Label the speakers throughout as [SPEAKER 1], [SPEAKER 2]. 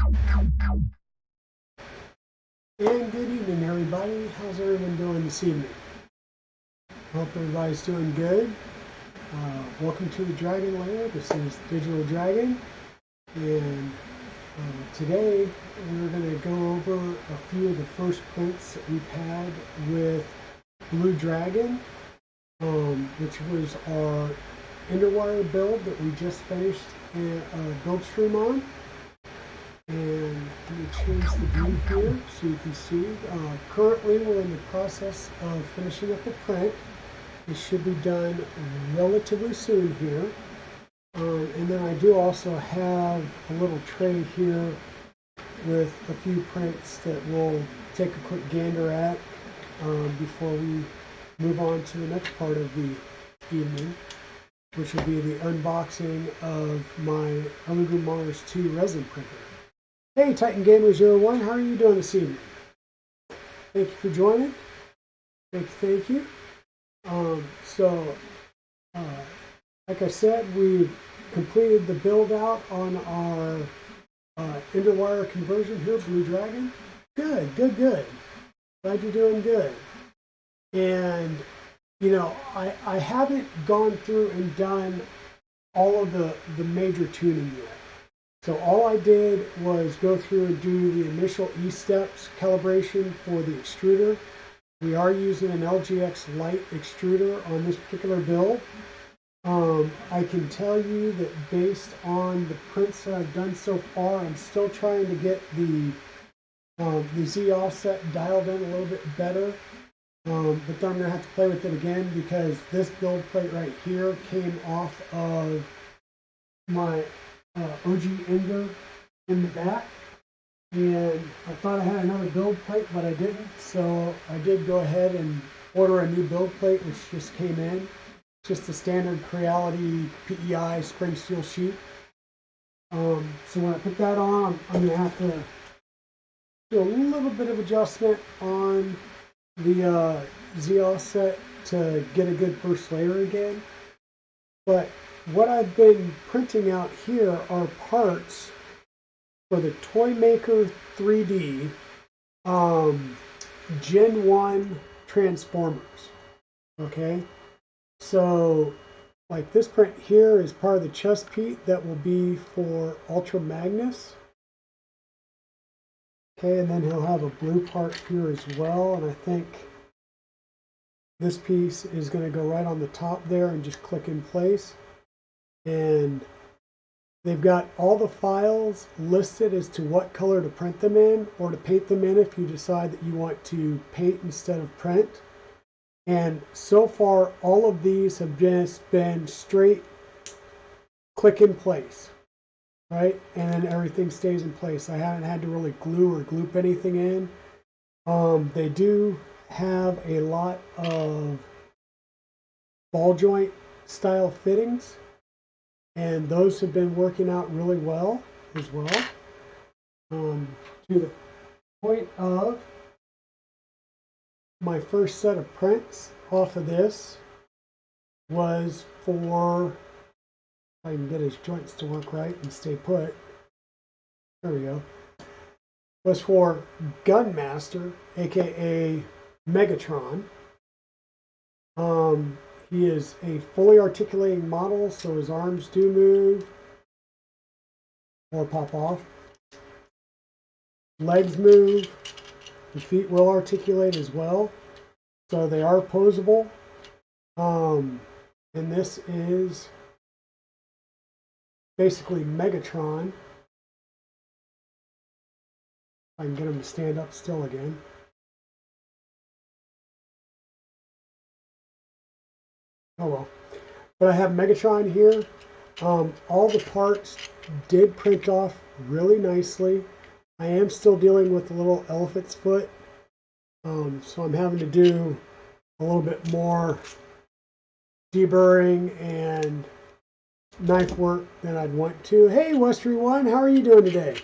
[SPEAKER 1] And good evening, everybody. How's everyone doing this evening? Hope everybody's doing good. Welcome to the Dragon Lair. This is Digital Dragon, and today we're going to go over a few of the first prints that we've had with Blue Dragon, which was our Enderwire build that we just finished a build stream on. And let me change the view here so you can see. Currently we're in the process of finishing up the print. It should be done relatively soon here. And then I do also have a little tray here with a few prints that we'll take a quick gander at before we move on to the next part of the evening, which will be the unboxing of my Elegoo Mars 2 resin printer. Hey, Titan Gamer 01, how are you doing this evening? Thank you for joining. Thank you. Like I said, we've completed the build out on our Enderwire conversion here, Blue Dragon. Good. Glad you're doing good. And, you know, I haven't gone through and done all of the major tuning yet. So all I did was go through and do the initial E-steps calibration for the extruder. We are using an LGX light extruder on this particular build. I can tell you that based on the prints that I've done so far, I'm still trying to get the Z offset dialed in a little bit better. But then I'm going to have to play with it again because this build plate right here came off of my OG Ender in the back, and I thought I had another build plate, but I didn't, so I did go ahead and order a new build plate, which just came in. Just a standard Creality PEI spring steel sheet. So when I put that on, I'm going to have to do a little bit of adjustment on the Z offset to get a good first layer again. But what I've been printing out here are parts for the Toymaker 3D Gen 1 Transformers. Okay, so like this print here is part of the chest piece that will be for Ultra Magnus. Okay, and then he'll have a blue part here as well, and I think this piece is going to go right on the top there and just click in place. And they've got all the files listed as to what color to print them in or to paint them in if you decide that you want to paint instead of print. And so far, all of these have just been straight click in place, right? And then everything stays in place. I haven't had to really glue or gloop anything in. They do have a lot of ball joint style fittings, and those have been working out really well as well. To the point of my first set of prints off of this was for, if I can get his joints to work right and stay put, there we go, was for Gunmaster, aka Megatron. He is a fully articulating model, so his arms do move or pop off. Legs move. The feet will articulate as well. So they are posable. And this is basically Megatron. I can get him to stand up still again. Oh well. But I have Megatron here. All the parts did print off really nicely. I am still dealing with the little elephant's foot. So I'm having to do a little bit more deburring and knife work than I'd want to. Hey, Westry One, how are you doing today?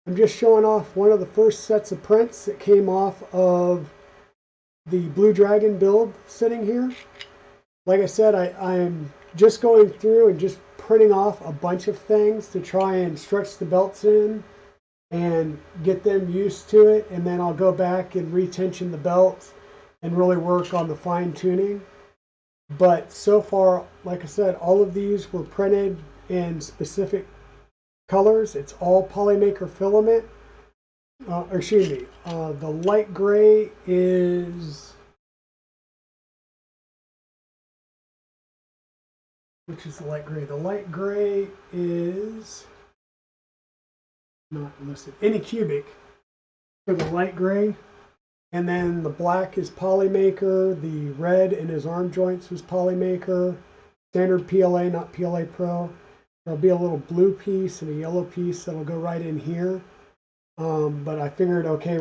[SPEAKER 1] I'm just showing off one of the first sets of prints that came off of the Blue Dragon build sitting here. Like I said, I'm just going through and just printing off a bunch of things to try and stretch the belts in and get them used to it, and then I'll go back and retension the belts and really work on the fine tuning. But so far, like I said, all of these were printed in specific colors. It's all Polymaker filament. Or excuse me, the light gray is, which is the light gray? The light gray is not listed. Anycubic for the light gray. And then the black is Polymaker. The red in his arm joints was Polymaker. Standard PLA, not PLA Pro. There'll be a little blue piece and a yellow piece that'll go right in here. But I figured, okay,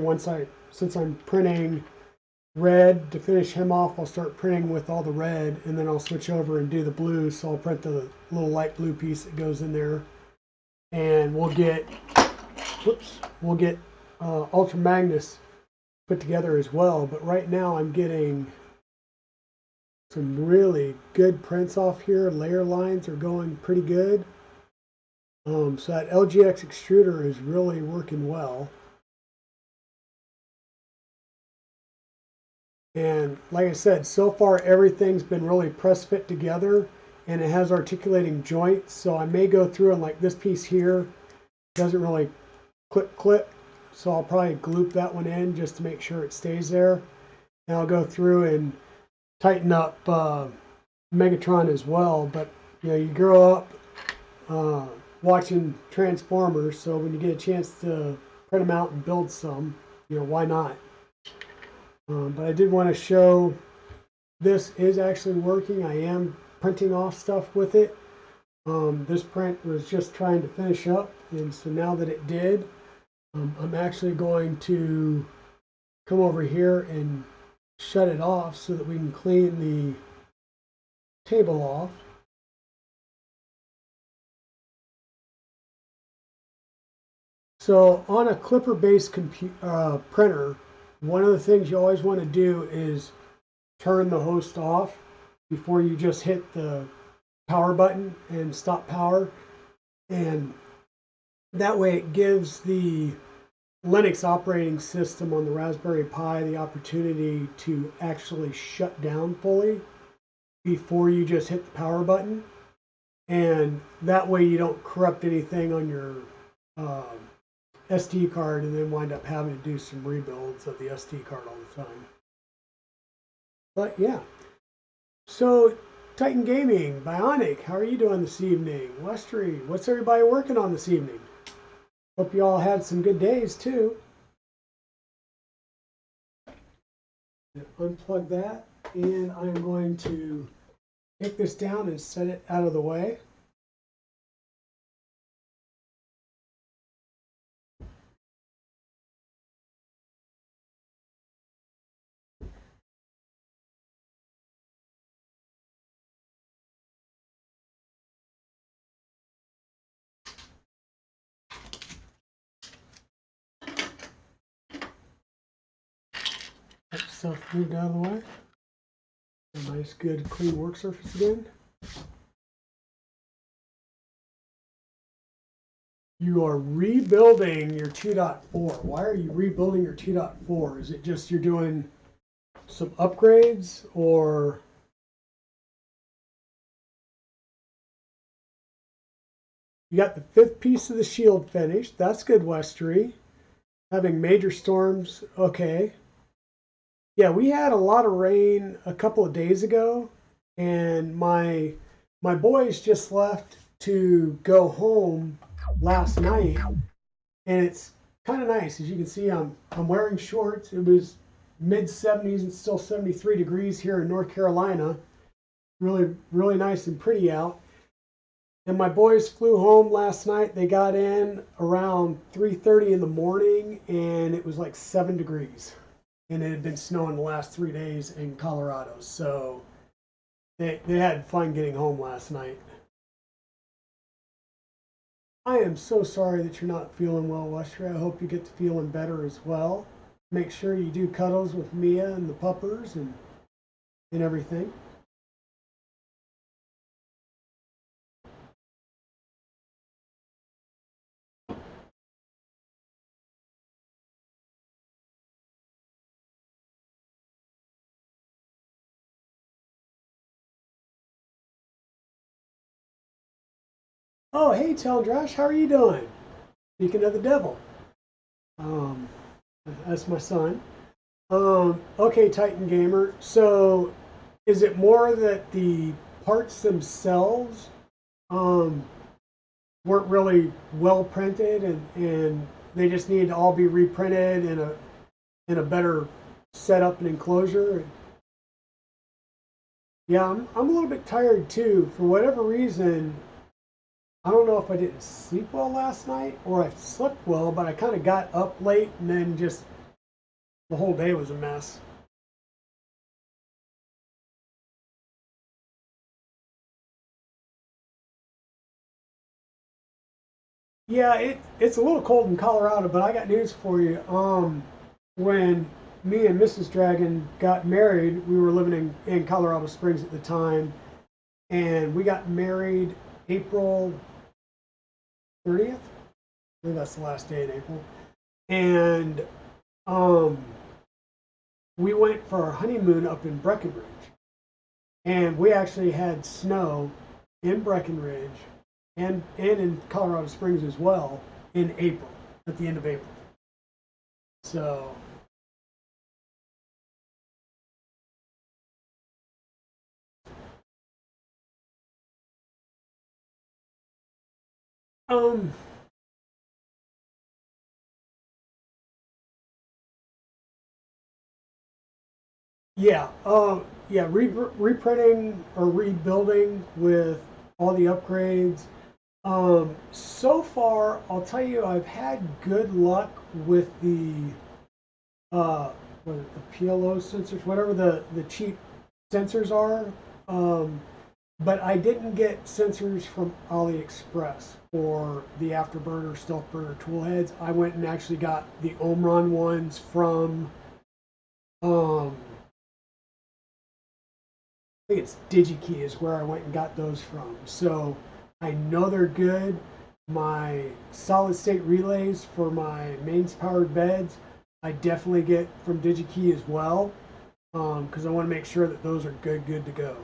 [SPEAKER 1] since I'm printing red to finish him off, I'll start printing with all the red, and then I'll switch over and do the blue. So I'll print the little light blue piece that goes in there, and we'll get Ultra Magnus put together as well. But right now I'm getting some really good prints off here. Layer lines are going pretty good. So that LGX extruder is really working well. And like I said, so far everything's been really press fit together, and it has articulating joints. So I may go through and, like, this piece here doesn't really clip. So I'll probably gloop that one in just to make sure it stays there. And I'll go through and tighten up Megatron as well. But you know, you grow up watching Transformers, so when you get a chance to print them out and build some, you know, why not? But I did want to show this is actually working. I am printing off stuff with it. This print was just trying to finish up, and so now that it did, I'm actually going to come over here and shut it off so that we can clean the table off. So on a clipper-based printer, one of the things you always want to do is turn the host off before you just hit the power button and stop power. And that way it gives the Linux operating system on the Raspberry Pi the opportunity to actually shut down fully before you just hit the power button. And that way you don't corrupt anything on your SD card and then wind up having to do some rebuilds of the SD card all the time. But yeah, so Titan Gaming, Bionic, how are you doing this evening? Westry, what's everybody working on this evening? Hope you all had some good days too. Unplug that, and I'm going to take this down and set it out of the way. That stuff moved out of the way. A nice, good, clean work surface again. You are rebuilding your 2.4. Why are you rebuilding your 2.4? Is it just you're doing some upgrades, or you got the 5th piece of the shield finished? That's good, Westery. Having major storms, okay. Yeah, we had a lot of rain a couple of days ago, and my boys just left to go home last night, and it's kind of nice. As you can see, I'm wearing shorts. It was mid 70s and still 73 degrees here in North Carolina. Really nice and pretty out. And my boys flew home last night. They got in around 3:30 in the morning, and it was like 7 degrees. And it had been snowing the last 3 days in Colorado. So they had fun getting home last night. I am so sorry that you're not feeling well, Wester. I hope you get to feeling better as well. Make sure you do cuddles with Mia and the puppers and everything. Oh, hey, Teldrush, how are you doing? Speaking of the devil, um, that's my son. Okay, Titan Gamer. So, is it more that the parts themselves um, weren't really well printed, and they just need to all be reprinted in a better setup and enclosure? Yeah, I'm a little bit tired too. For whatever reason, I don't know if I didn't sleep well last night or I slept well, but I kind of got up late and then just the whole day was a mess. Yeah, it's a little cold in Colorado, but I got news for you. When me and Mrs. Dragon got married, we were living in Colorado Springs at the time, and we got married April 30th. I think that's the last day in April. And um, we went for our honeymoon up in Breckenridge. And we actually had snow in Breckenridge and in Colorado Springs as well in April, at the end of April. So, um, yeah, reprinting or rebuilding with all the upgrades. So far, I'll tell you, I've had good luck with the what are the PLO sensors, whatever the cheap sensors are. Um, but I didn't get sensors from AliExpress for the Afterburner Stealth Burner tool heads. I went and actually got the Omron ones from um, I think it's DigiKey is where I went and got those from. So I know they're good. My solid state relays for my mains powered beds, I definitely get from DigiKey as well, because I want to make sure that those are good to go.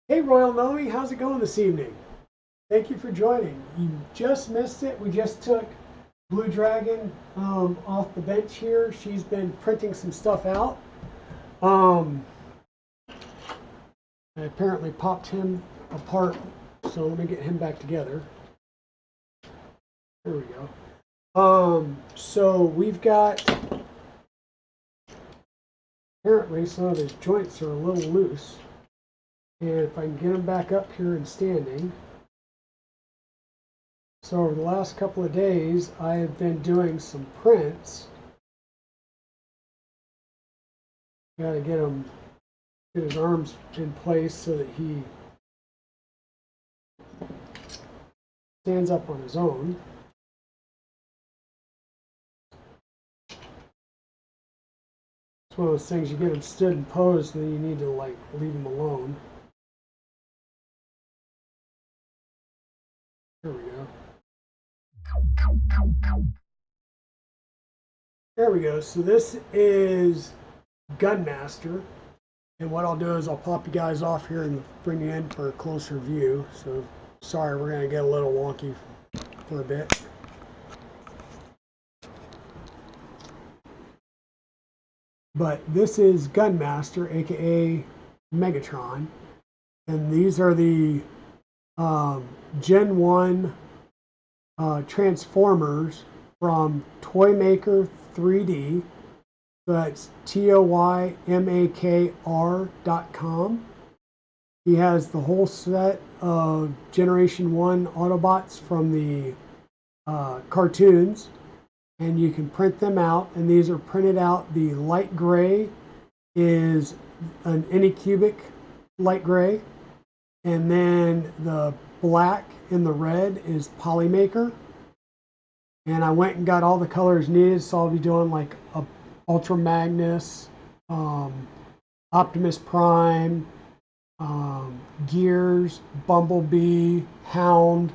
[SPEAKER 1] Hey, Royal Nomi, how's it going this evening? Thank you for joining. You just missed it. We just took Blue Dragon off the bench here. She's been printing some stuff out. I apparently popped him apart, so let me get him back together. There we go. So we've got, apparently some of his joints are a little loose. And if I can get him back up here and standing. So over the last couple of days, I have been doing some prints. Got to get his arms in place so that he stands up on his own. It's one of those things, you get him stood and posed, and then you need to like leave him alone. There we go. There we go. So this is Gunmaster. And what I'll do is I'll pop you guys off here and bring you in for a closer view. So sorry, we're going to get a little wonky for a bit. But this is Gunmaster, aka Megatron. And these are the Gen 1 Transformers from Toymaker 3D. So that's toymakr.com. He has the whole set of Generation 1 Autobots from the cartoons, and you can print them out, and these are printed out. The light gray is an Anycubic light gray, and then the black and the red is Polymaker. And I went and got all the colors needed, so I'll be doing like a Ultra Magnus, Optimus Prime, Gears, Bumblebee, Hound,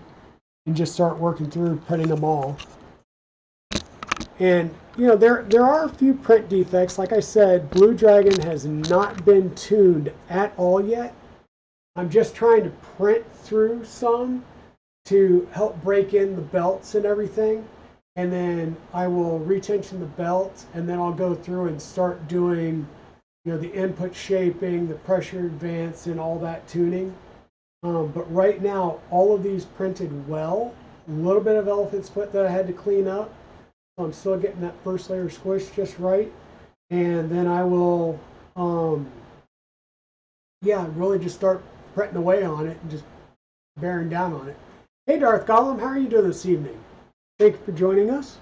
[SPEAKER 1] and just start working through printing them all. And you know, there are a few print defects. Like I said, Blue Dragon has not been tuned at all yet. I'm just trying to print through some to help break in the belts and everything. And then I will retension the belts, and then I'll go through and start doing, the input shaping, the pressure advance, and all that tuning. But right now, all of these printed well. A little bit of elephant's foot that I had to clean up. So I'm still getting that first layer squished just right. And then I will, really just start printing away on it and just bearing down on it. Hey, Darth Gollum, how are you doing this evening? Thank you for joining us.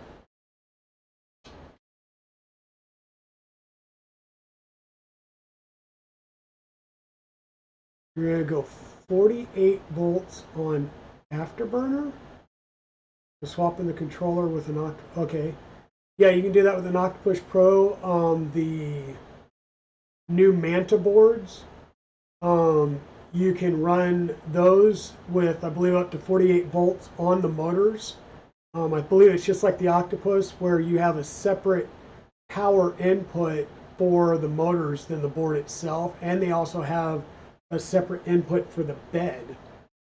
[SPEAKER 1] You're going to go 48 volts on Afterburner. Swapping the controller with an okay. Yeah, you can do that with an Octopus Pro. The new Manta boards. You can run those with, I believe, up to 48 volts on the motors. I believe it's just like the Octopus, where you have a separate power input for the motors than the board itself, and they also have a separate input for the bed.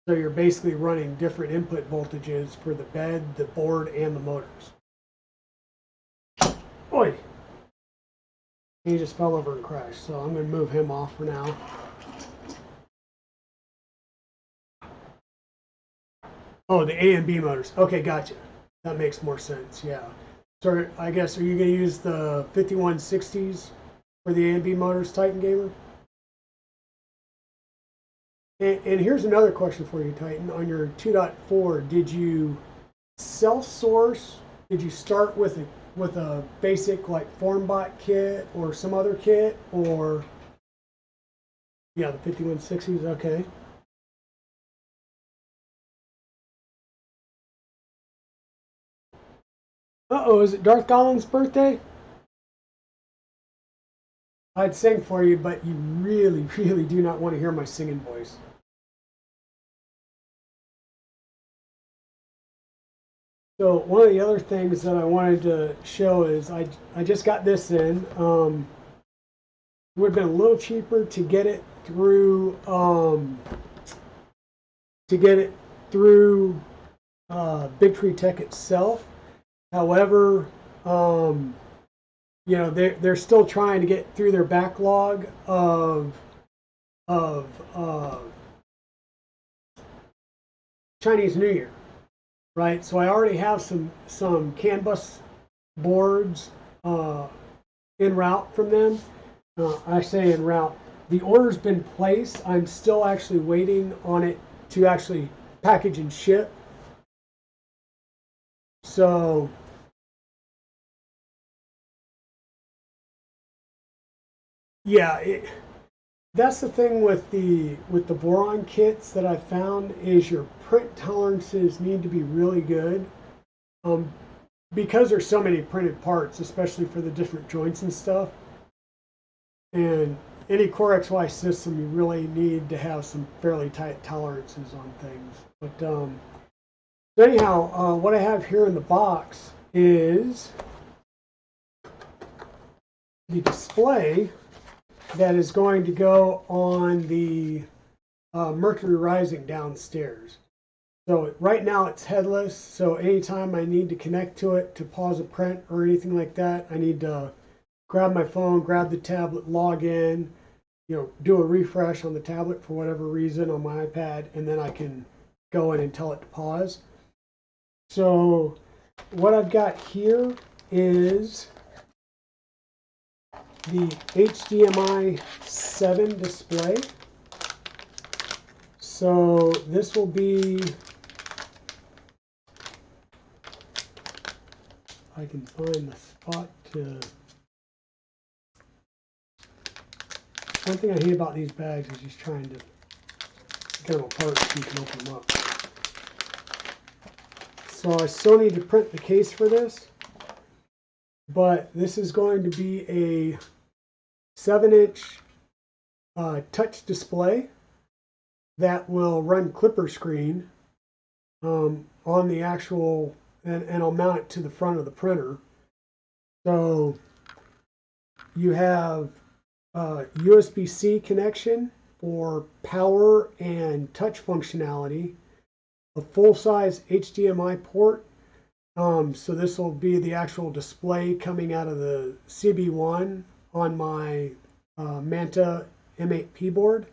[SPEAKER 1] So you're basically running different input voltages for the bed, the board, and the motors. Oi! He just fell over and crashed, so I'm going to move him off for now. Oh, the A and B motors. Okay, gotcha. That makes more sense, yeah. So I guess, are you going to use the 5160s for the A and B motors, Titan Gamer? And here's another question for you, Titan. On your 2.4, did you self-source? Did you start with a basic like FormBot kit or some other kit, or yeah, the 5160s? Okay. Uh-oh, is it Darth Gollum's birthday? I'd sing for you, but you really, really do not want to hear my singing voice. So one of the other things that I wanted to show is I just got this in. It would have been a little cheaper to get it through Big Tree Tech itself. However, they're still trying to get through their backlog of Chinese New Year. Right, so I already have some CAN bus boards en route from them. I say en route. The order's been placed. I'm still actually waiting on it to actually package and ship. So yeah, that's the thing with the boron kits that I found is your print tolerances need to be really good, because there's so many printed parts, especially for the different joints and stuff. And any Core XY system, you really need to have some fairly tight tolerances on things. But anyhow, what I have here in the box is the display that is going to go on the Mercury Rising downstairs. So right now it's headless, so anytime I need to connect to it to pause a print or anything like that, I need to grab my phone, grab the tablet, log in, do a refresh on the tablet for whatever reason on my iPad, and then I can go in and tell it to pause. So what I've got here is the HDMI 7 display. So this will be, I can find the spot to. One thing I hate about these bags is just trying to get them apart so you can open them up. So I still need to print the case for this, but this is going to be a 7-inch touch display that will run clipper screen on the actual, and I'll mount it to the front of the printer. So you have USB-C connection for power and touch functionality. a full-size HDMI port. So this will be the actual display coming out of the CB1 on my Manta M8P board.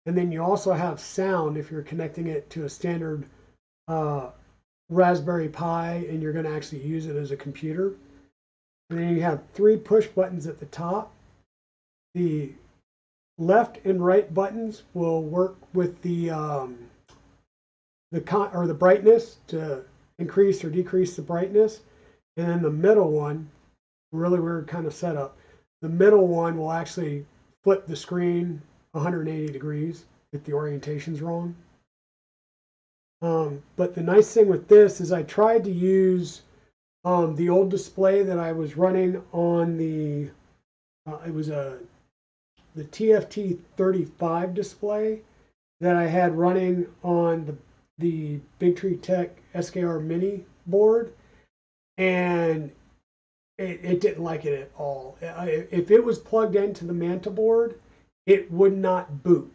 [SPEAKER 1] And then you also have sound if you're connecting it to a standard Raspberry Pi and you're going to actually use it as a computer. And then you have 3 push buttons at the top. The left and right buttons will work with the brightness to increase or decrease the brightness. And then the middle one, really weird kind of setup. The middle one will actually flip the screen 180 degrees if the orientation's wrong. But the nice thing with this is I tried to use the old display that I was running on the, it was the TFT 35 display that I had running on the Big Tree Tech SKR Mini board, and it didn't like it at all. If it was plugged into the Manta board, it would not boot.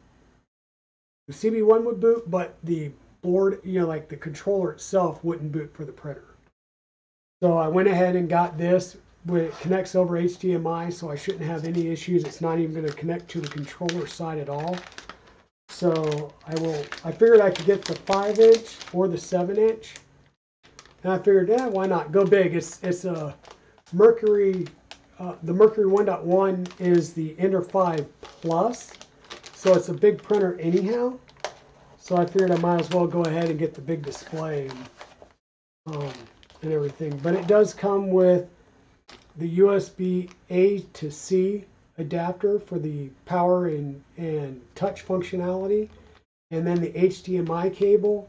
[SPEAKER 1] The CB1 would boot, but the board, like the controller itself wouldn't boot for the printer. So I went ahead and got this. It connects over HDMI, so I shouldn't have any issues. It's not even going to connect to the controller side at all. So I figured I could get the 5-inch or the 7-inch. And I figured, why not? Go big. It's a Mercury, the Mercury 1.1 is the Ender 5 Plus. So it's a big printer anyhow. So I figured I might as well go ahead and get the big display and everything. But it does come with the USB A to C adapter for the power and touch functionality, and then the HDMI cable,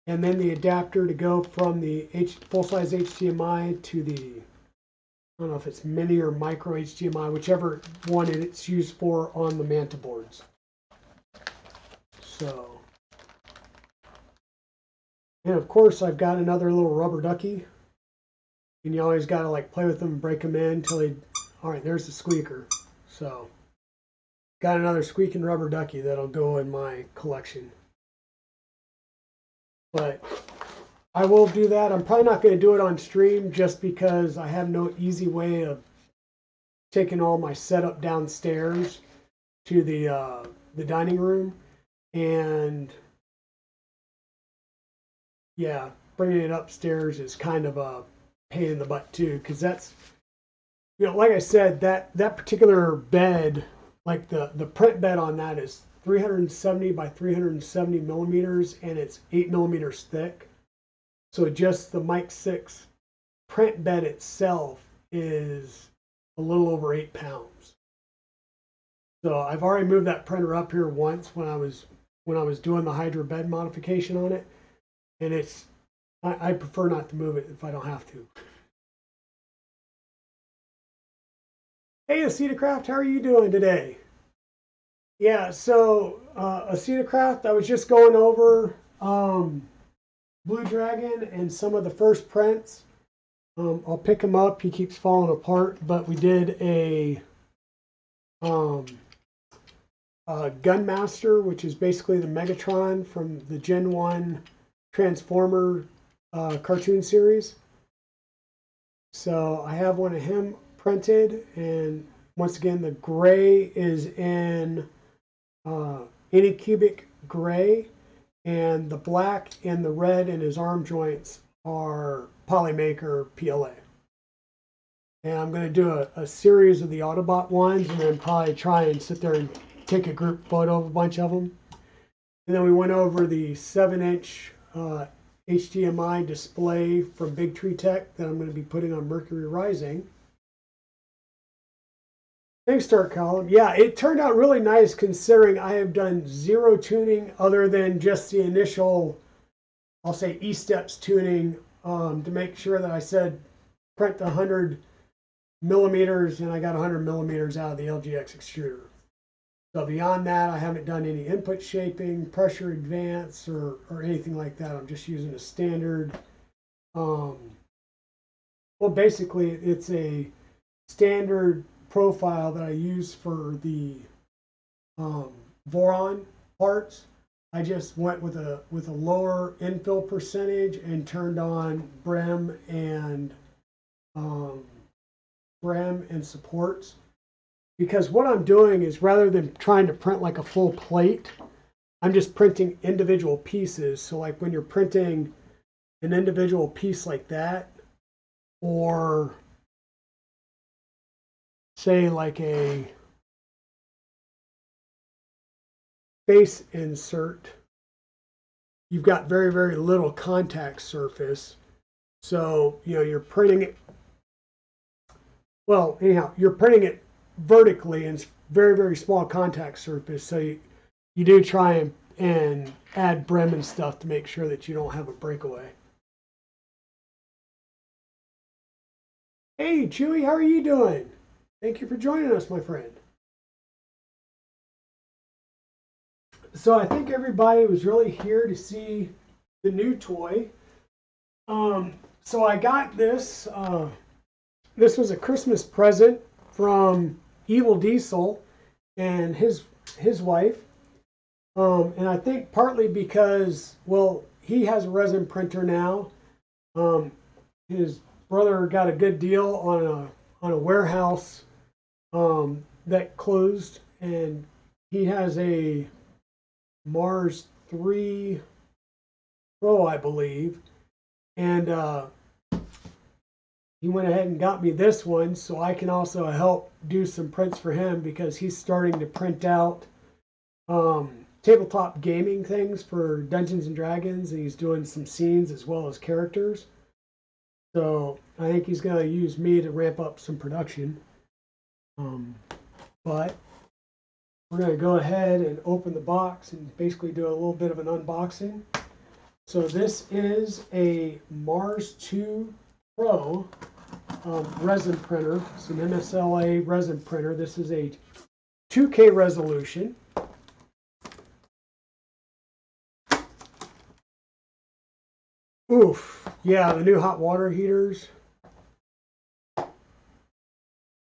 [SPEAKER 1] and then the adapter to go from the full-size HDMI to the, I don't know if it's mini or micro HDMI, whichever one it's used for on the Manta boards. So, and of course I've got another little rubber ducky, and you always got to like play with them and break them in until they, all right, there's the squeaker. So, got another squeaking rubber ducky that'll go in my collection. But I will do that. I'm probably not going to do it on stream just because I have no easy way of taking all my setup downstairs to the dining room. And yeah, bringing it upstairs is kind of a pain in the butt too, because that's, like I said, that particular bed, like the print bed on that is 370 by 370 millimeters, and it's 8 millimeters thick. So just the Mic 6 print bed itself is a little over 8 pounds. So I've already moved that printer up here once when I was doing the Hydra bed modification on it, and I prefer not to move it if I don't have to. Hey, Acetacraft, how are you doing today? Yeah, so Acetacraft, I was just going over Blue Dragon and some of the first prints. I'll pick him up. He keeps falling apart, but we did a Gunmaster, which is basically the Megatron from the Gen 1 Transformer cartoon series. So I have one of him printed, and once again the gray is in Anycubic gray, and the black and the red in his arm joints are Polymaker PLA. And I'm going to do a series of the Autobot ones, and then probably try and sit there and take a group photo of a bunch of them. And then we went over the 7-inch HDMI display from Big Tree Tech that I'm going to be putting on Mercury Rising. Thanks, Dark Column. Yeah, it turned out really nice considering I have done 0 tuning other than just the initial, I'll say, E-steps tuning to make sure that I said print 100 millimeters, and I got 100 millimeters out of the LGX extruder. So beyond that, I haven't done any input shaping, pressure advance, or anything like that. I'm just using a standard, well, basically it's a standard profile that I use for the Voron parts. I just went with a lower infill percentage and turned on brim and supports, because what I'm doing is, rather than trying to print like a full plate, I'm just printing individual pieces. So like when you're printing an individual piece like that, or say like a face insert, you've got very, very little contact surface. So, you're printing it, well, anyhow, you're printing it vertically and it's very, very small contact surface. So you do try and add brim and stuff to make sure that you don't have a breakaway. Hey, Chewy, how are you doing? Thank you for joining us, my friend. So I think everybody was really here to see the new toy. So I got this. This was a Christmas present from Evil Diesel and his wife. And I think partly because, well, he has a resin printer now. His brother got a good deal on a warehouse that closed, and he has a Mars 3 Pro, I believe, and he went ahead and got me this one so I can also help do some prints for him, because he's starting to print out tabletop gaming things for Dungeons and Dragons, and he's doing some scenes as well as characters. So I think he's going to use me to ramp up some production. But we're going to go ahead and open the box and basically do a little bit of an unboxing. So this is a Mars 2 Pro resin printer. It's an MSLA resin printer. This is a 2K resolution. Oof. Yeah, the new hot water heaters.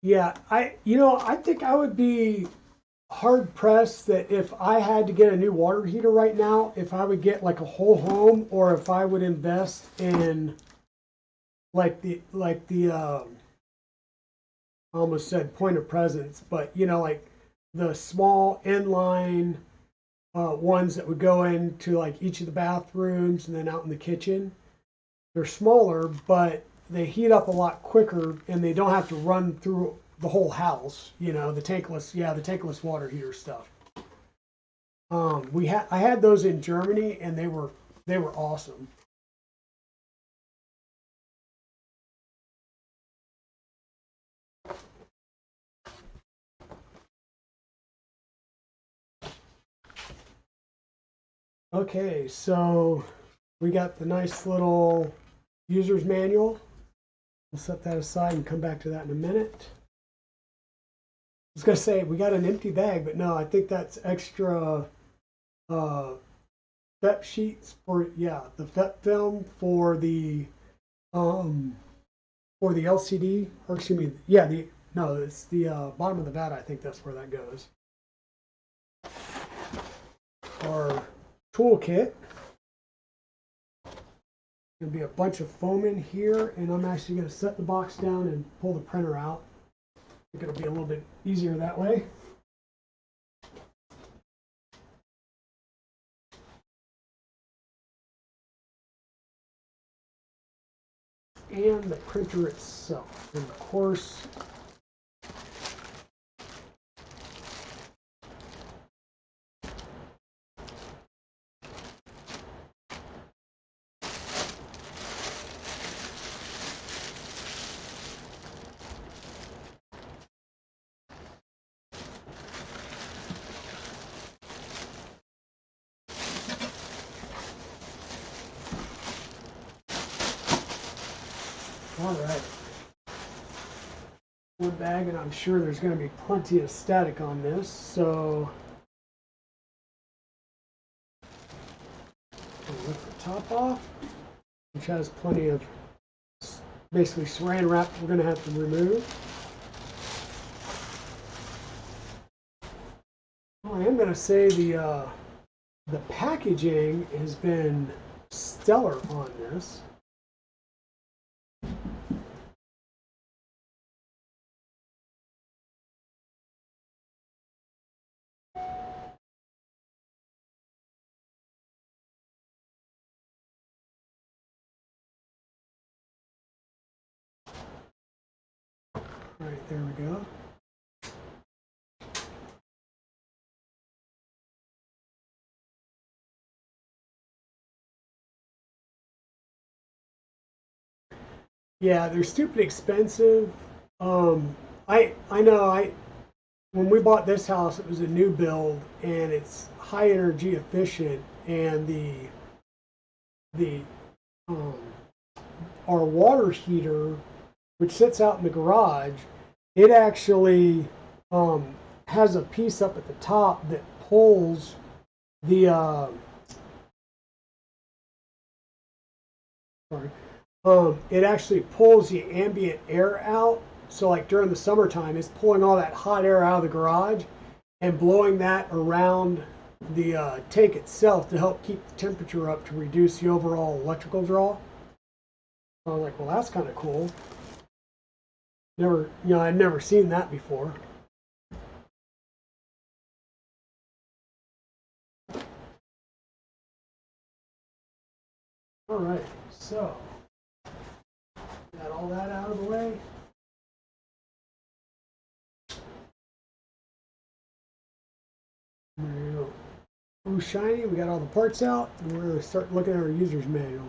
[SPEAKER 1] Yeah, I think I would be hard pressed that if I had to get a new water heater right now, if I would get like a whole home, or if I would invest in like the I almost said point of presence, but like the small inline ones that would go into like each of the bathrooms and then out in the kitchen. They're smaller, but they heat up a lot quicker, and they don't have to run through the whole house. The tankless water heater stuff. I had those in Germany, and they were awesome. Okay, so we got the nice little user's manual. We'll set that aside and come back to that in a minute. I was going to say we got an empty bag, but no, I think that's extra FEP sheets for, the FEP film for the LCD, or excuse me, it's the bottom of the vat. I think that's where that goes. Our toolkit. There'll be a bunch of foam in here, and I'm actually going to set the box down and pull the printer out. I think it'll be a little bit easier that way. And the printer itself, and of course, all right. One bag, and I'm sure there's going to be plenty of static on this, so I'll lift the top off, which has plenty of basically saran wrap we're going to have to remove. I am going to say the the packaging has been stellar on this. Right, there we go. Yeah, they're stupid expensive. I know when we bought this house, it was a new build and it's high energy efficient, and the um, our water heater, which sits out in the garage, it actually has a piece up at the top that pulls the it actually pulls the ambient air out. So like during the summertime, it's pulling all that hot air out of the garage and blowing that around the tank itself to help keep the temperature up to reduce the overall electrical draw. So I was like, well, that's kind of cool. I'd never seen that before. All right, so got all that out of the way. There you go. Ooh, shiny. We got all the parts out, and we're going to start looking at our user's manual.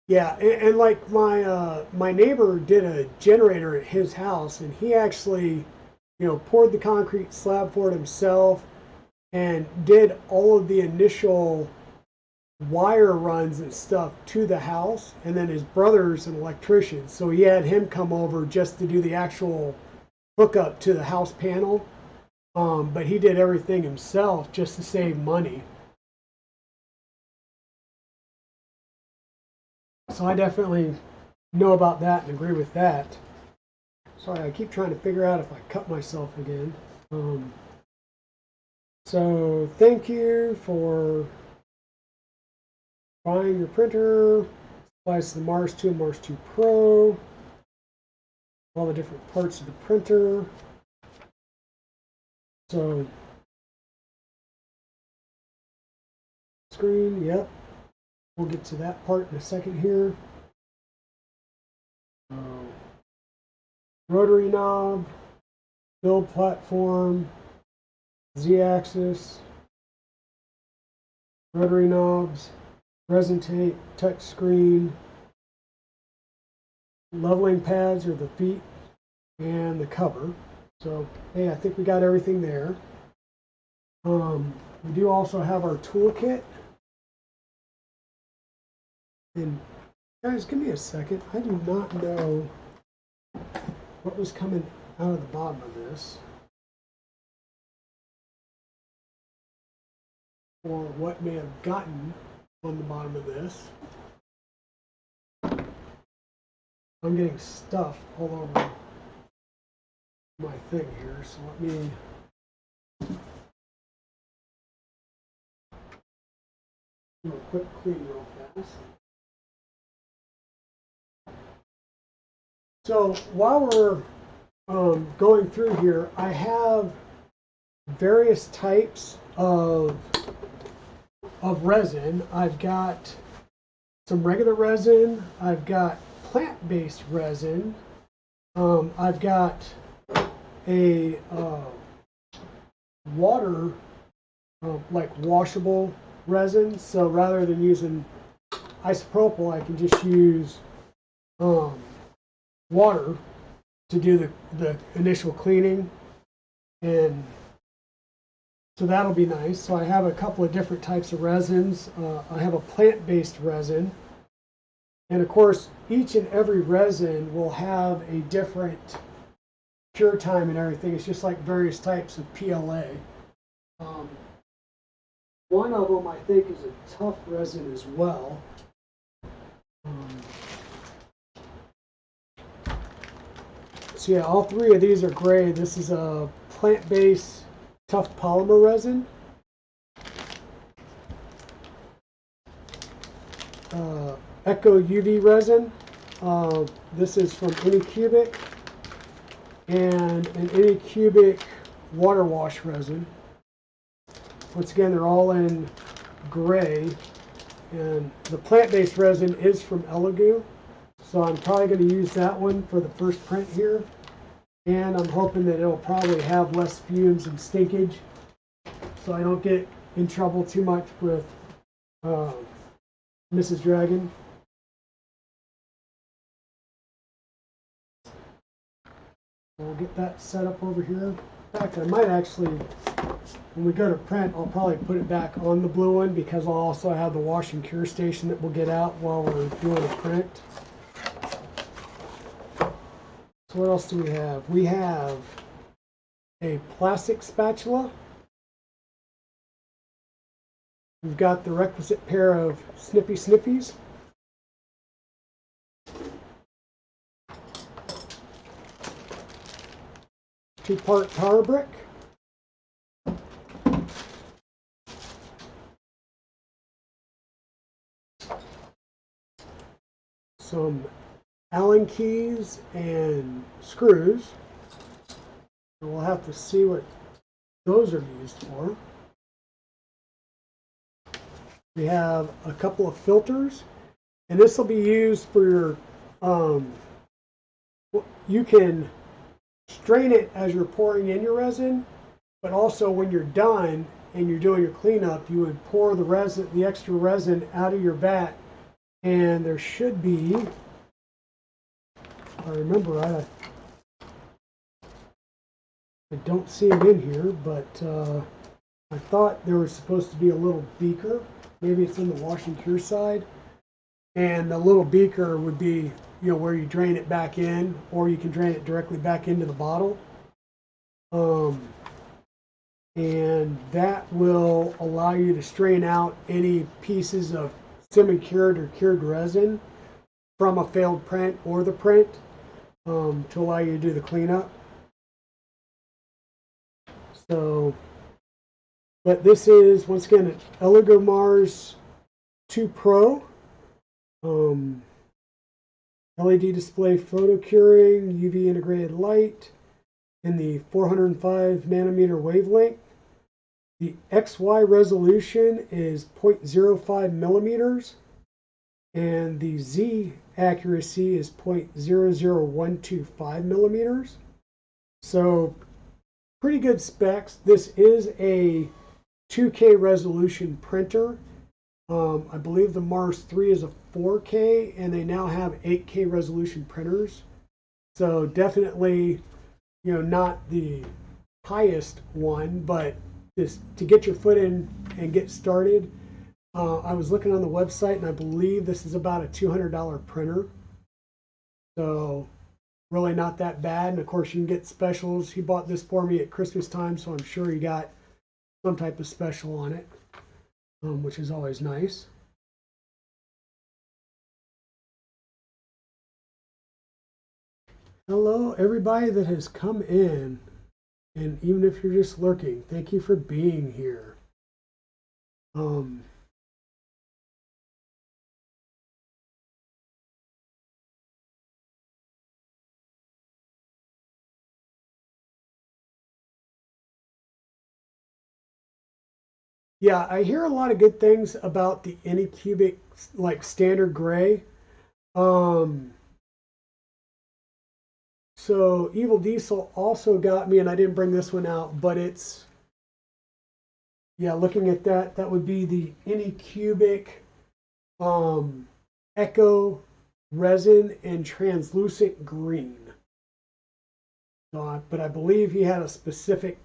[SPEAKER 1] Yeah, and like my neighbor did a generator at his house, and he actually, poured the concrete slab for it himself, and did all of the initial wire runs and stuff to the house. And then his brother's an electrician, so he had him come over just to do the actual hookup to the house panel. But he did everything himself just to save money. So I definitely know about that and agree with that. Sorry, I keep trying to figure out if I cut myself again. So thank you for buying your printer. Applies to the Mars 2 and Mars 2 Pro. All the different parts of the printer. So screen, yep. We'll get to that part in a second here. Rotary knob, build platform, Z-axis, rotary knobs, resin tape, touch screen, leveling pads are the feet, and the cover. So, hey, I think we got everything there. We do also have our toolkit. And guys, give me a second. I do not know what was coming out of the bottom of this, or what may have gotten on the bottom of this. I'm getting stuff all over my thing here, so let me do a quick clean real fast. So while we're going through here, I have various types of resin. I've got some regular resin. I've got plant-based resin. I've got a water, like washable resin. So rather than using isopropyl, I can just use water to do the initial cleaning, and so that'll be nice. So I have a couple of different types of resins. I have a plant-based resin, and of course each and every resin will have a different cure time and everything. It's just like various types of PLA. One of them I think is a tough resin as well. So yeah, all three of these are gray. This is a plant-based tough polymer resin. Eco UV resin. This is from Anycubic, and an Anycubic water wash resin. Once again, they're all in gray, and the plant-based resin is from Elegoo, so I'm probably going to use that one for the first print here, and I'm hoping that it'll probably have less fumes and stinkage, so I don't get in trouble too much with Mrs. Dragon. We'll get that set up over here. In fact, I might actually, when we go to print, I'll probably put it back on the blue one because I'll also have the wash and cure station that we'll get out while we're doing a print. So what else do we have? We have a plastic spatula. We've got the requisite pair of snippy snippies. Two-part tar brick. Some Allen keys and screws. And we'll have to see what those are used for. We have a couple of filters, and this will be used for your, you can strain it as you're pouring in your resin, but also when you're done and you're doing your cleanup, you would pour the resin, the extra resin out of your vat, and there should be, if I remember right, I don't see it in here, but I thought there was supposed to be a little beaker. Maybe it's in the wash and cure side, and the little beaker would be, you know, where you drain it back in, or you can drain it directly back into the bottle. And that will allow you to strain out any pieces of semi-cured or cured resin from a failed print or the print, to allow you to do the cleanup. So, but this is, once again, an Elegoo Mars 2 Pro. LED display photo curing, UV integrated light in the 405 nanometer wavelength. The XY resolution is 0.05 millimeters, and the Z accuracy is 0.00125 millimeters. So pretty good specs. This is a 2K resolution printer. I believe the Mars 3 is a 4K, and they now have 8K resolution printers. So definitely, you know, not the highest one, but just to get your foot in and get started. I was looking on the website, and I believe this is about a $200 printer. So really not that bad. And of course, you can get specials. He bought this for me at Christmas time, so I'm sure he got some type of special on it, which is always nice. Hello, everybody that has come in, and even if you're just lurking, thank you for being here. Yeah, I hear a lot of good things about the Anycubic, like standard gray. So Evil Diesel also got me, and I didn't bring this one out, but it's, yeah, looking at that, that would be the Anycubic Eco resin and translucent green. But I believe he had a specific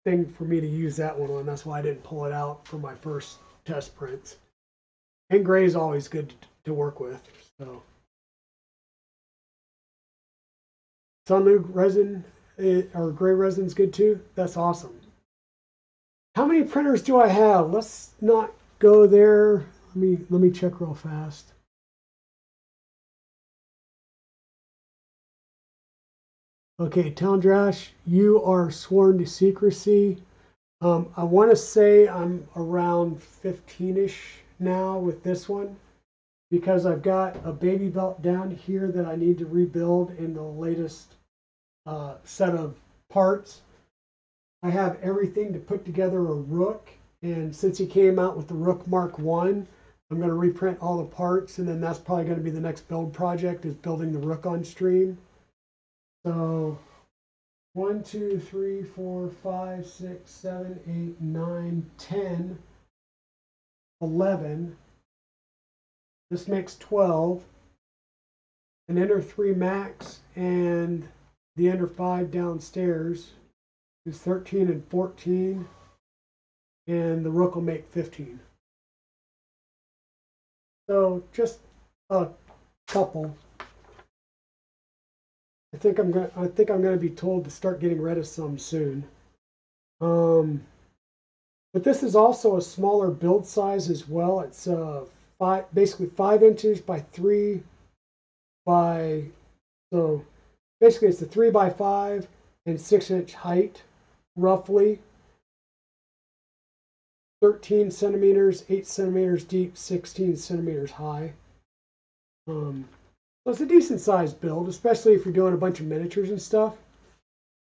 [SPEAKER 1] thing for me to use that one on. That's why I didn't pull it out for my first test prints. And gray is always good to work with. So Sunlu resin or gray resin is good too. That's awesome. How many printers do I have? Let's not go there. Let me check real fast. Okay, Town Drash, you are sworn to secrecy. I want to say I'm around 15-ish now with this one because I've got a baby belt down here that I need to rebuild in the latest set of parts. I have everything to put together a Rook, and since he came out with the Rook Mark 1, I'm going to reprint all the parts, and then that's probably going to be the next build project, is building the Rook on stream. So 1, 2, 3, 4, 5, 6, 7, 8, 9, 10, 11. This makes 12. An Ender 3 max and the Ender 5 downstairs is 13 and 14. And the Rook will make 15. So just a couple. I think I'm gonna be told to start getting rid of some soon. But this is also a smaller build size as well. It's basically 5 inches by 3 by, so basically it's a 3 by 5 and 6-inch height, roughly. 13 centimeters, 8 centimeters deep, 16 centimeters high. So it's a decent sized build, especially if you're doing a bunch of miniatures and stuff.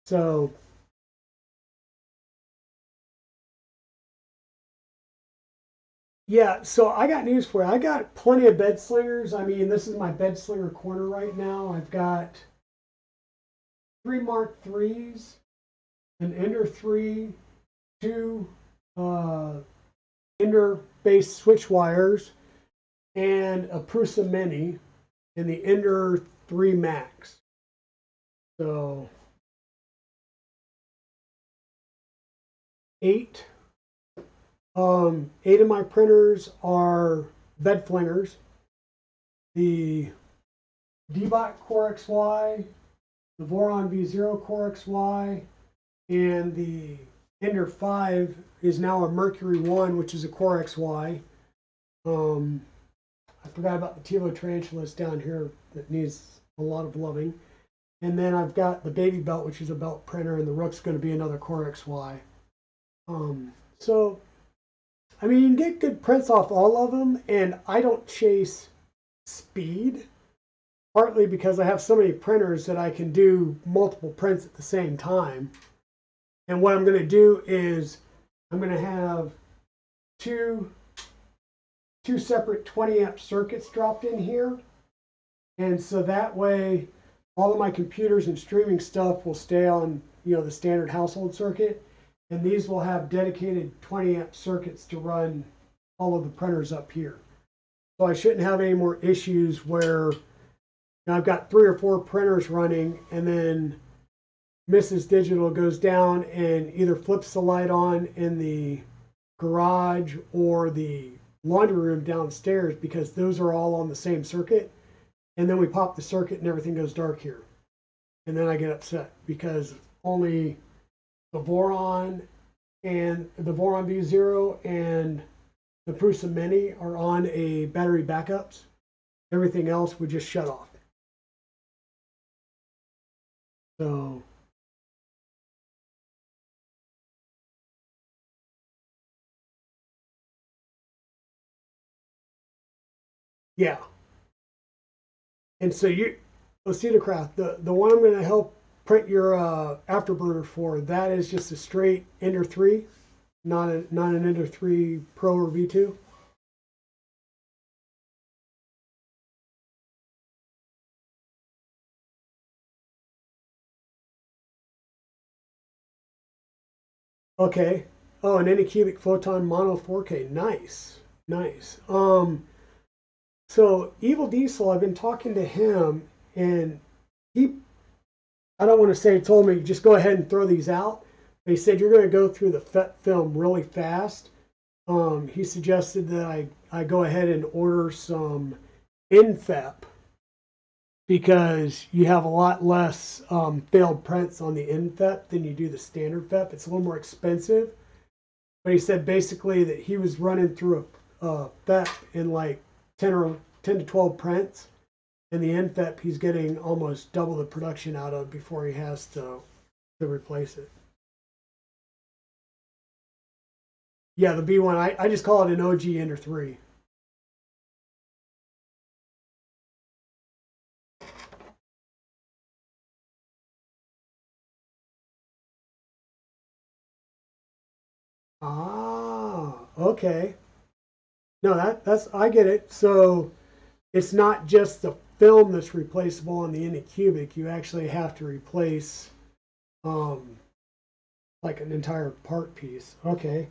[SPEAKER 1] So yeah, so I got news for you. I got plenty of bed slingers. I mean, this is my bed slinger corner right now. I've got 3 Mark IIIs, an Ender 3, 2 Ender based switch wires, and a Prusa Mini in the Ender 3 Max. So 8. 8 of my printers are bed flingers. The Dbot Core XY, the Voron V0 Core XY, and the Ender 5 is now a Mercury 1, which is a Core XY. I forgot about the Tilo Tarantulas down here that needs a lot of loving. And then I've got the Baby Belt, which is a belt printer, and the Rook's going to be another Core XY. So, I mean, you can get good prints off all of them, and I don't chase speed, partly because I have so many printers that I can do multiple prints at the same time. And what I'm going to do is I'm going to have two separate 20 amp circuits dropped in here. And so that way all of my computers and streaming stuff will stay on, the standard household circuit. And these will have dedicated 20 amp circuits to run all of the printers up here. So I shouldn't have any more issues where I've got 3 or 4 printers running and then Mrs. Digital goes down and either flips the light on in the garage or the laundry room downstairs, because those are all on the same circuit. And then we pop the circuit and everything goes dark here. And then I get upset because only the Voron and the Voron V0 and the Prusa Mini are on a battery backups. Everything else would just shut off. So yeah. And so let's see the craft. The one I'm going to help print your afterburner for, that is just a straight Ender 3, not an Ender 3 Pro or V2. Okay. Oh, an Anycubic Photon Mono 4K. Nice. Nice. So Evil Diesel, I've been talking to him, and I don't want to say he told me just go ahead and throw these out. But he said you're going to go through the film really fast. He suggested that I go ahead and order some InFEP, because you have a lot less failed prints on the InFEP than you do the standard FEP. It's a little more expensive. But he said basically that he was running through a FEP in like 10 to 12 prints, And the end FEP he's getting almost double the production out of before he has to replace it. Yeah, the B1, I just call it an OG Ender 3. Ah, okay. No, that's I get it. So it's not just the film that's replaceable on the Anycubic. You actually have to replace like an entire part piece. Okay.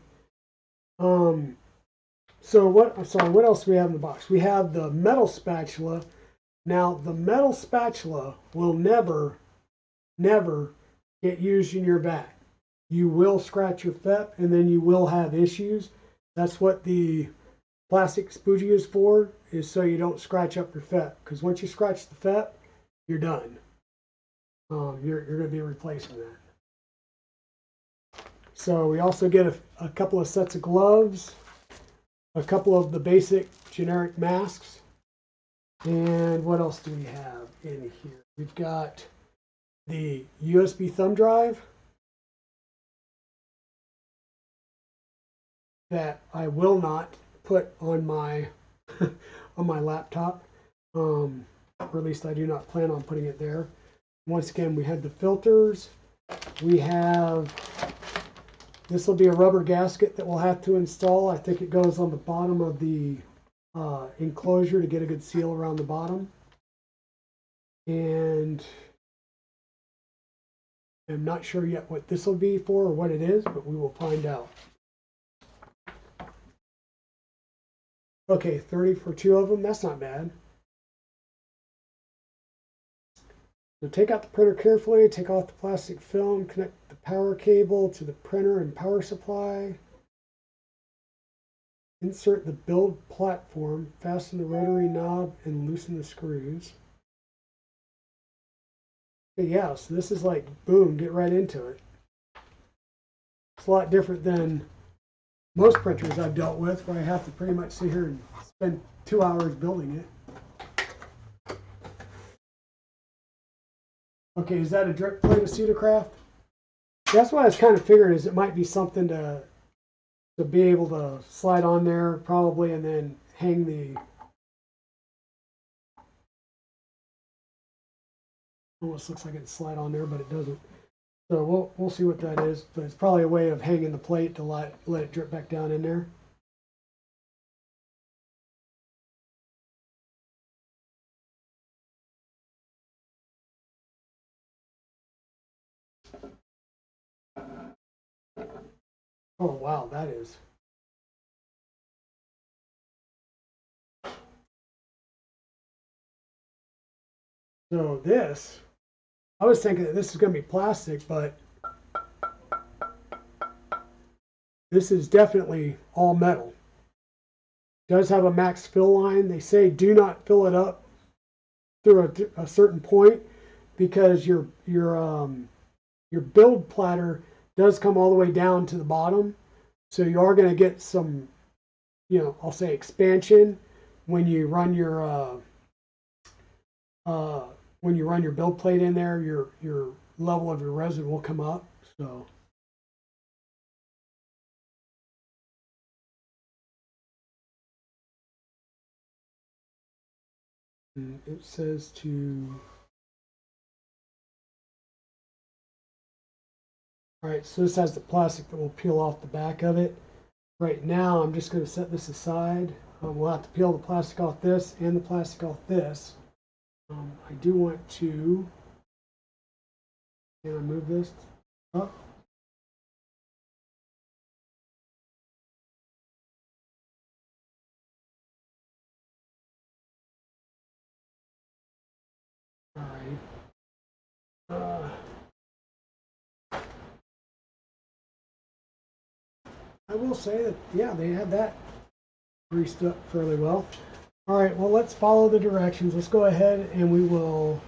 [SPEAKER 1] So what? I'm sorry. What else do we have in the box? We have the metal spatula. Now the metal spatula will never get used in your back. You will scratch your FEP, and then you will have issues. That's what the plastic spoogie is for, is so you don't scratch up your FEP. Because once you scratch the FEP, you're done. You're going to be replacing that. So we also get a couple of sets of gloves, a couple of the basic generic masks, and what else do we have in here? We've got the USB thumb drive that I will not put on my on my laptop, or at least I do not plan on putting it there. Once again, we have the filters. We have, this will be a rubber gasket that we'll have to install. I think it goes on the bottom of the enclosure to get a good seal around the bottom. And I'm not sure yet what this will be for or what it is, but we will find out. Okay, 30 for 2 of them. That's not bad. So take out the printer carefully, take off the plastic film, connect the power cable to the printer and power supply. Insert the build platform, fasten the rotary knob, and loosen the screws. Okay, yeah, so this is like, boom, get right into it. It's a lot different than most printers I've dealt with, where I have to pretty much sit here and spend 2 hours building it. Okay, is that a drip plate of Pseudocraft? That's what I was kind of figuring, is it might be something to be able to slide on there probably, and then hang the, almost looks like it slide on there, but it doesn't. So we'll see what that is, but it's probably a way of hanging the plate to let it drip back down in there. Oh wow, that is. So this, I was thinking that this is going to be plastic, but this is definitely all metal. It does have a max fill line. They say do not fill it up through a certain point, because your build platter does come all the way down to the bottom. So you are going to get some, I'll say expansion when you run your build plate in there. Your level of your resin will come up. So it says to. All right, so this has the plastic that will peel off the back of it. Right now, I'm just going to set this aside. We'll have to peel the plastic off this and the plastic off this. I do want to, can I move this up? All right. I will say that, yeah, they had that greased up fairly well. All right, well, let's follow the directions. Let's go ahead and we will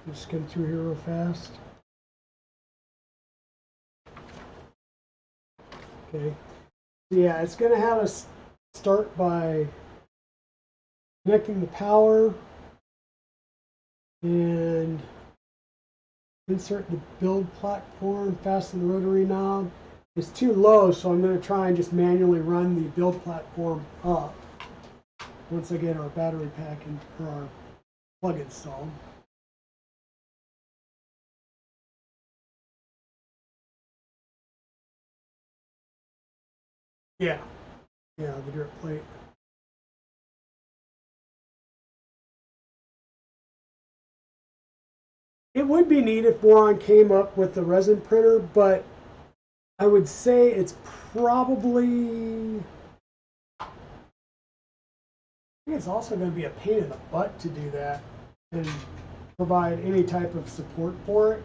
[SPEAKER 1] just skim through here real fast. Okay. Yeah, it's going to have us start by connecting the power and insert the build platform, fasten the rotary knob. It's too low, so I'm going to try and just manually run the build platform up once I get our battery pack and or our plug installed. Yeah, the drip plate. It would be neat if Boron came up with the resin printer, but I would say it's probably, I think it's also going to be a pain in the butt to do that and provide any type of support for it.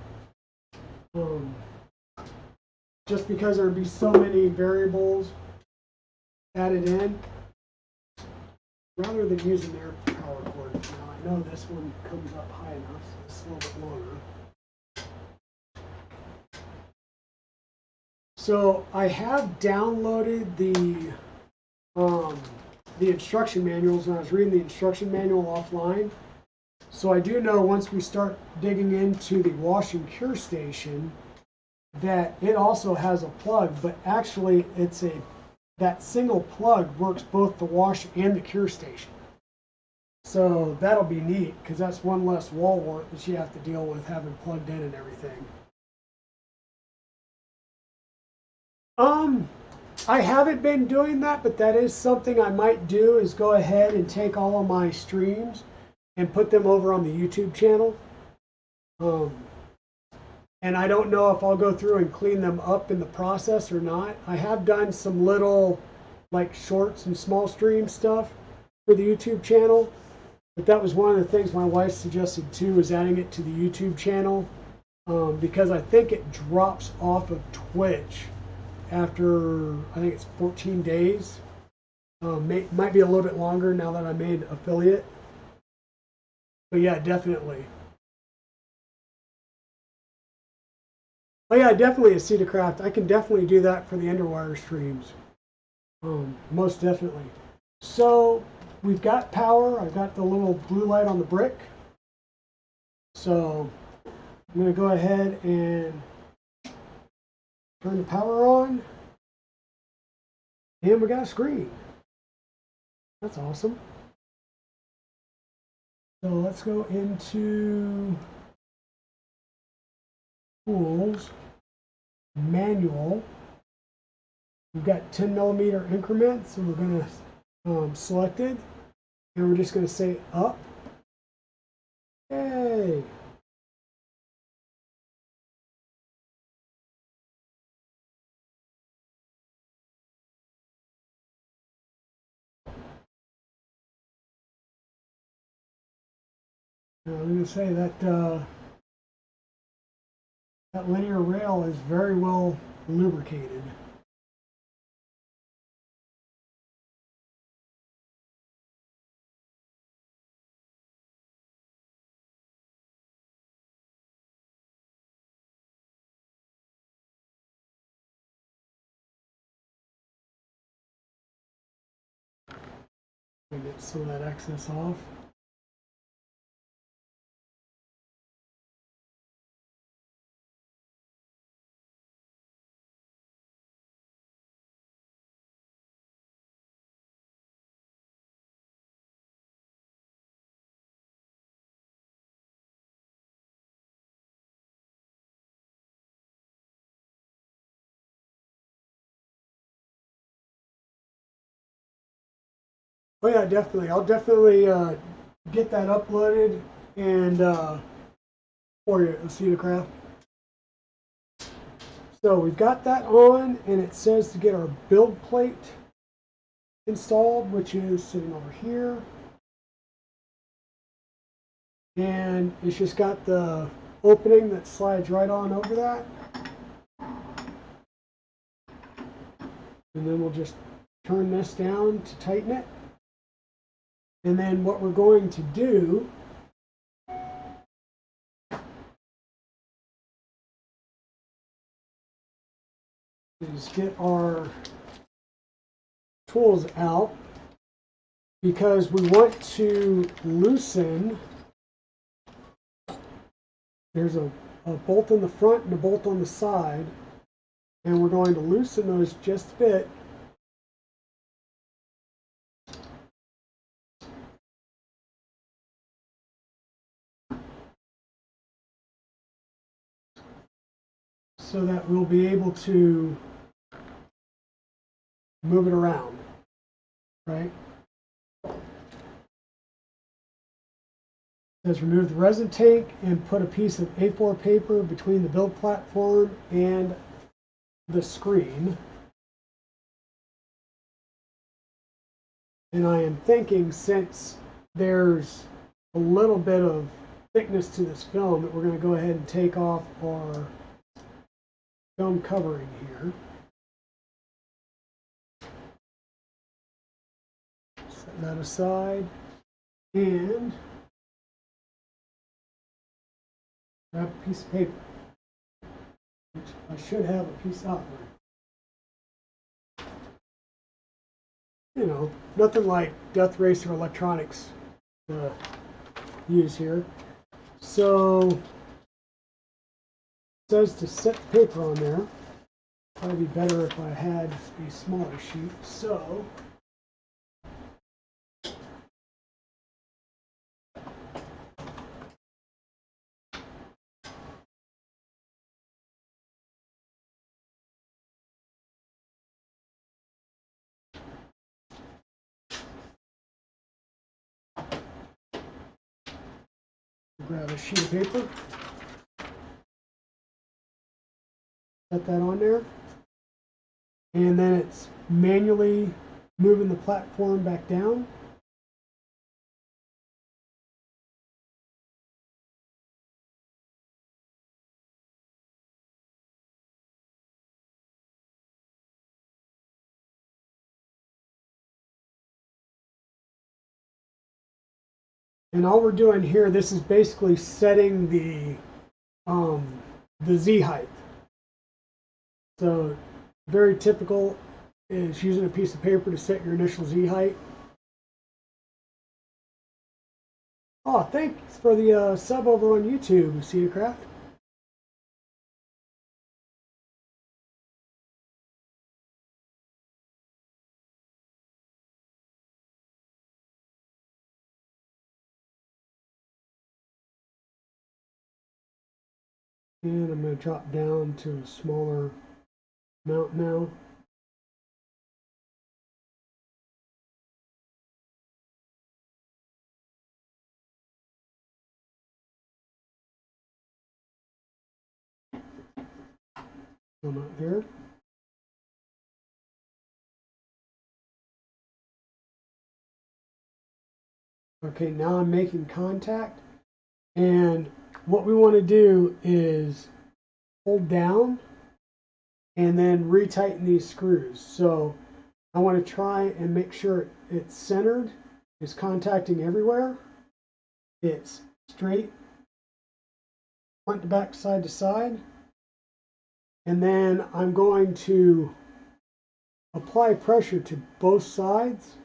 [SPEAKER 1] Just because there would be so many variables added in, rather than using their power cord. Now I know this one comes up high enough, so it's a little bit longer. So I have downloaded the instruction manuals, and I was reading the instruction manual offline. So I do know once we start digging into the wash and cure station that it also has a plug, but actually that single plug works both the wash and the cure station. So that'll be neat because that's one less wall wart that you have to deal with having plugged in and everything. I haven't been doing that, but that is something I might do, is go ahead and take all of my streams and put them over on the YouTube channel. And I don't know if I'll go through and clean them up in the process or not. I have done some little like shorts and small stream stuff for the YouTube channel, but that was one of the things my wife suggested too, was adding it to the YouTube channel, because I think it drops off of Twitch after, I think it's 14 days. Might be a little bit longer now that I made affiliate. But yeah, definitely. Oh yeah, definitely a Seed Craft. I can definitely do that for the Enderwire streams. Most definitely. So we've got power. I've got the little blue light on the brick. So I'm going to go ahead and turn the power on. And we got a screen. That's awesome. So let's go into Tools, Manual. We've got 10mm increments, and we're going to select it. And we're just going to say up. Yay! I'm going to say that that linear rail is very well lubricated. Get some of that excess off. Oh yeah, definitely. I'll definitely get that uploaded and for you, Seed Craft. So we've got that on, and it says to get our build plate installed, which is sitting over here. And it's just got the opening that slides right on over that. And then we'll just turn this down to tighten it. And then what we're going to do is get our tools out. because we want to loosen. There's a bolt in the front and a bolt on the side, and we're going to loosen those just a bit. So that we'll be able to move it around, right? Let's remove the resin tank and put a piece of A4 paper between the build platform and the screen. And I am thinking, since there's a little bit of thickness to this film, that we're going to go ahead and take off our film covering here. Set that aside and grab a piece of paper, which I should have a piece of. You know, nothing like Death Racer electronics to use here. So it says to set the paper on there. Probably be better if I had a smaller sheet. So grab a sheet of paper, set that on there, and then it's manually moving the platform back down. And all we're doing here, this is basically setting the Z height. So very typical is using a piece of paper to set your initial Z height. Oh, thanks for the sub over on YouTube, Cedacraft. And I'm going to drop down to a smaller amount now. Come out there. Okay, now I'm making contact. And what we want to do is hold down and then retighten these screws. So I want to try and make sure it's centered, it's contacting everywhere, it's straight, front to back, side to side. And then I'm going to apply pressure to both sides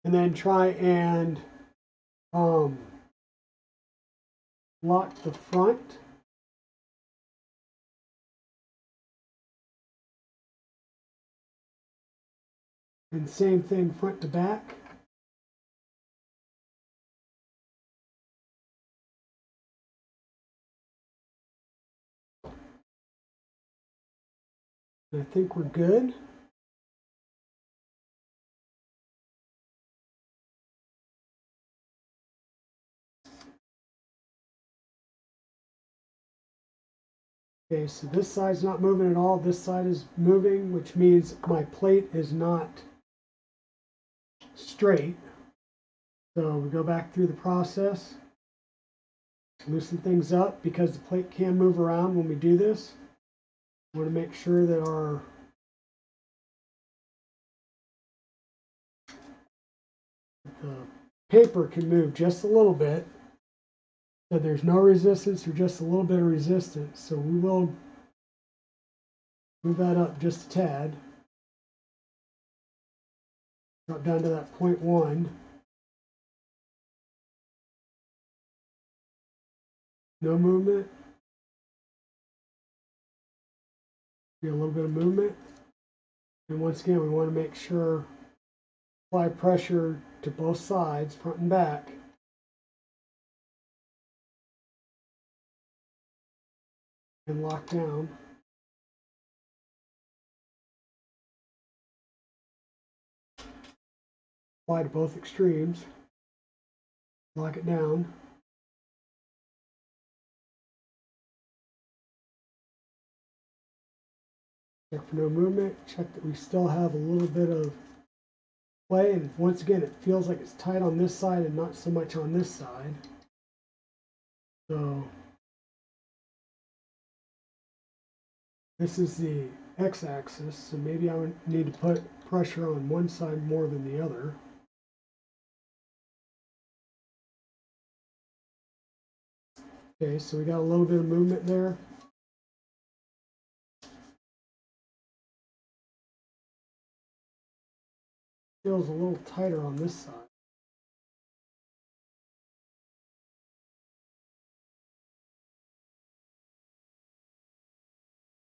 [SPEAKER 1] and then try and lock the front. And same thing front to back. And I think we're good. Okay, so this side's not moving at all. This side is moving, which means my plate is not straight. So we go back through the process, loosen things up because the plate can move around when we do this. We want to make sure that the paper can move just a little bit. So there's no resistance or just a little bit of resistance. So we will move that up just a tad. Drop down to that 0.1. No movement. Get a little bit of movement. And once again, we want to make sure apply pressure to both sides, front and back. And lock down. Apply to both extremes. Lock it down. Check for no movement. Check that we still have a little bit of play. And once again, it feels like it's tight on this side and not so much on this side. So this is the x-axis. So maybe I would need to put pressure on one side more than the other. Okay, so we got a little bit of movement there. Feels a little tighter on this side.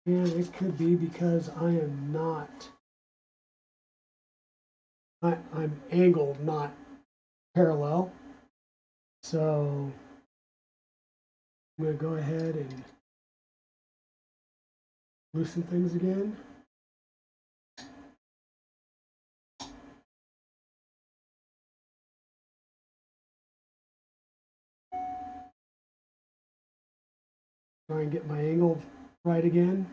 [SPEAKER 1] And it could be because I am not, I'm angled, not parallel. So I'm going to go ahead and loosen things again. Try and get my angle right again.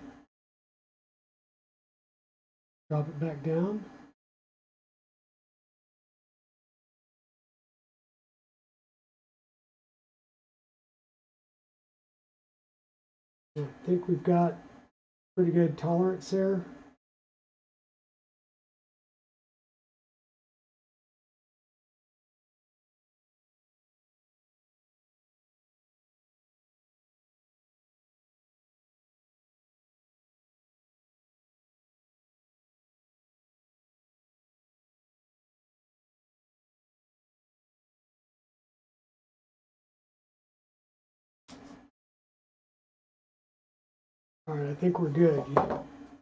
[SPEAKER 1] Drop it back down. I think we've got pretty good tolerance there. All right, I think we're good.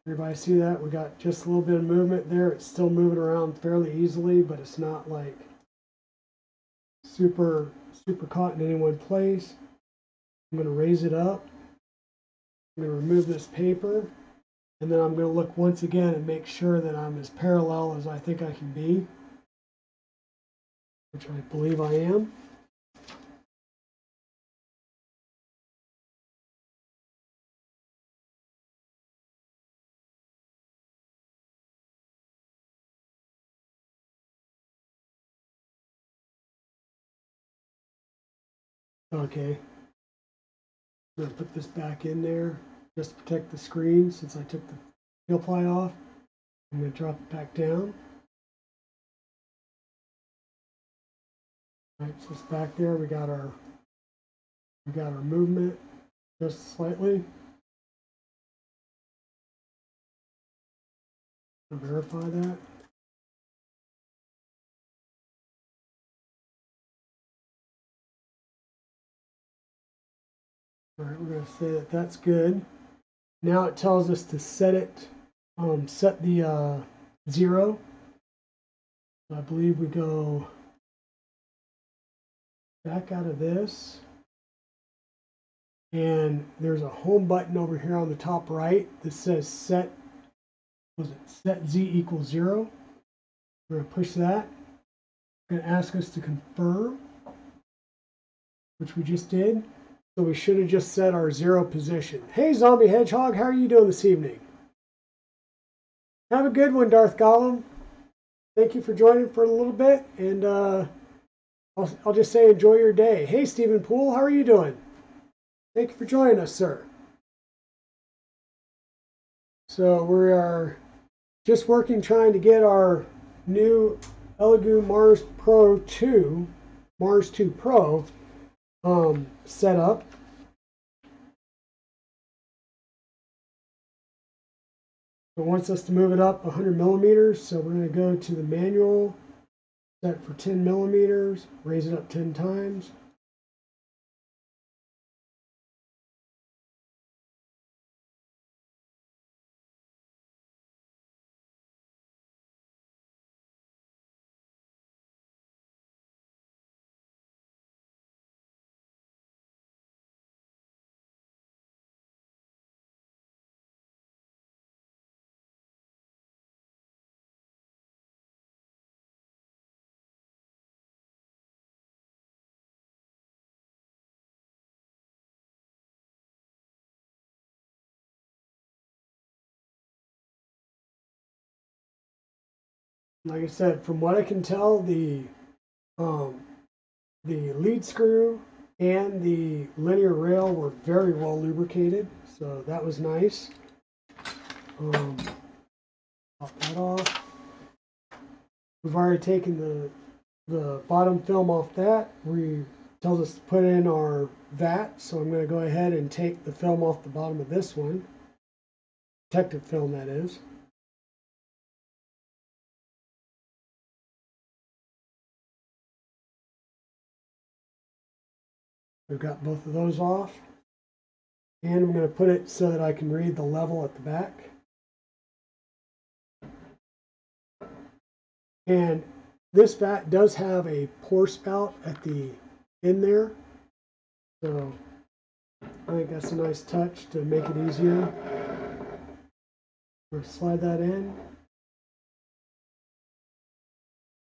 [SPEAKER 1] Everybody see that? We got just a little bit of movement there. It's still moving around fairly easily, but it's not like super caught in any one place. I'm going to raise it up. I'm going to remove this paper, and then I'm going to look once again and make sure that I'm as parallel as I think I can be, which I believe I am. Okay. I'm going to put this back in there just to protect the screen since I took the heel ply off. I'm going to drop it back down. All right, so it's back there. We got our movement just slightly. I'll verify that. All right, we're going to say that that's good. Now it tells us to set it, set the 0. So I believe we go back out of this. And there's a home button over here on the top right that says set Z equals 0. We're going to push that. It's going to ask us to confirm, which we just did. So we should have just set our 0 position. Hey, Zombie Hedgehog, how are you doing this evening? Have a good one, Darth Gollum. Thank you for joining for a little bit, and I'll just say enjoy your day. Hey, Stephen Poole, how are you doing? Thank you for joining us, sir. So we are just working, trying to get our new Elegoo Mars Pro 2, Mars 2 Pro, set up. It wants us to move it up 100 millimeters, so we're going to go to the manual, set for 10 millimeters, raise it up 10 times. Like I said, from what I can tell, the lead screw and the linear rail were very well lubricated, so that was nice. Pop that off. We've already taken the bottom film off that. Tells us to put in our vat, so I'm going to go ahead and take the film off the bottom of this one. Protective film, that is. We've got both of those off. And I'm going to put it so that I can read the level at the back. And this vat does have a pour spout at the end there. So I think that's a nice touch to make it easier. We'll slide that in.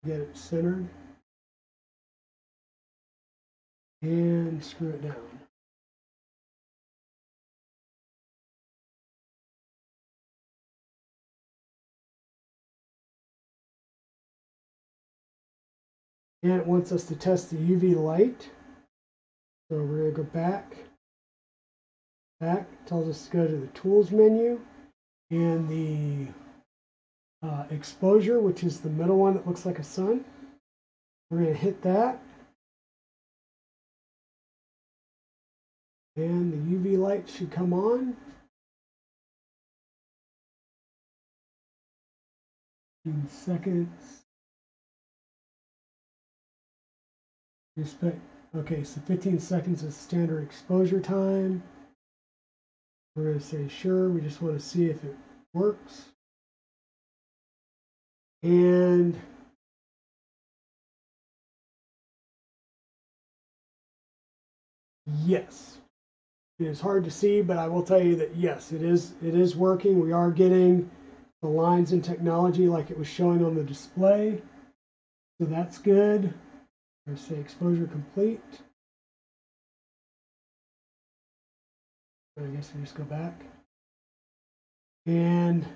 [SPEAKER 1] Get it centered. And screw it down. And it wants us to test the UV light. So we're going to go back. Tells us to go to the tools menu. And the exposure, which is the middle one that looks like a sun. We're going to hit that. And the UV light should come on. 15 seconds. Okay, so 15 seconds is standard exposure time. We're going to say sure. We just want to see if it works. And yes, it is hard to see, but I will tell you that yes, it is working. We are getting the lines in technology like it was showing on the display. So that's good. I'm going to say exposure complete. I guess we just go back. And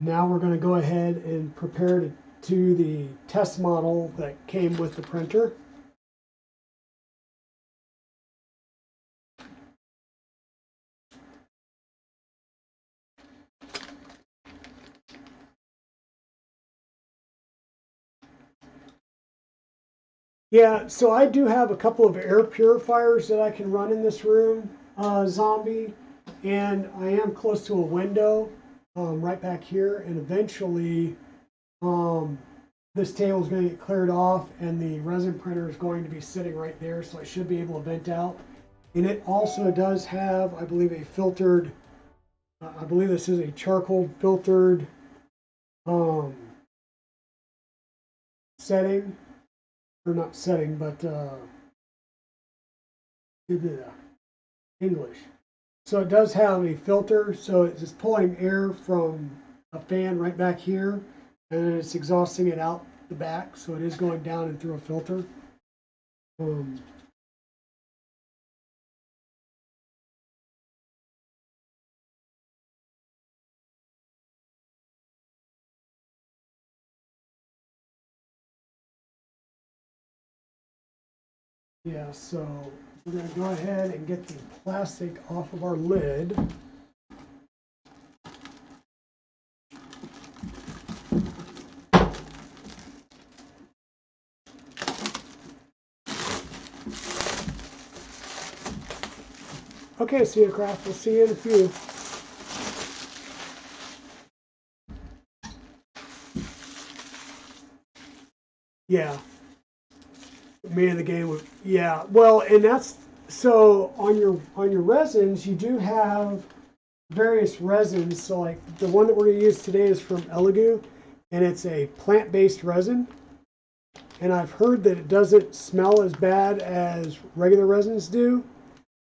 [SPEAKER 1] now we're going to go ahead and prepare to do the test model that came with the printer. Yeah, so I do have a couple of air purifiers that I can run in this room, Zombie, and I am close to a window right back here, and eventually this table is going to get cleared off and the resin printer is going to be sitting right there, so I should be able to vent out. And it also does have, I believe, a filtered, I believe this is a charcoal filtered setting. Or not setting, but English. So it does have a filter, so it's just pulling air from a fan right back here, and then it's exhausting it out the back, so it is going down and through a filter. Yeah, so we're going to go ahead and get the plastic off of our lid. Okay, Cedarcraft, we'll see you in a few. Yeah. Me and the game, yeah. Well, and that's so on your resins, you do have various resins. So like the one that we're going to use today is from Elegoo, and it's a plant-based resin. And I've heard that it doesn't smell as bad as regular resins do.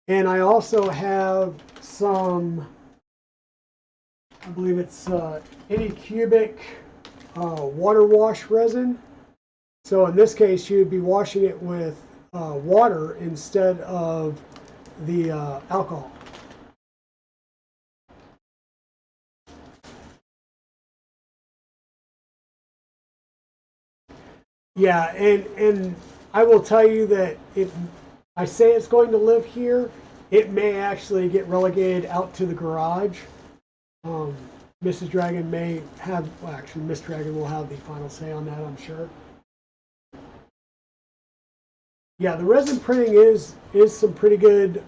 [SPEAKER 1] And I also have some, I believe it's Anycubic water wash resin. So in this case, you would be washing it with water instead of the alcohol. Yeah, and I will tell you that if I say it's going to live here, it may actually get relegated out to the garage. Um, Mrs. Dragon may have, well, actually, Miss Dragon will have the final say on that, I'm sure. Yeah, the resin printing is some pretty good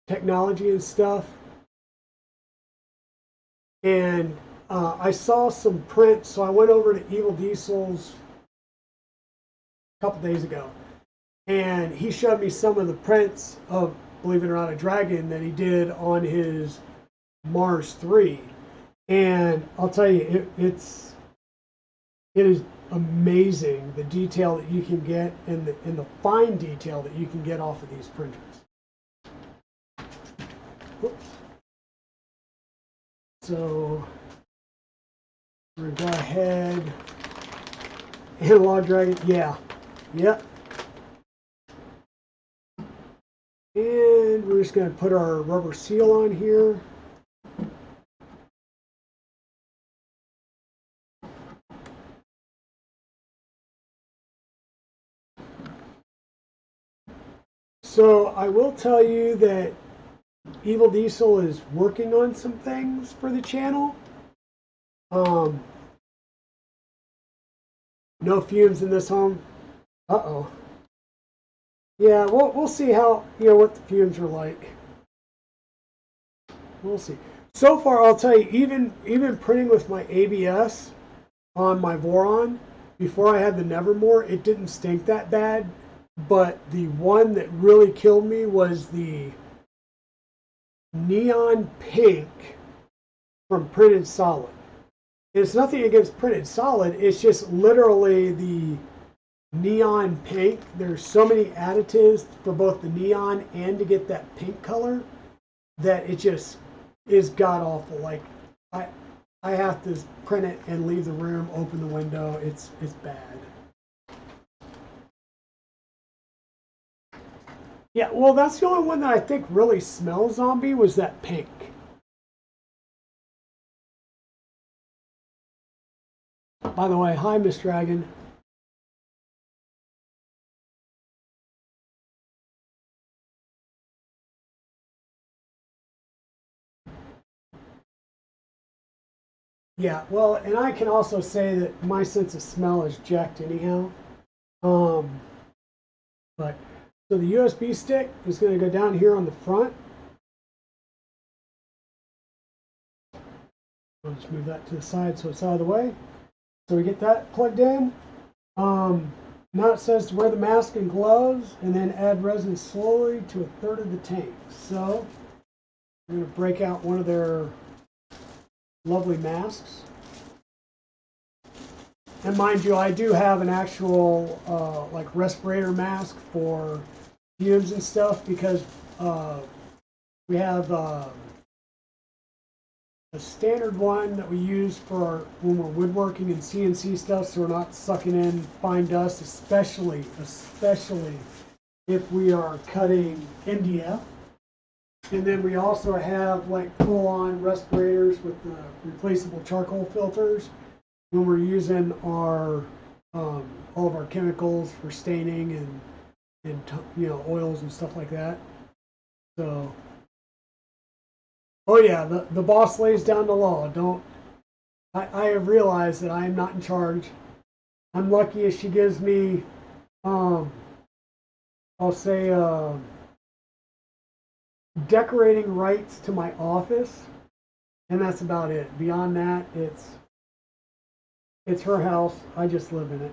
[SPEAKER 1] technology and stuff. And I saw some prints, so I went over to Evil Diesel's a couple days ago, and he showed me some of the prints of, believe it or not, a dragon that he did on his Mars 3. And I'll tell you, it is amazing the detail that you can get and the fine detail that you can get off of these printers. Whoops. So we're gonna go ahead. Analog Dragon, yeah, yep. And we're just gonna put our rubber seal on here. So I will tell you that Evil Diesel is working on some things for the channel. No fumes in this home. Uh-oh. Yeah, we'll see how, what the fumes are like. We'll see. So far, I'll tell you, even printing with my ABS on my Voron, before I had the Nevermore, it didn't stink that bad. But the one that really killed me was the neon pink from Printed Solid. It's nothing against Printed Solid, it's just literally the neon pink. There's so many additives for both the neon and to get that pink color that it just is god awful. Like I have to print it and leave the room, open the window. It's bad. Yeah, well, that's the only one that I think really smells zombie was that pink. By the way, hi, Miss Dragon. Yeah, well, and I can also say that my sense of smell is jacked anyhow. But so the USB stick is going to go down here on the front. I'll just move that to the side so it's out of the way. So we get that plugged in. Now it says to wear the mask and gloves and then add resin slowly to a third of the tank. So we're going to break out one of their lovely masks. And mind you, I do have an actual like respirator mask for fumes and stuff because we have a standard one that we use for when we're woodworking and CNC stuff, so we're not sucking in fine dust, especially if we are cutting MDF. And then we also have like full-on respirators with the replaceable charcoal filters when we're using our all of our chemicals for staining and oils and stuff like that. So, oh yeah, the boss lays down the law. I have realized that I am not in charge. I'm lucky if she gives me, I'll say, decorating rights to my office, and that's about it. Beyond that, it's her house. I just live in it.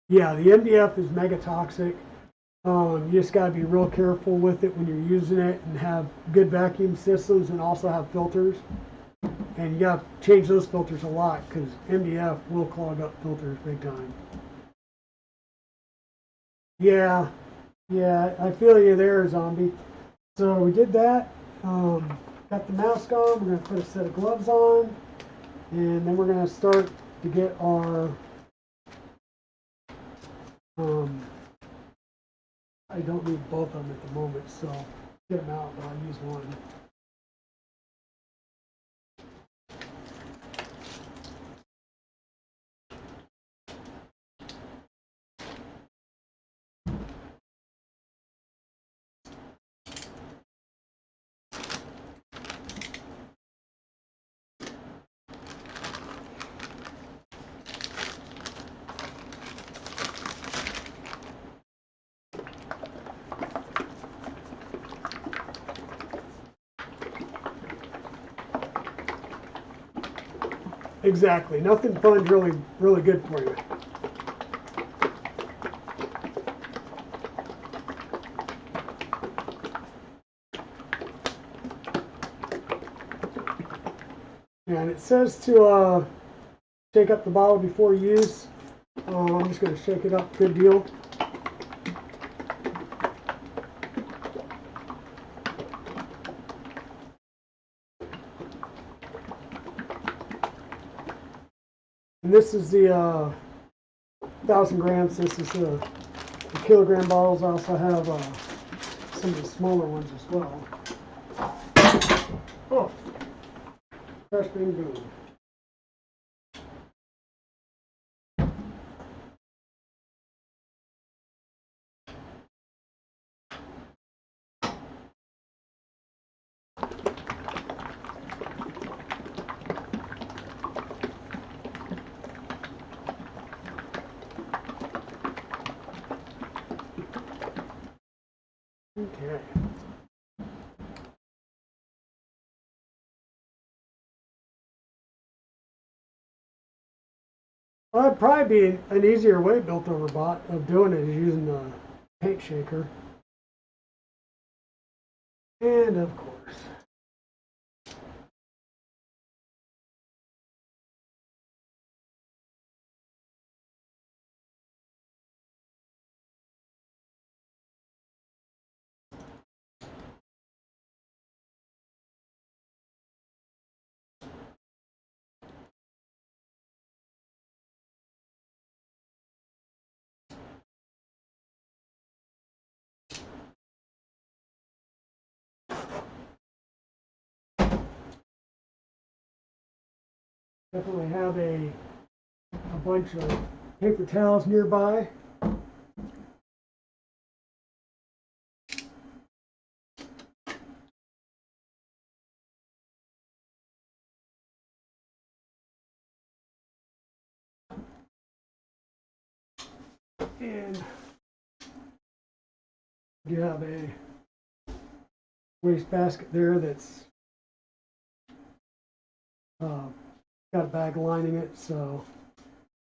[SPEAKER 1] Yeah, the MDF is mega toxic. You just got to be real careful with it when you're using it and have good vacuum systems and also have filters. And you got to change those filters a lot because MDF will clog up filters big time. Yeah, yeah, I feel you there, zombie. So we did that. Got the mask on. We're going to put a set of gloves on. And then we're going to start to get our I don't need both of them at the moment, so get them out, but I'll use one. Exactly. Nothing fun's really good for you. And it says to shake up the bottle before use. I'm just going to shake it up. Good deal. And this is the 1,000 grams. This is the kilogram bottles. I also have some of the smaller ones as well. Oh, fresh bing boom. Okay. Well, that'd probably be an easier way built over bot of doing it is using the paint shaker. And of course. Definitely have a bunch of paper towels nearby. And you have a waste basket there that's got a bag lining it, so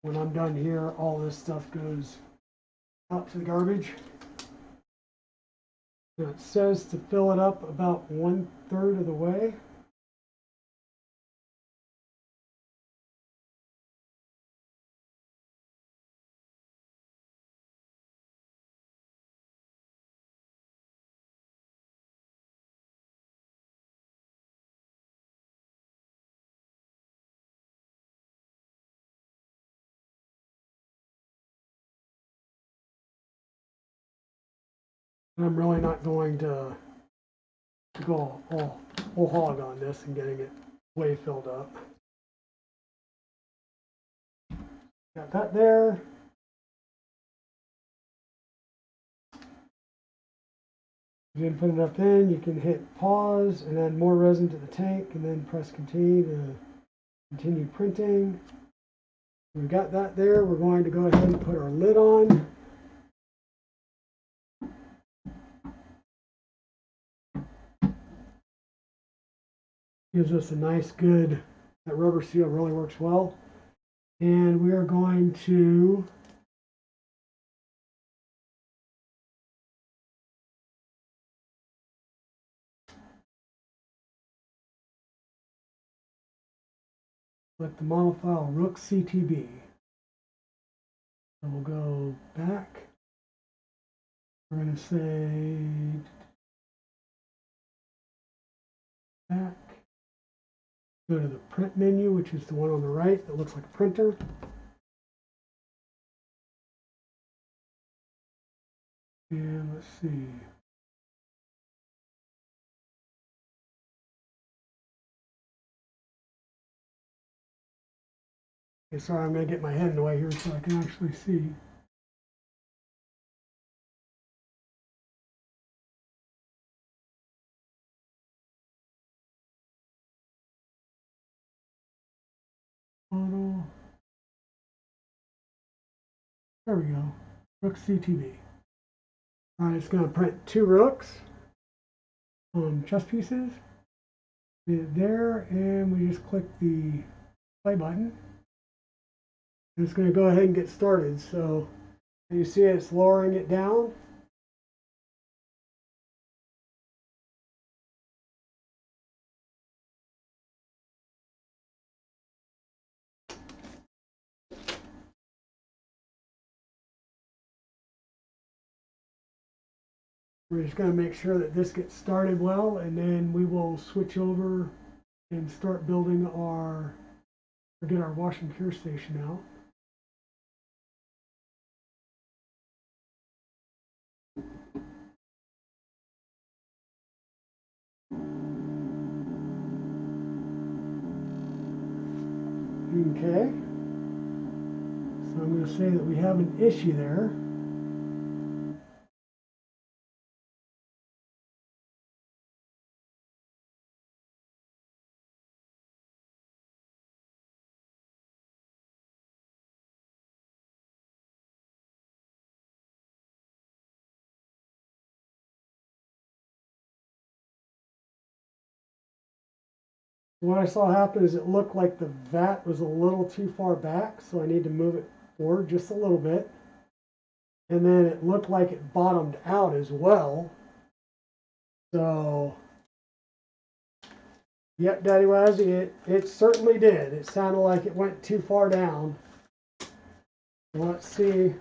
[SPEAKER 1] when I'm done here, all this stuff goes out to the garbage. Now it says to fill it up about 1/3 of the way. I'm really not going to go whole hog on this and getting it way filled up. Got that there. You can put enough in, you can hit pause and add more resin to the tank and then press continue to continue printing. We've got that there. We're going to go ahead and put our lid on. Gives us a nice good, that rubber seal really works well. And we are going to select the monofile Rook CTB. And we'll go back. We're going to say back. Go to the print menu, which is the one on the right that looks like a printer. And let's see. Okay, sorry, I'm going to get my head in the way here so I can actually see. Photo. There we go. Rook CTV. All right, it's going to print 2 rooks on chess pieces. There, and we just click the play button. And it's going to go ahead and get started. So you see it's lowering it down. We're just going to make sure that this gets started well, and then we will switch over and start building our, or get our wash and cure station out. Okay, so I'm going to say that we have an issue there. What I saw happen is it looked like the vat was a little too far back, so I need to move it forward just a little bit. And then it looked like it bottomed out as well. So, yep, Daddy Wazzy, it certainly did. It sounded like it went too far down. Let's see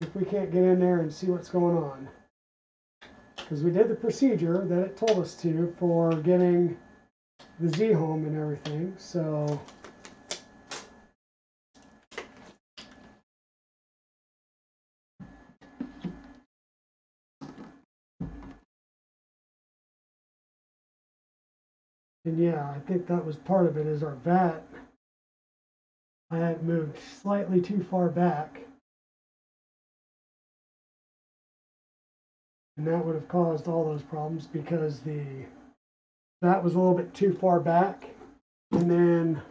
[SPEAKER 1] if we can't get in there and see what's going on. Because we did the procedure that it told us to for getting the Z home and everything. So and yeah, I think that was part of it, is our vat. I had moved slightly too far back. And that would have caused all those problems because that was a little bit too far back. And then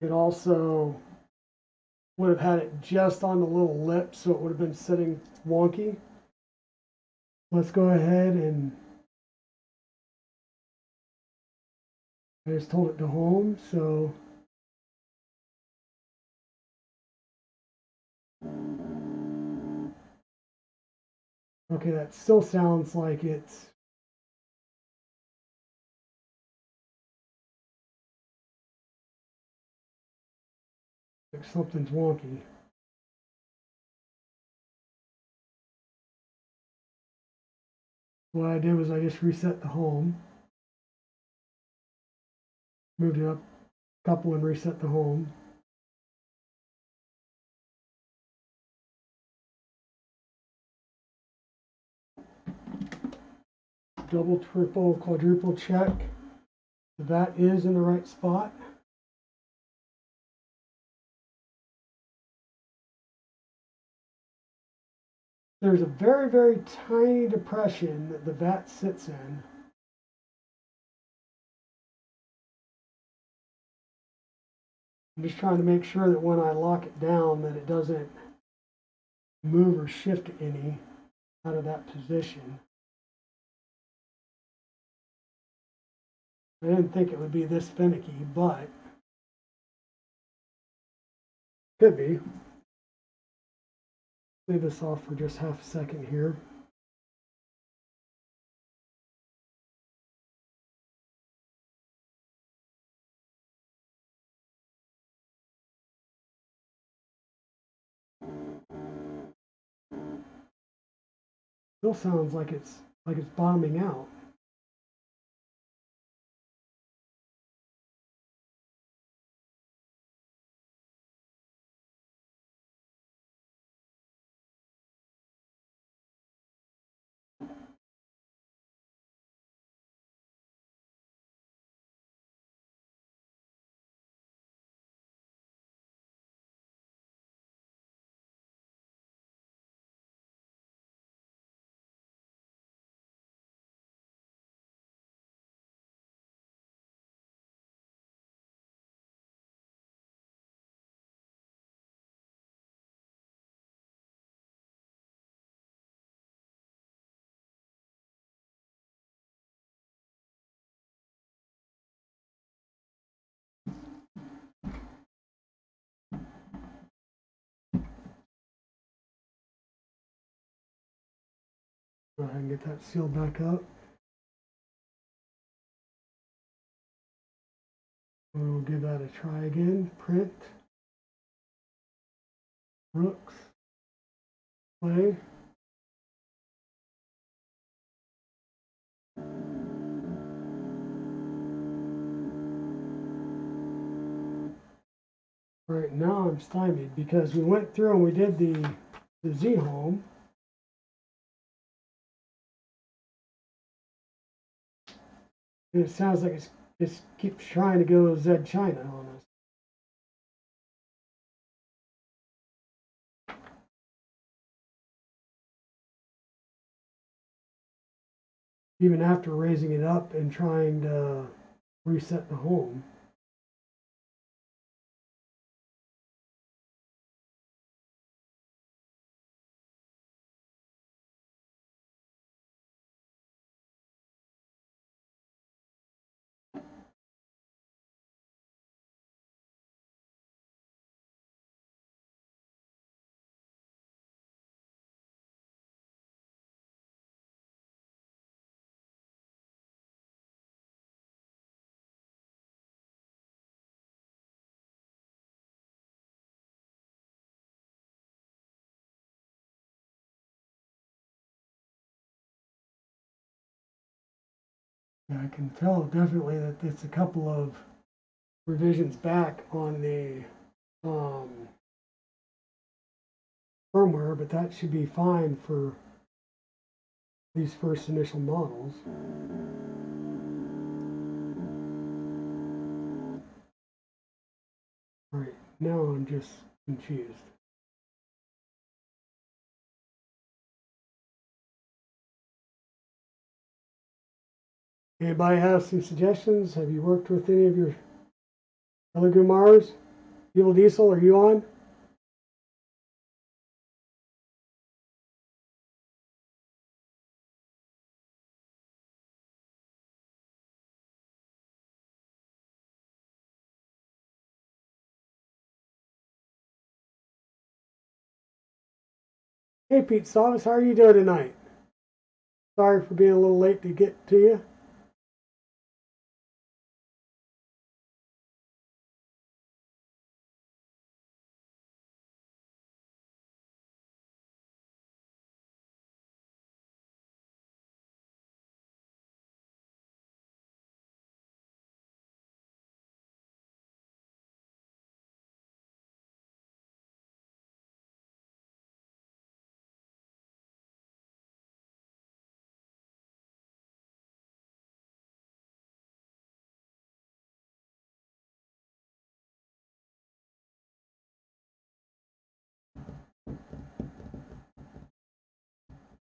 [SPEAKER 1] it also would have had it just on the little lip, so it would have been sitting wonky. Let's go ahead and I just told it to home, so okay, that still sounds like it's like something's wonky. What I did was I just reset the home, moved it up a couple and reset the home. Double, triple, quadruple check. That is in the right spot. There's a very, very tiny depression that the vat sits in. I'm just trying to make sure that when I lock it down that it doesn't move or shift any out of that position. I didn't think it would be this finicky, but could be. Leave this off for just half a second here. Still sounds like it's bottoming out. Go ahead and get that sealed back up. We'll give that a try again. Print. Brooks. Play. Right now I'm stymied because we went through and we did the Z home. And it sounds like it keeps trying to go Z China on us. Even after raising it up and trying to reset the home. I can tell definitely that it's a couple of revisions back on the firmware, but that should be fine for these first initial models. All right, now I'm just confused. Anybody have some suggestions? Have you worked with any of your Elegoo Mars? Evil Diesel, are you on? Hey Pete Savis, how are you doing tonight? Sorry for being a little late to get to you.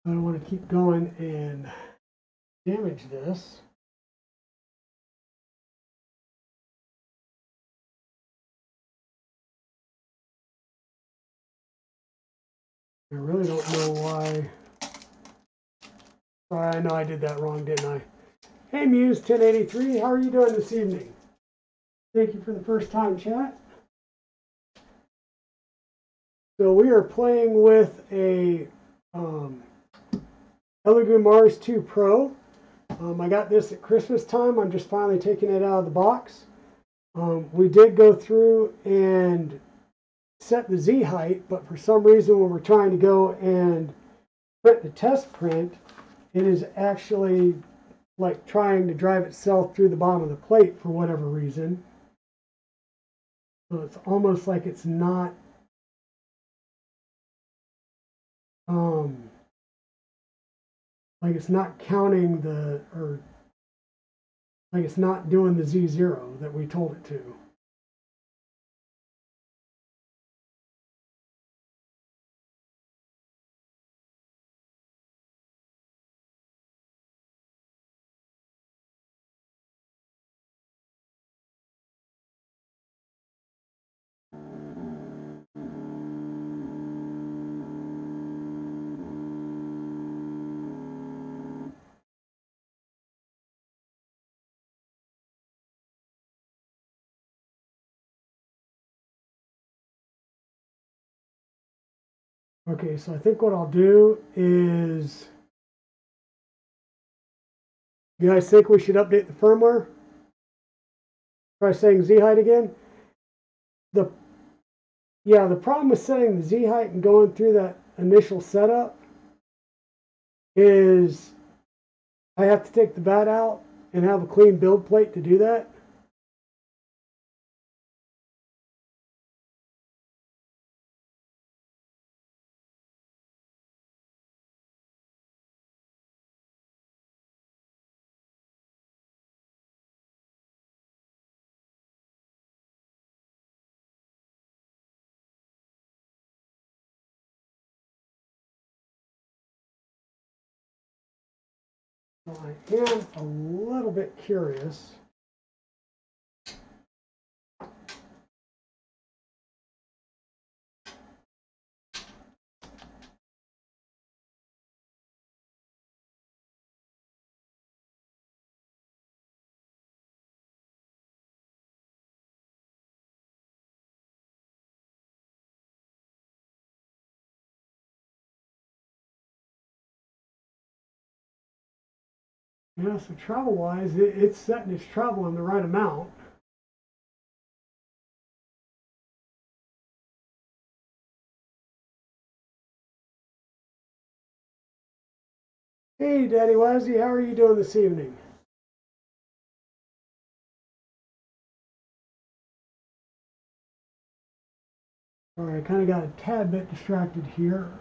[SPEAKER 1] I don't want to keep going and damage this. I really don't know why. Sorry, I know I did that wrong, didn't I? Hey Muse 1083, how are you doing this evening? Thank you for the first time chat. So we are playing with a Elegoo Mars 2 Pro. I got this at Christmas time. I'm just finally taking it out of the box. We did go through and set the Z height, but for some reason when we're trying to go and print the test print, it is actually like trying to drive itself through the bottom of the plate for whatever reason. So it's almost like it's not like it's not counting the, or like it's not doing the Z0 that we told it to. Okay, so I think what I'll do is You guys think we should update the firmware? Try saying Z height again. The problem with setting the Z height and going through that initial setup is I have to take the bat out and have a clean build plate to do that. So I am a little bit curious. Yeah, so travel-wise, it's setting its travel in the right amount. Hey, Daddy Wazzy, how are you doing this evening? All right, I kind of got a tad bit distracted here.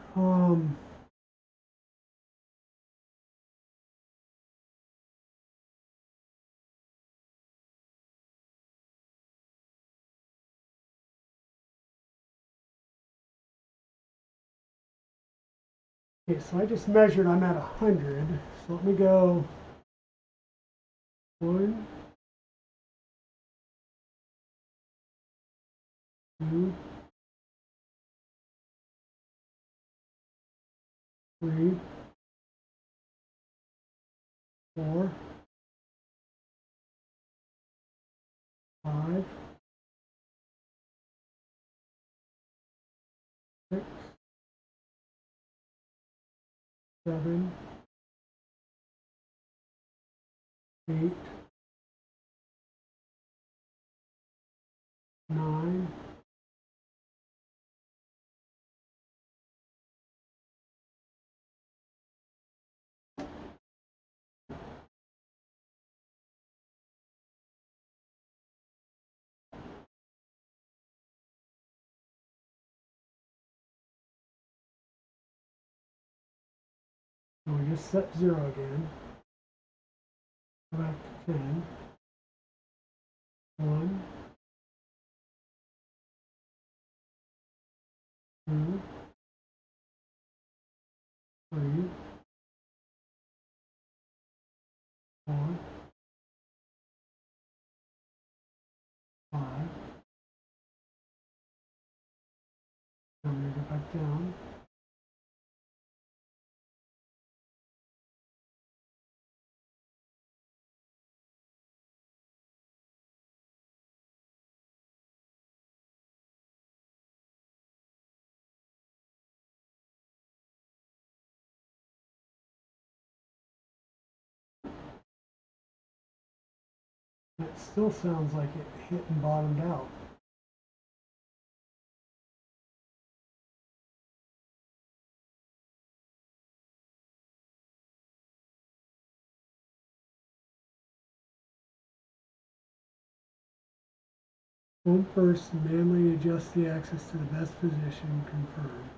[SPEAKER 1] Okay, so I just measured, I'm at 100. So let me go 1, 2, 3, 4, 5, 6, 7, 8, 9, 10. We just set 0 again. Go back to 10. 1, 2, 3, 4, 5. I'm going to go back down. It still sounds like it hit and bottomed out. Home first, manually adjust the axis to the best position, confirm.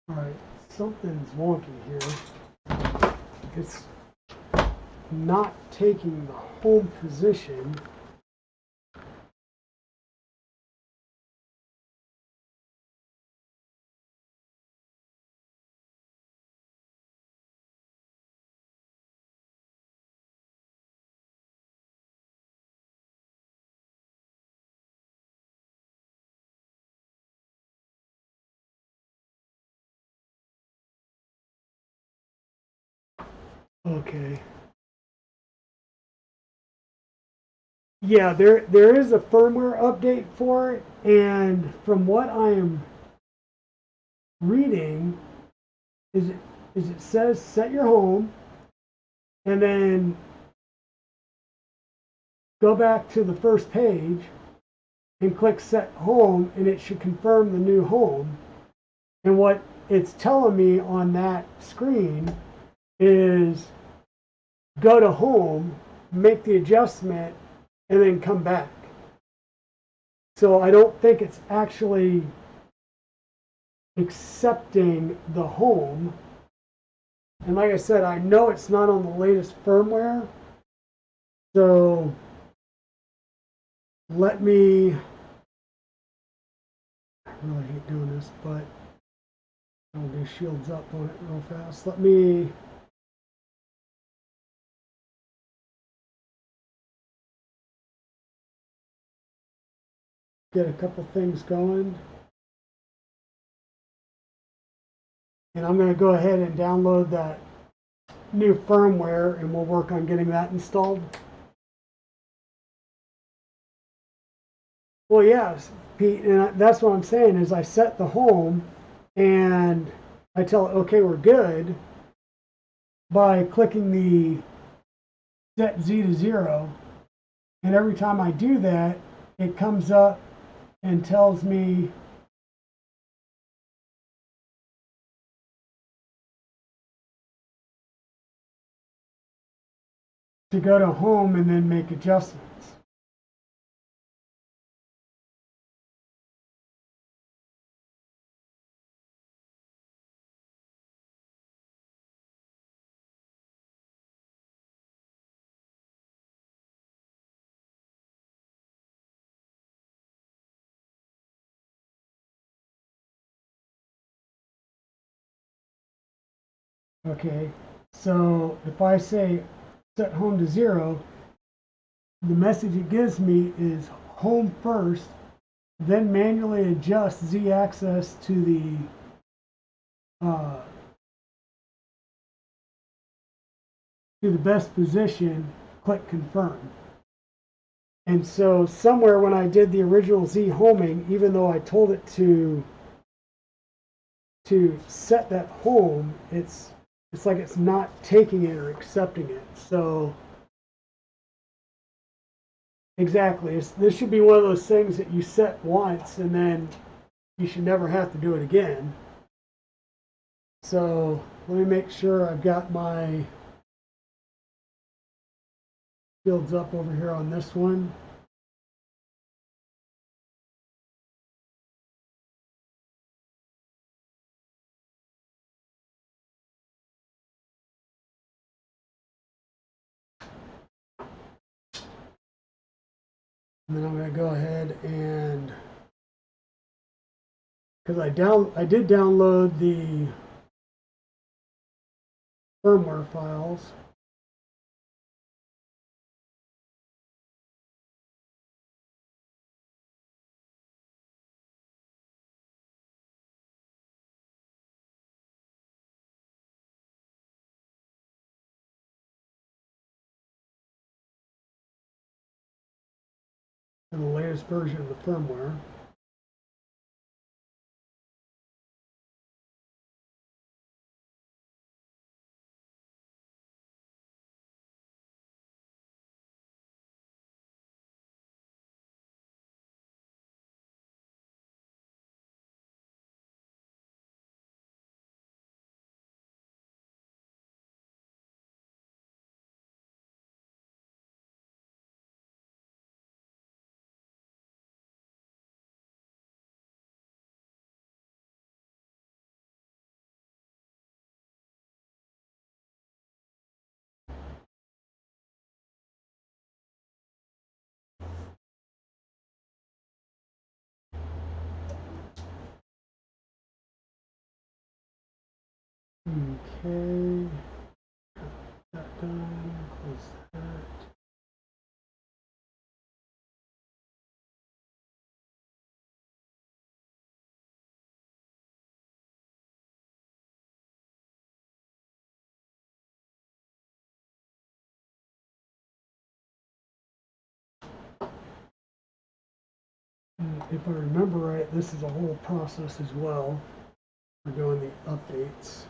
[SPEAKER 1] All right, something's wonky here. It's not taking the home position. Okay. Yeah, there is a firmware update for it, and from what I am reading, it says set your home, and then go back to the first page and click set home, and it should confirm the new home. And what it's telling me on that screen is go to home, make the adjustment, and then come back. So I don't think it's actually accepting the home. And like I said, I know it's not on the latest firmware. So let me, I really hate doing this, but I'll do shields up on it real fast. Let me get a couple things going. And I'm going to go ahead and download that new firmware, and we'll work on getting that installed. Well, yes, Pete, and that's what I'm saying is I set the home and I tell it, okay, we're good, by clicking the set Z to 0. And every time I do that, it comes up and tells me to go to home and then make adjustments. Okay, so if I say set home to 0, the message it gives me is home first, then manually adjust Z axis to the best position, click confirm. And so somewhere when I did the original Z homing, even though I told it to set that home, it's like it's not taking it or accepting it. So exactly, this should be one of those things that you set once and then you should never have to do it again. So let me make sure I've got my fields up over here on this one. And then I'm going to go ahead and, because I did download the firmware files. In the latest version of the firmware. Okay, that done, close that. If I remember right, this is a whole process as well. We're doing the updates.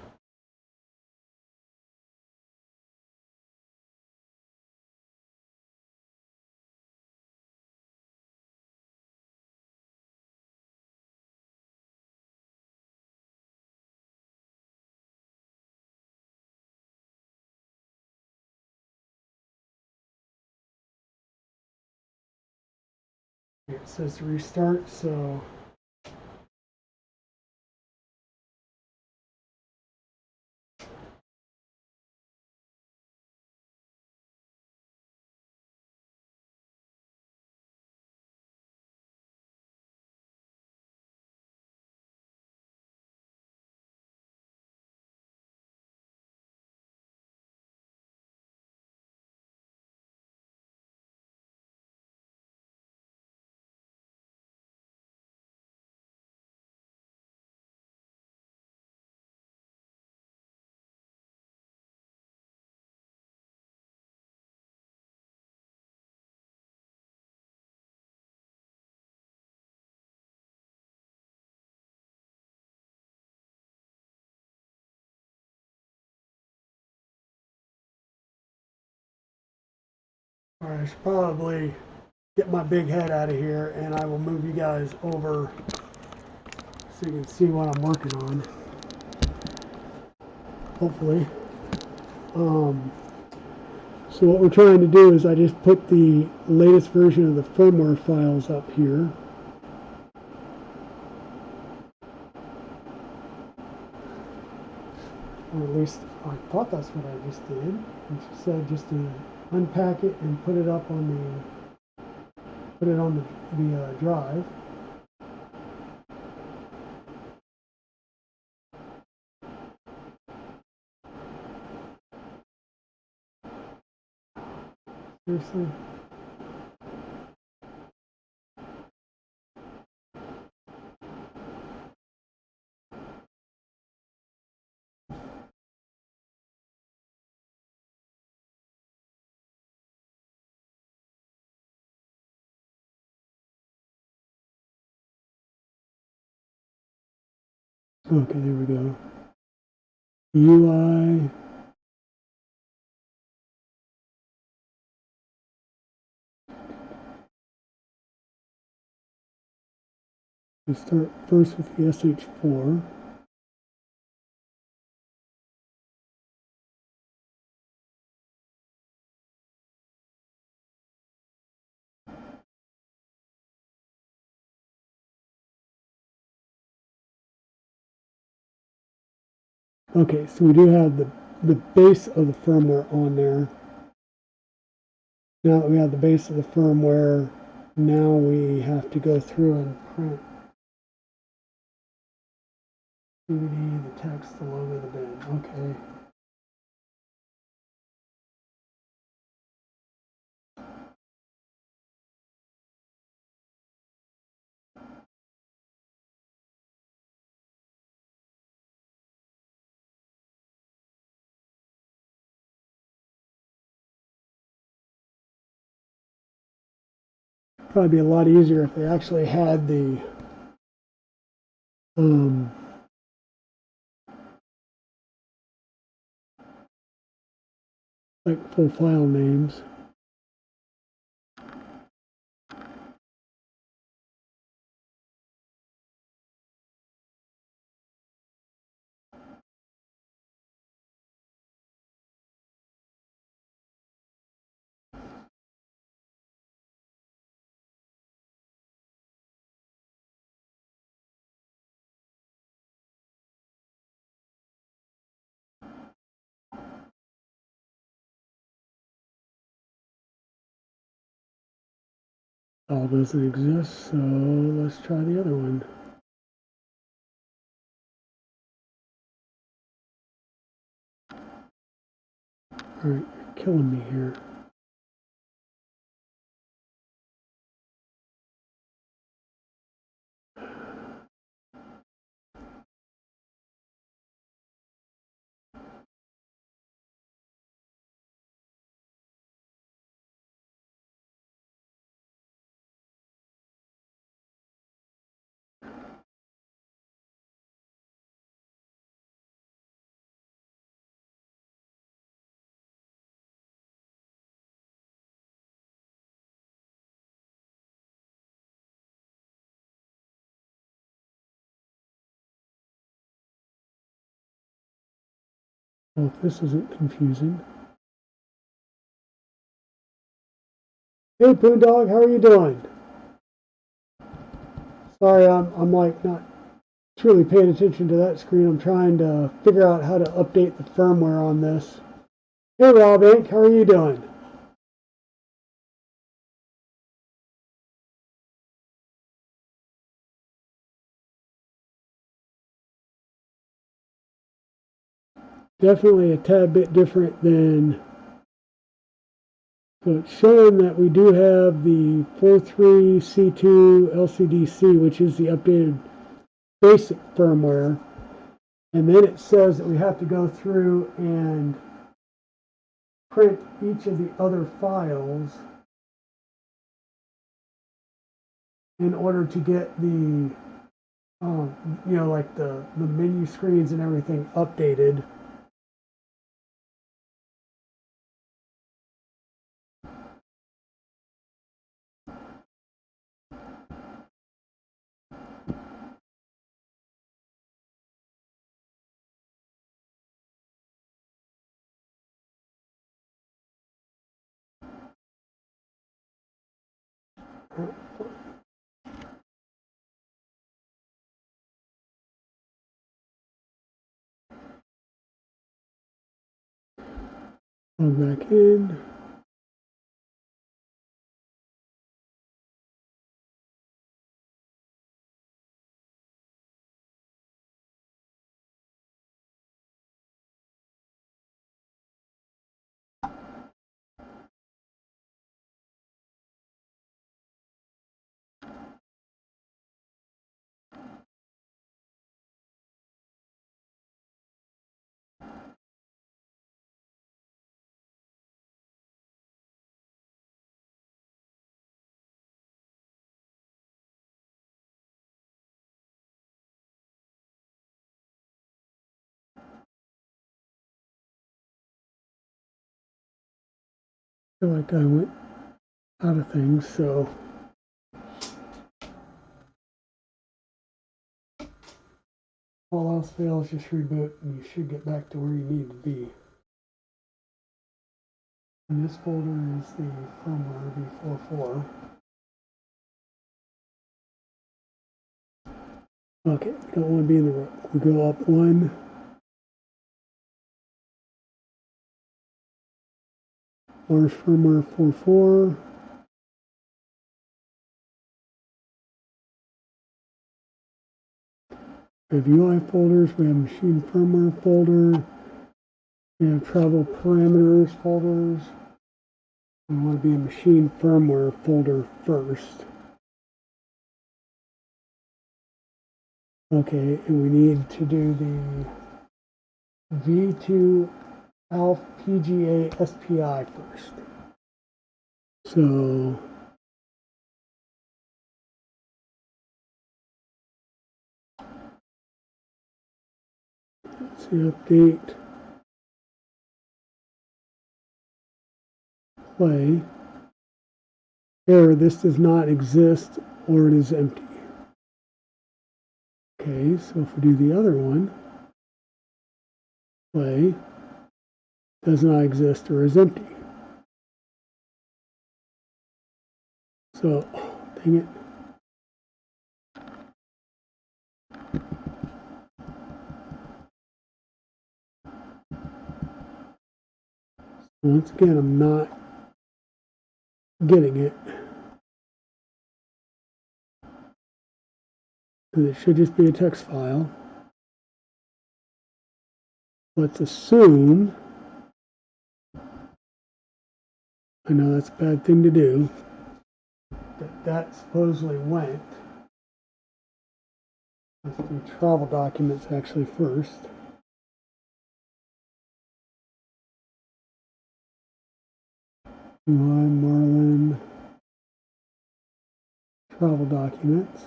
[SPEAKER 1] It says to restart, so I should probably get my big head out of here, and I will move you guys over so you can see what I'm working on. Hopefully. So what we're trying to do is I just put the latest version of the firmware files up here. Or at least I thought that's what I just did. And she said just to unpack it and put it up on the drive. Seriously. Okay, there we go. UI. We start first with the SH4. Okay, so we do have the base of the firmware on there. Now that we have the base of the firmware, now we have to go through and print DVD, the text, the logo, the bin. Okay. Probably be a lot easier if they actually had the like full file names. All doesn't exist, so let's try the other one. Alright, you're killing me here. Well, if this isn't confusing. Hey, Boondog, how are you doing? Sorry, I'm like not truly paying attention to that screen. I'm trying to figure out how to update the firmware on this. Hey, Rob Inc., how are you doing? Definitely a tad bit different than. So it's showing that we do have the 43C2 LCDC, which is the updated basic firmware. And then it says that we have to go through and print each of the other files in order to get the, like the menu screens and everything updated. Log back in. I feel like I went out of things, so all else fails, just reboot and you should get back to where you need to be. And this folder is the firmware v44. Okay, we don't want to be in the row. We go up one. Mars firmware 44. We have UI folders. We have machine firmware folder. We have travel parameters folders. We want to be in machine firmware folder first. Okay, and we need to do the V2 Alpha PGA SPI first. So let's see, update, play. Error, this does not exist or it is empty. Okay, so if we do the other one, play, does not exist or is empty. So, dang it. Once again, I'm not getting it. And it should just be a text file. Let's assume I know that's a bad thing to do. That supposedly went. Let's do travel documents actually first. Marlin travel documents.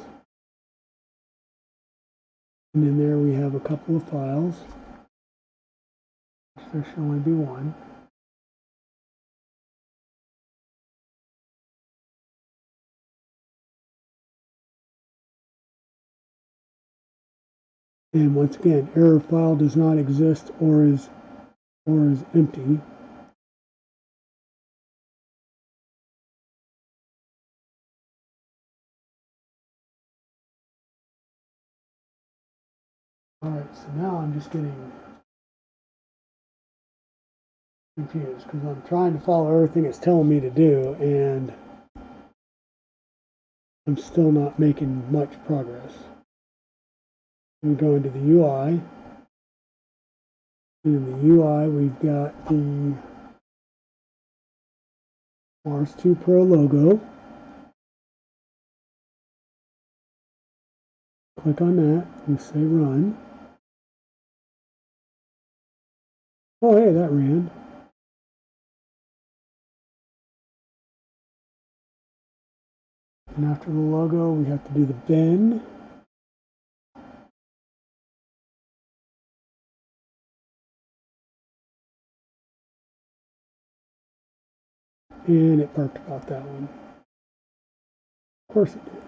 [SPEAKER 1] And in there we have a couple of files. There should only be one. And once again, error file does not exist or is empty. Alright, so now I'm just getting confused because I'm trying to follow everything it's telling me to do and I'm still not making much progress. We go into the UI. In the UI we've got the Mars 2 Pro logo. Click on that and say run. Oh hey, that ran. And after the logo we have to do the bin. And it barked about that one. Of course it did.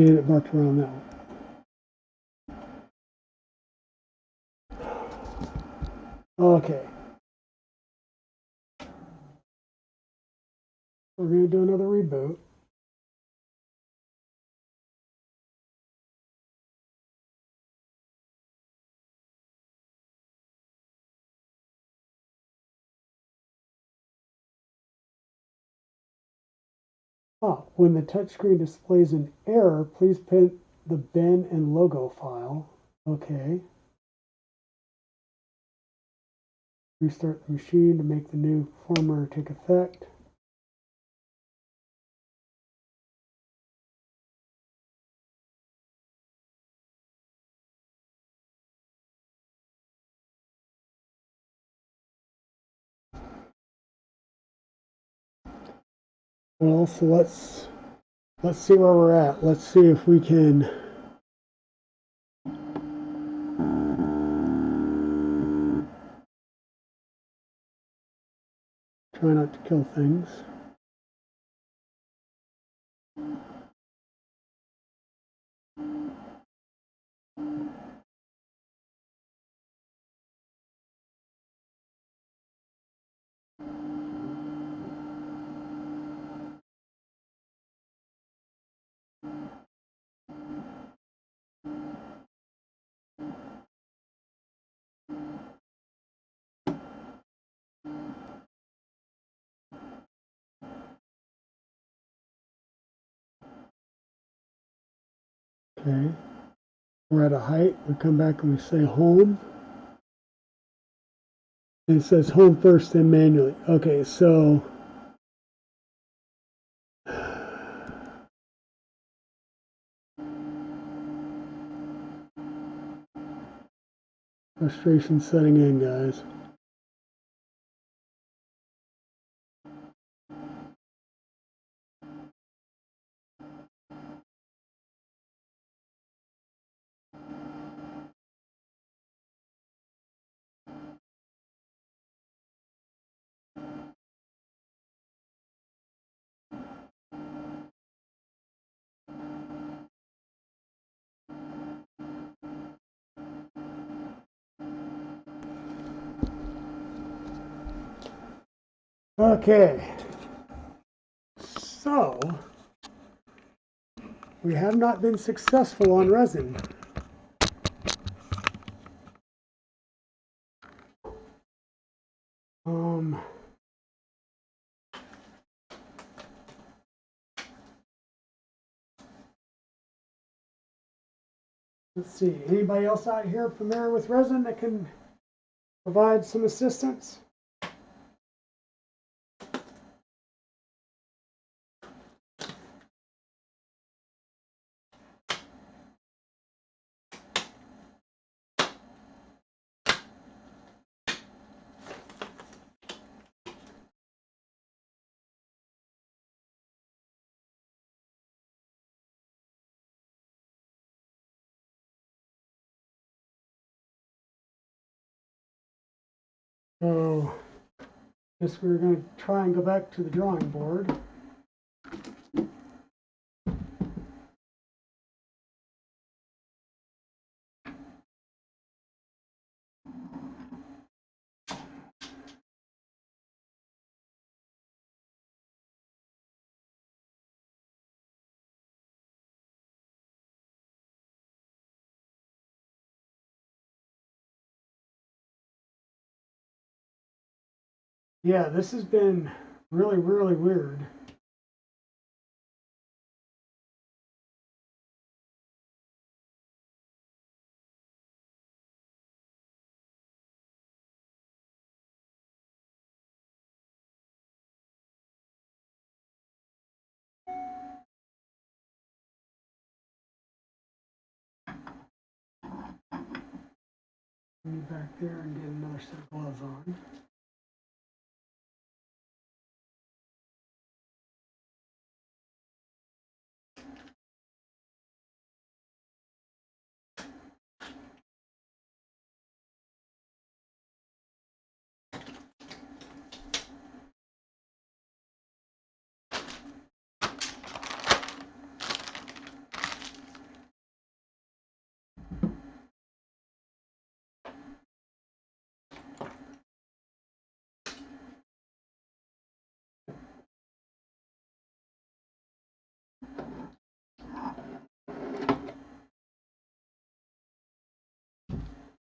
[SPEAKER 1] And it barked around that one. Okay. We're going to do another reboot. When the touchscreen displays an error, please print the bin and logo file. Okay. Restart the machine to make the new firmware take effect. Well, so let's see where we're at. Let's see if we can try not to kill things. Okay. We're at a height. We come back and we say home. And it says home first, then manually. Okay, so frustration setting in, guys. Okay, so we have not been successful on resin. Let's see, anybody else out here familiar with resin that can provide some assistance? So, guess we're going to try and go back to the drawing board. Yeah, this has been really, really weird. Let me back there and get another set of gloves on.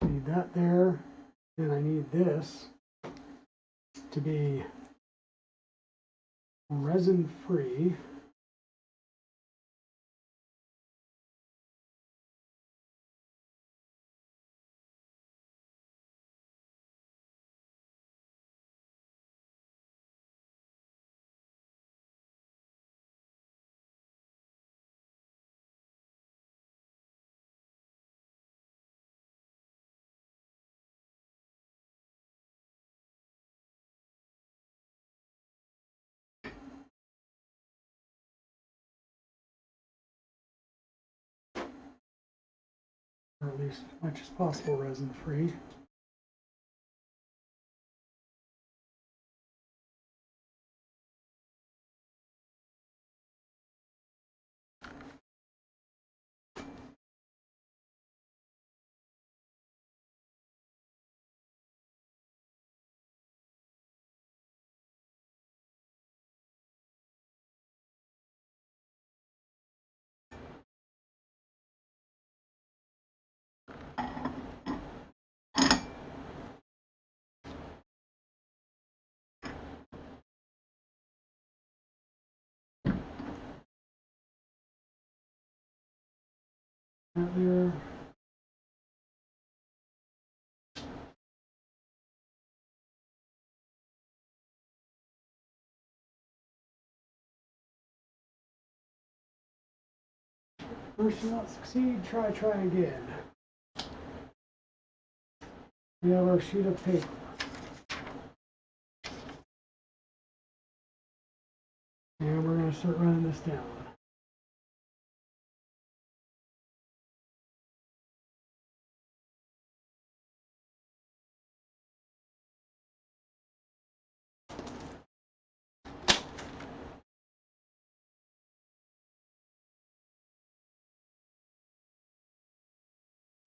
[SPEAKER 1] Need that there, and I need this to be resin free. Or at least as much as possible resin free. That there. First you not succeed, try again. We have our sheet of paper. And we're going to start running this down.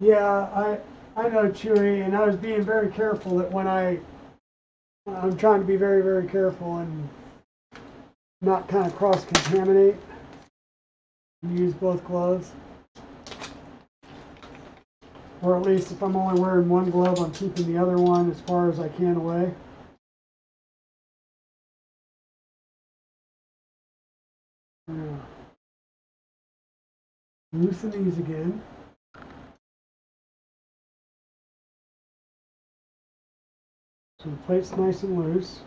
[SPEAKER 1] Yeah, I know, Chewy, and I was being very careful that when I'm trying to be very, very careful and not kind of cross-contaminate. Use both gloves. Or at least if I'm only wearing one glove, I'm keeping the other one as far as I can away. Loosen these again. So the plate's nice and loose.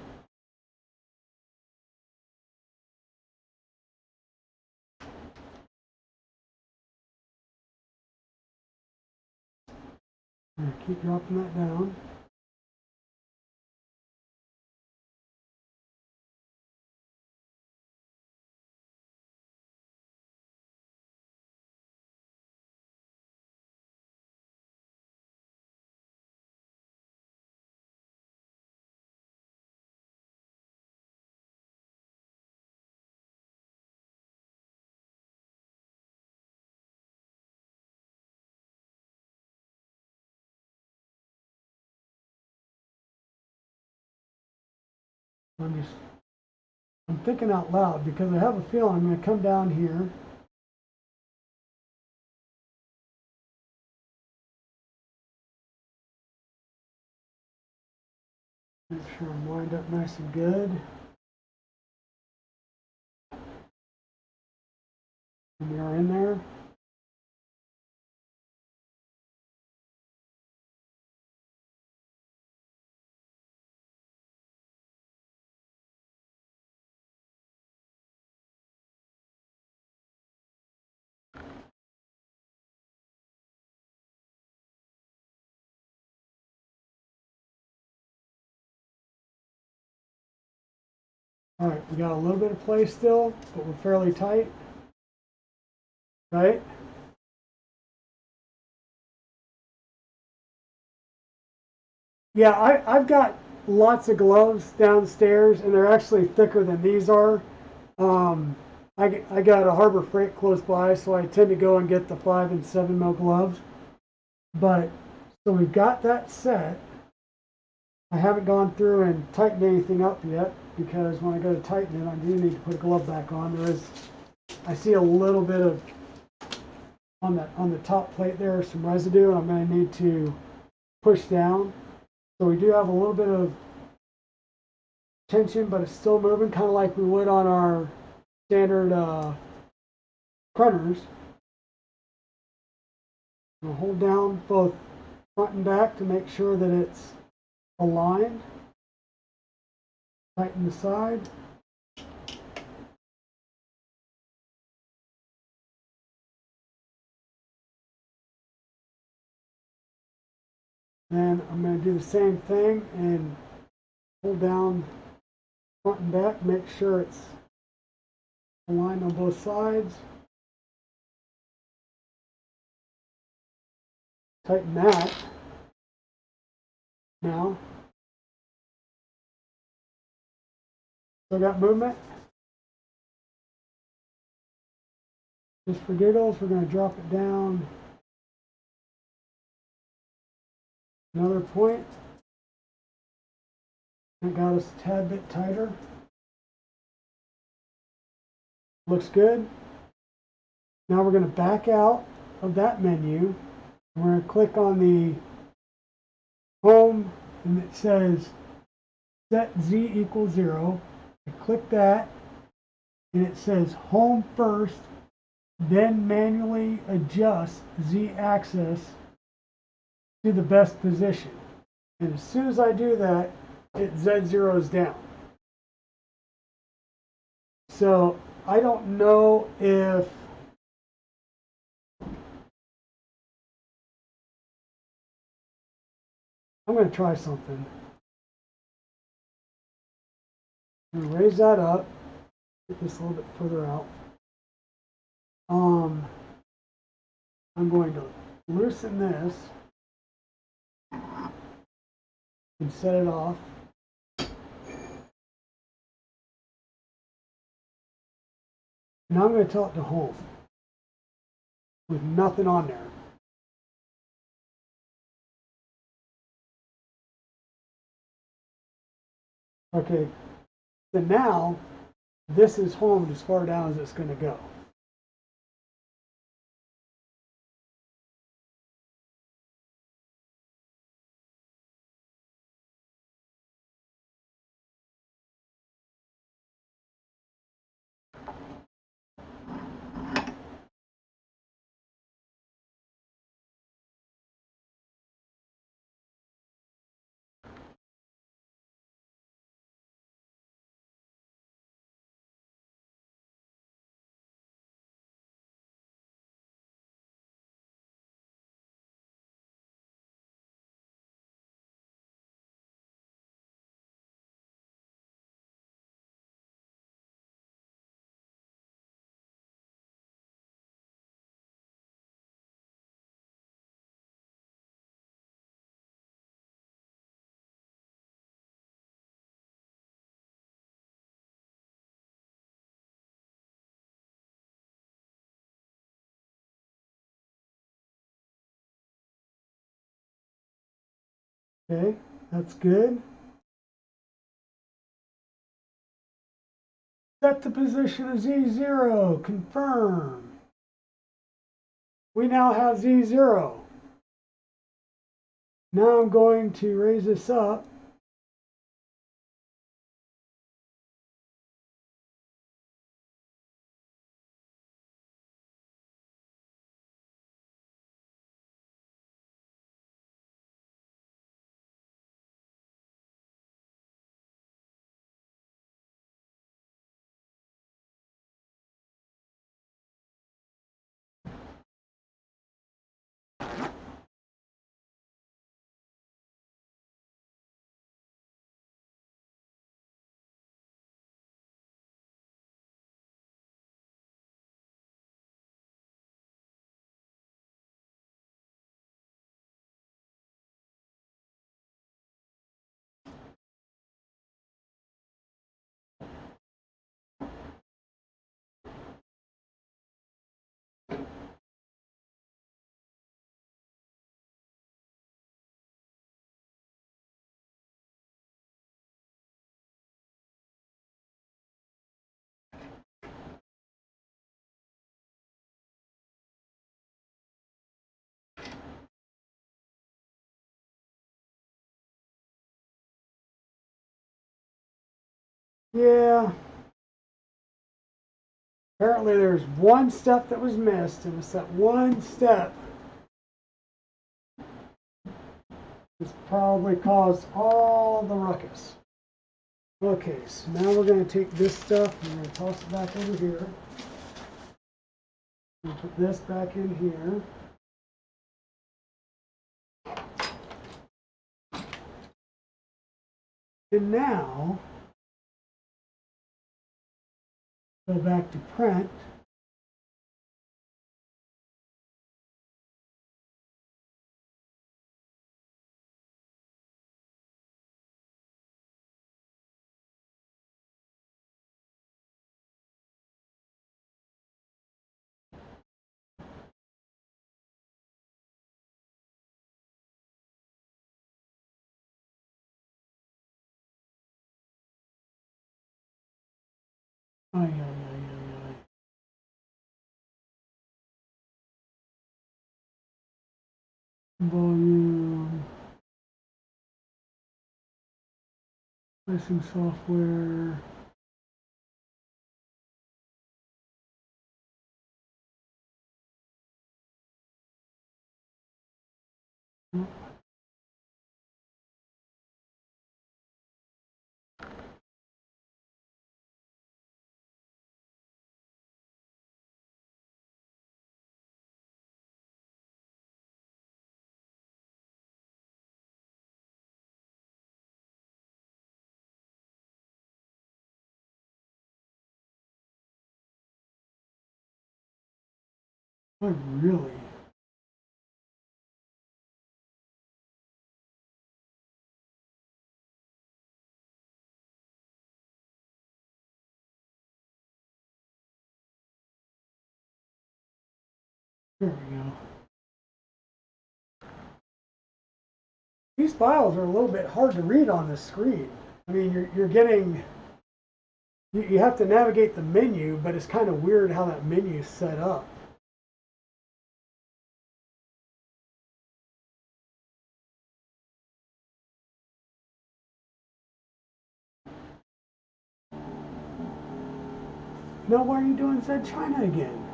[SPEAKER 1] I'm gonna keep dropping that down. I'm thinking out loud because I have a feeling I'm going to come down here make sure I'm lined up nice and good. And we are in there. All right, we got a little bit of play still, but we're fairly tight, right? Yeah, I've got lots of gloves downstairs, and they're actually thicker than these are. I got a Harbor Freight close by, so I tend to go and get the 5 and 7 mil gloves. But so we've got that set. I haven't gone through and tightened anything up yet because when I go to tighten it, I do need to put a glove back on. I see a little bit of on the top plate there, some residue, and I'm going to need to push down. So we do have a little bit of tension, but it's still moving, kind of like we would on our standard printers. I'll hold down both front and back to make sure that it's aligned. Tighten the side. Then I'm going to do the same thing and pull down front and back, make sure it's aligned on both sides. Tighten that. Now, still got movement. Just for giggles, we're going to drop it down another point. That got us a tad bit tighter. Looks good. Now we're going to back out of that menu. We're going to click on the home, and it says set Z equals 0. I click that, and it says home first, then manually adjust Z axis to the best position. And as soon as I do that, it Z0s down. So I don't know if I'm going to try something. I'm going to raise that up, get this a little bit further out. I'm going to loosen this and set it off. Now I'm going to tell it to home with nothing on there. Okay, so now this is home as far down as it's going to go. Okay, that's good. Set the position of Z0. Confirm. We now have Z0. Now I'm going to raise this up. Yeah. Apparently there's one step that was missed. It was that one step. This probably caused all the ruckus. Okay, so now we're going to take this stuff and we're going to toss it back over here. We'll put this back in here. And now, go back to print. Ay, ay, ay, ay, ay. Volume. Pricing software. I really. There we go. These files are a little bit hard to read on this screen. I mean, you're getting, you have to navigate the menu, but it's kind of weird how that menu is set up. Now, why are you doing Z China again?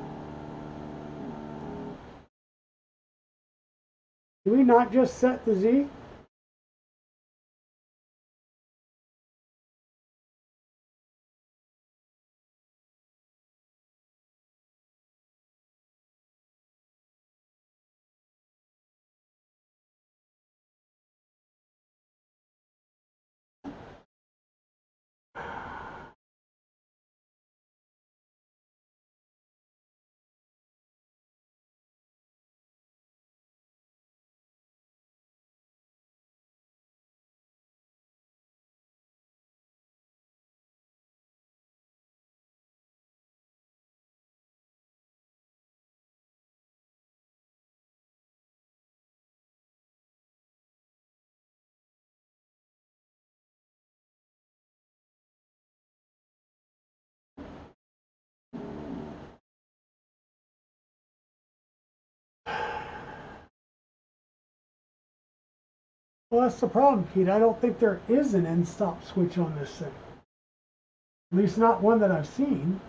[SPEAKER 1] Do we not just set the Z? Well, that's the problem, Pete. I don't think there is an end stop switch on this thing. At least not one that I've seen.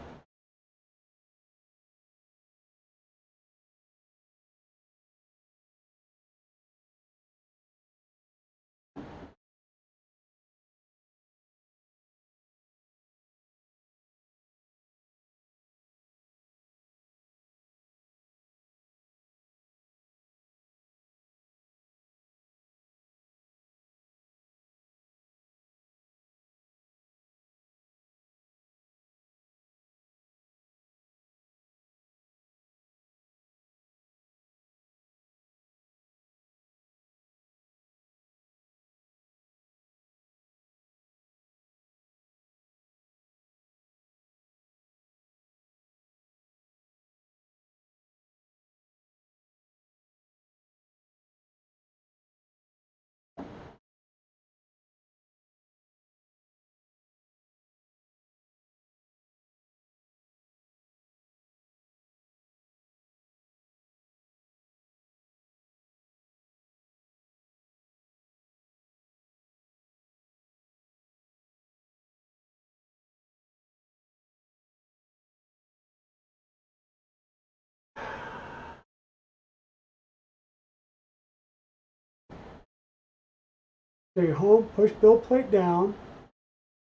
[SPEAKER 1] Stay home, push build plate down,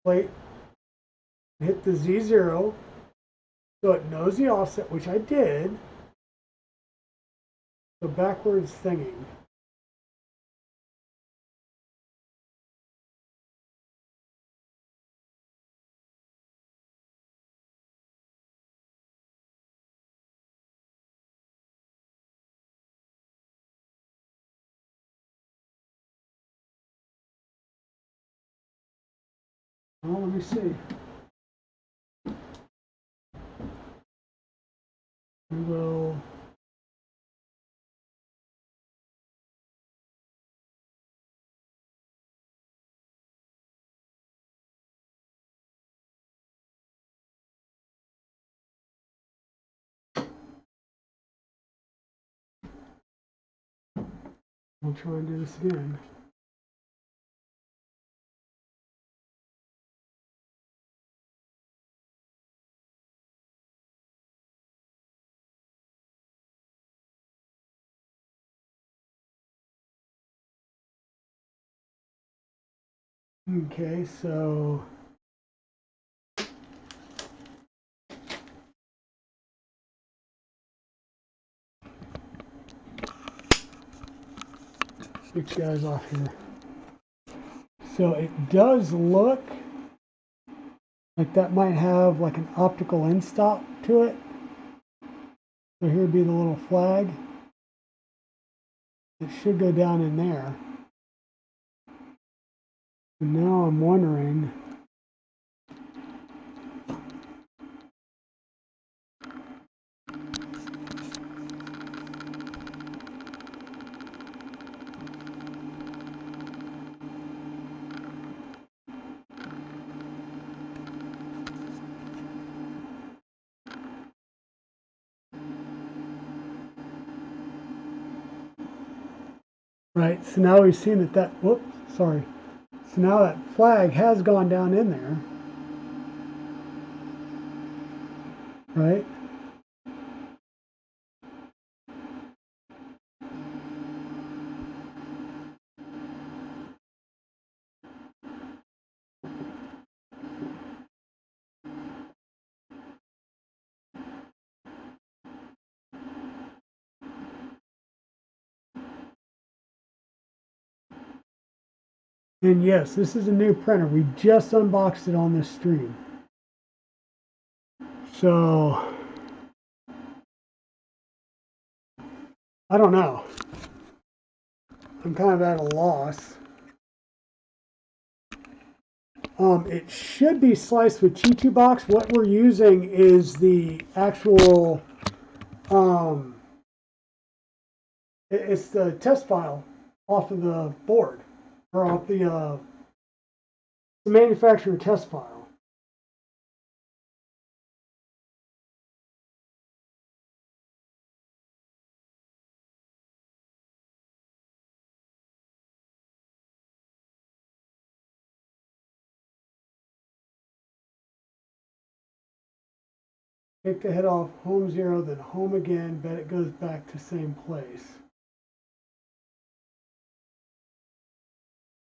[SPEAKER 1] plate, hit the Z0, so it knows the offset, which I did. So backwards thinging. Well, let me see. We will. We'll try and do this again. Okay, so switch guys off here. So it does look like that might have like an optical end stop to it. So here would be the little flag. It should go down in there. And now I'm wondering, right, so now we've seen that whoops, sorry. So now that flag has gone down in there, right? And yes, this is a new printer. We just unboxed it on this stream. So, I don't know. I'm kind of at a loss. It should be sliced with G2 box. What we're using is the actual, it's the test file off of the board, or off the manufacturer test file. Take the head off, home 0, then home again, bet it goes back to same place.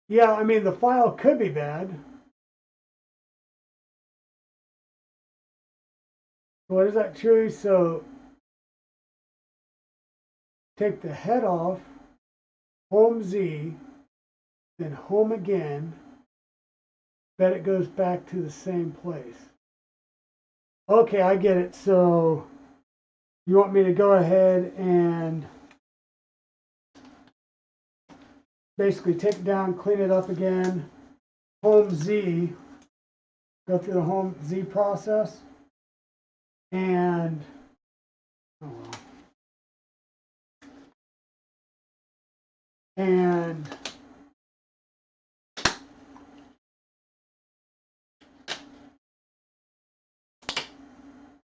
[SPEAKER 1] Yeah, I mean, the file could be bad. What is that, Chewy? So take the head off, home Z, then home again, bet it goes back to the same place. Okay, I get it. So you want me to go ahead and basically take it down, clean it up again, home Z, go through the home Z process, and oh well. And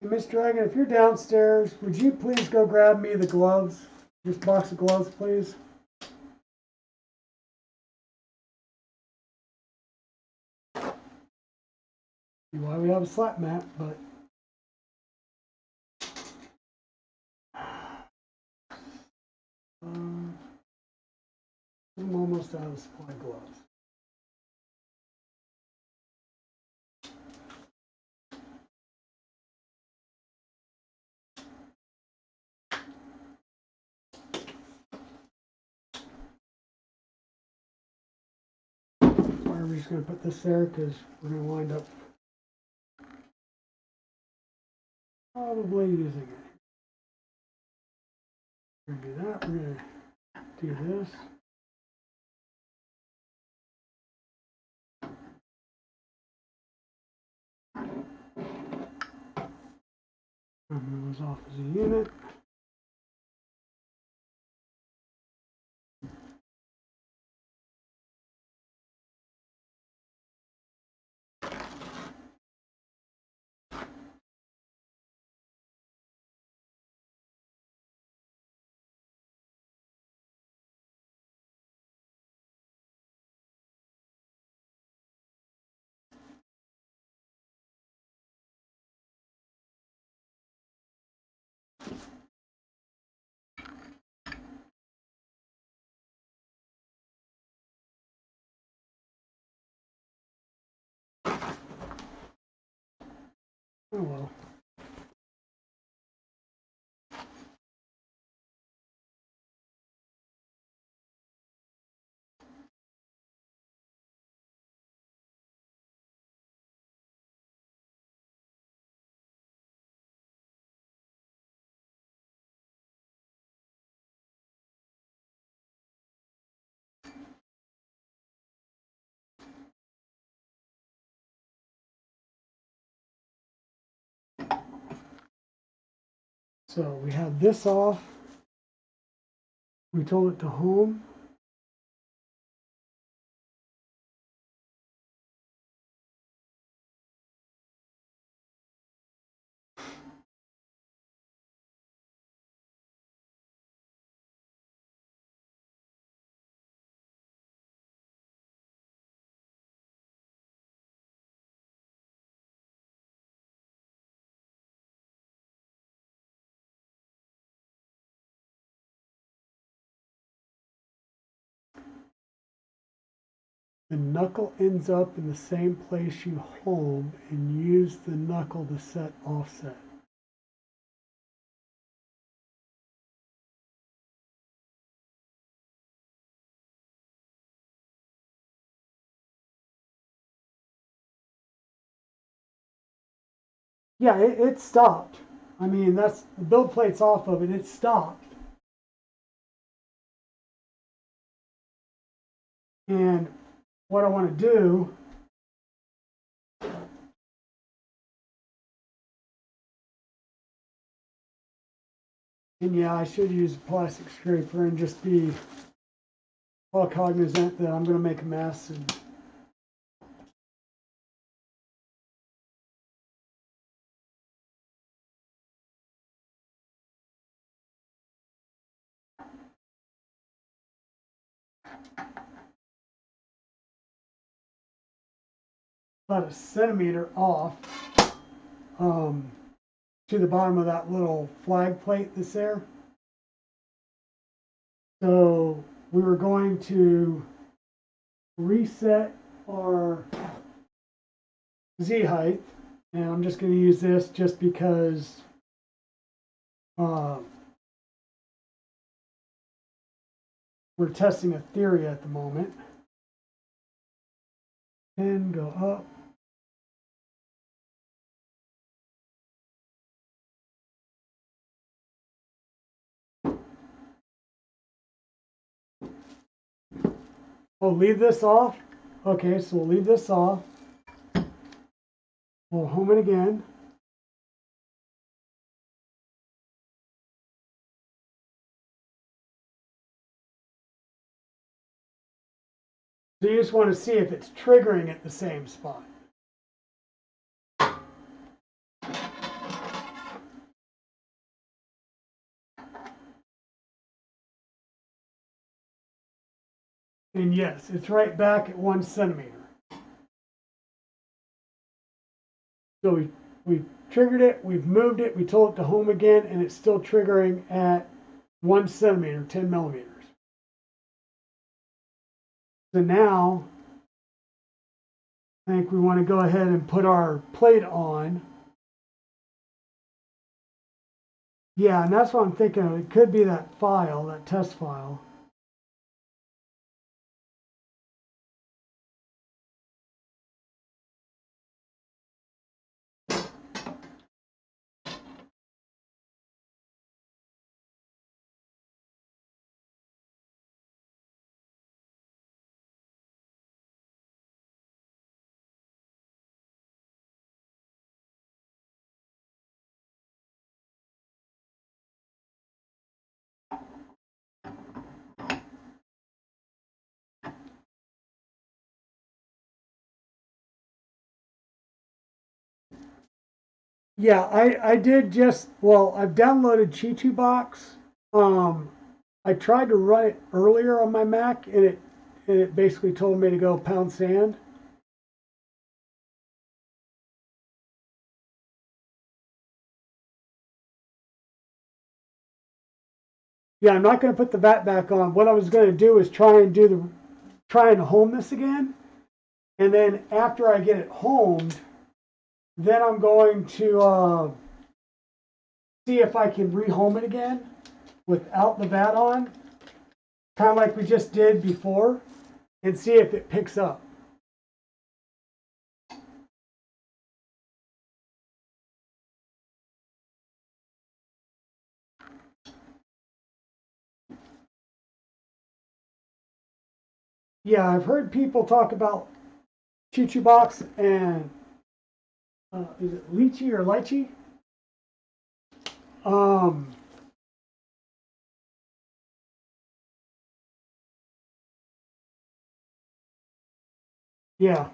[SPEAKER 1] Miss Dragon, if you're downstairs, would you please go grab me the gloves? This box of gloves, please. Why we have a slap mat, but I'm almost out of supply gloves. We're just going to put this there because we're going to wind up probably using it. We're going to do that. We're going to do this. Move those off as a unit. Oh well. So we have this off. We told it to home. The knuckle ends up in the same place you home and use the knuckle to set offset. Yeah, it stopped. I mean, that's the build plate's off of it. It stopped. And what I want to do and yeah, I should use a plastic scraper and just be all cognizant that I'm going to make a mess. And about a centimeter off. to the bottom of that little flag plate that's there. So we were going to reset our Z height, and I'm just going to use this just because we're testing a theory at the moment. 10, go up. Oh, leave this off? Okay, so we'll leave this off. We'll home it again. So you just want to see if it's triggering at the same spot. And yes, it's right back at 1 centimeter. So we've triggered it, we've moved it, we told it to home again, and it's still triggering at 1 centimeter, 10 millimeters. So now, I think we want to go ahead and put our plate on. Yeah, and that's what I'm thinking of. It could be that file, that test file. Yeah, I did just, well, I've downloaded Box. I tried to run it earlier on my Mac, and it basically told me to go pound sand. Yeah, I'm not going to put the VAT back on. What I was going to do is try and home this again, and then after I get it homed, then I'm going to see if I can rehome it again without the VAT on, kind of like we just did before, and see if it picks up. Yeah, I've heard people talk about Box and is it lychee or lychee? Yeah.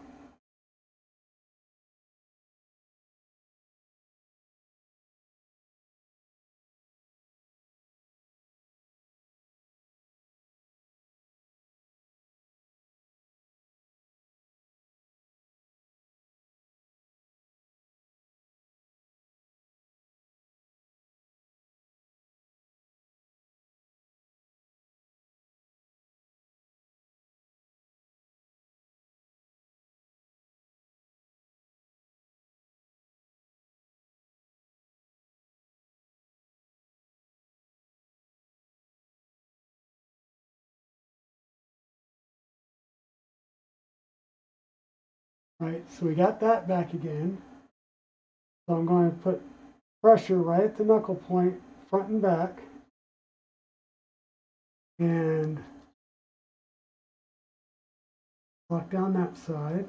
[SPEAKER 1] Right, so we got that back again. So I'm going to put pressure right at the knuckle point, front and back. And lock down that side.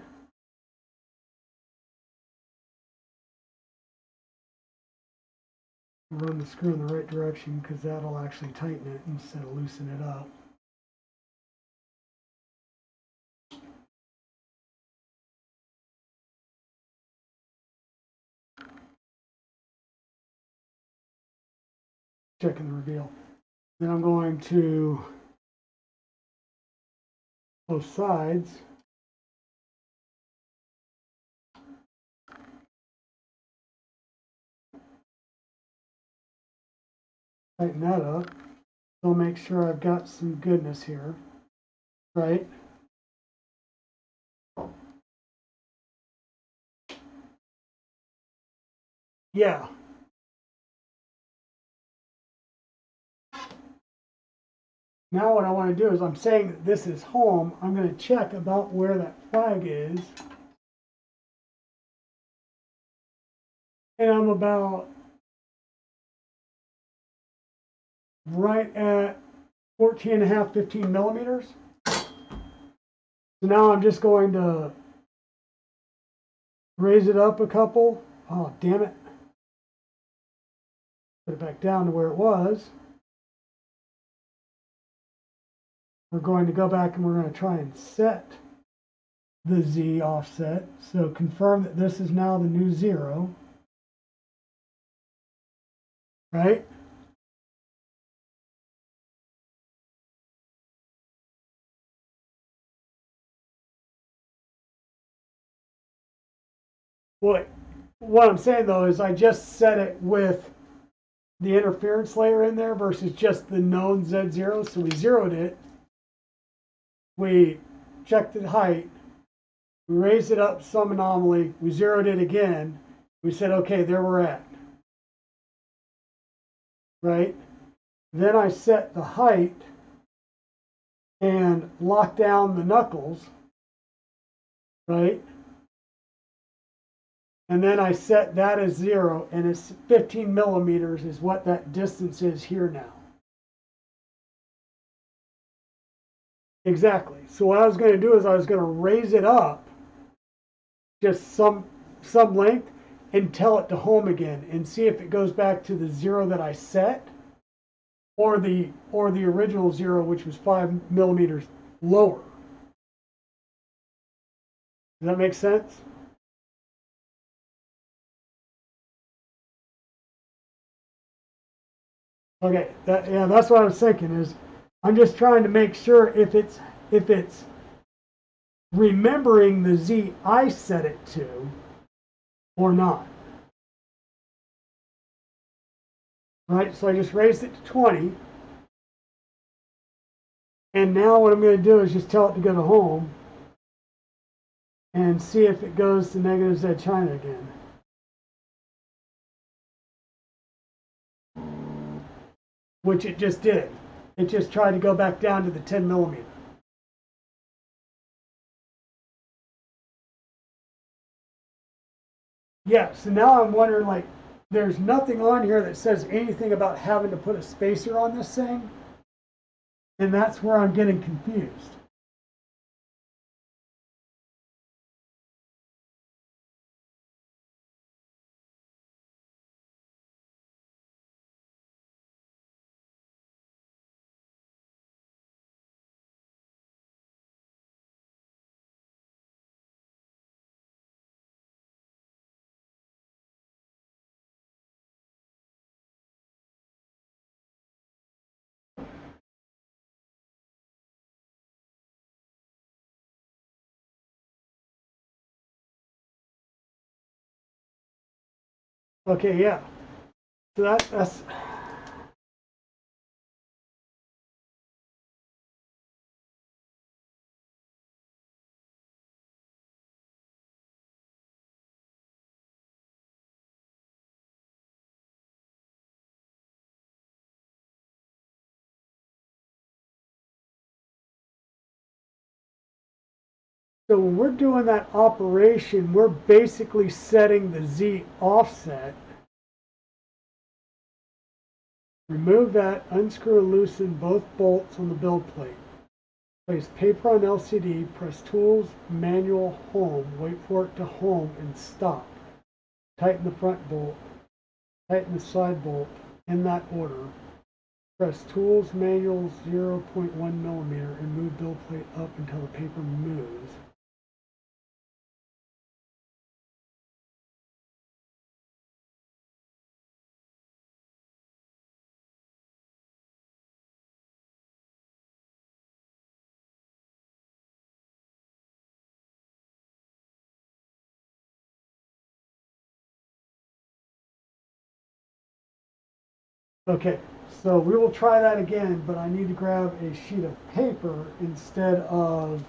[SPEAKER 1] Run the screw in the right direction because that'll actually tighten it instead of loosen it up. Checking the reveal. Then I'm going to both sides. Tighten that up. So make sure I've got some goodness here, right? Yeah. Now what I want to do is I'm saying that this is home. I'm going to check about where that flag is. And I'm about right at 14.5, 15 millimeters. So now I'm just going to raise it up a couple. Oh, damn it. Put it back down to where it was. We're going to go back and we're going to try and set the Z offset. So confirm that this is now the new 0. Right? What I'm saying though is I just set it with the interference layer in there versus just the known Z0. So we zeroed it. We checked the height. We raised it up some anomaly. We zeroed it again. We said, okay, there we're at. Right? Then I set the height and locked down the knuckles. Right? And then I set that as 0, and it's 15 millimeters is what that distance is here now. Exactly. So what I was going to do is I was going to raise it up just some length and tell it to home again and see if it goes back to the 0 that I set or the original 0, which was 5 millimeters lower. Does that make sense? Okay, that's what I was thinking is I'm just trying to make sure if it's remembering the Z I set it to or not. Right, so I just raised it to 20. And now what I'm going to do is just tell it to go to home and see if it goes to negative Z China again. Which it just did. It just tried to go back down to the 10 millimeter. Yeah, so now I'm wondering, like, there's nothing on here that says anything about having to put a spacer on this thing. And that's where I'm getting confused. Okay, yeah. So that's so when we're doing that operation, we're basically setting the Z offset. Remove that, unscrew and loosen both bolts on the build plate. Place paper on LCD, press tools, manual, home, wait for it to home and stop. Tighten the front bolt, tighten the side bolt in that order. Press tools, manual 0.1 millimeter and move build plate up until the paper moves. Okay, So we will try that again, but I need to grab a sheet of paper instead of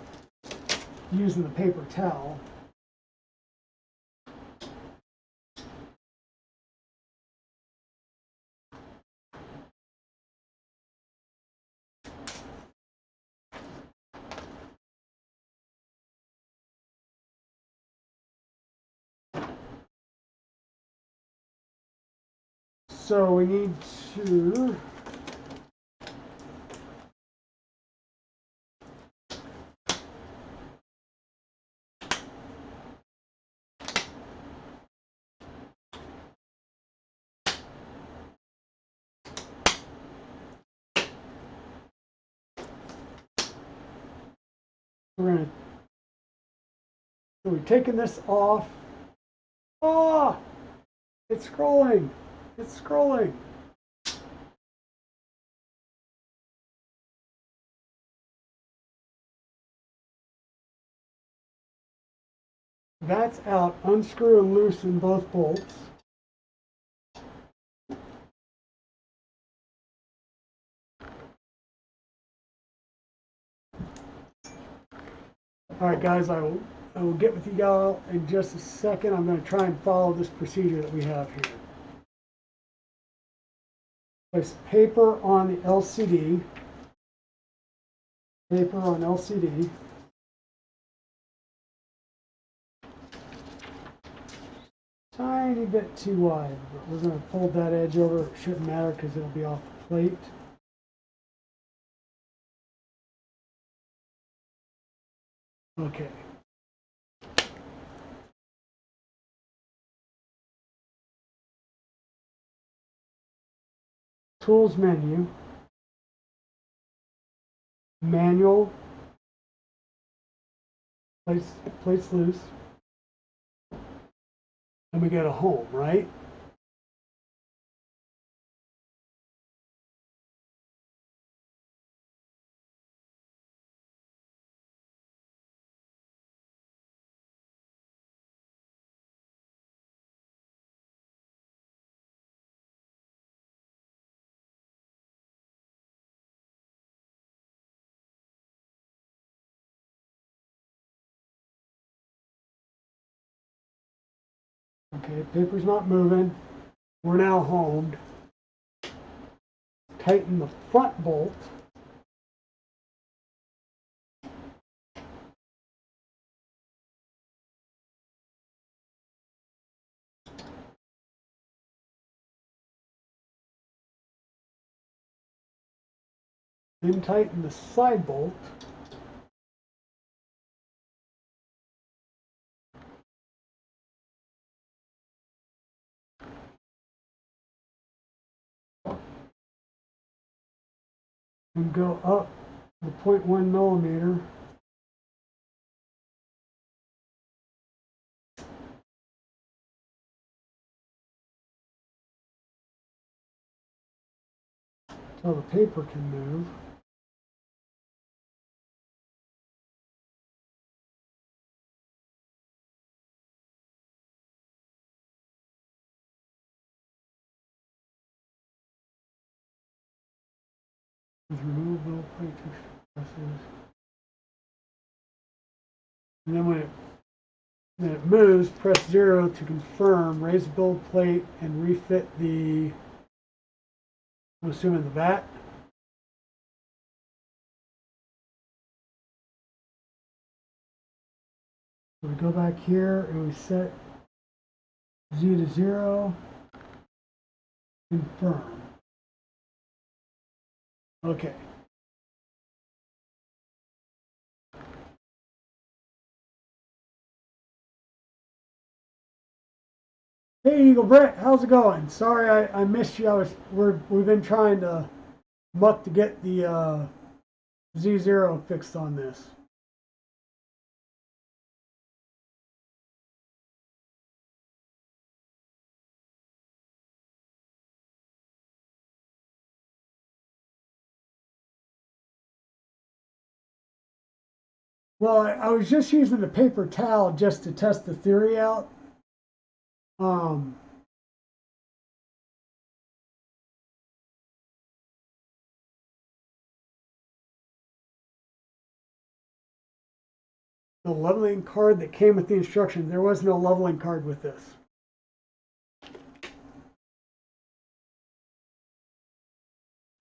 [SPEAKER 1] using the paper towel. So we need to we're taking this off. Oh, it's scrolling. It's scrolling. That's out. Unscrew and loosen both bolts. All right, guys, I will get with you all in just a second. I'm going to try and follow this procedure that we have here. Place paper on the LCD. Paper on LCD. Tiny bit too wide, but we're going to fold that edge over. It shouldn't matter because it'll be off the plate. Okay. Tools menu. Manual. Plates loose. And we get a home, right? Okay, paper's not moving. We're now homed. Tighten the front bolt. Then tighten the side bolt. And go up the 0.1 millimeter. So the paper can move. With removable plate presses. And then when it moves, press 0 to confirm. Raise the build plate and refit the, I'm assuming the vat. So we go back here and we set Z to 0. Confirm. Okay. Hey Eagle Brett, how's it going? Sorry I missed you. We've been trying to muck to get the Z0 fixed on this. Well, I was just using the paper towel just to test the theory out. the leveling card that came with the instructions. There was no leveling card with this.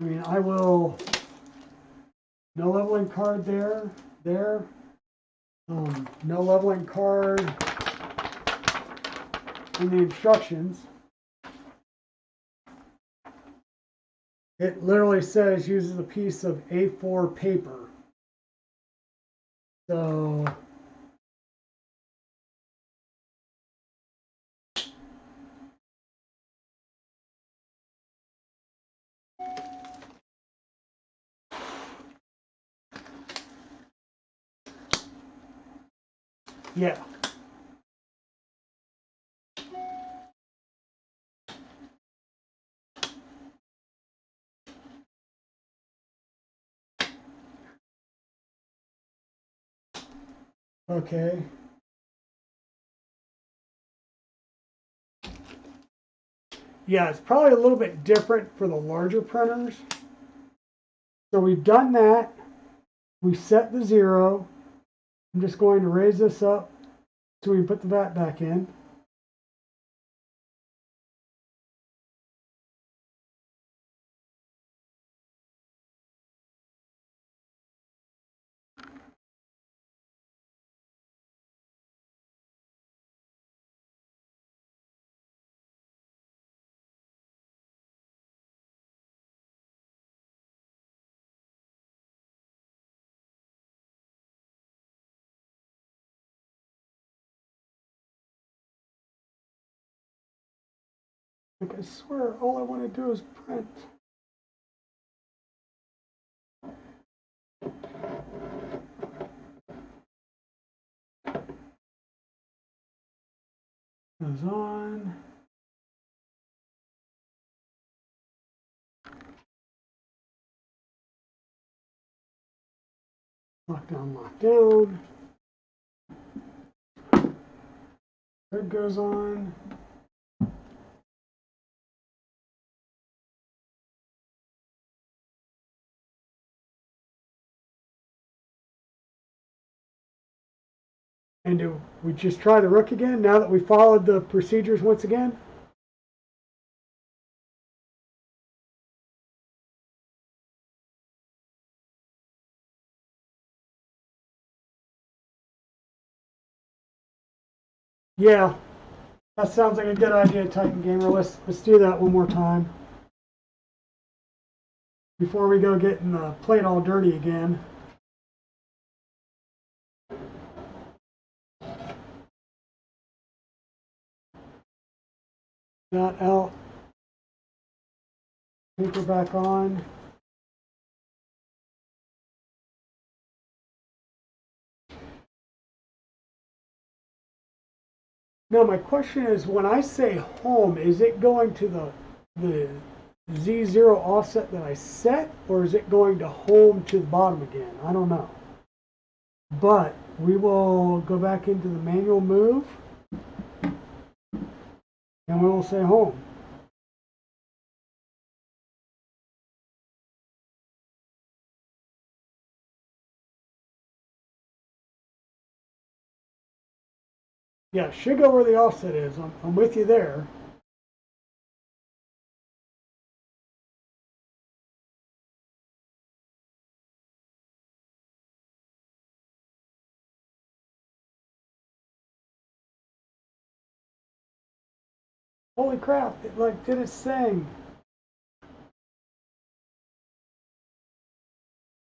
[SPEAKER 1] I mean, no leveling card there. No leveling card in the instructions. It literally says uses a piece of A4 paper. So yeah. Okay. Yeah, it's probably a little bit different for the larger printers. So we've done that. We set the 0. I'm just going to raise this up so we can put the vat back in. Like, I swear, all I want to do is print. Goes on. Lock down, lock down. Third goes on. And do we just try the rook again now that we followed the procedures once again? Yeah, that sounds like a good idea, Titan Gamer. Let's do that one more time before we go getting the plate all dirty again. That out. Paper back on. Now my question is, when I say home, is it going to the Z0 offset that I set, or is it going to home to the bottom again? I don't know. But we will go back into the manual move, and we will say home. Yeah, it should go where the offset is. I'm with you there. Holy crap, it like did its thing.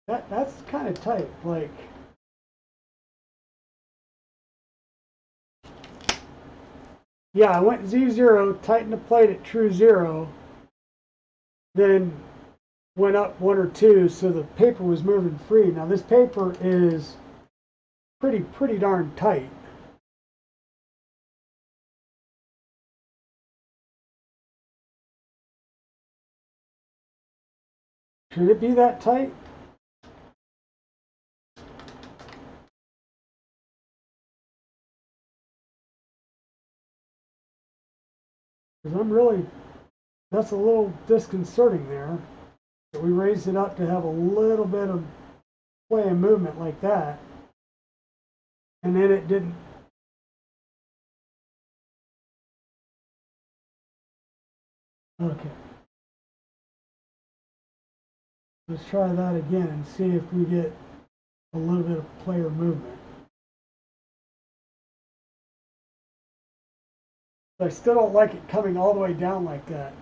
[SPEAKER 1] That's kind of tight, like. Yeah, I went Z0, tightened the plate at true 0, then went up 1 or 2, so the paper was moving free. Now this paper is pretty darn tight. Should it be that tight? Because that's a little disconcerting there. But we raised it up to have a little bit of play and movement like that. and then it didn't. Okay. Let's try that again and see if we get a little bit of player movement. I still don't like it coming all the way down like that.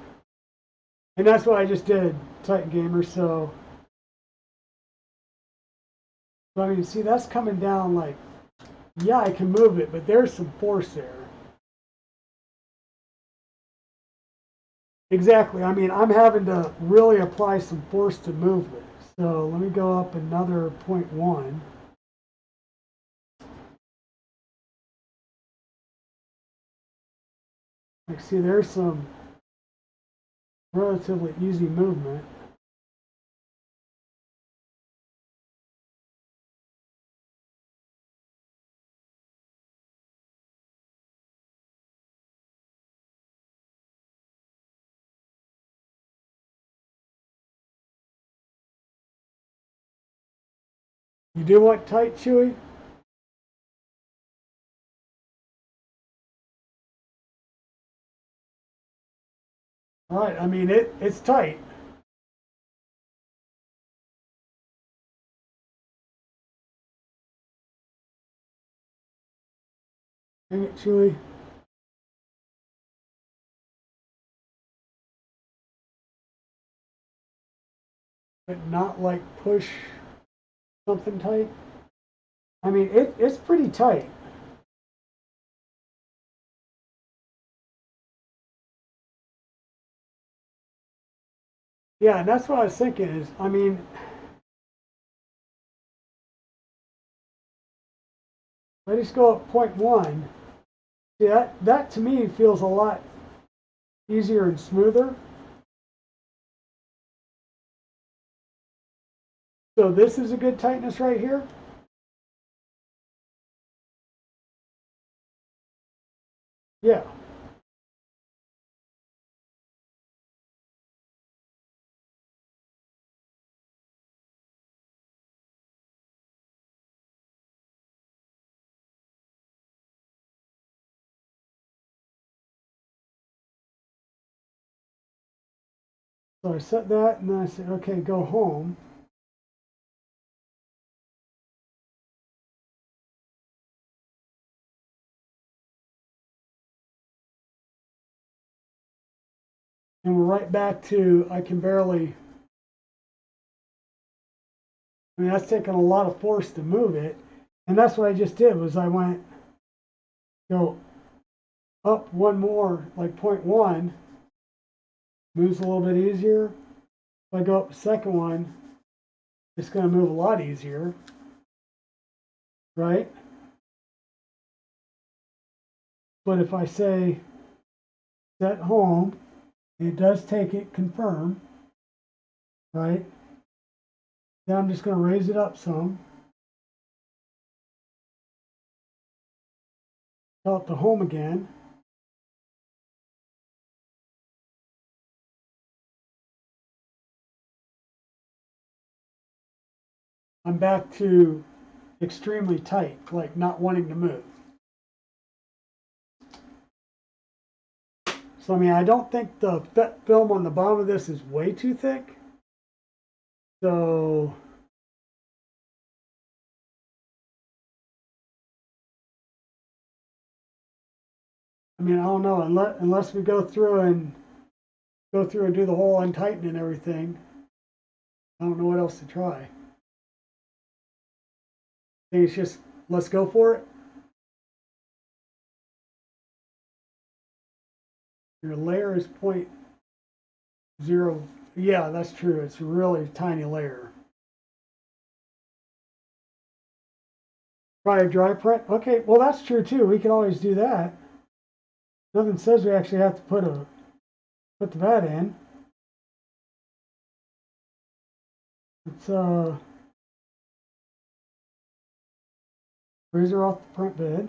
[SPEAKER 1] And that's what I just did, Titan Gamer. So I mean, see, that's coming down like, yeah, I can move it, but there's some force there. Exactly. I mean, I'm having to really apply some force to move it. So let me go up another 0.1. Like, see, there's some relatively easy movement. You do want tight, Chewy? All right. I mean, it's tight. Dang it, Chewy. But not like push something tight. I mean, it's pretty tight. Yeah, and that's what I was thinking is, I mean, I just go up 0.1. Yeah, that to me feels a lot easier and smoother. So this is a good tightness right here. Yeah. So I set that and then I said, okay, go home. And we're right back to, I can barely, I mean, that's taking a lot of force to move it. And that's what I just did was I went, go up one more, like 0.1, moves a little bit easier. If I go up the second one, it's going to move a lot easier, right? But if I say set home, it does take it confirm, right? Then I'm just going to raise it up some. Tell it to home again. I'm back to extremely tight, like not wanting to move. So, I mean, I don't think the film on the bottom of this is way too thick. So, I mean, I don't know, unless we go through and do the whole untighten and everything. I don't know what else to try. I think it's just, let's go for it. Your layer is 0.0. Yeah, that's true. It's a really tiny layer. Try a dry print. Okay, well, that's true too. We can always do that. Nothing says we actually have to put the vat in. It's razor off the print bed.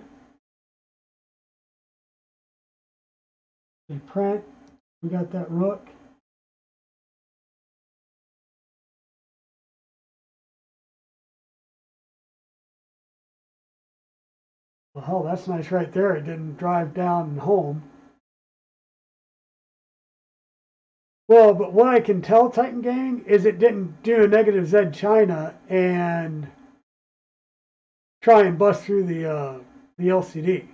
[SPEAKER 1] We print. We got that rook. Well, hell, that's nice right there. It didn't drive down home. Well, but what I can tell, Titan Gang, is it didn't do a negative Z China and try and bust through the LCD.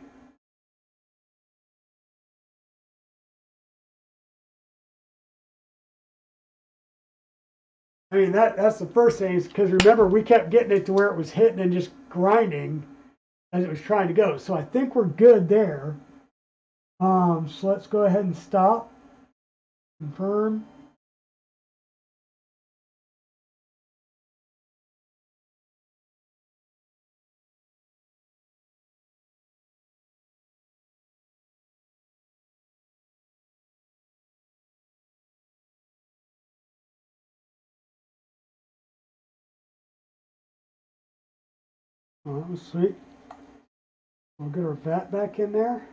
[SPEAKER 1] I mean, that's the first thing, is because remember, we kept getting it to where it was hitting and just grinding as it was trying to go. So I think we're good there. So let's go ahead and stop. Confirm. Oh, sweet. We'll get our bat back in there.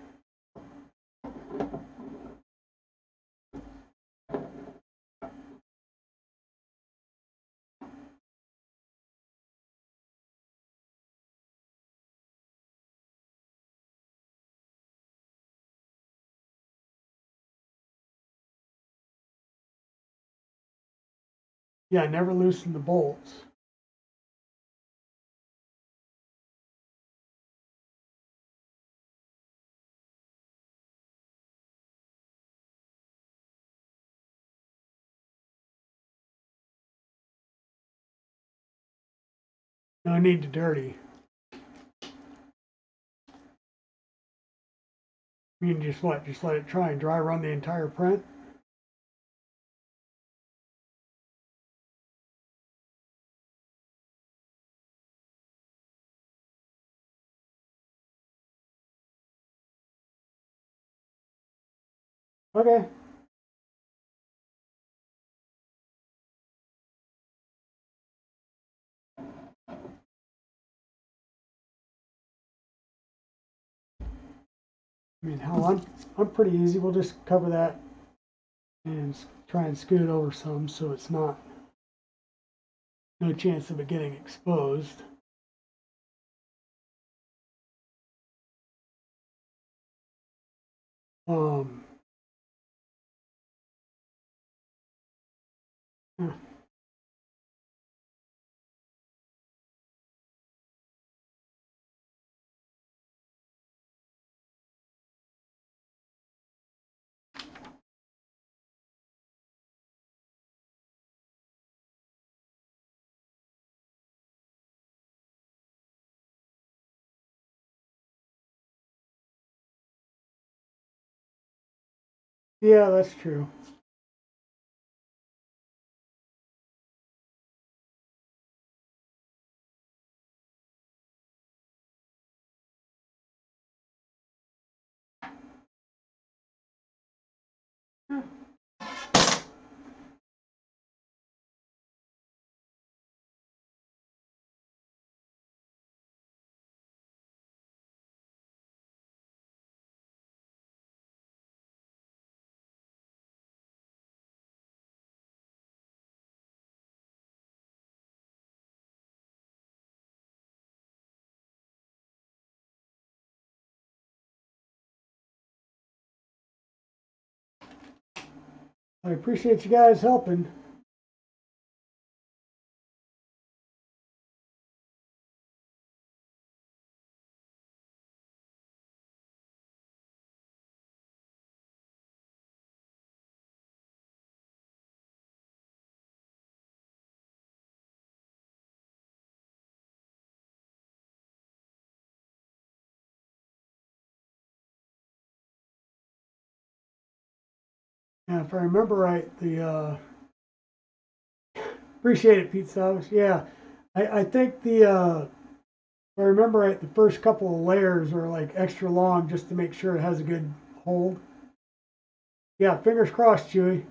[SPEAKER 1] Yeah, never loosen the bolts. No need to dirty. You can just what? Just let it try and dry run the entire print. Okay. I mean, hell, I'm pretty easy. We'll just cover that and try and scoot it over some so it's not, no chance of it getting exposed. Um, yeah, that's true. I appreciate you guys helping. And if I remember right, appreciate it, Pete Savage. Yeah, I think if I remember right, the first couple of layers are like extra long just to make sure it has a good hold. Yeah, fingers crossed, Chewy.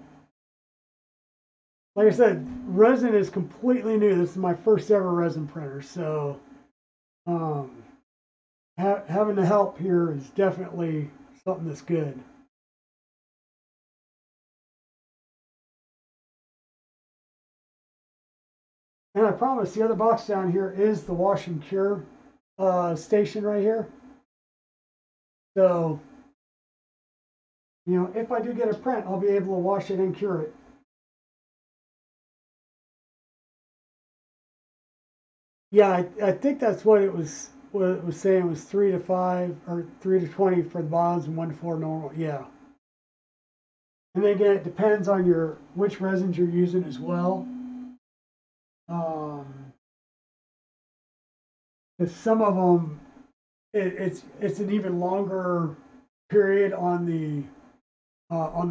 [SPEAKER 1] Like I said, resin is completely new. This is my first ever resin printer, so um, having the help here is definitely something that's good. And I promise the other box down here is the wash and cure station right here. So, you know, if I do get a print, I'll be able to wash it and cure it. Yeah, I think that's what it was. What it was saying was 3 to 5 or 3 to 20 for the bonds and 1 to 4 normal. Yeah, and then again, it depends on your which resins you're using as well. Um, 'Cause some of them, it's an even longer period on the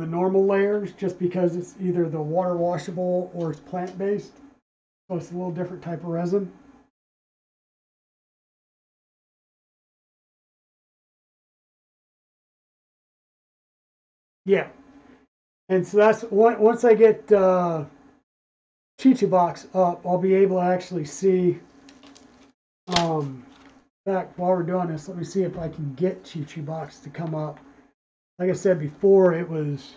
[SPEAKER 1] normal layers, just because it's either the water washable or it's plant based, so it's a little different type of resin. Yeah, and so that's once I get Chichi box up, I'll be able to actually see. Um, in fact, while we're doing this, let me see if I can get Chichi box to come up. Like I said before, it was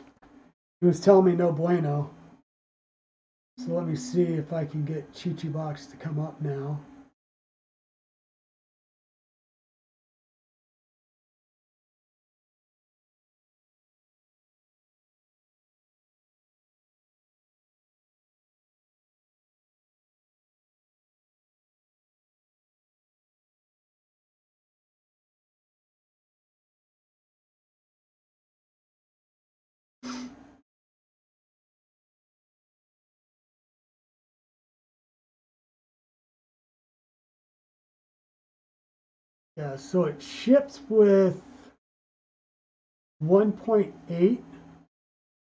[SPEAKER 1] telling me no bueno. So let me see if I can get Chichi box to come up now. Yeah, so it ships with 1.8.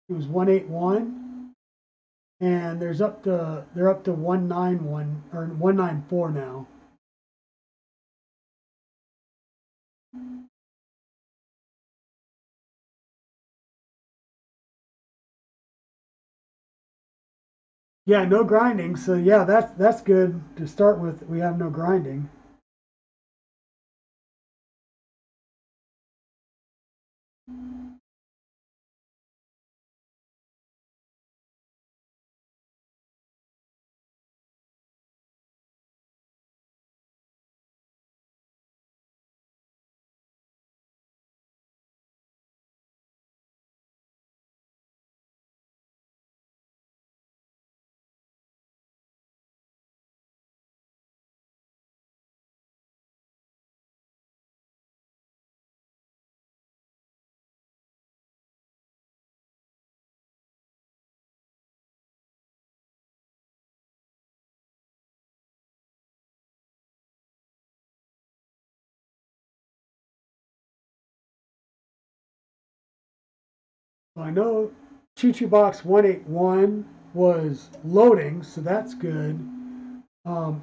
[SPEAKER 1] It was 181, and they're up to 191 or 194 now. Yeah, no grinding. So yeah, that's good to start with. We have no grinding. So I know Chi Box 181 was loading, so that's good.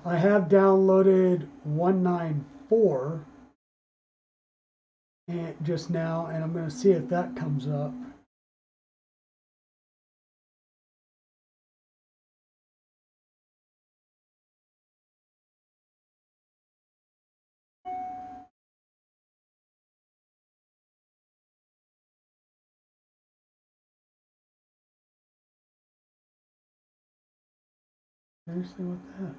[SPEAKER 1] I have downloaded 194 and just now, and I'm going to see if that comes up. Seriously, what the heck?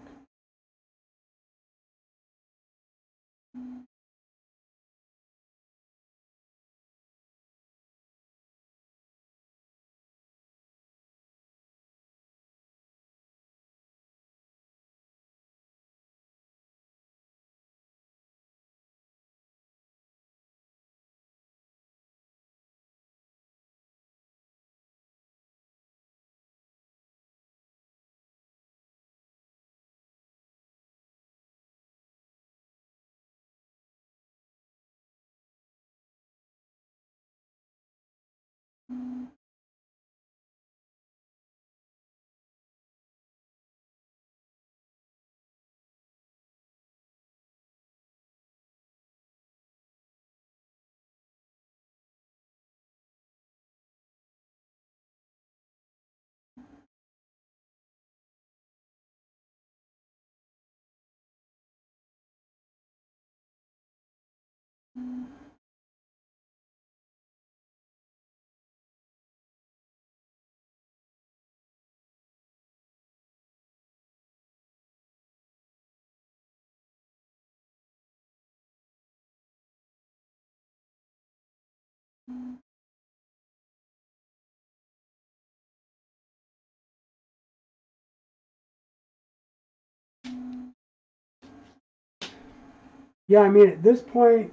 [SPEAKER 1] Yeah, I mean, at this point,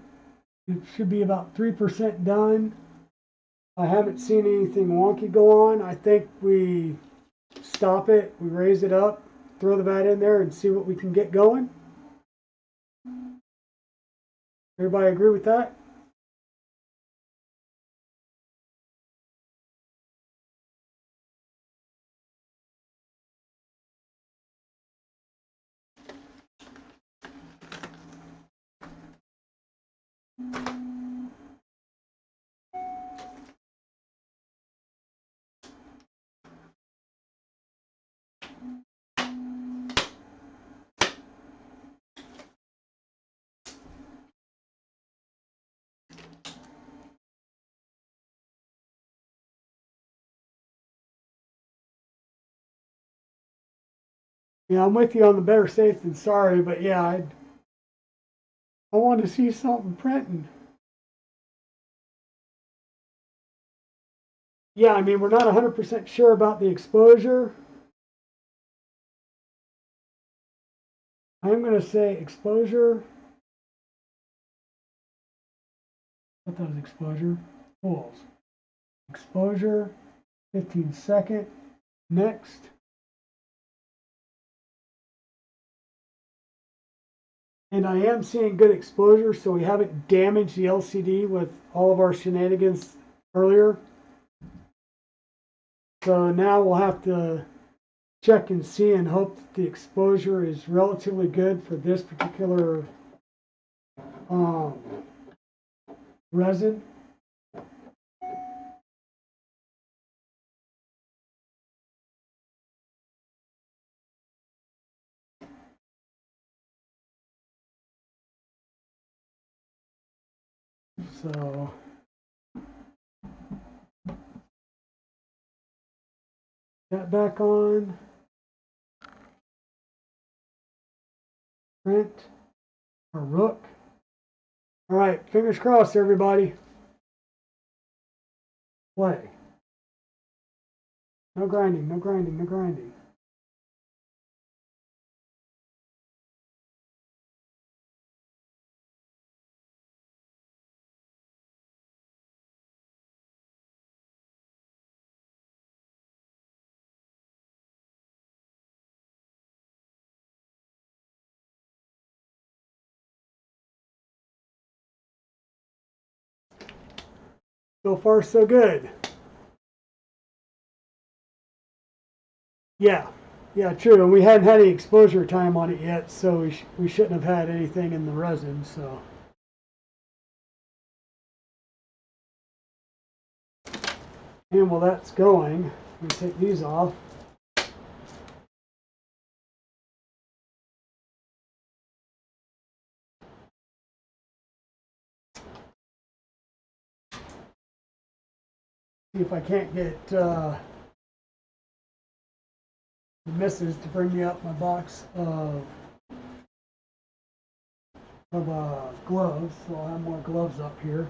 [SPEAKER 1] it should be about 3% done. I haven't seen anything wonky go on. I think we stop it, we raise it up, throw the vat in there, and see what we can get going. Everybody agree with that? Yeah, I'm with you on the better safe than sorry, but yeah, I want to see something printing. Yeah, I mean, we're not 100% sure about the exposure. I'm going to say exposure. What was exposure? Pools. Exposure, 15 second. Next. And I am seeing good exposure, so we haven't damaged the LCD with all of our shenanigans earlier. So now we'll have to check and see and hope that the exposure is relatively good for this particular resin. So that back on. Print or rook. All right, fingers crossed, everybody. Play. No grinding, no grinding, no grinding. So far, so good. Yeah, yeah, true. And we hadn't had any exposure time on it yet, so we shouldn't have had anything in the resin. So, and while that's going, we take these off. See if I can't get the missus to bring me up my box of gloves. So I'll have more gloves up here.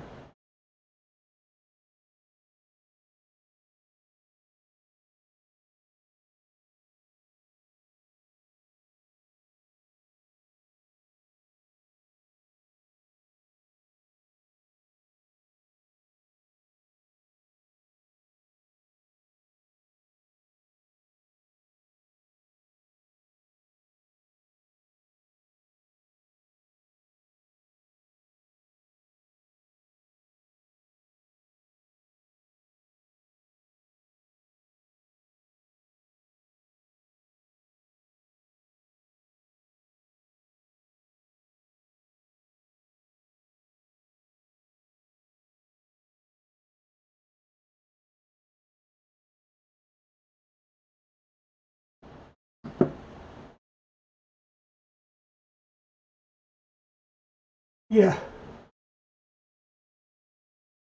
[SPEAKER 1] Yeah.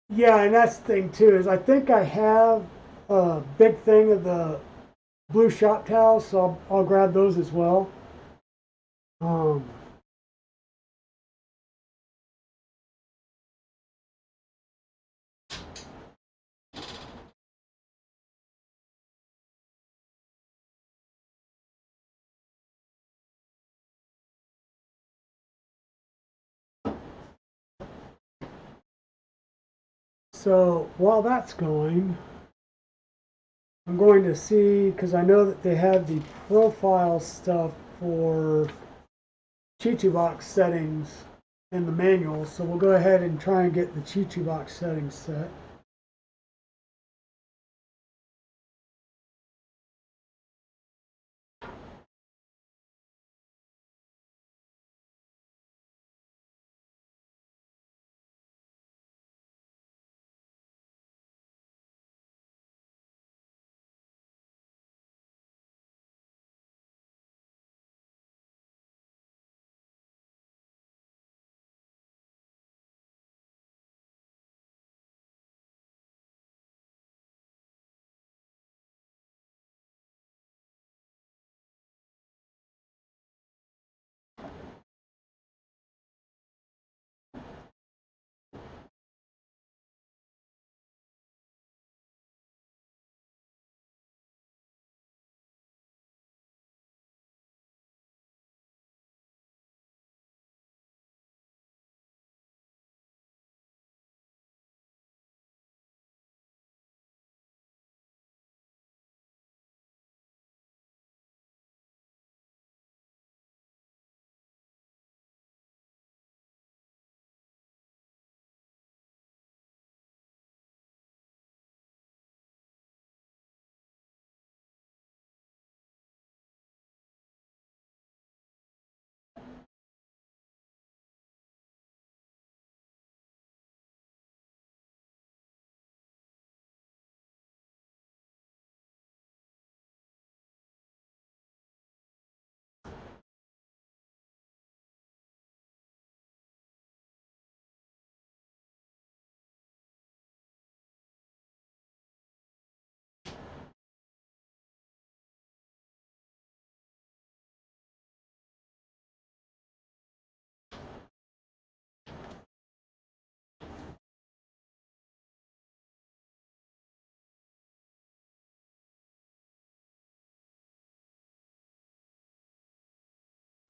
[SPEAKER 1] Yeah, and that's the thing too, is I think I have a big thing of the blue shop towels, so I'll grab those as well. Um, So while that's going, I'm going to see, because I know that they have the profile stuff for Box settings in the manual, so we'll go ahead and try and get the Box settings set.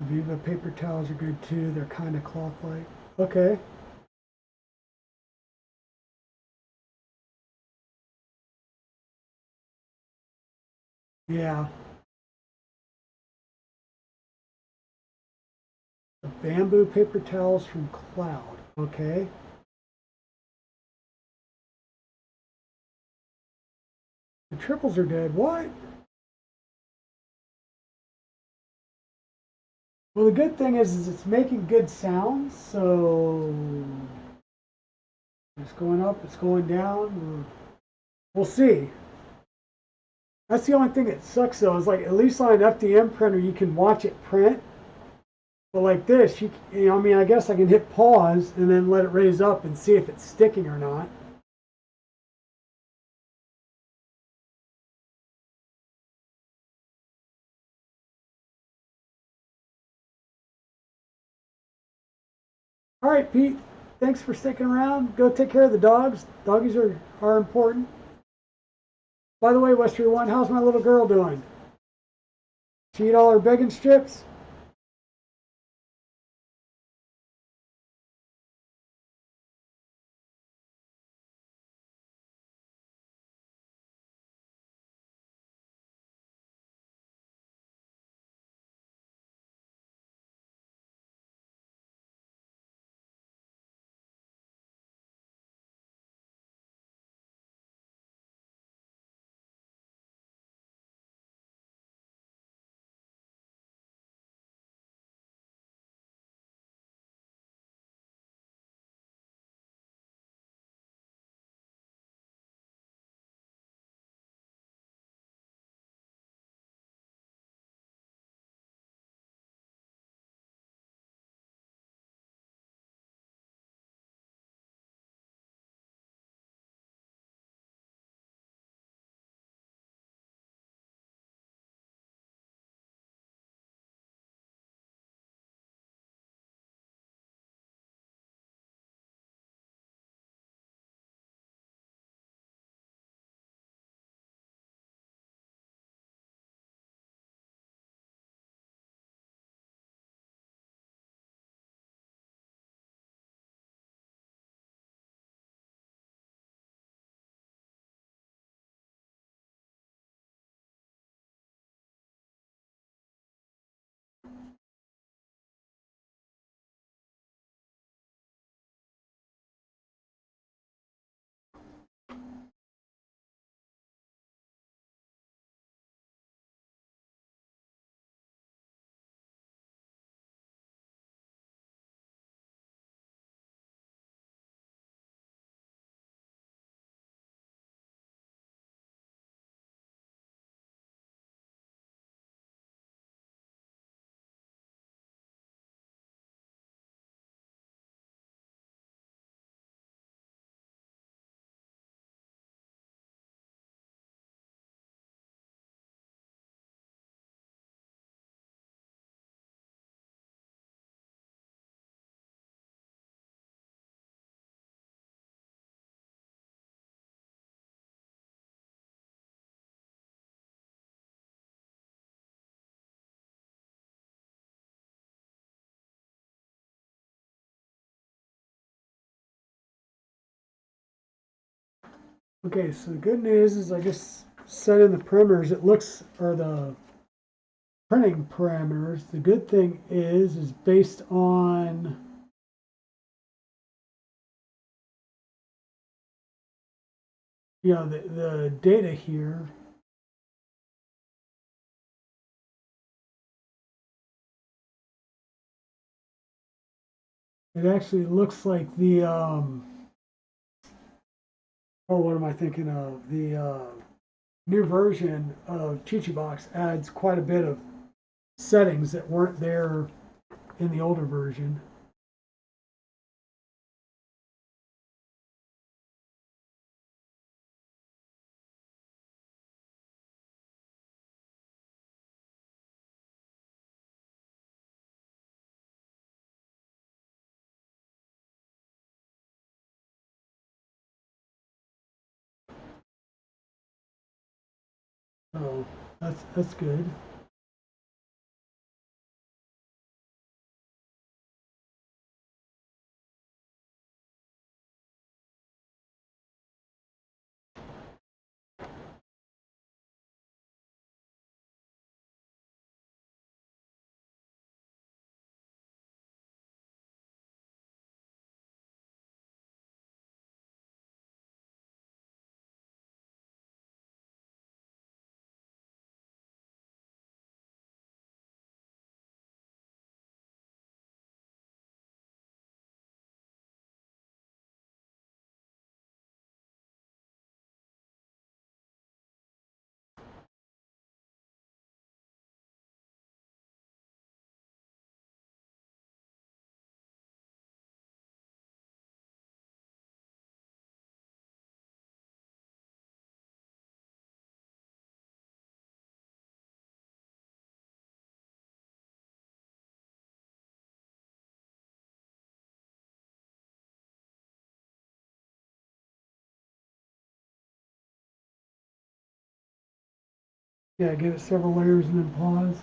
[SPEAKER 1] Viva paper towels are good too. They're kind of cloth-like. Okay. Yeah. The bamboo paper towels from Cloud. Okay. The triples are dead. What? Well, the good thing is it's making good sounds. So it's going up, it's going down. We'll see. That's the only thing that sucks though. Is like at least on an FDM printer you can watch it print. But like this, you know, I mean, I guess I can hit pause and then let it raise up and see if it's sticking or not. All right, Pete. Thanks for sticking around. Go take care of the dogs. Doggies are important. By the way, Westry One, how's my little girl doing? She eat all her bacon strips? Okay, so the good news is I just set in the parameters. It looks, or the printing parameters. The good thing is based on the data here. It actually looks like the oh, what am I thinking of? The new version of Box adds quite a bit of settings that weren't there in the older version. So that's good. Yeah, give it several layers and then pause.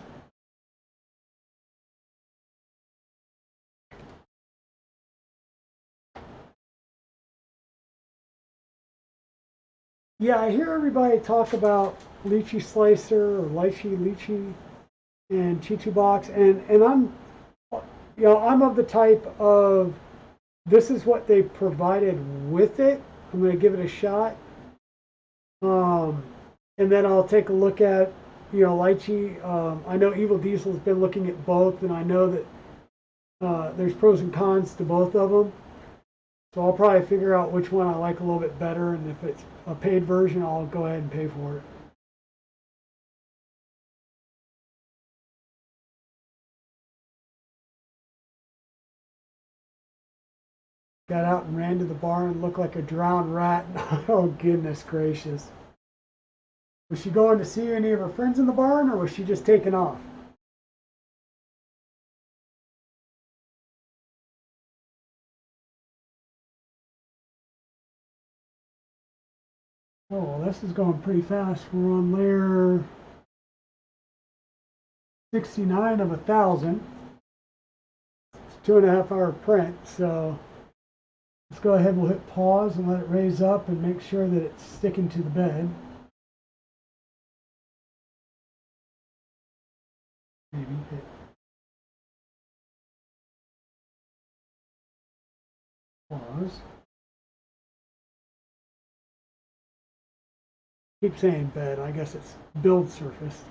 [SPEAKER 1] Yeah, I hear everybody talk about lychee slicer or lychee and box, and I'm of the type of this is what they provided with it. I'm going to give it a shot, um, and then I'll take a look at lychee. I know Evil Diesel's been looking at both, and I know that there's pros and cons to both of them. So I'll probably figure out which one I like a little bit better, and if it's a paid version, I'll go ahead and pay for it. Got out and ran to the barn, looked like a drowned rat. Oh, goodness gracious. Was she going to see any of her friends in the barn, or was she just taking off? Oh, well, this is going pretty fast. We're on layer 69 of 1,000. It's 2.5 hour print, so let's go ahead and we'll hit pause and let it raise up and make sure that it's sticking to the bed. Maybe hit pause. Keep saying bed. I guess it's build surface.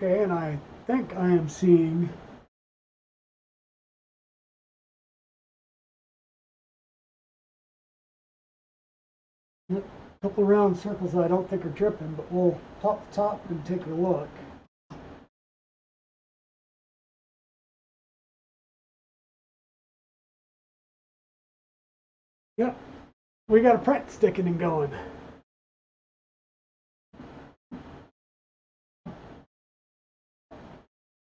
[SPEAKER 1] Okay, and I think I am seeing a couple round circles that I don't think are dripping, but we'll pop the top and take a look. Yep, we got a print sticking and going.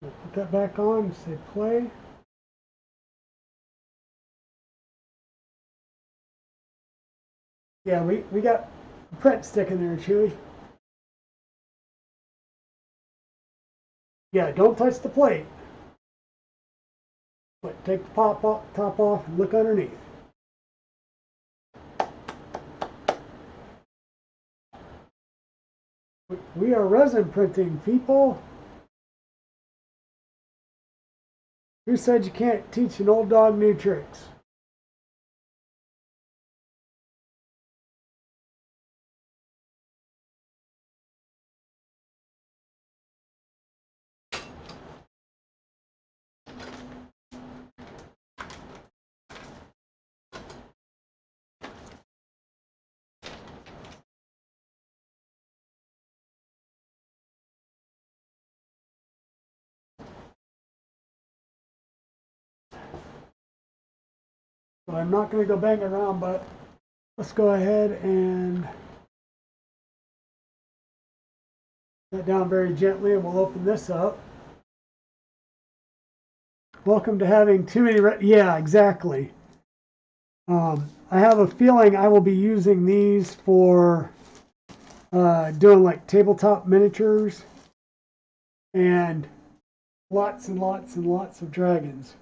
[SPEAKER 1] We'll put that back on, say play. Yeah, we got print sticking there, Chewy. Yeah, don't touch the plate. But take the top off and look underneath. We are resin printing, people. Who said you can't teach an old dog new tricks? So I'm not going to go bang around, but let's go ahead and that down very gently, and we'll open this up. Welcome to having too many. Yeah, exactly. I have a feeling I will be using these for doing like tabletop miniatures and lots and lots and lots of dragons.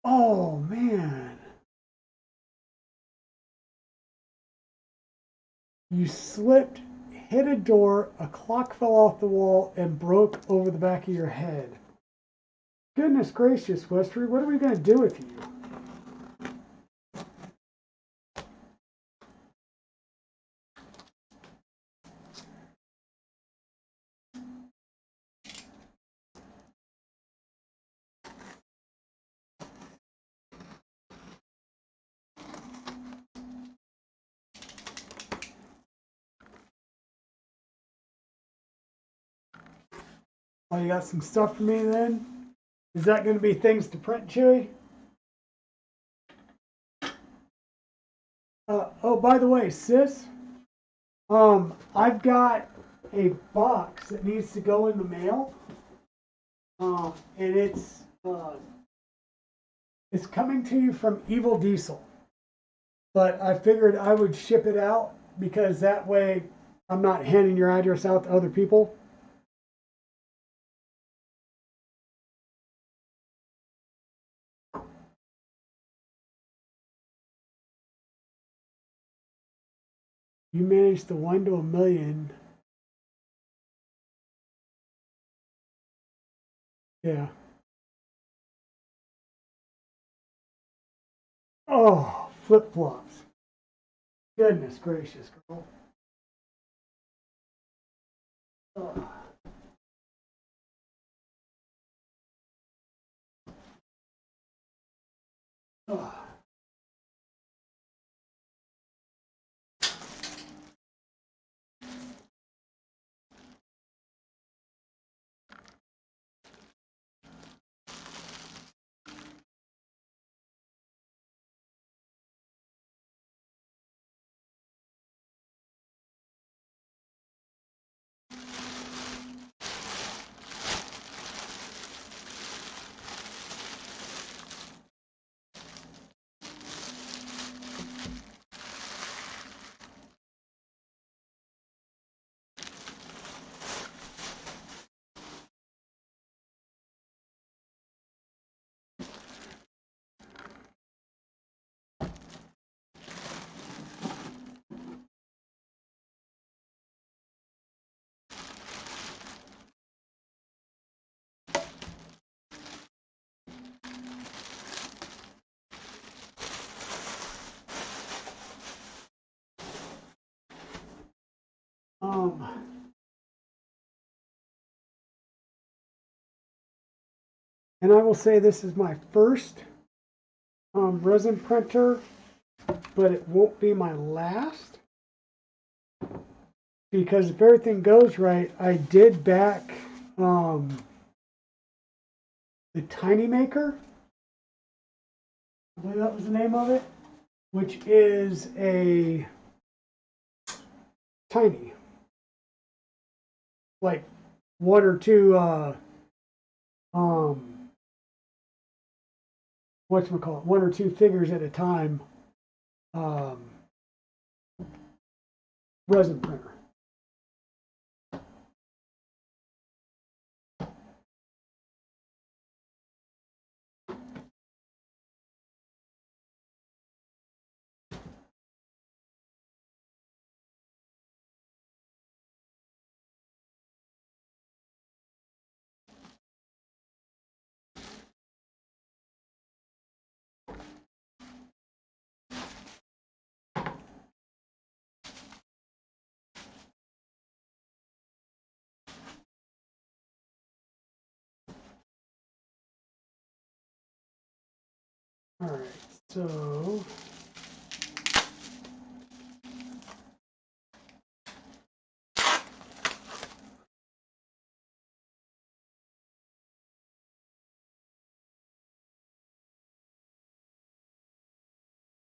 [SPEAKER 1] Oh man. You slipped, hit a door, a clock fell off the wall, and broke over the back of your head. Goodness gracious, Westry, what are we going to do with you? Oh, you got some stuff for me then? Is that going to be things to print, Chewy? Oh, by the way, sis, I've got a box that needs to go in the mail, and it's coming to you from Evil Diesel. But I figured I would ship it out because that way I'm not handing your address out to other people. You managed the 1 to 1,000,000. Yeah. Oh, flip flops. Goodness gracious, girl. Oh. Oh. And I will say this is my first resin printer, but it won't be my last. Because if everything goes right, I did back the Tiny Maker. I believe that was the name of it, which is a tiny, like one or two, whatchamacallit, one or two figures at a time, resin printer. All right, so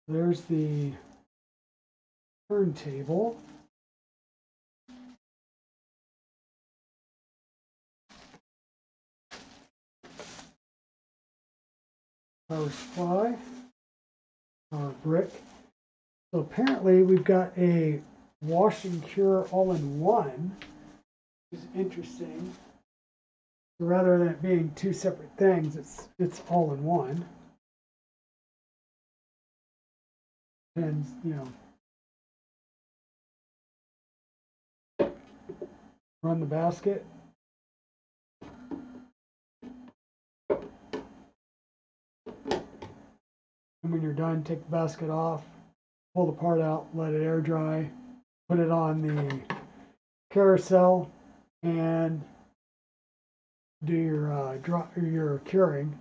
[SPEAKER 1] there's the turntable. Power supply, power brick. So apparently we've got a wash and cure all-in-one, which is interesting. So rather than it being two separate things, it's all in one. And run the basket. And when you're done, take the basket off, pull the part out, let it air dry, put it on the carousel, and do your curing.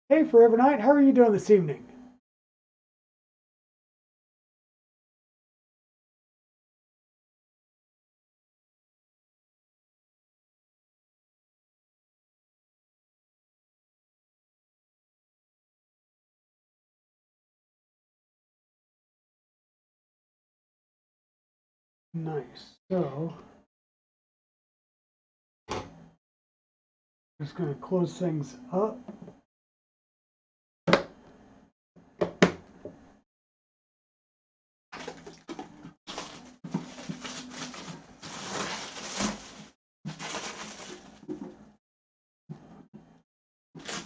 [SPEAKER 1] Hey, Forever Night, how are you doing this evening? Nice. So, just going to close things up.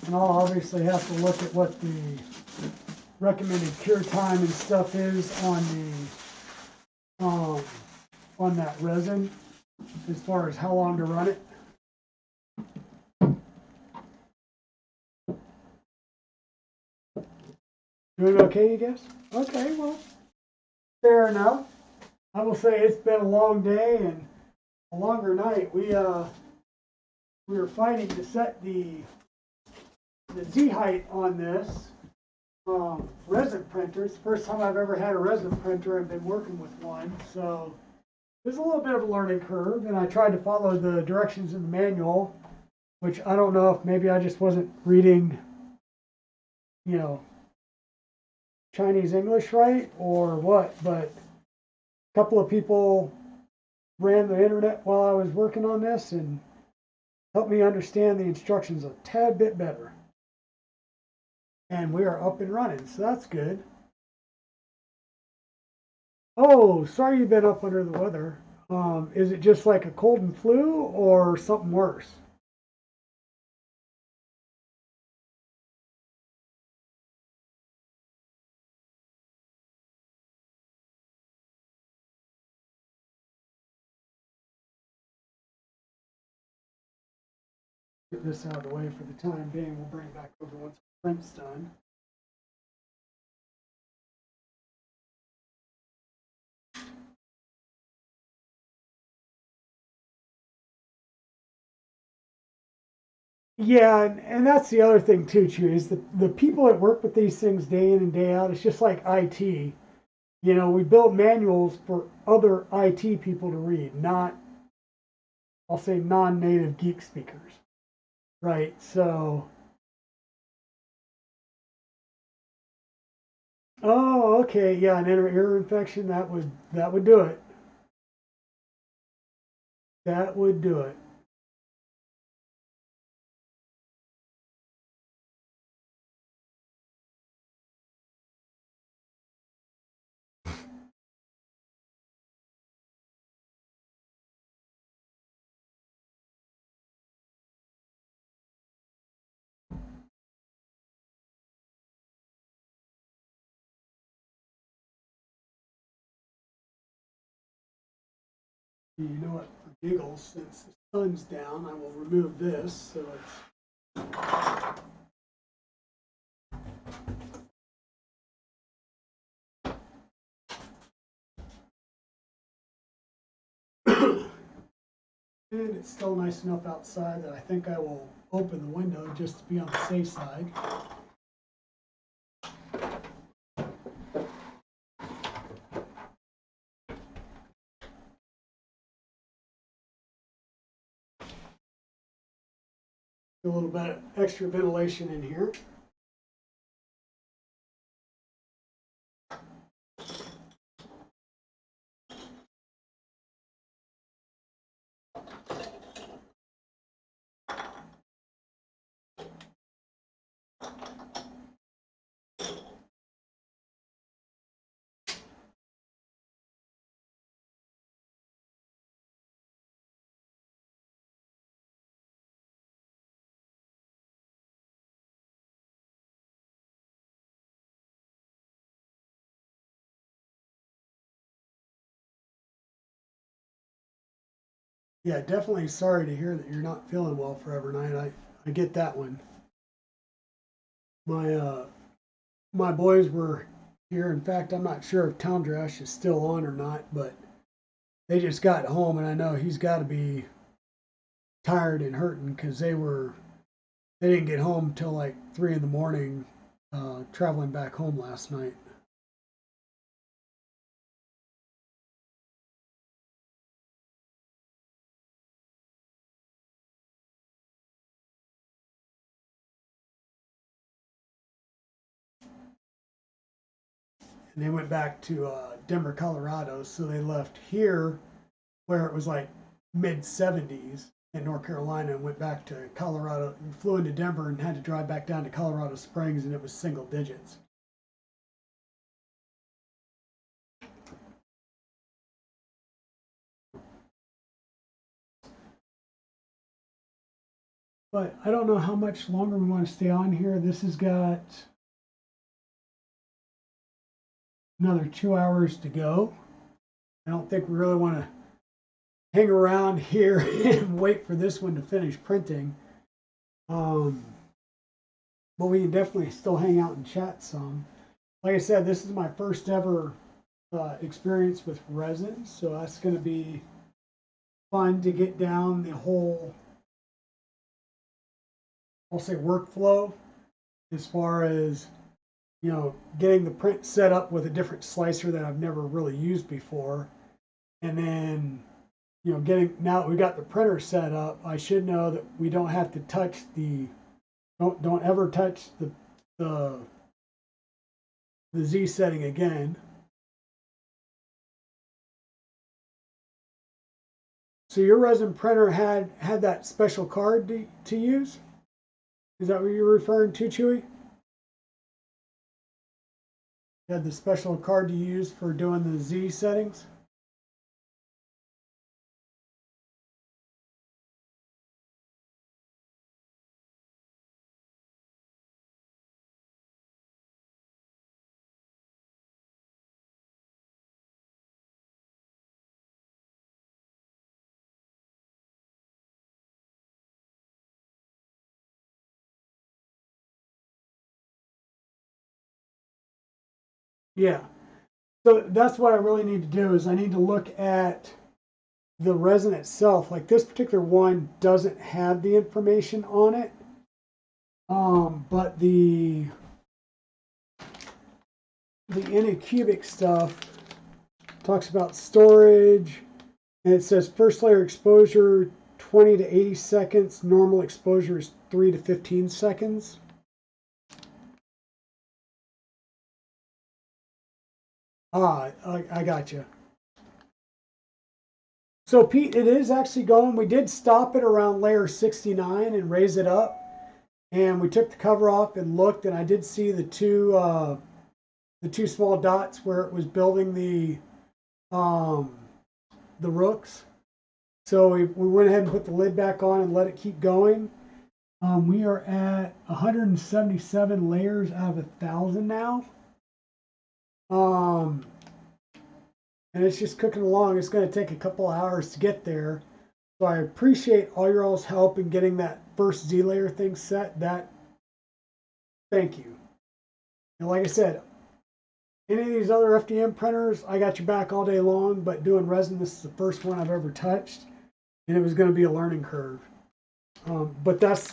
[SPEAKER 1] And I'll obviously have to look at what the recommended cure time and stuff is on that resin as far as how long to run it. Doing okay, you guess? Okay, well, fair enough. I will say it's been a long day and a longer night. We were fighting to set the Z height on this resin printer. It's the first time I've ever had a resin printer. I've been working with one, so there's a little bit of a learning curve, and I tried to follow the directions in the manual, which I don't know if maybe I just wasn't reading, Chinese English right or what, but a couple of people ran the internet while I was working on this and helped me understand the instructions a tad bit better. And we are up and running, so that's good. Oh, sorry you've been up under the weather. Is it just like a cold and flu or something worse? Get this out of the way for the time being. We'll bring it back over once the print's done. Yeah, and that's the other thing too, Chew, is the people that work with these things day in and day out, it's just like IT. You know, we build manuals for other IT people to read, not, I'll say, non-native geek speakers, right? So, oh, okay, yeah, an inner ear infection, that would do it. That would do it. You know what? For giggles, since the sun's down, I will remove this so it's and it's still nice enough outside that I think I will open the window just to be on the safe side. A little bit of extra ventilation in here. Yeah, definitely sorry to hear that you're not feeling well forever night. I get that one. My my boys were here. In fact, I'm not sure if Town Drash is still on or not, but they just got home, and I know he's got to be tired and hurting because they didn't get home till like 3 in the morning, traveling back home last night. And they went back to Denver, Colorado. So they left here where it was like mid 70s in North Carolina and went back to Colorado, flew into Denver and had to drive back down to Colorado Springs, and it was single digits. But I don't know how much longer we want to stay on here. This has got another 2 hours to go. I don't think we really want to hang around here and wait for this one to finish printing. Um, but we can definitely still hang out and chat some. Like I said, this is my first ever experience with resin, so that's going to be fun to get down the whole, I'll say, workflow as far as getting the print set up with a different slicer that I've never really used before, and then getting, now that we got the printer set up, I should know that we don't have to touch the don't ever touch the the Z setting again. So your resin printer had that special card to use? Is that what you're referring to, Chewy? You had the special card to use for doing the Z settings? Yeah. So that's what I really need to do is I need to look at the resin itself. Like this particular one doesn't have the information on it. But the Anycubic stuff talks about storage, and it says first layer exposure 20 to 80 seconds. Normal exposure is 3 to 15 seconds. I got you. So Pete, it is actually going. We did stop it around layer 69 and raise it up, and we took the cover off and looked, and I did see the two small dots where it was building the rooks. So we went ahead and put the lid back on and let it keep going. We are at 177 layers out of 1,000 now. And it's just cooking along. It's going to take a couple hours to get there. So I appreciate all your all's help in getting that first Z layer thing set. Thank you. And like I said, any of these other FDM printers, I got your back all day long, but doing resin, this is the first one I've ever touched, and it was going to be a learning curve. But that's,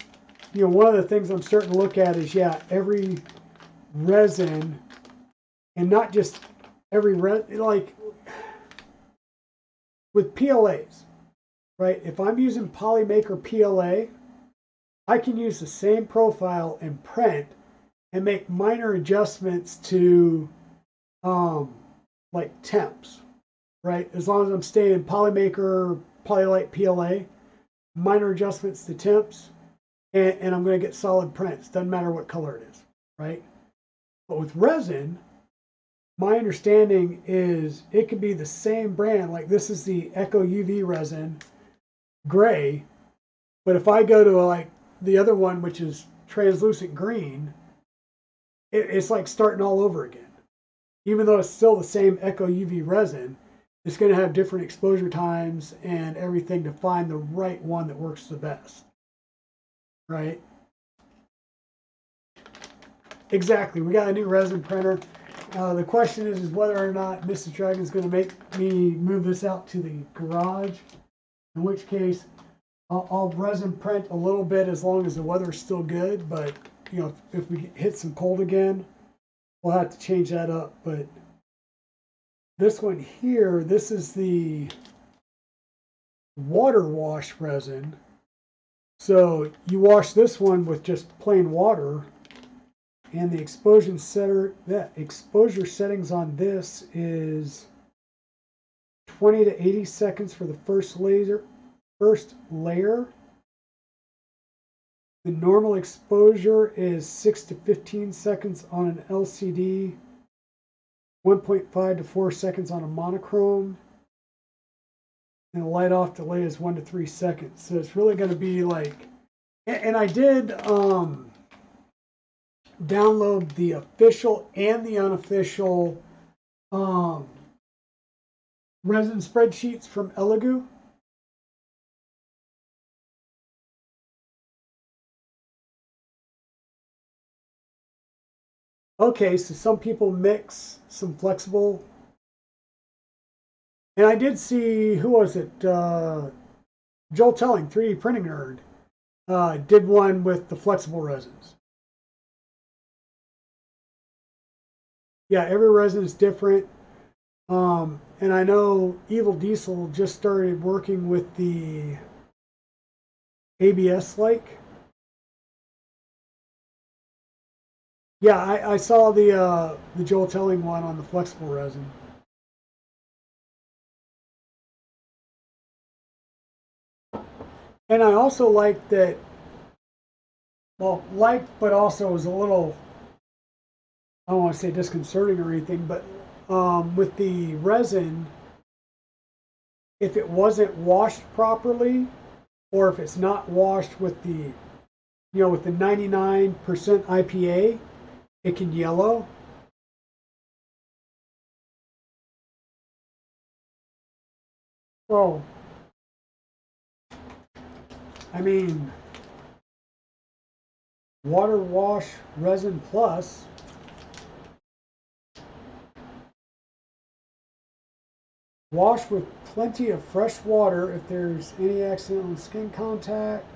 [SPEAKER 1] one of the things I'm starting to look at is, every resin, and not just every resin, like with PLAs, right? If I'm using Polymaker PLA, I can use the same profile and print and make minor adjustments to like temps, right? As long as I'm staying Polymaker, Polylite PLA, minor adjustments to temps, and I'm going to get solid prints. Doesn't matter what color it is, right? But with resin, my understanding is it could be the same brand. Like this is the Echo UV resin, gray, but if I go to like the other one, which is translucent green, it's like starting all over again. Even though it's still the same Echo UV resin, it's going to have different exposure times and everything to find the right one that works the best. Right? Exactly. We got a new resin printer. The question is whether or not Mrs. Dragon is going to make me move this out to the garage, in which case I'll resin print a little bit as long as the weather's still good. But, if we hit some cold again, we'll have to change that up. But this one here, this is the water wash resin. So you wash this one with just plain water, and the exposure settings on this is 20 to 80 seconds for the first layer. The normal exposure is 6 to 15 seconds on an LCD, 1.5 to 4 seconds on a monochrome, and the light off delay is 1 to 3 seconds. So it's really going to be like, and I did download the official and the unofficial resin spreadsheets from Elegoo. Okay, so some people mix some flexible. And I did see, who was it? Joel Telling, 3D Printing Nerd, did one with the flexible resins. Yeah, every resin is different. And I know Evil Diesel just started working with the ABS like. Yeah, I saw the Joel Telling one on the flexible resin. And I also like that, well, but also was a little, I don't want to say disconcerting or anything, but with the resin, if it wasn't washed properly, or if it's not washed with the, with the 99% IPA, it can yellow. Well, I mean, Water Wash Resin Plus Wash with plenty of fresh water if there's any accidental skin contact.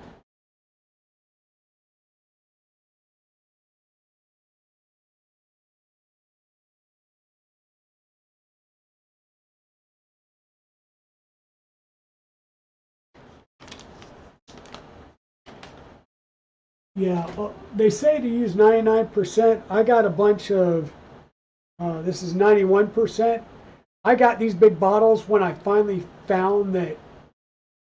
[SPEAKER 1] Yeah, well, they say to use 99%. I got a bunch of, this is 91%. I got these big bottles when I finally found that,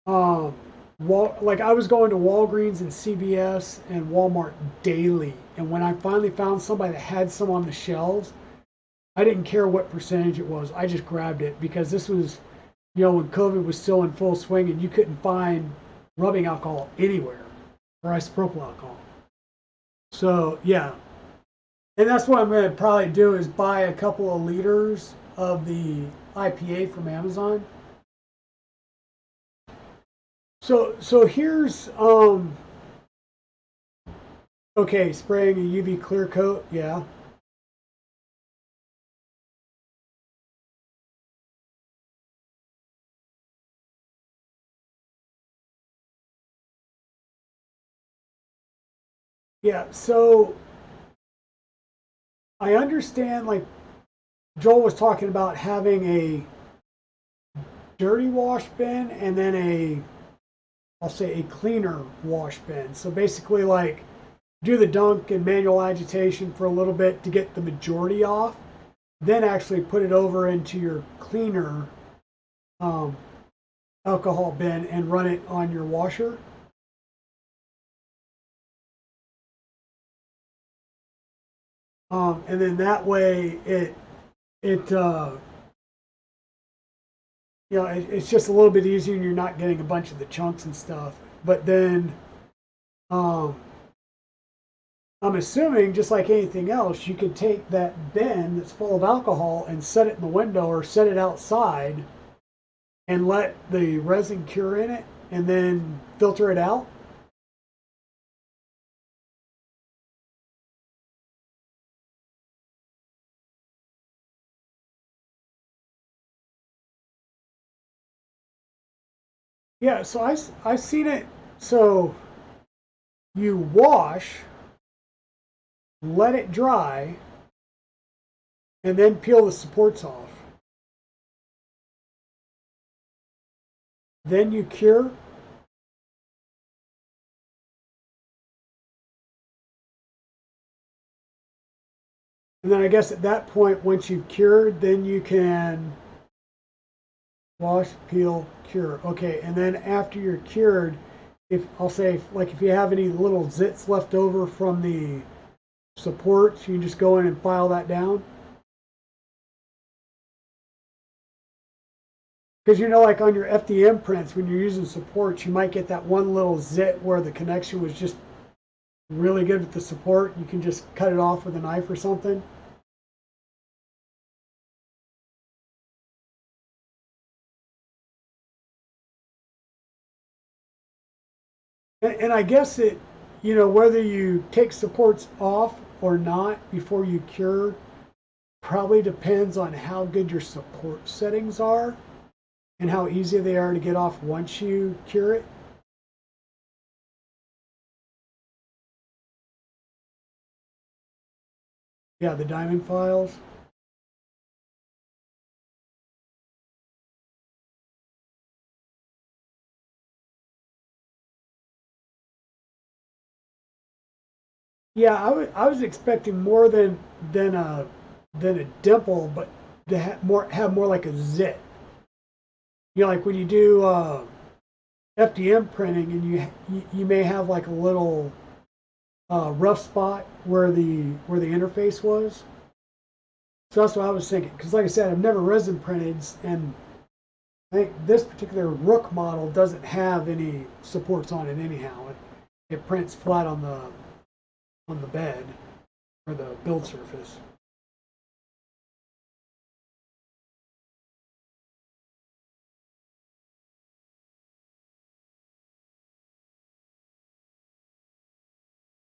[SPEAKER 1] um, like I was going to Walgreens and CVS and Walmart daily. And when I finally found somebody that had some on the shelves, I didn't care what percentage it was. I just grabbed it because this was, when COVID was still in full swing and you couldn't find rubbing alcohol anywhere or isopropyl alcohol. So, yeah. And that's what I'm going to probably do is buy a couple of liters of the IPA from Amazon. So here's okay, spraying a UV clear coat, yeah. Yeah, so I understand like Joel was talking about having a dirty wash bin and then I'll say a cleaner wash bin. So basically like do the dunk and manual agitation for a little bit to get the majority off, then actually put it over into your cleaner um, alcohol bin and run it on your washer. And then that way it's just a little bit easier and you're not getting a bunch of the chunks and stuff. But then um, I'm assuming just like anything else, you could take that bin that's full of alcohol and set it in the window or set it outside and let the resin cure in it and then filter it out. Yeah, so I've seen it. So you wash, let it dry, and then peel the supports off. Then you cure. And then I guess at that point, once you've cured, then you can wash, peel, cure. Okay, and then after you're cured, if I'll say like if you have any little zits left over from the supports, you can just go in and file that down. Because like on your FDM prints, when you're using supports, you might get that one little zit where the connection was just really good with the support. You can just cut it off with a knife or something. And I guess whether you take supports off or not before you cure probably depends on how good your support settings are and how easy they are to get off once you cure it. Yeah, the diamond files. Yeah, I was expecting more than a dimple, but to have more like a zit. Like when you do FDM printing, and you may have like a little rough spot where the interface was. So that's what I was thinking. Because like I said, I've never resin printed, and I think this particular Rook model doesn't have any supports on it anyhow. It prints flat on the bed or the build surface.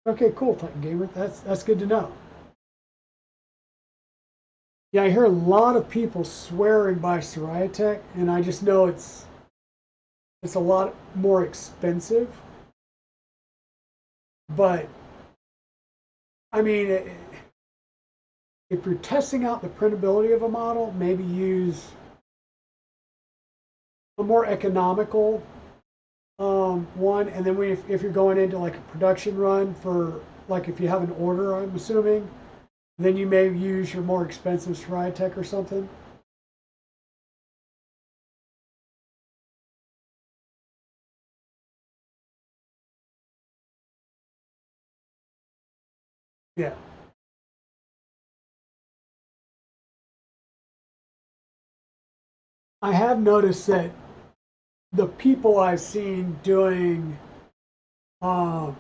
[SPEAKER 1] Okay, cool, Titan Gamer. That's good to know. Yeah, I hear a lot of people swearing by Tech, and I just know it's a lot more expensive. But I mean, if you're testing out the printability of a model, maybe use a more economical one, and then if you're going into like a production run for like if you have an order, I'm assuming, then you may use your more expensive Tech or something. Yeah, I have noticed that the people I've seen doing, um,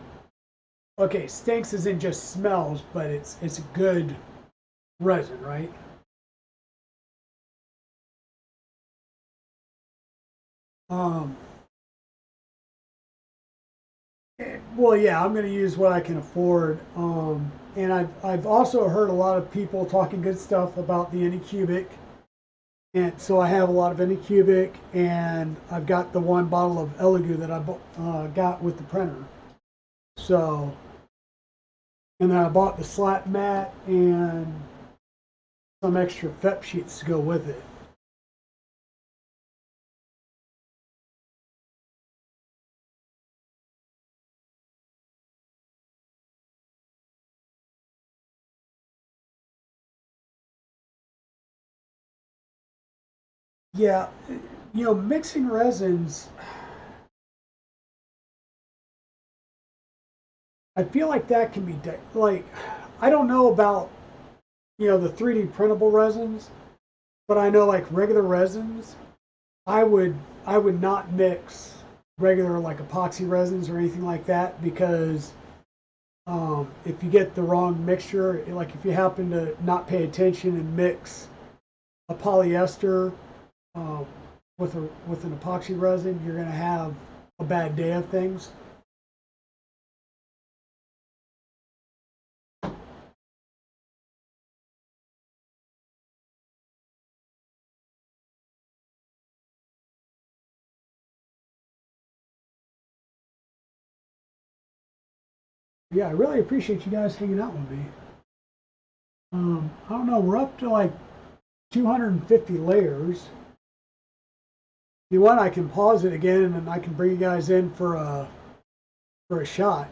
[SPEAKER 1] okay, stinks isn't just smells, but it's a good resin, right? Um, well, yeah, I'm going to use what I can afford. And I've also heard a lot of people talking good stuff about the Anycubic. And so I have a lot of Anycubic, and I've got the one bottle of Elegoo that I got with the printer. So, and then I bought the slat mat and some extra FEP sheets to go with it. Yeah, mixing resins, I feel like that can be like, I don't know about, the 3D printable resins, but I know like regular resins, I would I would not mix regular like epoxy resins or anything like that because if you get the wrong mixture, like if you happen to not pay attention and mix a polyester um, with an epoxy resin, you're going to have a bad day of things. Yeah, I really appreciate you guys hanging out with me. I don't know, we're up to like 250 layers. If you want, I can pause it again and then I can bring you guys in for a shot.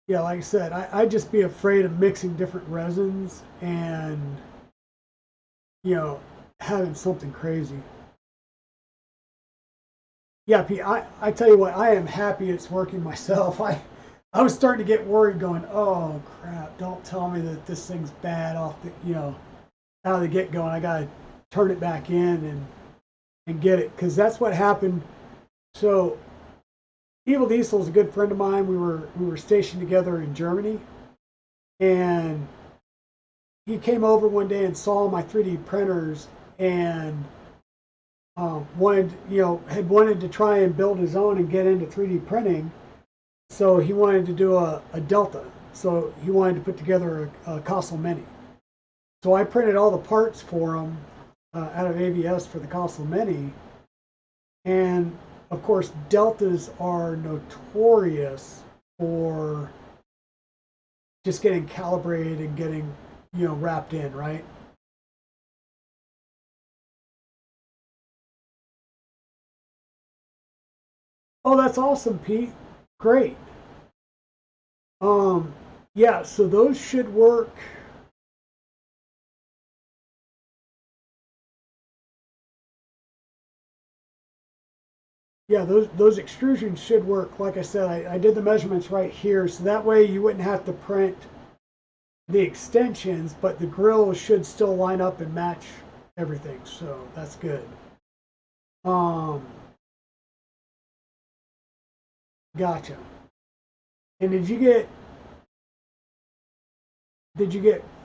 [SPEAKER 1] Yeah, like I said, I'd just be afraid of mixing different resins and, you know, having something crazy. Yeah, Pete, I tell you what, I am happy it's working myself. I was starting to get worried going, oh crap, don't tell me that this thing's bad off the, out of the get go and I got to turn it back in and get it. Because that's what happened. So, Evil Diesel is a good friend of mine. We were stationed together in Germany. And he came over one day and saw my 3D printers and wanted, had wanted to try and build his own and get into 3D printing. So he wanted to do a Delta. So he wanted to put together a Castle Mini. So I printed all the parts for him out of ABS for the Castle Mini. And of course, Deltas are notorious for just getting calibrated and getting, wrapped in, right? Oh, that's awesome, Pete. Great. Um, yeah, so those should work. Yeah, those extrusions should work. Like I said, I did the measurements right here, so that way you wouldn't have to print the extensions, but the grill should still line up and match everything. So that's good. Um, gotcha. And did you get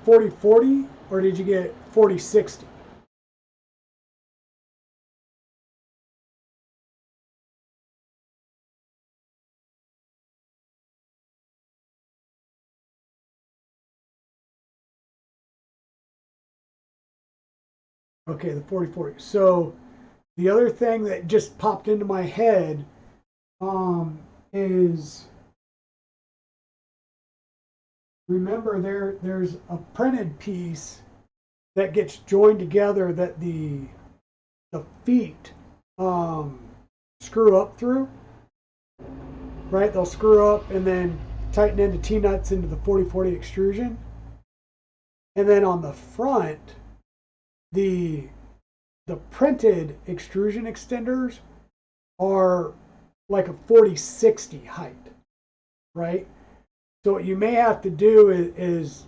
[SPEAKER 1] 40/40 or did you get 40/60? Okay, the 4040. So the other thing that just popped into my head is, remember there's a printed piece that gets joined together that the feet screw up through, right? They'll screw up and then tighten into T-nuts into the 4040 extrusion. And then on the front, the printed extrusion extenders are like a 4060 height, right? So what you may have to do is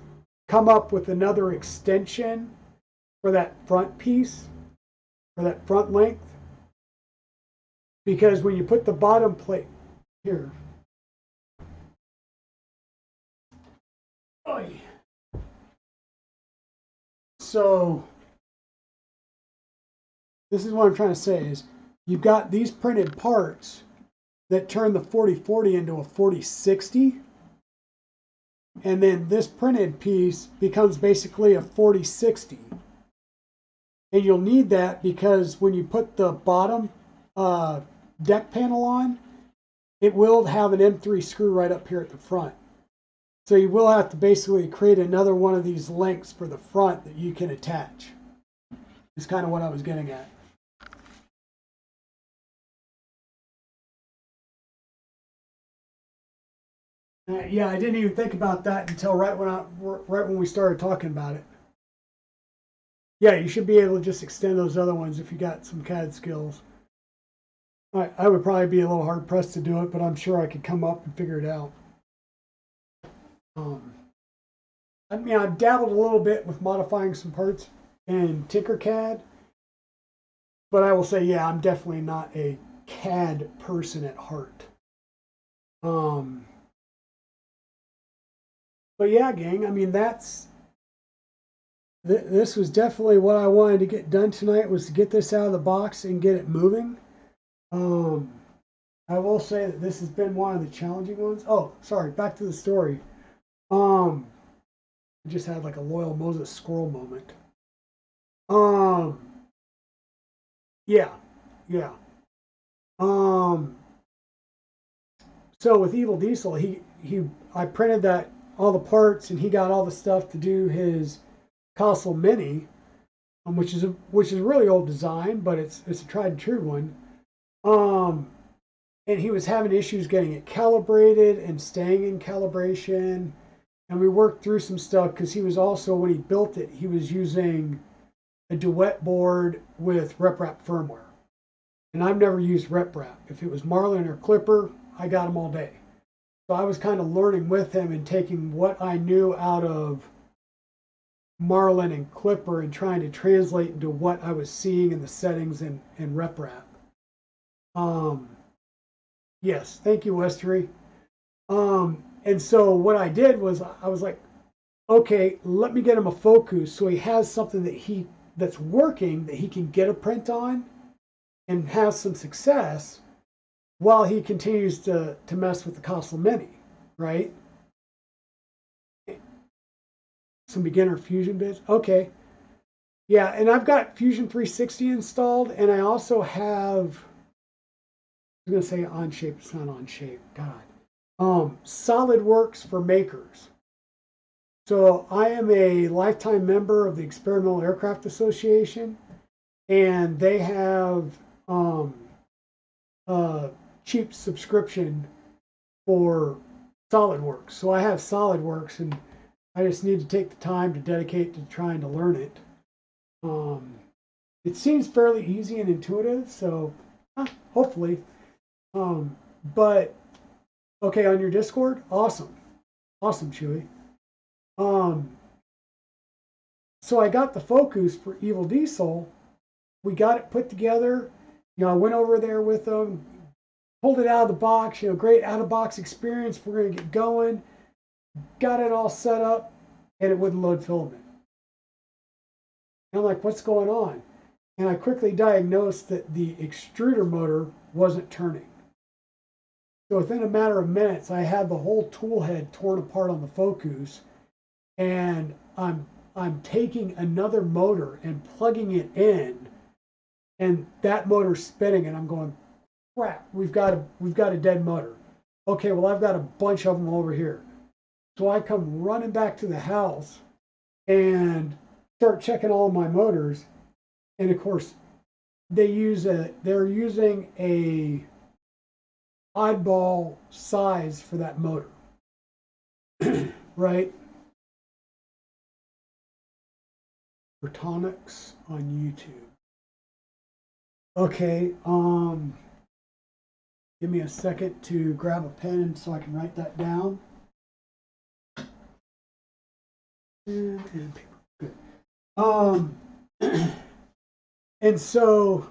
[SPEAKER 1] come up with another extension for that front piece, for that front length. Because when you put the bottom plate here, so this is what I'm trying to say is you've got these printed parts that turn the 4040 into a 4060. And then this printed piece becomes basically a 4060. And you'll need that because when you put the bottom deck panel on, it will have an M3 screw right up here at the front. So you will have to basically create another one of these links for the front that you can attach. Is kind of what I was getting at. Yeah, I didn't even think about that until right when we started talking about it. Yeah, you should be able to just extend those other ones if you got some CAD skills. I would probably be a little hard pressed to do it, but I'm sure I could come up and figure it out. I mean, I've dabbled a little bit with modifying some parts in Tinkercad, but I will say, yeah, I'm definitely not a CAD person at heart. But yeah, gang, I mean, this was definitely what I wanted to get done tonight, was to get this out of the box and get it moving. I will say that this has been one of the challenging ones. Oh, sorry, back to the story. I just had like a Loyal Moses squirrel moment. Yeah. So with Evil Diesel, I printed that all the parts, and he got all the stuff to do his Castle Mini, which is a really old design, but it's a tried and true one. And he was having issues getting it calibrated and staying in calibration. And we worked through some stuff because he was also, when he built it, he was using a Duet board with RepRap firmware. And I've never used RepRap. If it was Marlin or Clipper, I got them all day. So I was kind of learning with him and taking what I knew out of Marlin and Clipper and trying to translate into what I was seeing in the settings in RepRap. Yes, thank you, Westery. And so what I did was I was like, okay, let me get him a focus so he has something that's working, that he can get a print on and have some success while he continues to mess with the Castle Mini, right? Some beginner Fusion bits. Okay. Yeah, and I've got Fusion 360 installed, and I also have, I was going to say Onshape, it's not Onshape, God. SolidWorks for makers. So I am a lifetime member of the Experimental Aircraft Association, and they have a cheap subscription for SolidWorks. So I have SolidWorks, and I just need to take the time to dedicate to trying to learn it. It seems fairly easy and intuitive, so hopefully. But okay, on your Discord, awesome, Chewy. So I got the focus for Evil Diesel. We got it put together. I went over there with them, pulled it out of the box. Great out of box experience. We're gonna get going. Got it all set up, and it wouldn't load filament. And I'm like, what's going on? And I quickly diagnosed that the extruder motor wasn't turning. So within a matter of minutes, I had the whole tool head torn apart on the Focus, and I'm I'm taking another motor and plugging it in, and that motor's spinning, and I'm going, crap, we've got a dead motor. Okay, well, I've got a bunch of them over here. So I come running back to the house and start checking all of my motors. And of course, they're using a oddball size for that motor, right? Photonics on YouTube. Okay, give me a second to grab a pen so I can write that down. And paper. Good. And so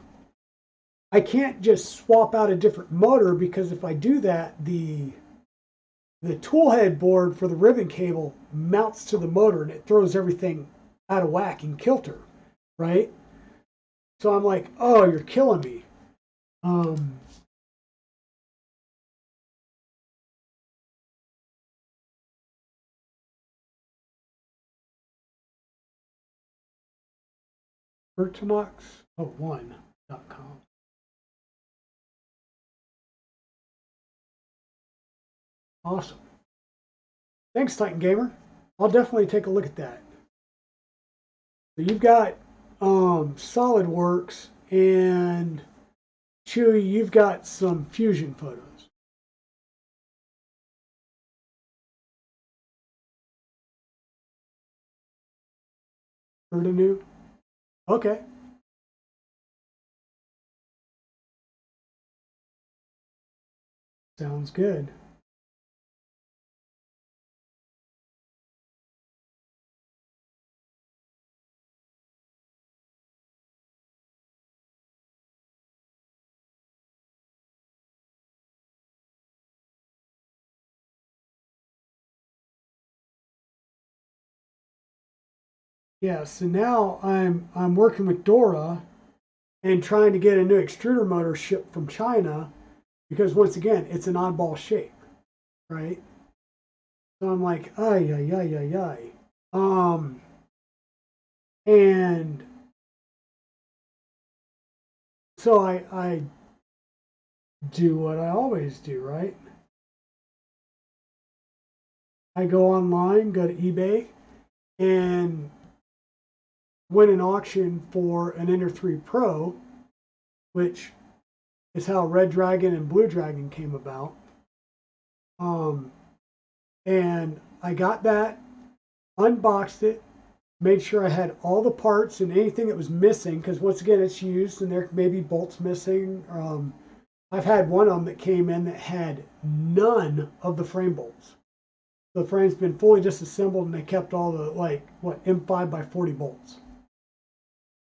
[SPEAKER 1] I can't just swap out a different motor, because if I do that, the tool head board for the ribbon cable mounts to the motor and it throws everything out of whack and kilter, right? So I'm like, oh, you're killing me. Bertonox01.com. Awesome. Thanks, Titan Gamer. I'll definitely take a look at that. So you've got SolidWorks, and Chewy, you've got some Fusion photos. Heard a new? Okay. Sounds good. Yeah, so now I'm working with Dora and trying to get a new extruder motor shipped from China, because once again, it's an oddball shape, right? So I'm like, ay, ay, ay, ay, ay. And so I do what I always do, right? I go online, go to eBay, and win an auction for an Ender 3 Pro, which is how Red Dragon and Blue Dragon came about. And I got that, unboxed it, made sure I had all the parts and anything that was missing, because once again, it's used and there may be bolts missing. I've had one of them that came in that had none of the frame bolts. The frame's been fully disassembled and they kept all the, like, what, M5 by 40 bolts.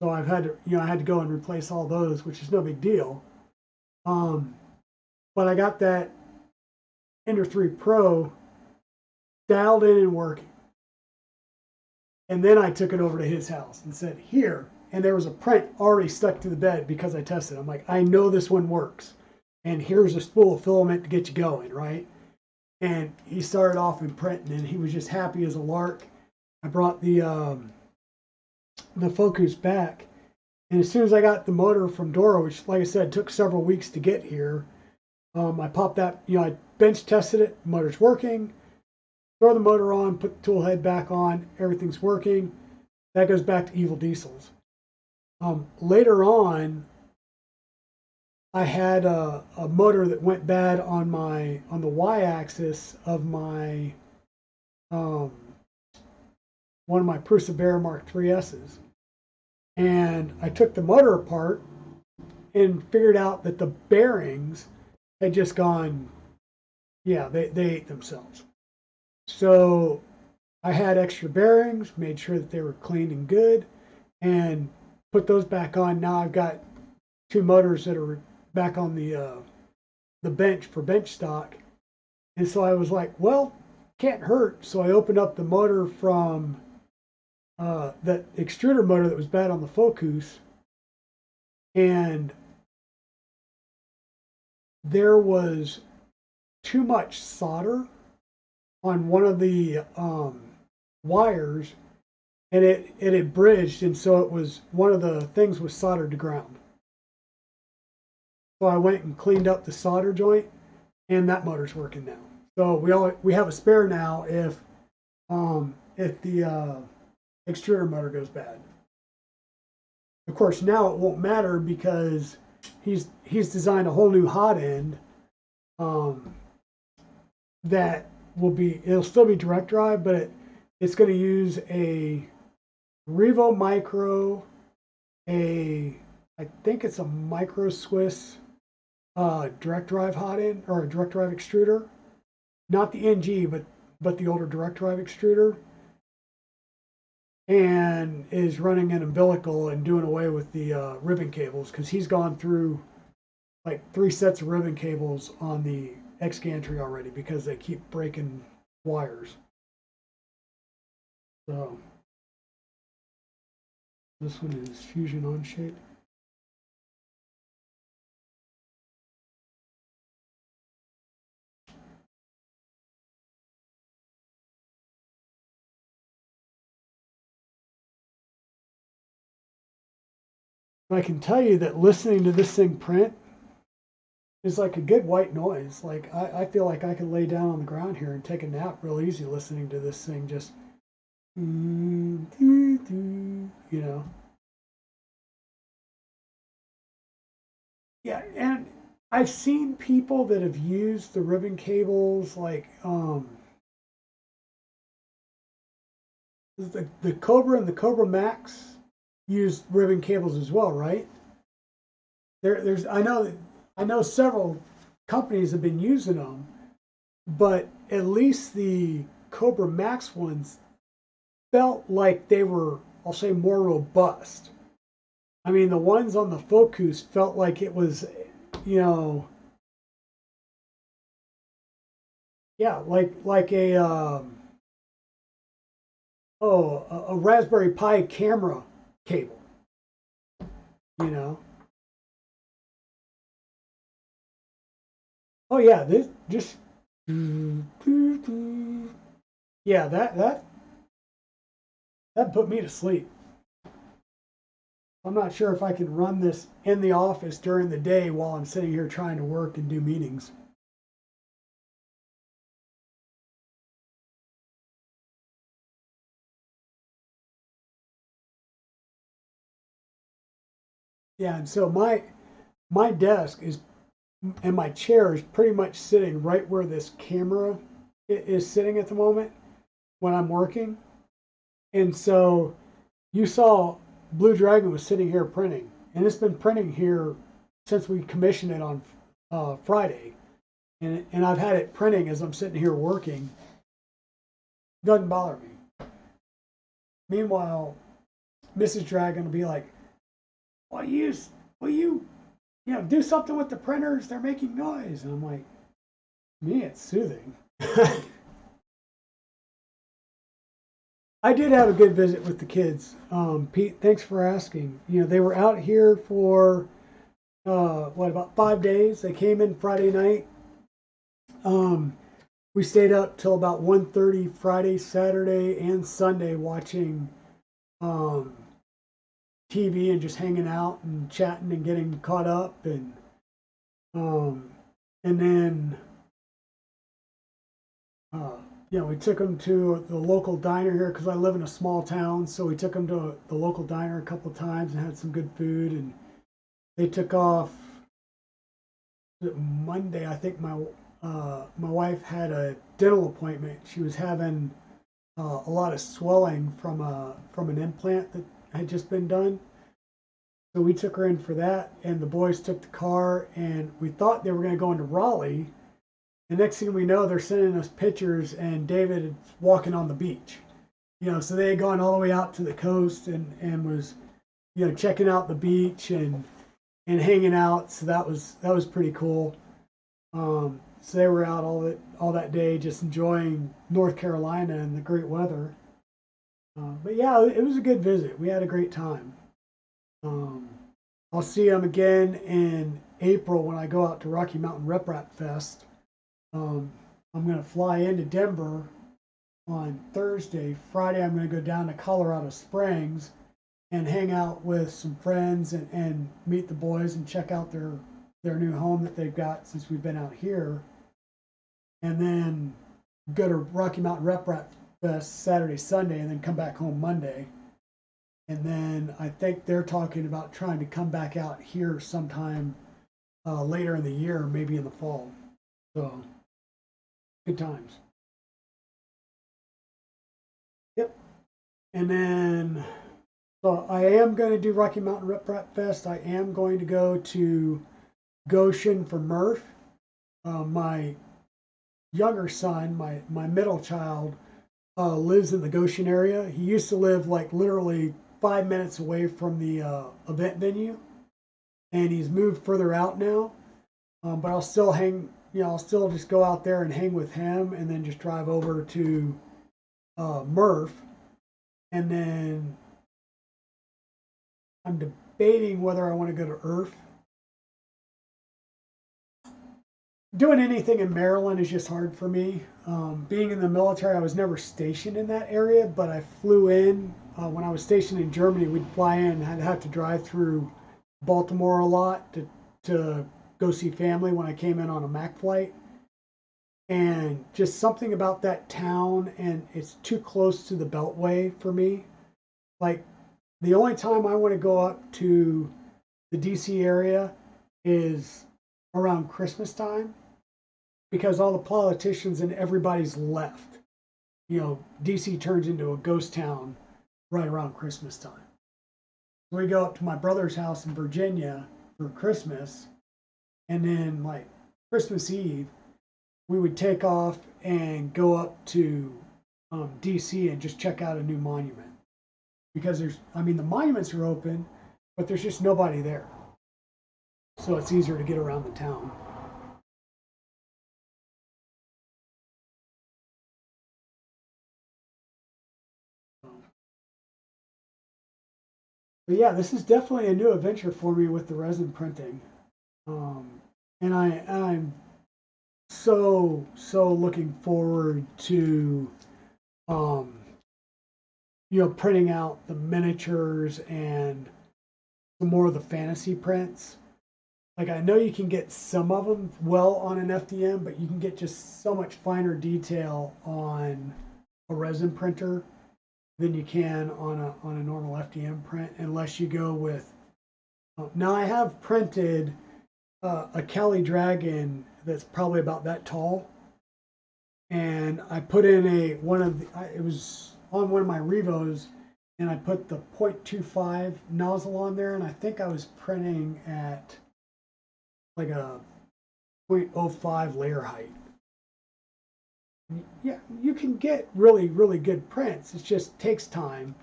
[SPEAKER 1] So I've had to, I had to go and replace all those, which is no big deal. But I got that Ender 3 Pro dialed in and working. And then I took it over to his house and said, here. And there was a print already stuck to the bed because I tested. I'm like, I know this one works. And here's a spool of filament to get you going, right? And he started off imprinting, and he was just happy as a lark. I brought the Focus back, and as soon as I got the motor from Dora, which, like I said, took several weeks to get here, I popped that. I bench tested it. Motor's working. Throw the motor on, put the tool head back on. Everything's working. That goes back to Evil Diesels. Later on, I had a motor that went bad on the y-axis of my one of my Perseverance Mark III's, and I took the motor apart and figured out that the bearings had just gone, yeah, they ate themselves. So I had extra bearings, made sure that they were clean and good, and put those back on. Now I've got two motors that are back on the bench for bench stock. And so I was like, well, can't hurt. So I opened up the motor from that extruder motor that was bad on the Focus, and there was too much solder on one of the wires, and it had bridged, and so it was one of the things was soldered to ground. So I went and cleaned up the solder joint, and that motor's working now. So we have a spare now if the extruder motor goes bad. Of course, now it won't matter because he's designed a whole new hot end that it'll still be direct drive, but it's going to use a Revo Micro, I think it's a Micro Swiss direct drive hot end or a direct drive extruder, not the NG, but the older direct drive extruder, and is running an umbilical and doing away with the ribbon cables because he's gone through like 3 sets of ribbon cables on the X gantry already because they keep breaking wires. So this one is Fusion on shape. I can tell you that listening to this thing print is like a good white noise. Like I feel like I could lay down on the ground here and take a nap real easy listening to this thing just, you know. Yeah, and I've seen people that have used the ribbon cables like the Cobra and the Cobra Max use ribbon cables as well, right? There's I know several companies have been using them, but at least the Cobra Max ones felt like they were, I'll say, more robust. I mean, the ones on the Focus felt like it was, you know, yeah, like a Raspberry Pi camera cable, you know. Oh yeah, this just yeah, that put me to sleep. I'm not sure if I can run this in the office during the day while I'm sitting here trying to work and do meetings. Yeah, and so my desk is and my chair is pretty much sitting right where this camera is sitting at the moment when I'm working. And so you saw Blue Dragon was sitting here printing, and it's been printing here since we commissioned it on Friday. And I've had it printing as I'm sitting here working. Doesn't bother me. Meanwhile, Mrs. Dragon will be like, will you do something with the printers? They're making noise. And I'm like, me, it's soothing. I did have a good visit with the kids. Pete, thanks for asking. They were out here for about 5 days. They came in Friday night. We stayed up till about 1:30 Friday, Saturday, and Sunday watching TV and just hanging out and chatting and getting caught up and then we took them to the local diner here because I live in a small town. So we took them to the local diner a couple of times and had some good food. And they took off Monday. I think my wife had a dental appointment. She was having a lot of swelling from an implant that had just been done. So we took her in for that, and the boys took the car, and we thought they were going to go into Raleigh. The next thing we know, they're sending us pictures, and David is walking on the beach. So they had gone all the way out to the coast and was, checking out the beach and hanging out. So that was pretty cool. So they were out all that day, just enjoying North Carolina and the great weather. But yeah, it was a good visit. We had a great time. I'll see them again in April when I go out to Rocky Mountain Rep Rap Fest. I'm going to fly into Denver on Thursday. Friday, I'm going to go down to Colorado Springs and hang out with some friends and meet the boys and check out their new home that they've got since we've been out here. And then go to Rocky Mountain Rep Fest Saturday, Sunday, and then come back home Monday. And then I think they're talking about trying to come back out here sometime later in the year, maybe in the fall. So, good times. Yep. And then, so I am going to do Rocky Mountain Rep Fest. I am going to go to Goshen for Murph. My younger son, my middle child, lives in the Goshen area. He used to live like literally 5 minutes away from the event venue, and he's moved further out now. But I'll still I'll still just go out there and hang with him, and then just drive over to Murph, and then I'm debating whether I want to go to Earth. Doing anything in Maryland is just hard for me. Being in the military, I was never stationed in that area, but I flew in. When I was stationed in Germany, we'd fly in and I'd have to drive through Baltimore a lot to go see family when I came in on a MAC flight. And just something about that town, and it's too close to the Beltway for me. Like, the only time I want to go up to the DC area is around Christmas time, because all the politicians and everybody's left. DC turns into a ghost town right around Christmas time. We go up to my brother's house in Virginia for Christmas, and then like Christmas Eve, we would take off and go up to DC and just check out a new monument. Because the monuments are open, but there's just nobody there. So it's easier to get around the town. But yeah, this is definitely a new adventure for me with the resin printing. And I'm so looking forward to printing out the miniatures and some more of the fantasy prints. Like, I know you can get some of them well on an FDM, but you can get just so much finer detail on a resin printer than you can on a normal FDM print, unless you go with. Now I have printed a Cali Dragon that's probably about that tall, and I put in it was on one of my Revos, and I put the 0.25 nozzle on there, and I think I was printing at like a 0.05 layer height. Yeah, you can get really good prints. It just takes time.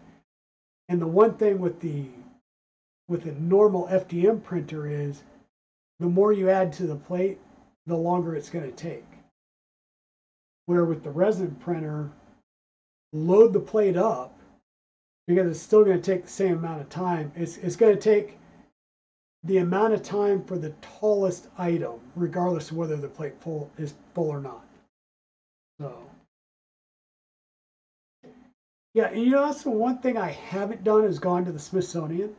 [SPEAKER 1] And the one thing with a normal FDM printer is the more you add to the plate, the longer it's going to take. Where with the resin printer, load the plate up, because it's still going to take the same amount of time. It's going to take the amount of time for the tallest item, regardless of whether the plate is full or not. So, yeah, and that's the one thing I haven't done is gone to the Smithsonian.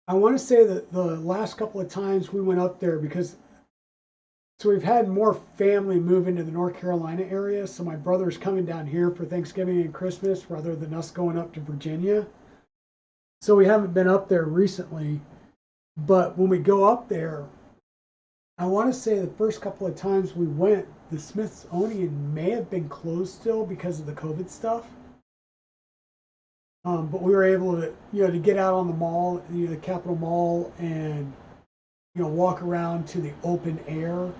[SPEAKER 1] I want to say that the last couple of times we went up there, so we've had more family move into the North Carolina area. So my brother's coming down here for Thanksgiving and Christmas rather than us going up to Virginia. So we haven't been up there recently. But when we go up there, I want to say the first couple of times we went, the Smithsonian may have been closed still because of the COVID stuff. But we were able to, to get out on the mall, the Capitol Mall, and walk around to the open air.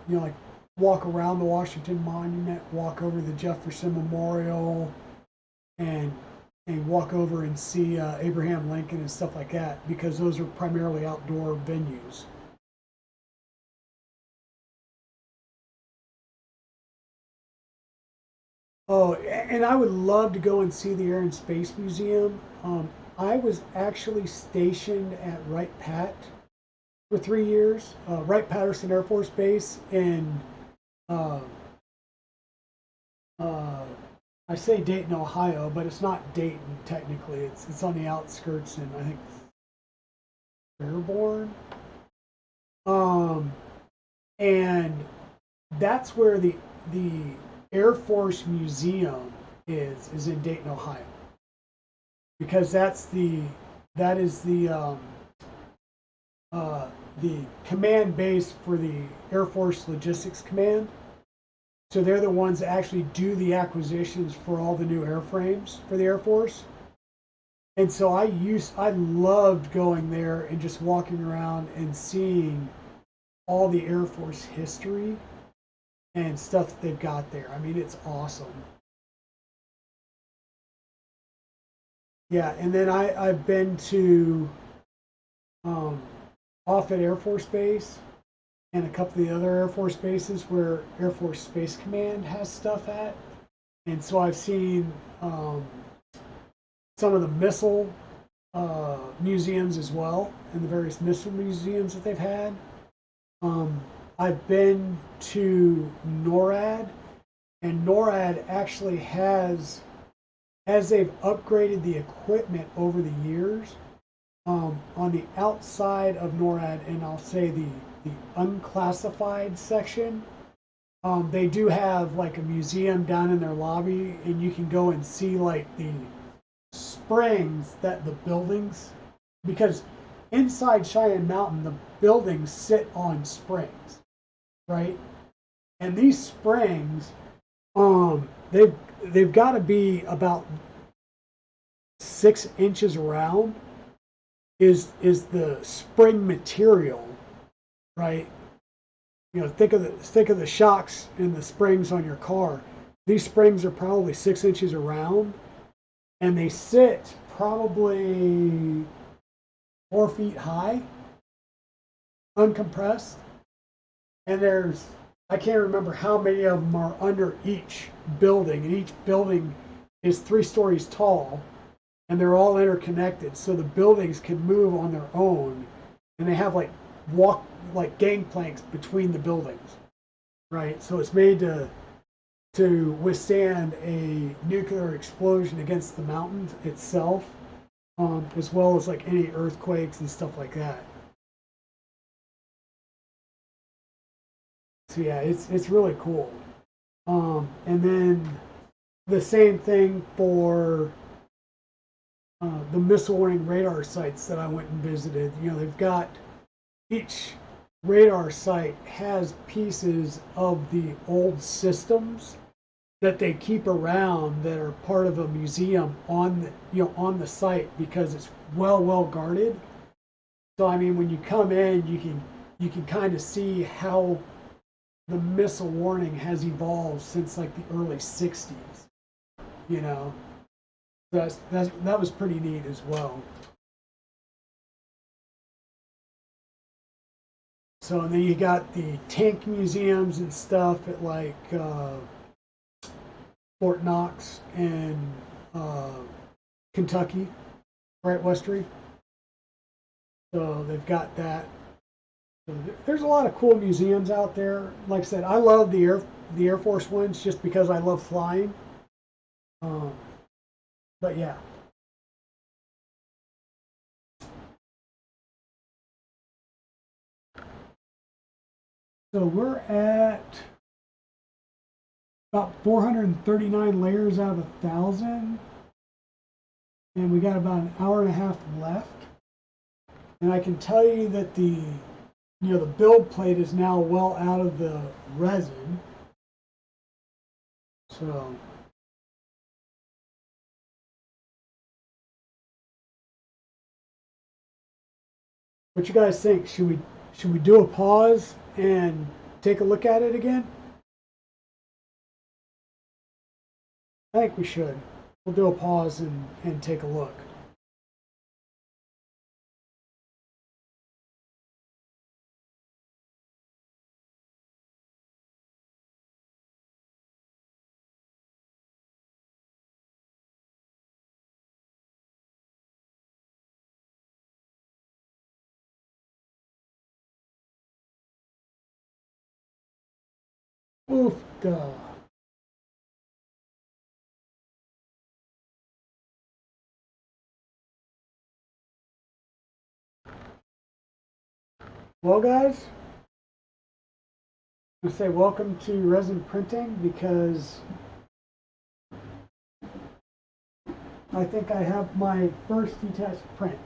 [SPEAKER 1] Like walk around the Washington Monument, walk over the Jefferson Memorial, and walk over and see Abraham Lincoln and stuff like that, because those are primarily outdoor venues. Oh, and I would love to go and see the Air and Space Museum. I was actually stationed at Wright Pat for 3 years, Wright-Patterson Air Force Base in, uh, uh, I say Dayton, Ohio, but it's not Dayton technically. It's on the outskirts in, I think, Fairborn. Um, and that's where the Air Force Museum is in Dayton, Ohio, because that is the command base for the Air Force Logistics Command. So they're the ones that actually do the acquisitions for all the new airframes for the Air Force. And so I loved going there and just walking around and seeing all the Air Force history and stuff that they've got there. I mean, it's awesome. Yeah, and then I've been to um, Offutt Air Force Base and a couple of the other Air Force bases where Air Force Space Command has stuff at. And so I've seen some of the missile museums as well, and the various missile museums that they've had. Um, I've been to NORAD, and NORAD actually has, as they've upgraded the equipment over the years, on the outside of NORAD, and I'll say the unclassified section, they do have like a museum down in their lobby, and you can go and see like the springs that the buildings, because inside Cheyenne Mountain, the buildings sit on springs, right? And these springs, they've got to be about 6 inches around. Is the spring material, right? You know, think of the shocks and the springs on your car. These springs are probably 6 inches around, and they sit probably 4 feet high, uncompressed. And there's, I can't remember how many of them are under each building, and each building is 3 stories tall, and they're all interconnected, so the buildings can move on their own, and they have like gangplanks between the buildings, right? So it's made to withstand a nuclear explosion against the mountain itself, as well as like any earthquakes and stuff like that. So yeah, it's really cool. And then the same thing for the missile warning radar sites that I went and visited. You know, they've got, each radar site has pieces of the old systems that they keep around that are part of a museum on on the site, because it's well guarded. So I mean, when you come in, you can kind of see how the missile warning has evolved since like the early 60s. You know, that was pretty neat as well. So and then you got the tank museums and stuff at like Fort Knox and uh, Kentucky, right, Westry. So they've got that. So there's a lot of cool museums out there. Like I said, I love the Air Force ones just because I love flying. Um, but yeah, so we're at about 439 layers out of 1,000, and we got about an hour and a half left. And I can tell you that the build plate is now well out of the resin. So what you guys think? Should we do a pause and take a look at it again? I think we should. We'll do a pause and take a look. Oofda. Well, guys, I say welcome to resin printing because I think I have my first detached print.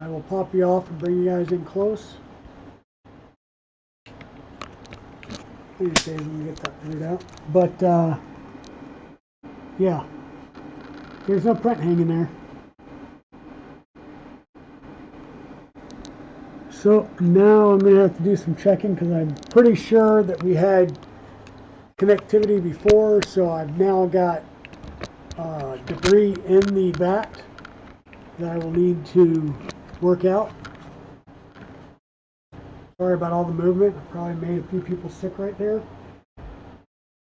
[SPEAKER 1] I will pop you off and bring you guys in close. Okay, let me get that figured out. But yeah, there's no print hanging there. So now I'm going to have to do some checking because I'm pretty sure that we had connectivity before, so I've now got debris in the vat that I will need to work out. Sorry about all the movement. I probably made a few people sick right there.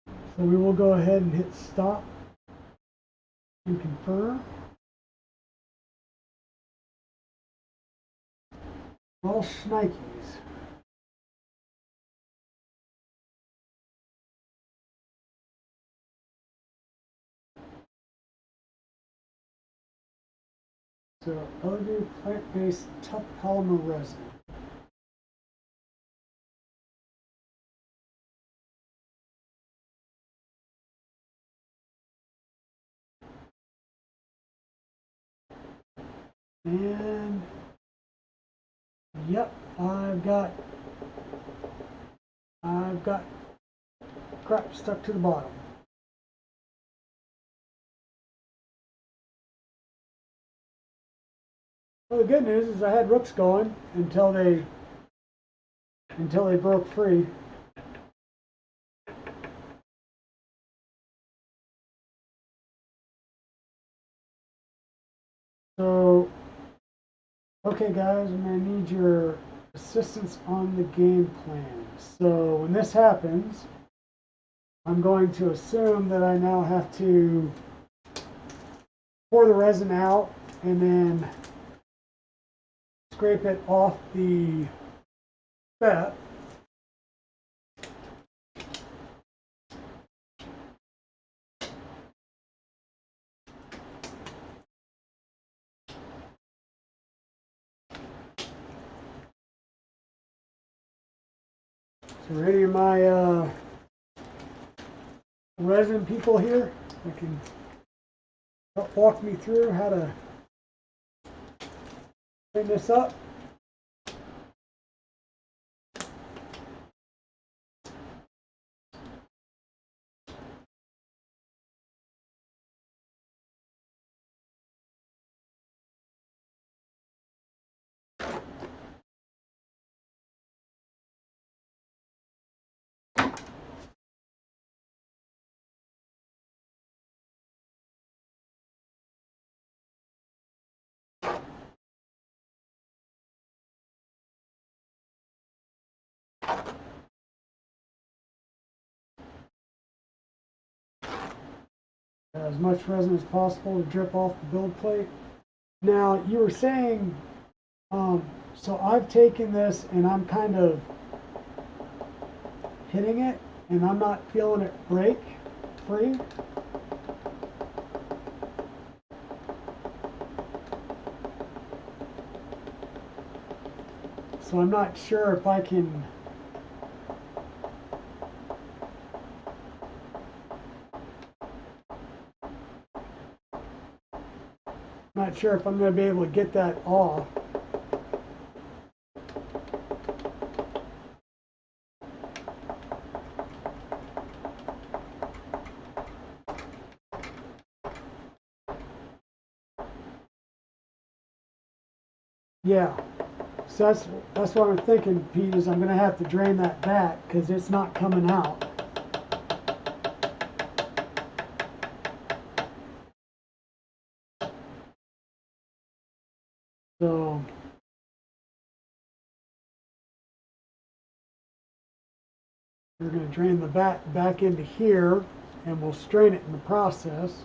[SPEAKER 1] So we will go ahead and hit stop and confirm. All shnikes. So Elegoo plant-based tough polymer resin. And yep, I've got crap stuck to the bottom. Well, the good news is I had rooks going until they broke free. So, okay guys, I'm going to need your assistance on the game plan. So when this happens, I'm going to assume that I now have to pour the resin out and then scrape it off the vat. So are any of my resin people here that can help walk me through how to clean this up? As much resin as possible to drip off the build plate. Now you were saying, so I've taken this and I'm kind of hitting it and I'm not feeling it break free. So I'm not sure if I can not sure if I'm going to be able to get that off. Yeah, so that's what I'm thinking, Pete, is I'm going to have to drain that vat because it's not coming out. So we're going to drain the vat back into here and we'll strain it in the process.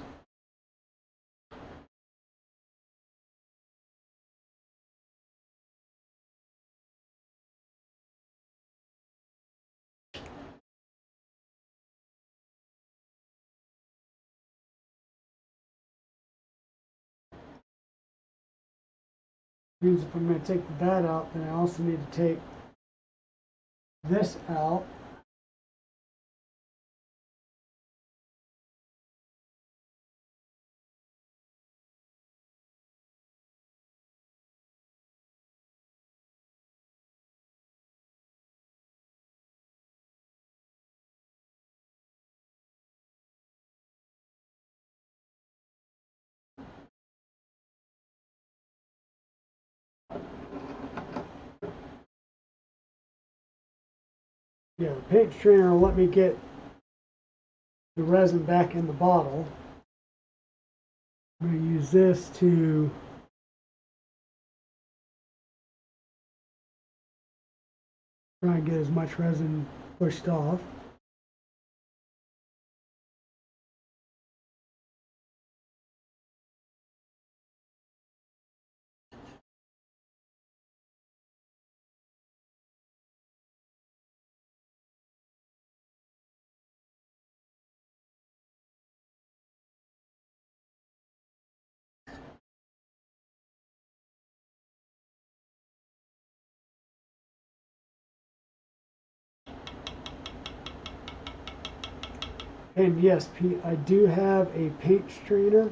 [SPEAKER 1] Means if I'm going to take that out, then I also need to take this out. Yeah, the paint strainer will let me get the resin back in the bottle. I'm going to use this to try and get as much resin pushed off. And yes, Pete, I do have a paint strainer.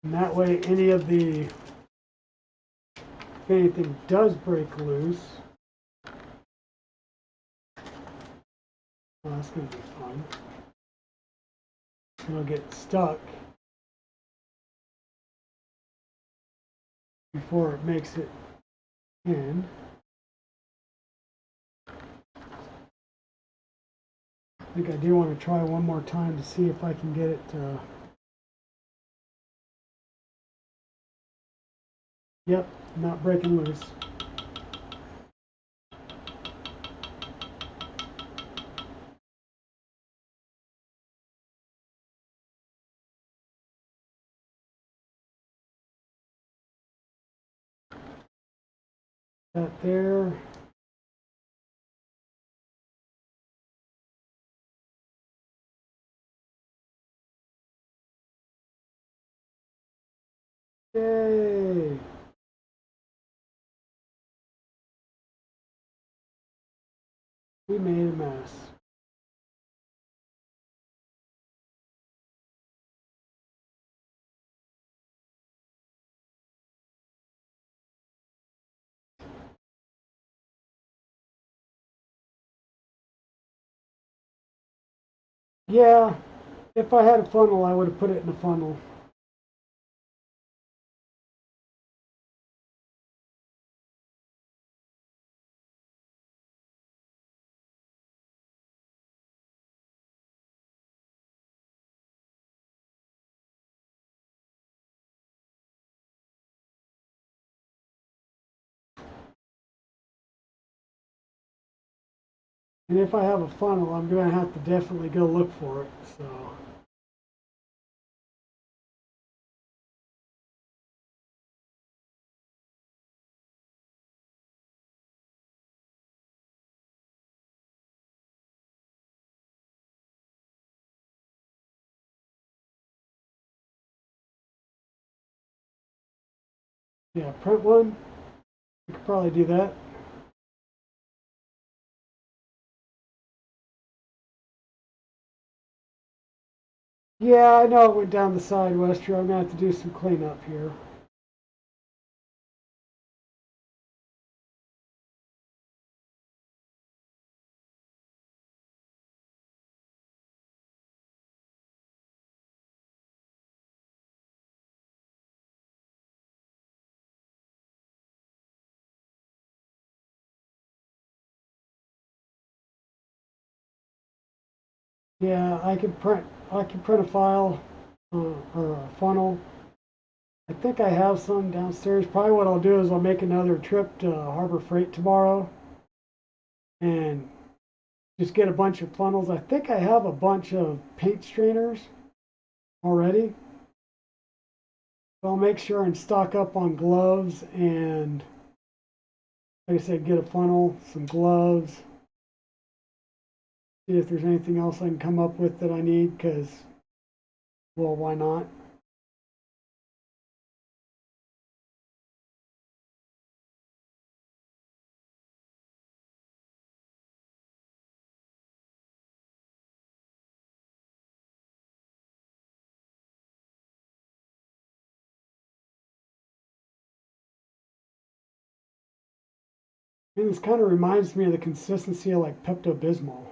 [SPEAKER 1] And that way, if anything does break loose, well, that's going to be fun. It'll get stuck before it makes it in. I think I do want to try one more time to see if I can get it to... Yep, not breaking loose. That there. Yay! We made a mess. Yeah, if I had a funnel, I would have put it in a funnel. And if I have a funnel, I'm going to have to definitely go look for it. So, yeah, print one. You could probably do that. Yeah, I know it went down the side, Wester. I'm going to have to do some cleanup here. Yeah, I can print a file or a funnel. I think I have some downstairs. Probably what I'll do is I'll make another trip to Harbor Freight tomorrow and just get a bunch of funnels. I think I have a bunch of paint strainers already. I'll make sure and stock up on gloves and, like I said, get a funnel, some gloves. See if there's anything else I can come up with that I need, because, well, why not? And this kind of reminds me of the consistency of like Pepto-Bismol.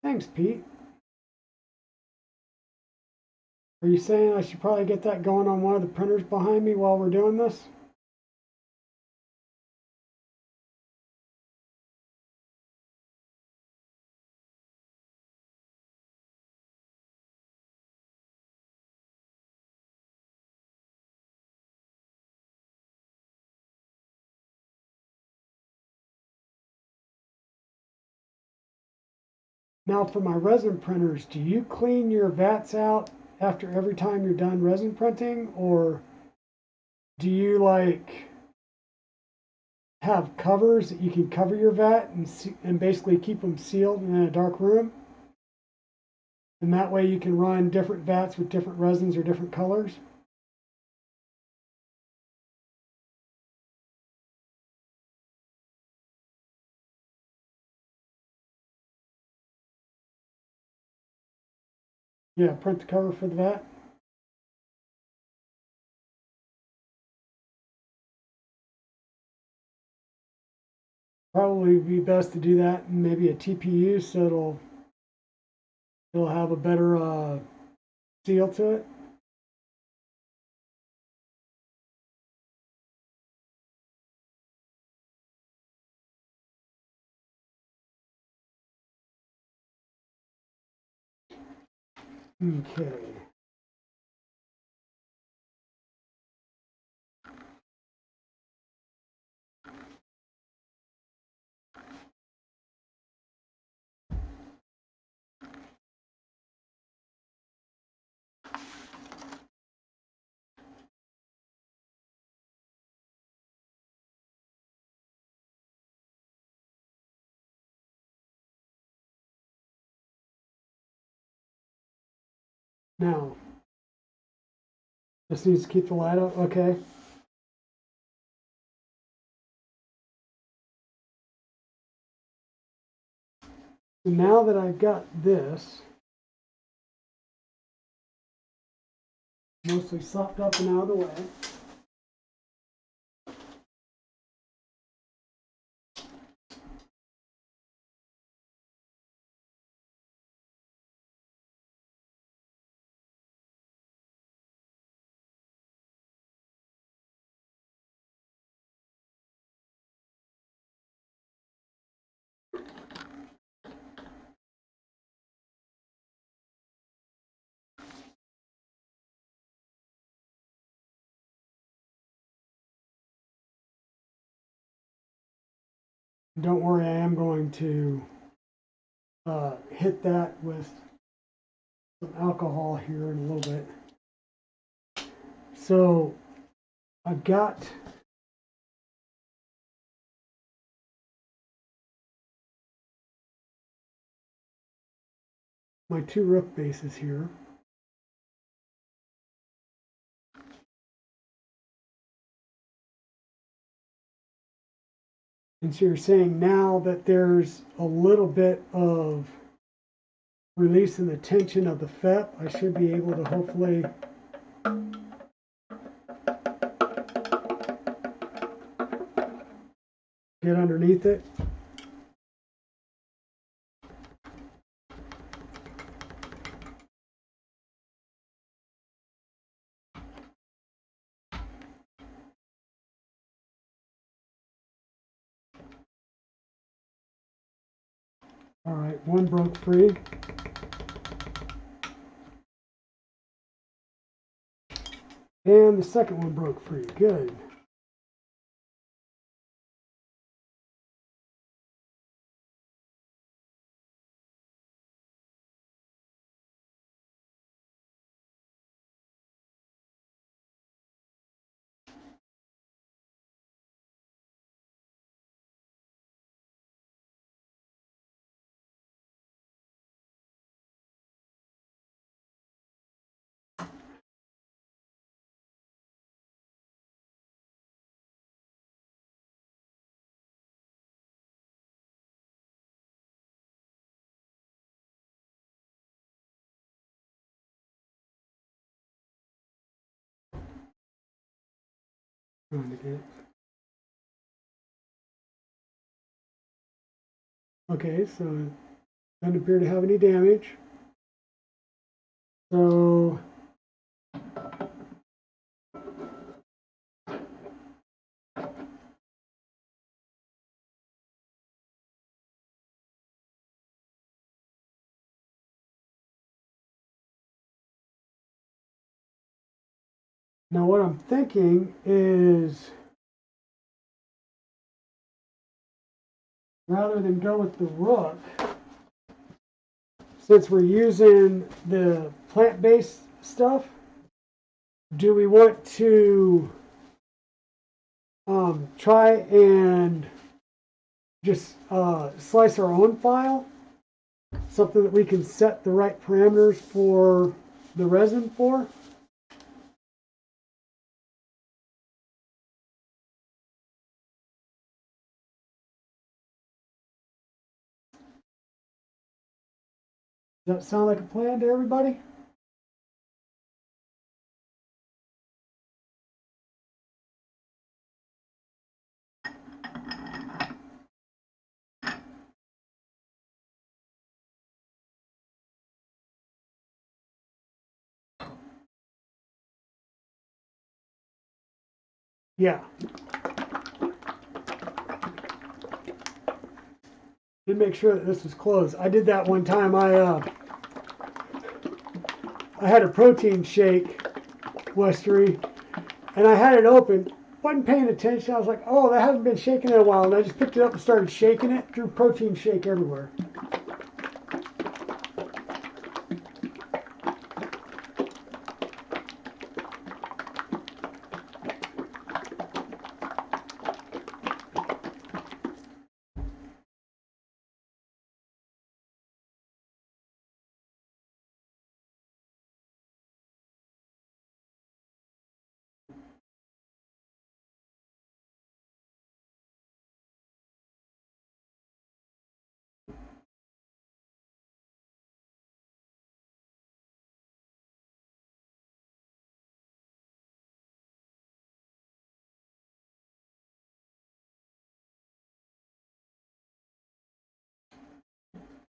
[SPEAKER 1] Thanks, Pete. Are you saying I should probably get that going on one of the printers behind me while we're doing this? Now for my resin printers, do you clean your vats out after every time you're done resin printing, or do you like have covers that you can cover your vat and basically keep them sealed in a dark room? And that way you can run different vats with different resins or different colors? Yeah, print the cover for the vat. Probably be best to do that in maybe a TPU, so it'll have a better seal to it. Okay. Now, this needs to keep the light up. Okay. So now that I've got this mostly sopped up and out of the way, don't worry, I am going to hit that with some alcohol here in a little bit. So I've got my two roof bases here. And so you're saying now that there's a little bit of release in the tension of the FEP, I should be able to hopefully get underneath it. All right, one broke free. And the second one broke free. Good. Trying to get it. Okay, so it doesn't appear to have any damage. So now what I'm thinking is, rather than go with the rook, since we're using the plant-based stuff, do we want to try and just slice our own file? Something that we can set the right parameters for the resin for? Does that sound like a plan to everybody? Yeah. Did make sure that this was closed. I did that one time. I had a protein shake, Westery, and I had it open. Wasn't paying attention. I was like, oh, that hasn't been shaken in a while. And I just picked it up and started shaking it. Threw protein shake everywhere.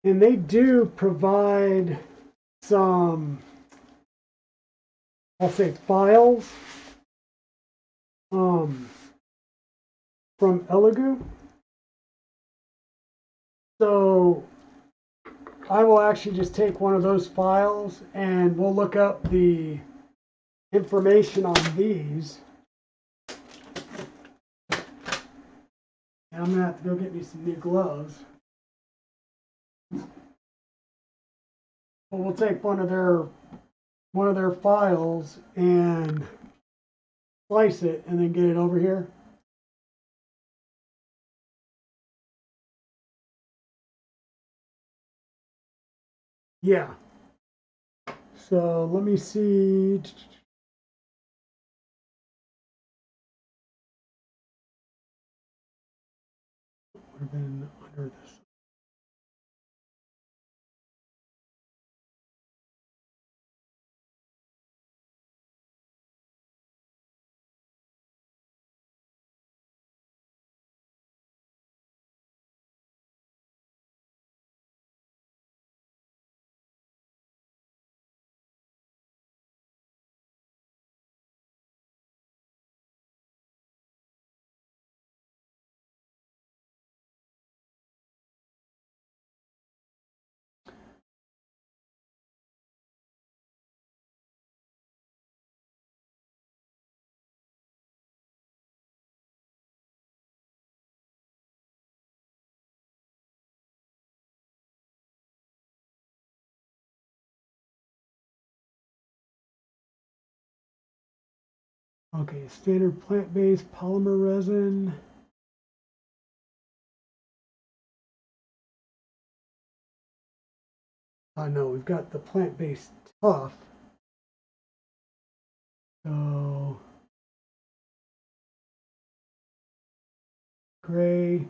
[SPEAKER 1] And they do provide some, I'll say, files from Elegoo. So I will actually just take one of those files and we'll look up the information on these. And I'm gonna have to go get me some new gloves. But we'll take one of their files and slice it and then get it over here. Yeah. So let me see. Would have been under this. Okay, standard plant-based polymer resin. I know we've got the plant-based tough. So gray,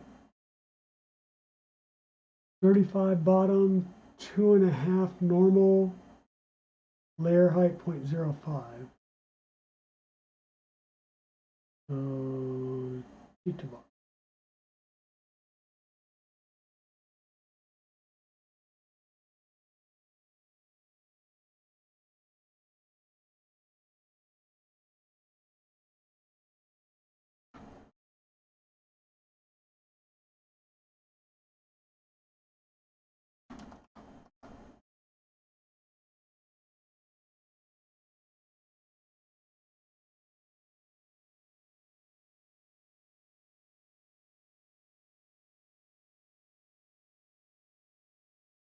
[SPEAKER 1] 35 bottom, 2.5 normal, layer height 0.05. So, pizza box.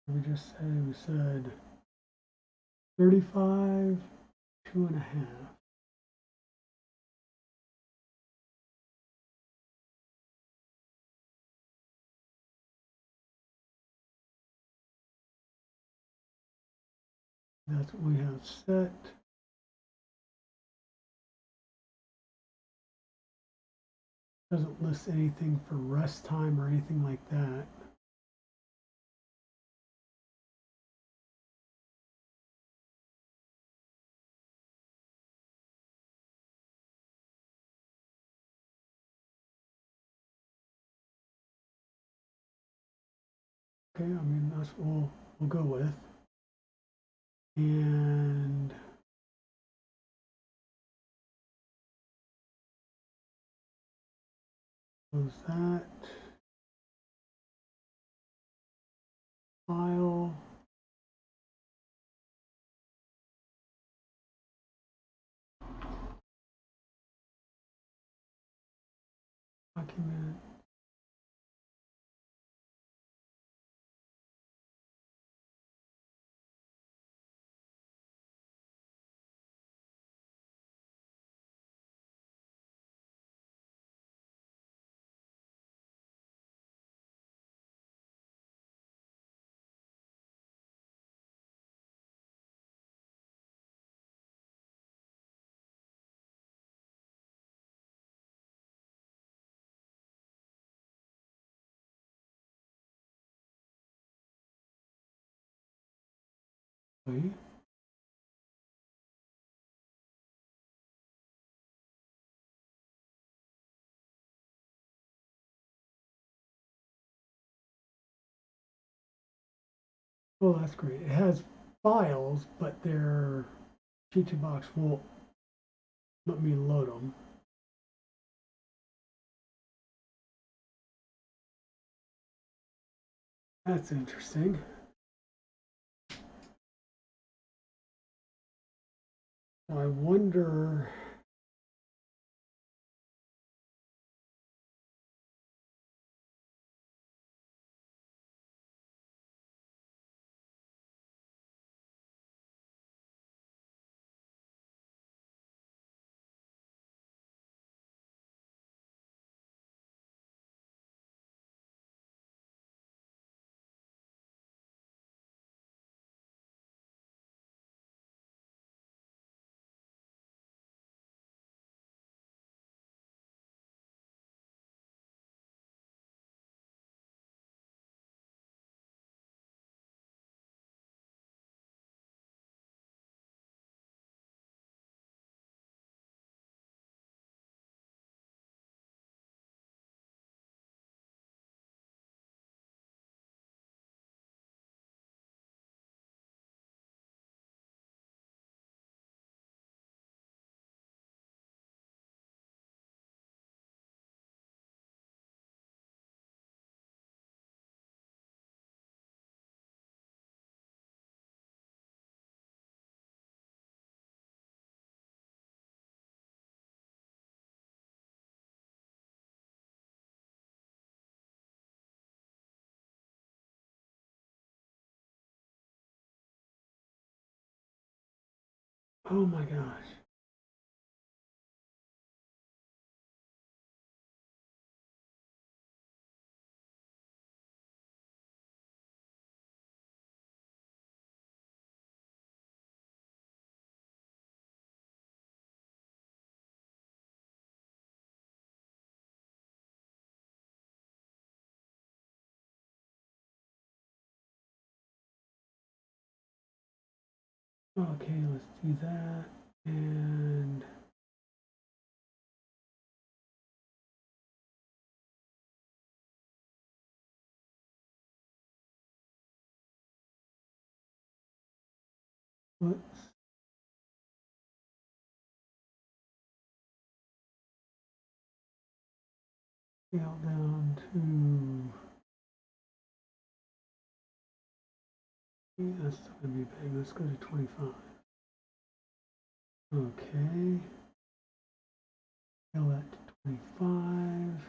[SPEAKER 1] We said 35, 2.5. That's what we have set. Doesn't list anything for rest time or anything like that. Okay, I mean, that's what we'll go with. And close that. File. Document. Okay. Well, that's great. It has files, but their Teaching box won't let me load them. That's interesting. I wonder. Oh my gosh. Okay, let's do that. And Let's scale down to, that's going to be big. Let's go to 25. Okay. Scale that to 25.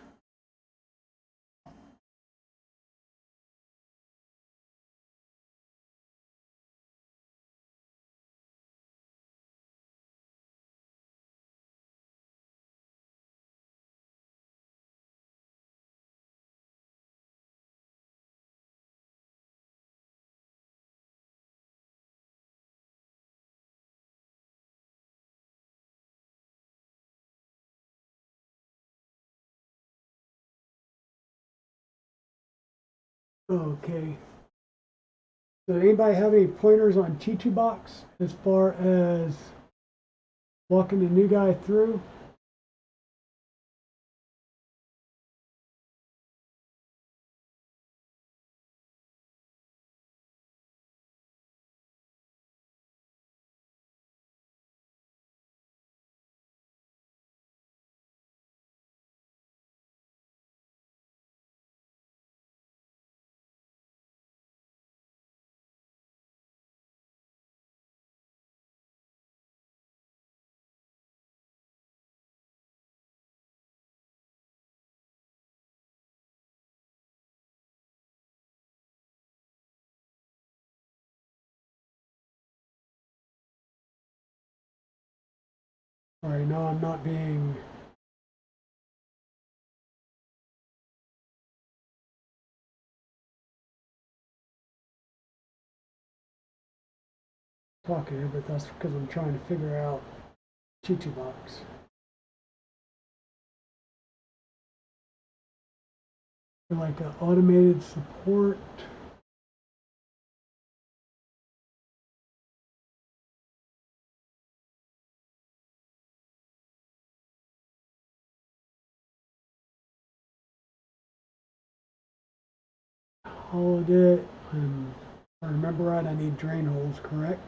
[SPEAKER 1] Okay. So anybody have any pointers on Box as far as walking the new guy through? Sorry, no, I'm not being talkative, but that's because I'm trying to figure out Box. Like an automated support. Hold it. If I remember right, I need drain holes, correct?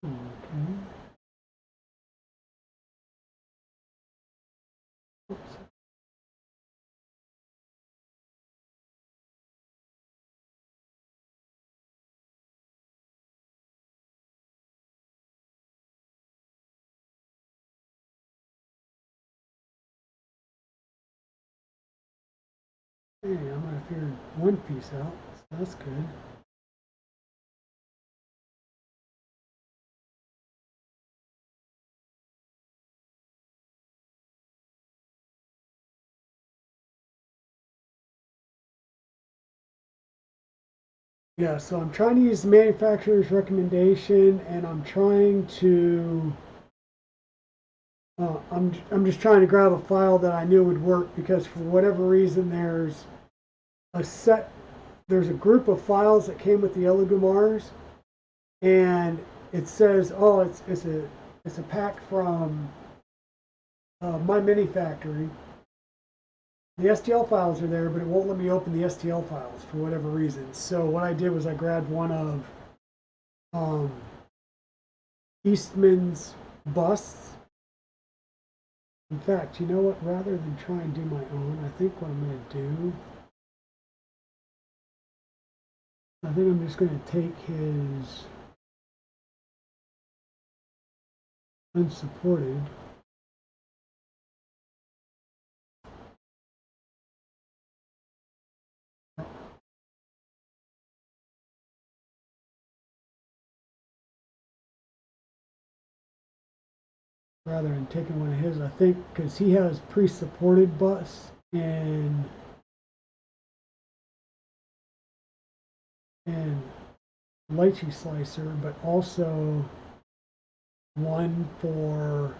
[SPEAKER 1] Okay. Oops. Hey, I'm gonna figure one piece out, so that's good. Yeah, so I'm trying to use the manufacturer's recommendation, and I'm trying to. I'm just trying to grab a file that I knew would work because for whatever reason there's a group of files that came with the Elegoo Mars, and it says, oh, it's a pack from my mini factory. The STL files are there, but it won't let me open the STL files for whatever reason. So what I did was I grabbed one of Eastman's busts. In fact, you know what? Rather than try and do my own, I think what I'm going to do, I think I'm just going to take his unsupported. Rather than taking one of his, I think, because he has pre-supported busts and lychee slicer, but also one for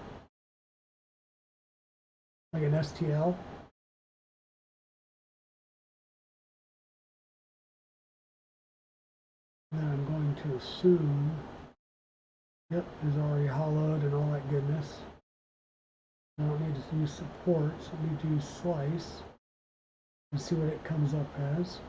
[SPEAKER 1] like an STL. to assume, yep, it's already hollowed and all that goodness. I don't need to use support, so I need to use slice and see what it comes up as.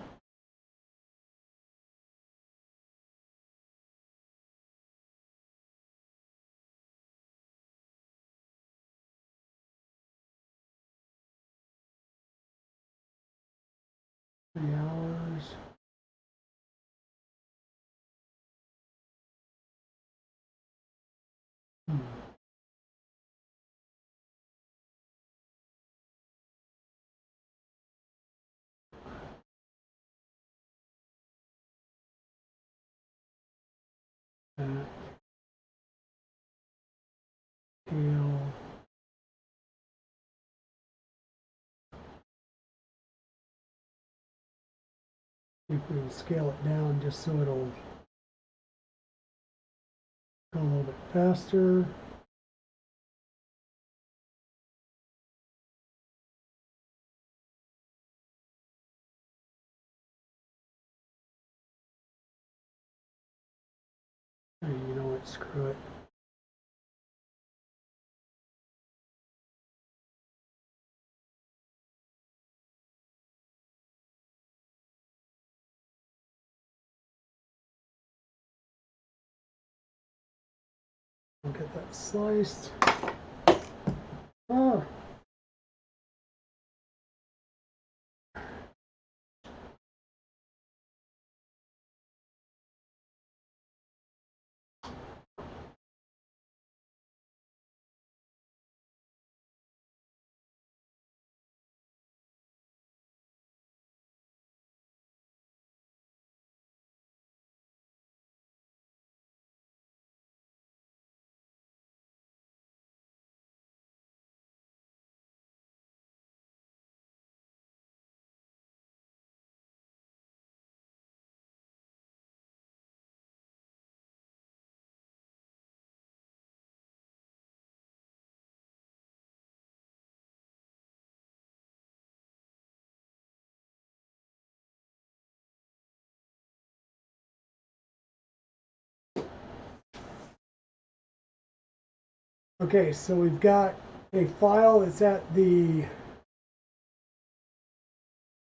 [SPEAKER 1] $3. That scale. If we can scale it down just so it'll go a little bit faster. And you know what, screw it. I'll get that sliced. Oh. Okay, so we've got a file that's at the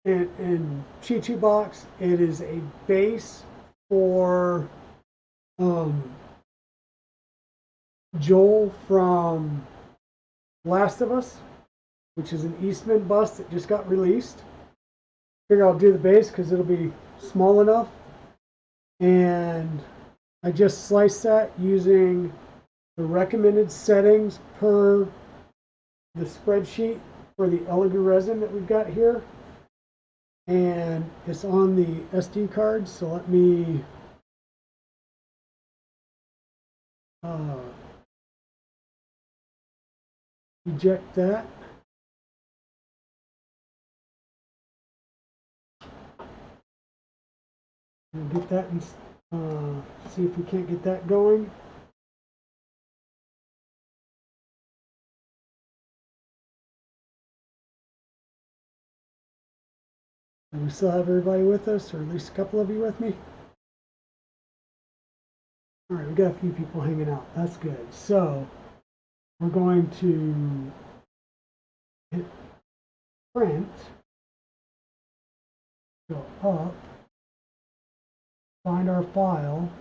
[SPEAKER 1] in Cheat Sheet box. It is a base for Joel from Last of Us, which is an Eastman bust that just got released. Figure I'll do the base because it'll be small enough. And I just sliced that using the recommended settings per the spreadsheet for the Elegoo resin that we've got here. And it's on the SD card, so let me eject that. We'll get that and see if we can't get that going. And we still have everybody with us, or at least a couple of you with me. All right, we got a few people hanging out. That's good. So we're going to hit print, go up, find our file,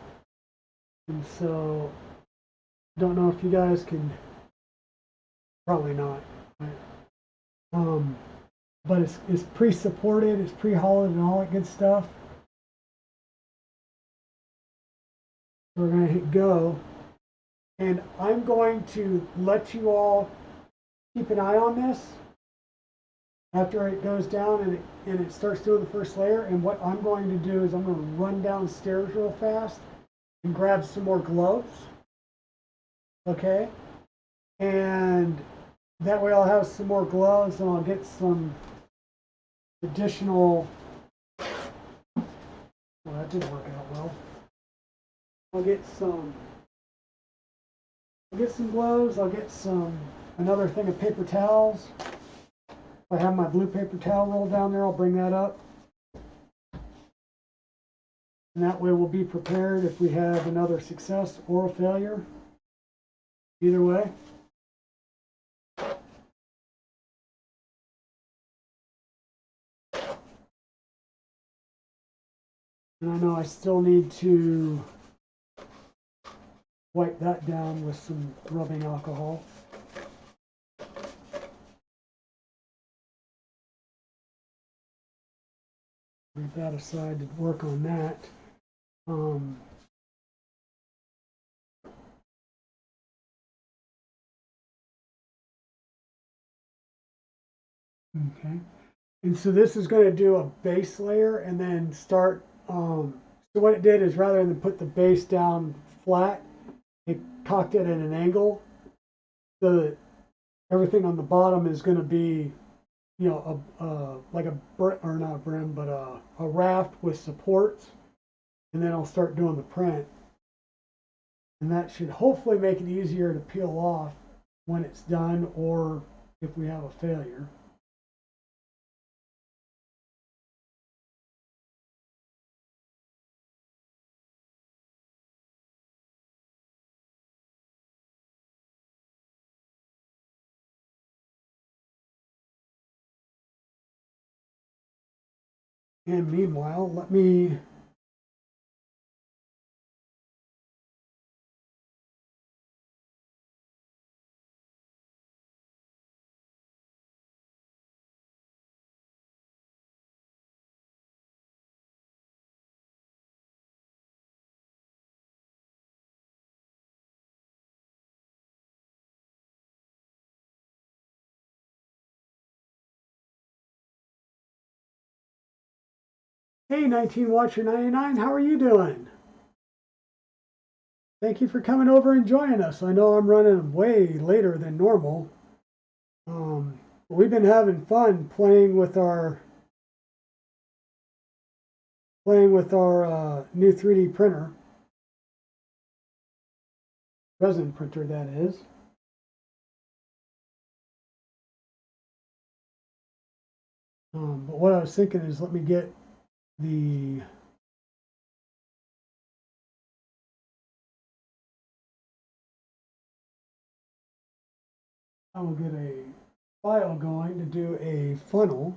[SPEAKER 1] and so don't know if you guys can, probably not, but it's pre-supported, it's pre-hollowed and all that good stuff. We're going to hit go, and I'm going to let you all keep an eye on this after it goes down and it starts doing the first layer. And what I'm going to do is I'm going to run downstairs real fast and grab some more gloves, okay? And that way I'll have some more gloves and I'll get some additional, well, that didn't work out well. I'll get some gloves, I'll get another thing of paper towels. If I have my blue paper towel roll down there, I'll bring that up. And that way we'll be prepared if we have another success or a failure. Either way. And I know I still need to wipe that down with some rubbing alcohol. Leave that aside to work on that. Okay. And so this is going to do a base layer and then start. So what it did is rather than put the base down flat, it cocked it at an angle so that everything on the bottom is going to be, you know, like a or not a brim, but a raft with supports. And then I'll start doing the print. And that should hopefully make it easier to peel off when it's done or if we have a failure. And meanwhile, let me Hey 19 Watcher 99, how are you doing? Thank you for coming over and joining us. I know I'm running way later than normal. We've been having fun playing with our new 3D printer, resin printer that is. But what I was thinking is let me get the I will get a file going to do a funnel.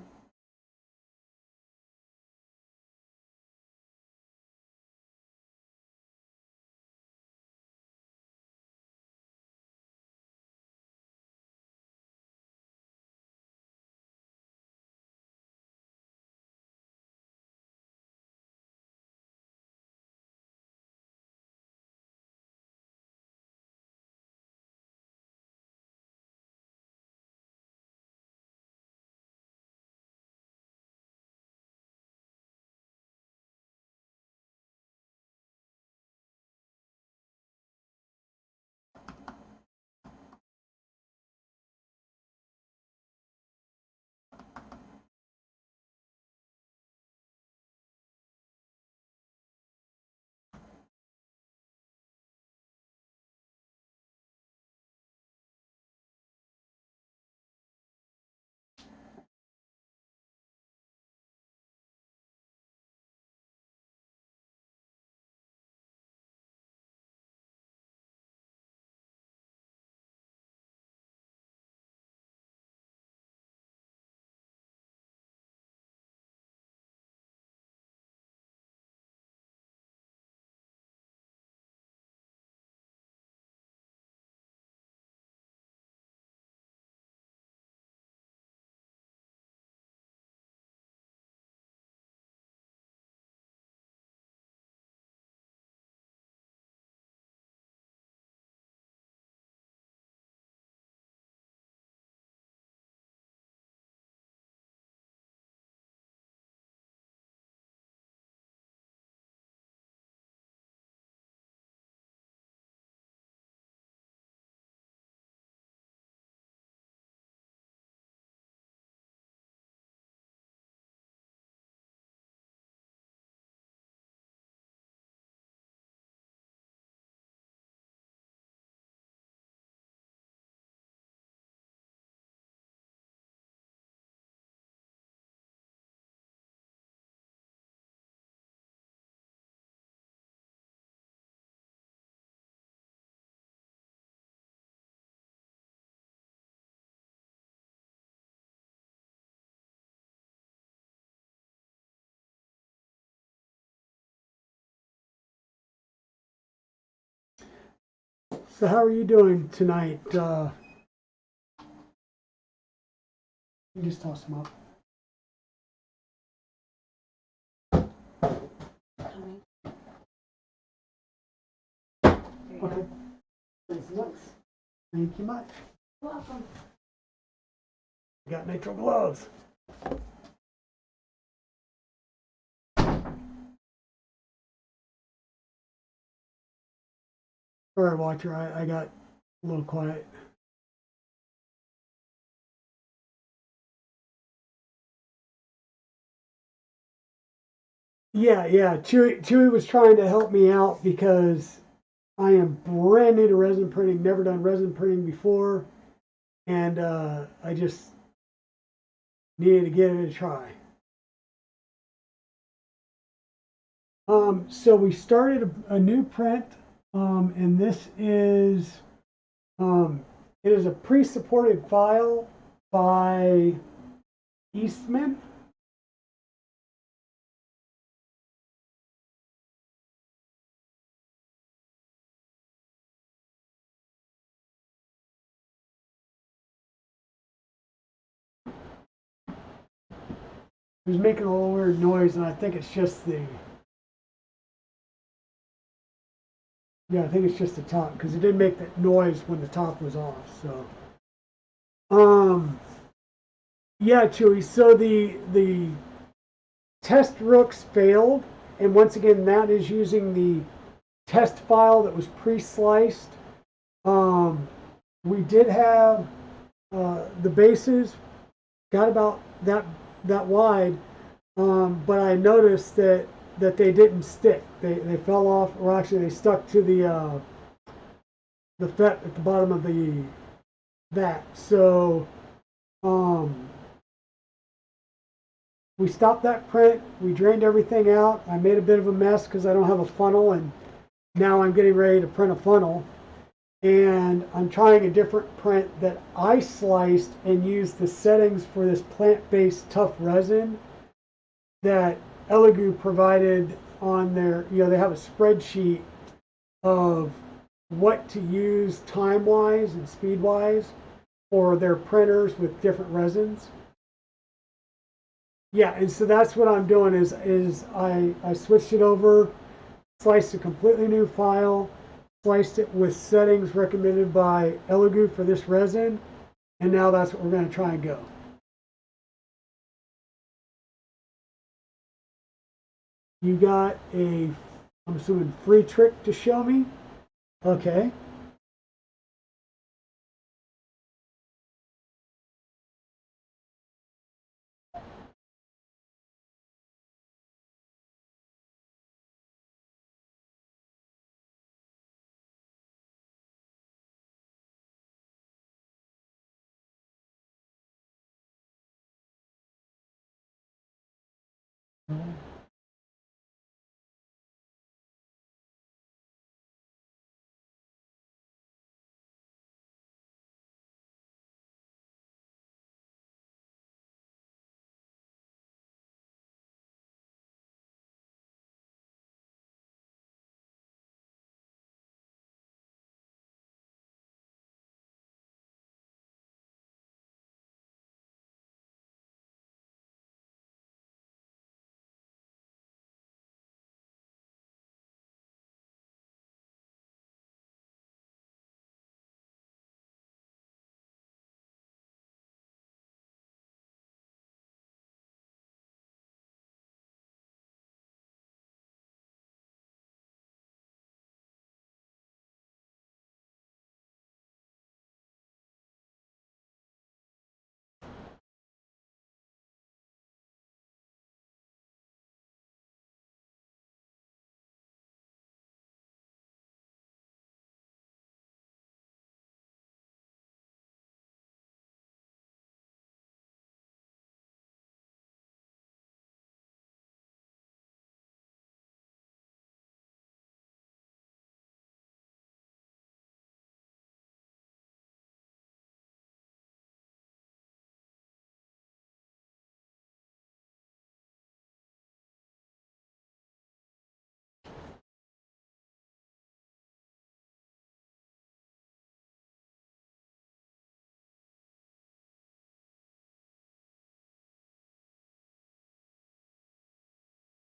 [SPEAKER 1] So how are you doing tonight? You just toss them up. Okay. Thank you much.
[SPEAKER 2] You're welcome.
[SPEAKER 1] You got nitrile gloves. Sorry, Watcher, I got a little quiet. Yeah. Chewy was trying to help me out because I am brand new to resin printing, never done resin printing before, and I just needed to give it a try. So we started a new print, and this is it is a pre-supported file by Eastman. It was making a little weird noise, and I think it's just the I think it's just the top because it did make that noise when the top was off. So, yeah, Chewy. So the test rooks failed, and once again, that is using the test file that was pre-sliced. We did have the bases got about that wide, but I noticed that they didn't stick. They fell off, or actually they stuck to the fet at the bottom of that. So we stopped that print. We drained everything out. I made a bit of a mess because I don't have a funnel, and now I'm getting ready to print a funnel. And I'm trying a different print that I sliced and used the settings for this plant-based tough resin that Elegoo provided on their, they have a spreadsheet of what to use time-wise and speed-wise for their printers with different resins. Yeah, and so that's what I'm doing is I switched it over, sliced a completely new file, sliced it with settings recommended by Elegoo for this resin, and now that's what we're going to try and go. You got I'm assuming, free trick to show me? Okay.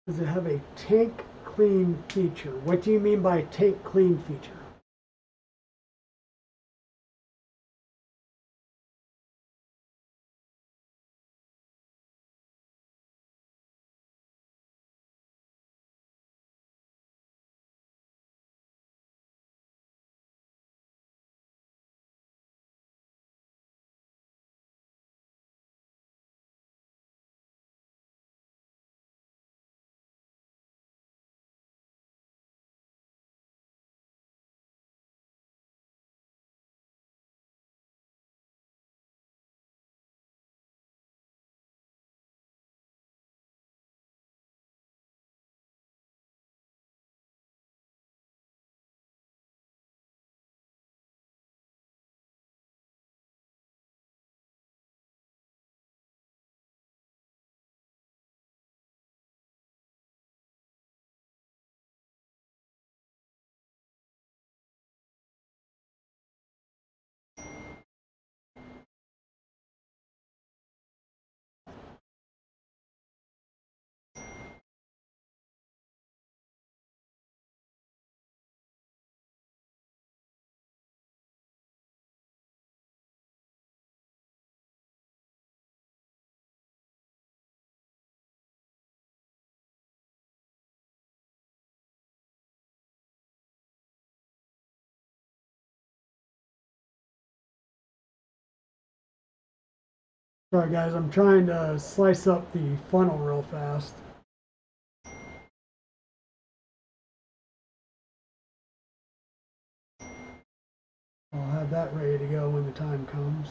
[SPEAKER 1] Does it have a tank clean feature? What do you mean by tank clean feature? Sorry guys, I'm trying to slice up the funnel real fast. I'll have that ready to go when the time comes.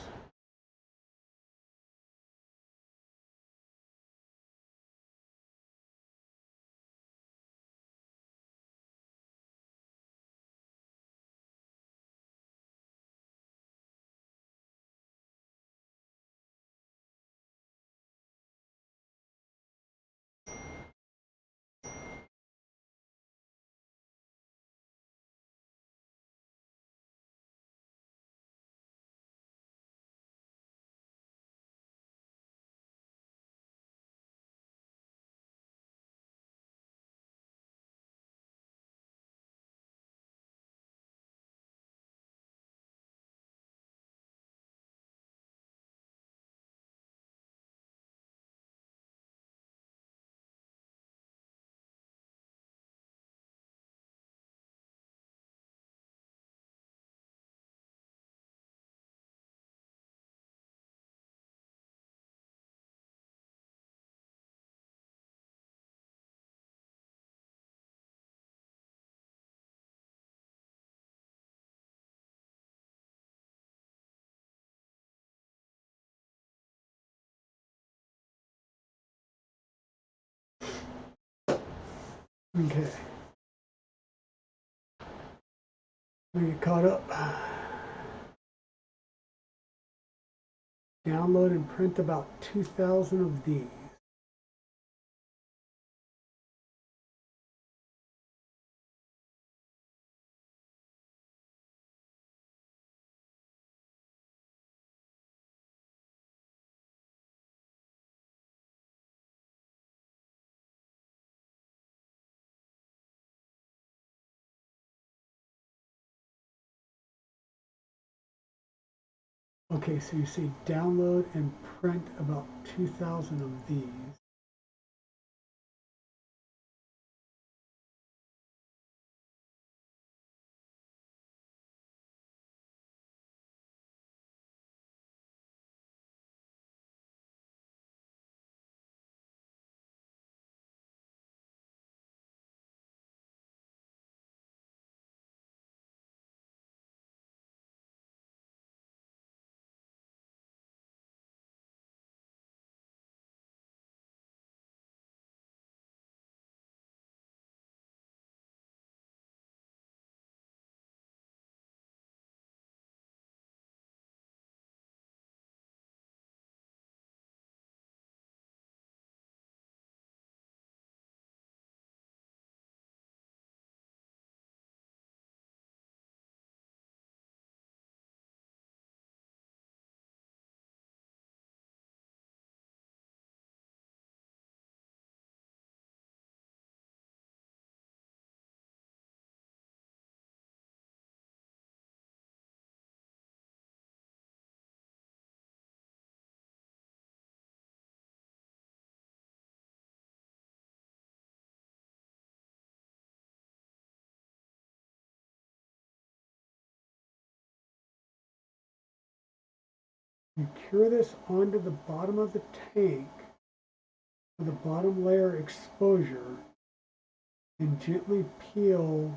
[SPEAKER 1] Okay. We get caught up. Download and print about 2,000 of these. Okay, so you say download and print about 2,000 of these. You cure this onto the bottom of the tank with the bottom layer exposure and gently peel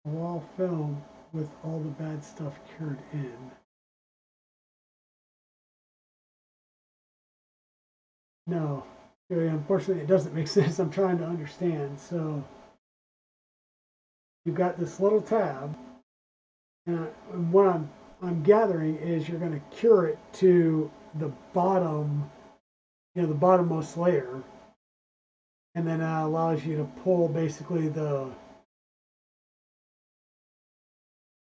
[SPEAKER 1] the wall film with all the bad stuff cured in. No, unfortunately it doesn't make sense. I'm trying to understand. So you've got this little tab, and what I'm gathering is you're going to cure it to the bottom, the bottommost layer, and then that allows you to pull basically the.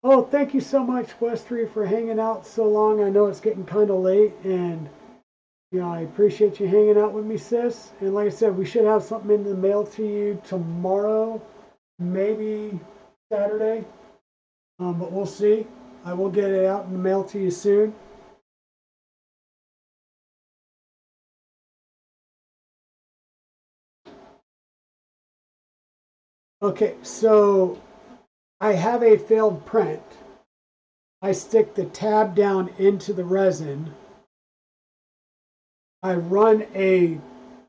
[SPEAKER 1] Oh, thank you so much, Westry, for hanging out so long. I know it's getting kind of late, and I appreciate you hanging out with me, sis. And like I said, we should have something in the mail to you tomorrow, maybe Saturday, but we'll see. I will get it out in the mail to you soon. Okay, so I have a failed print. I stick the tab down into the resin. I run an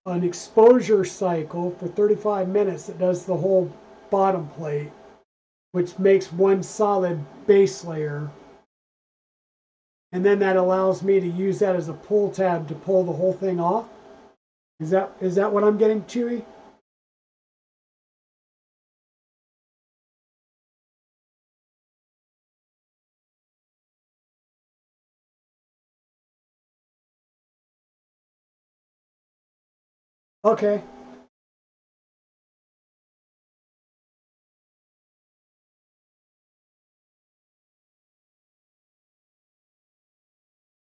[SPEAKER 1] exposure cycle for 35 minutes that does the whole bottom plate, which makes one solid base layer. And then that allows me to use that as a pull tab to pull the whole thing off. Is that what I'm getting, Chewy? Okay.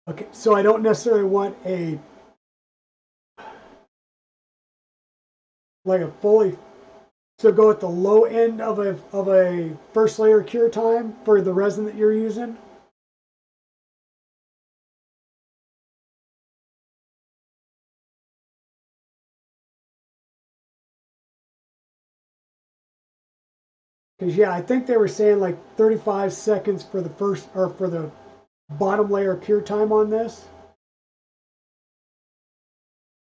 [SPEAKER 1] Okay, so I don't necessarily want a fully, so go at the low end of a first layer cure time for the resin that you're using. Because yeah, I think they were saying like 35 seconds for the first, or for the bottom layer cure time on this.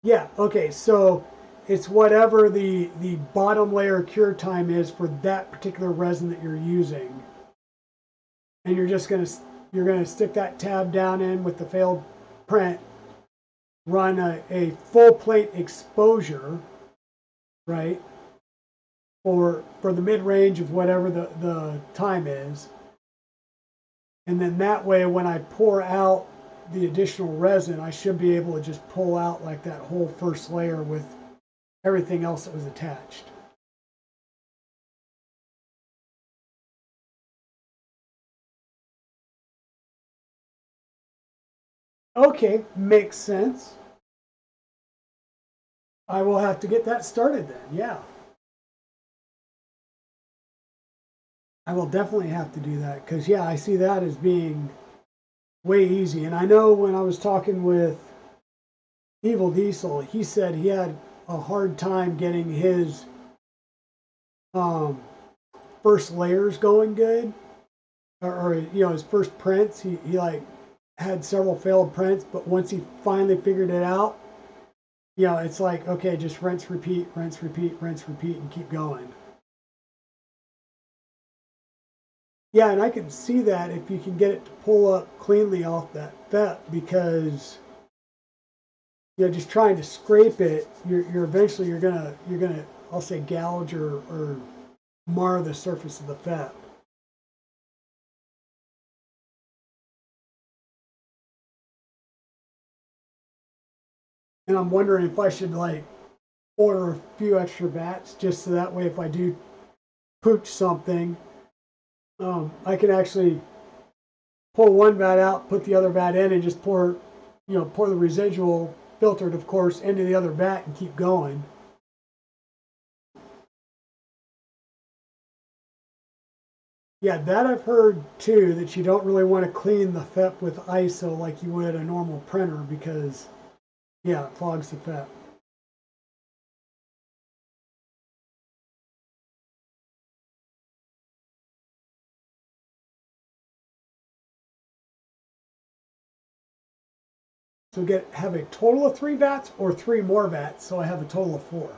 [SPEAKER 1] Yeah, okay, so it's whatever the bottom layer cure time is for that particular resin that you're using. And you're gonna stick that tab down in with the failed print, run a full plate exposure, right? For the mid range of whatever the time is. And then that way when I pour out the additional resin, I should be able to just pull out like that whole first layer with everything else that was attached. Okay, makes sense. I will have to get that started then, yeah. I will definitely have to do that because, yeah, I see that as being way easy. And I know when I was talking with Evil Diesel, he said he had a hard time getting his first layers going good, or his first prints. He like had several failed prints, but once he finally figured it out, it's like, okay, just rinse, repeat, rinse, repeat, rinse, repeat, and keep going. Yeah, and I can see that if you can get it to pull up cleanly off that FEP, because just trying to scrape it, you're eventually you're gonna I'll say gouge or mar the surface of the FEP. And I'm wondering if I should like order a few extra vats just so that way if I do pooch something, I can actually pull one vat out, put the other vat in, and just pour the residual, filtered of course, into the other vat and keep going. Yeah, that I've heard too, that you don't really want to clean the FEP with ISO like you would a normal printer because, yeah, it clogs the FEP. So have a total of 3 vats or 3 more vats, so I have a total of 4.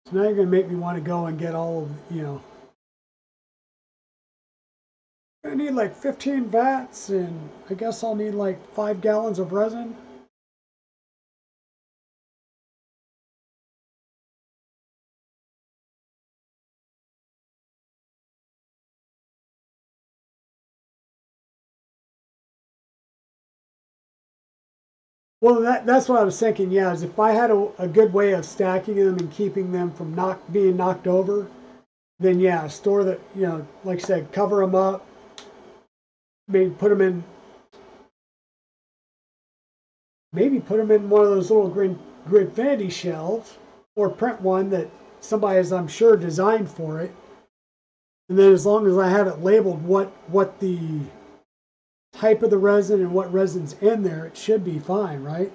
[SPEAKER 1] So now you're going to make me want to go and get all of, you know, I need like 15 vats, and I guess I'll need like 5 gallons of resin. Well, that's what I was thinking, yeah, is if I had a good way of stacking them and keeping them from being knocked over, then yeah, store the, you know, like I said, cover them up, maybe put them in one of those little Gridfinity shelves, or print one that somebody has, I'm sure, designed for it. And then as long as I have it labeled what the type of the resin and what resin's in there, it should be fine, right?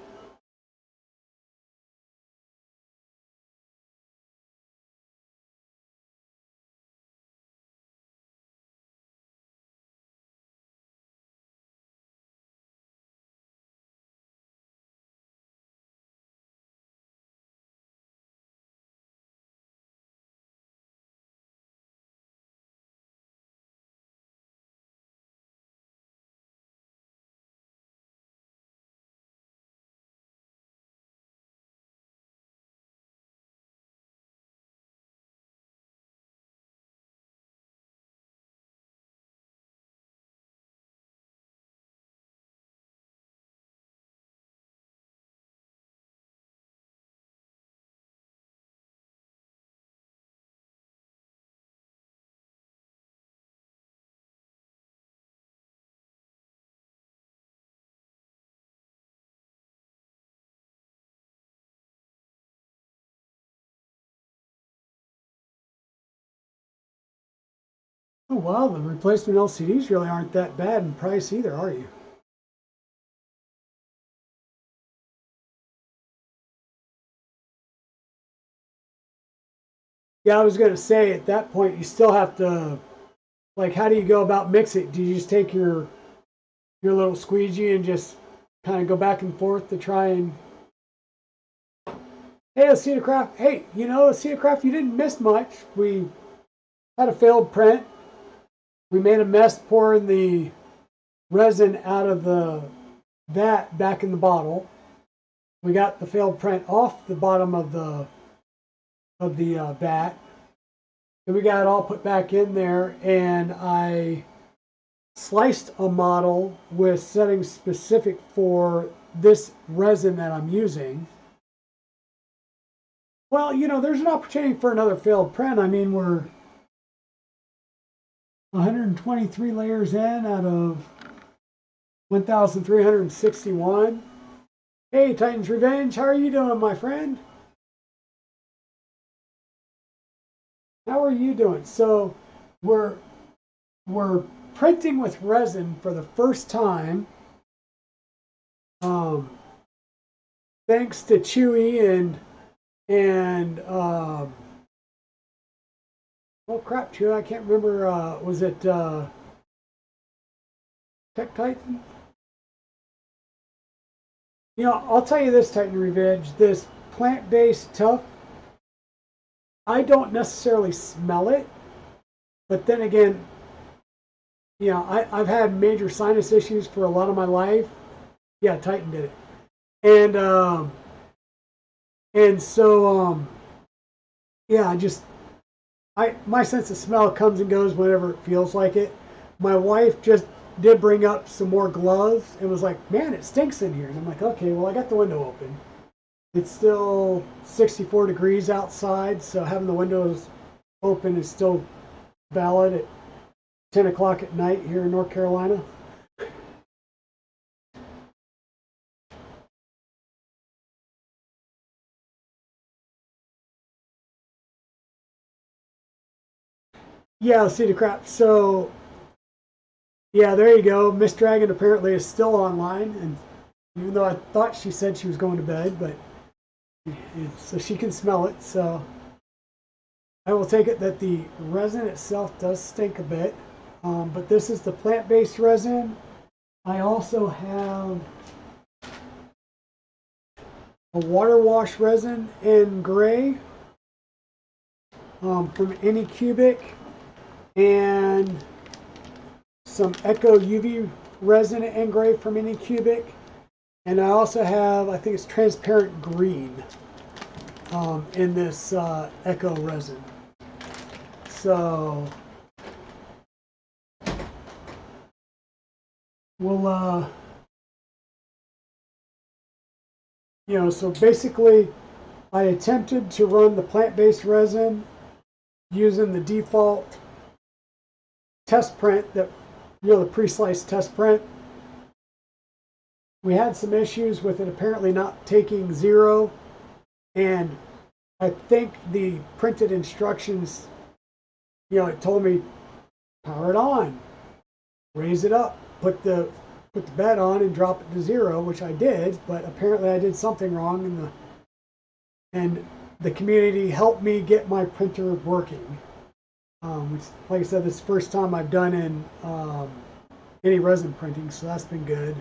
[SPEAKER 1] Oh wow, the replacement LCDs really aren't that bad in price either, are you? Yeah, I was going to say at that point you still have to, like, how do you go about mixing? Do you just take your little squeegee and just kind of go back and forth to try and, hey, Aceticraft, hey, you know, Aceticraft, you didn't miss much. We had a failed print. We made a mess pouring the resin out of the vat back in the bottle. We got the failed print off the bottom of the vat. And we got it all put back in there, and I sliced a model with settings specific for this resin that I'm using. Well, you know, there's an opportunity for another failed print. I mean, we're 123 layers in out of 1,361. Hey, Titan's Revenge, how are you doing, my friend? How are you doing? So we're printing with resin for the first time. Thanks to Chewy and oh crap, Chewy, I can't remember. Was it Tech Titan? You know, I'll tell you this, Titan Revenge. This plant-based tough, I don't necessarily smell it, but then again, you know, I've had major sinus issues for a lot of my life. Yeah, Titan did it, and so yeah, my sense of smell comes and goes whenever it feels like it. My wife just did bring up some more gloves and was like, "Man, it stinks in here," and I'm like, "Okay, well, I got the window open. It's still 64 degrees outside, so having the windows open is still valid at 10 o'clock at night here in North Carolina." Yeah, see the crap. So, yeah, there you go. Miss Dragon apparently is still online, and even though I thought she said she was going to bed, but so she can smell it. So I will take it that the resin itself does stink a bit. But this is the plant-based resin. I also have a water wash resin in gray from Anycubic, and some Echo UV resin in gray from Anycubic. And I also have, I think it's transparent green in this Echo resin. So we'll, so basically I attempted to run the plant-based resin using the default test print that, the pre-sliced test print. We had some issues with it apparently not taking 0, and I think the printed instructions, it told me power it on, raise it up, put the bed on and drop it to 0, which I did, but apparently I did something wrong, and the community helped me get my printer working. Which, like I said, this is the first time I've done in any resin printing, so that's been good.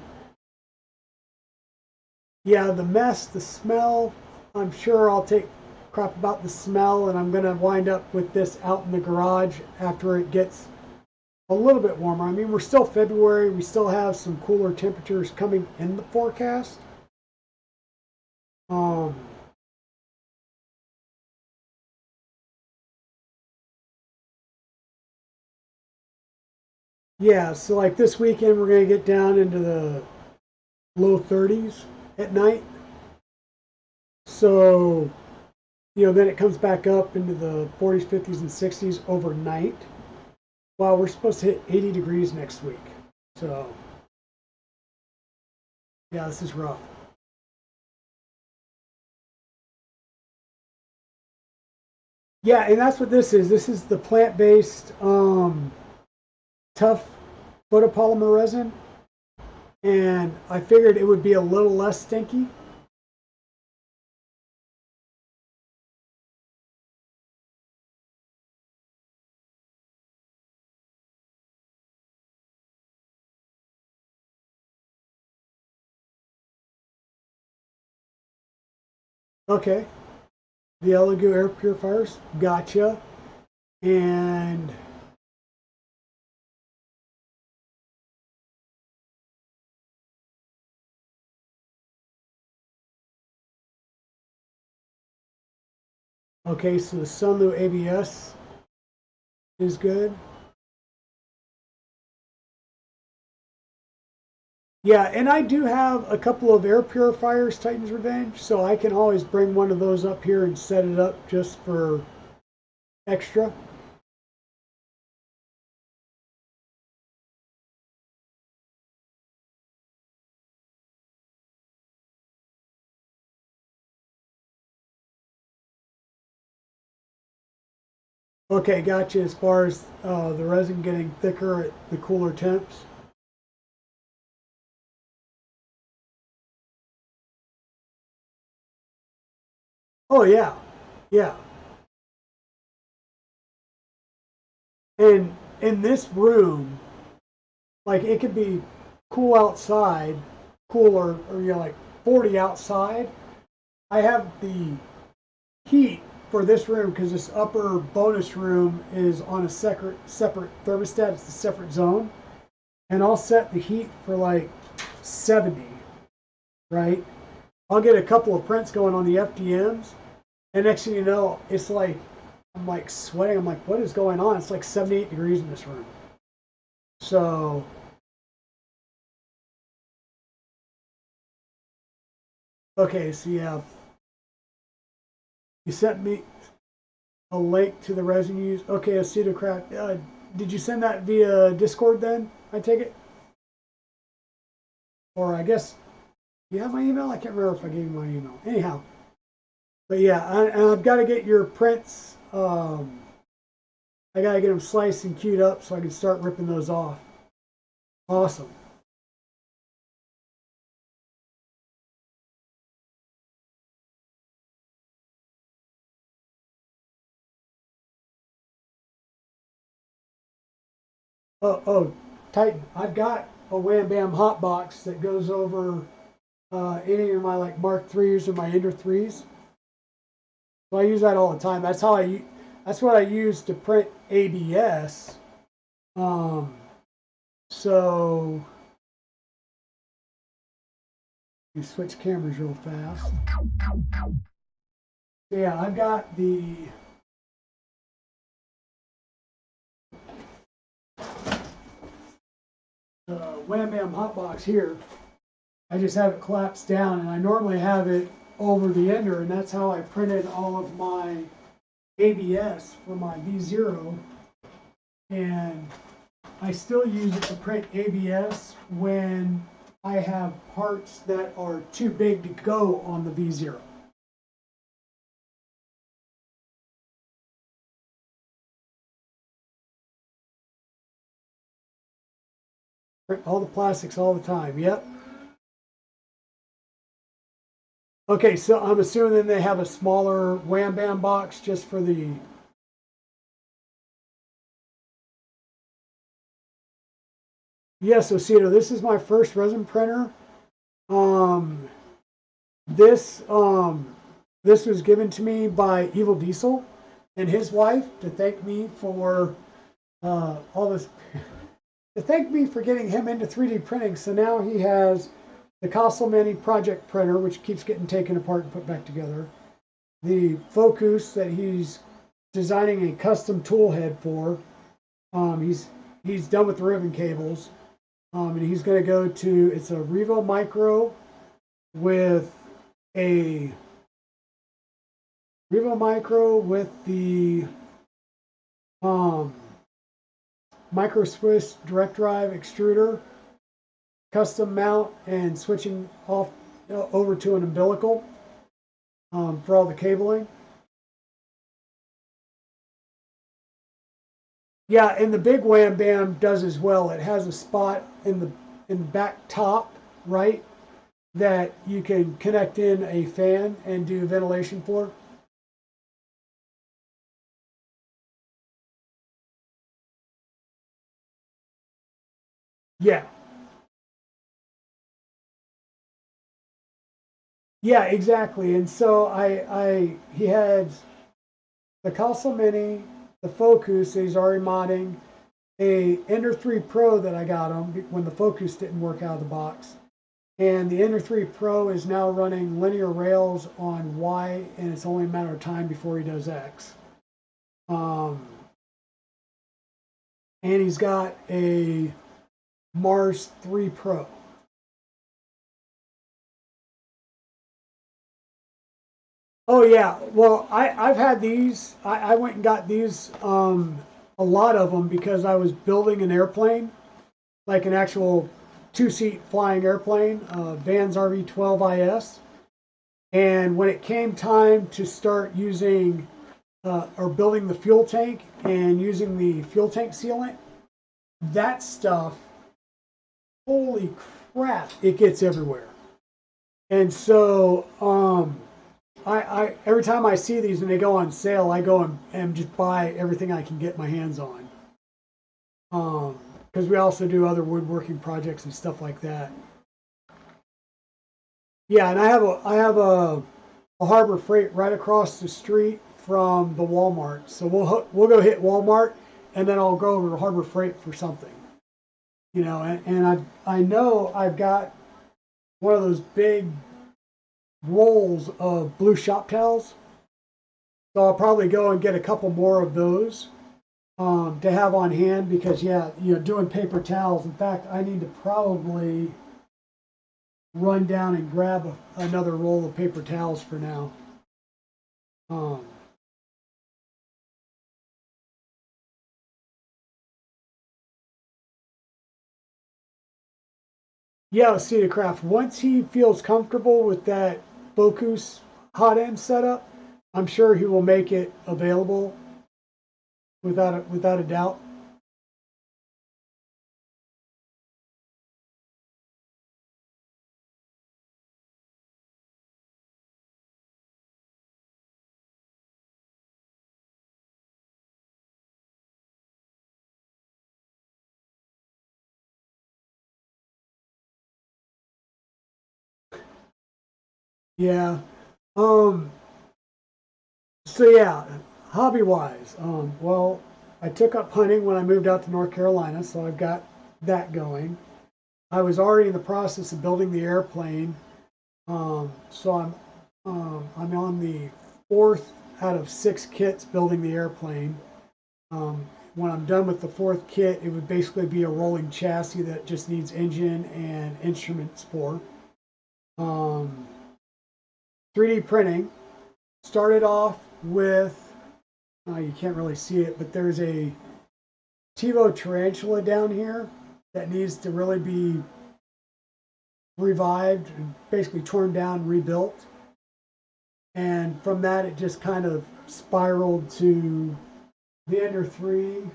[SPEAKER 1] Yeah, the mess, the smell, I'm sure I'll take crap about the smell, and I'm going to wind up with this out in the garage after it gets a little bit warmer. I mean, we're still February. We still have some cooler temperatures coming in the forecast. Yeah, so like this weekend, we're going to get down into the low 30s at night. So, then it comes back up into the 40s, 50s, and 60s overnight. Well, we're supposed to hit 80 degrees next week. So, yeah, this is rough. Yeah, and that's what this is. This is the plant-based tough photopolymer resin. And I figured it would be a little less stinky. Okay, the Elegoo air purifiers, gotcha. And okay, so the Sunlu ABS is good. Yeah, and I do have a couple of air purifiers, Titan's Revenge, so I can always bring one of those up here and set it up just for extra. Okay, gotcha. As far as the resin getting thicker at the cooler temps. Oh yeah, yeah. And in this room, like it could be cool outside, cooler, or like 40 outside. I have the heat for this room because this upper bonus room is on a separate thermostat. It's a separate zone, and I'll set the heat for like 70. Right? I'll get a couple of prints going on the FDMs, and next thing you know, it's like I'm like sweating. I'm like, what is going on? It's like 78 degrees in this room. So okay, so yeah, you sent me a link to the resin you used. Okay, acetocrack. Did you send that via Discord then? I take it, or I guess you have my email. I can't remember if I gave you my email. Anyhow, but yeah, I've got to get your prints. I got to get them sliced and queued up so I can start ripping those off. Awesome. Oh, Titan. I've got a Wham Bam hot box that goes over any of my like Mark IIIs or my Ender 3s. So I use that all the time. That's what I use to print ABS. Um, so you switch cameras real fast. Yeah, I've got the Wham Bam hot box here. I just have it collapsed down, and I normally have it over the ender, and that's how I printed all of my ABS for my V0. And I still use it to print ABS when I have parts that are too big to go on the V0. Print all the plastics all the time. Yep. Okay, so I'm assuming then they have a smaller Wham Bam box just for the. Yes, Osito, this is my first resin printer. Um, this this was given to me by Evil Diesel and his wife to thank me for all this, to thank me for getting him into 3D printing. So now he has the Castlemani project printer, which keeps getting taken apart and put back together. The Focus that he's designing a custom tool head for. He's done with the ribbon cables, and he's going to go to, it's a Revo Micro with a Revo Micro with the Micro Swiss direct drive extruder, custom mount, and switching off over to an umbilical for all the cabling. Yeah, and the big Wham Bam does as well. It has a spot in the back top right that you can connect in a fan and do ventilation for. Yeah, yeah, exactly. And so he had the Castle Mini, the Focus that he's already modding, a Ender 3 Pro that I got him when the Focus didn't work out of the box. And the Ender 3 Pro is now running linear rails on Y, and it's only a matter of time before he does X. Um, and he's got a Mars 3 Pro. Oh yeah, well I've had these. I went and got these a lot of them because I was building an airplane, like an actual two-seat flying airplane, Vans RV-12IS. And when it came time to start using or building the fuel tank and using the fuel tank sealant, that stuff, holy crap, it gets everywhere. And so I every time I see these and they go on sale, I go and just buy everything I can get my hands on. Because we also do other woodworking projects and stuff like that. Yeah, and I have a Harbor Freight right across the street from the Walmart. So we'll go hit Walmart, and then I'll go over to Harbor Freight for something. You know, and I know I've got one of those big rolls of blue shop towels. So I'll probably go and get a couple more of those to have on hand because yeah, you know, doing paper towels. In fact, I need to probably run down and grab another roll of paper towels for now. Um, yeah, Cedar Craft. Once he feels comfortable with that Focus hot end setup, I'm sure he will make it available without a doubt. Yeah. So yeah, hobby-wise, well, I took up hunting when I moved out to North Carolina, so I've got that going. I was already in the process of building the airplane, so I'm on the fourth out of 6 kits building the airplane. When I'm done with the fourth kit, it would basically be a rolling chassis that just needs engine and instruments for. 3D printing. Started off with, you can't really see it, but there's a TiVo tarantula down here that needs to really be revived and basically torn down, rebuilt. And from that, it just kind of spiraled to the Ender 3.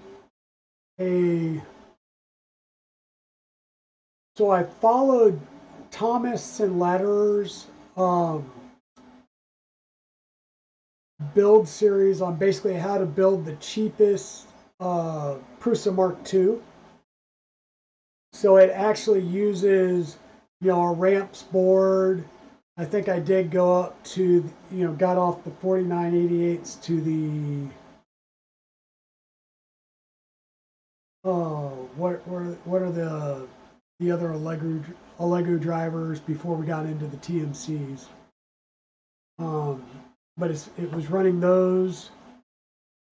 [SPEAKER 1] So I followed Thomas and Lederer's build series on basically how to build the cheapest Prusa Mark II. So it actually uses, a ramps board. I think I did go up to, got off the 4988s to the, what are the other Elegoo drivers before we got into the TMCs. But it was running those,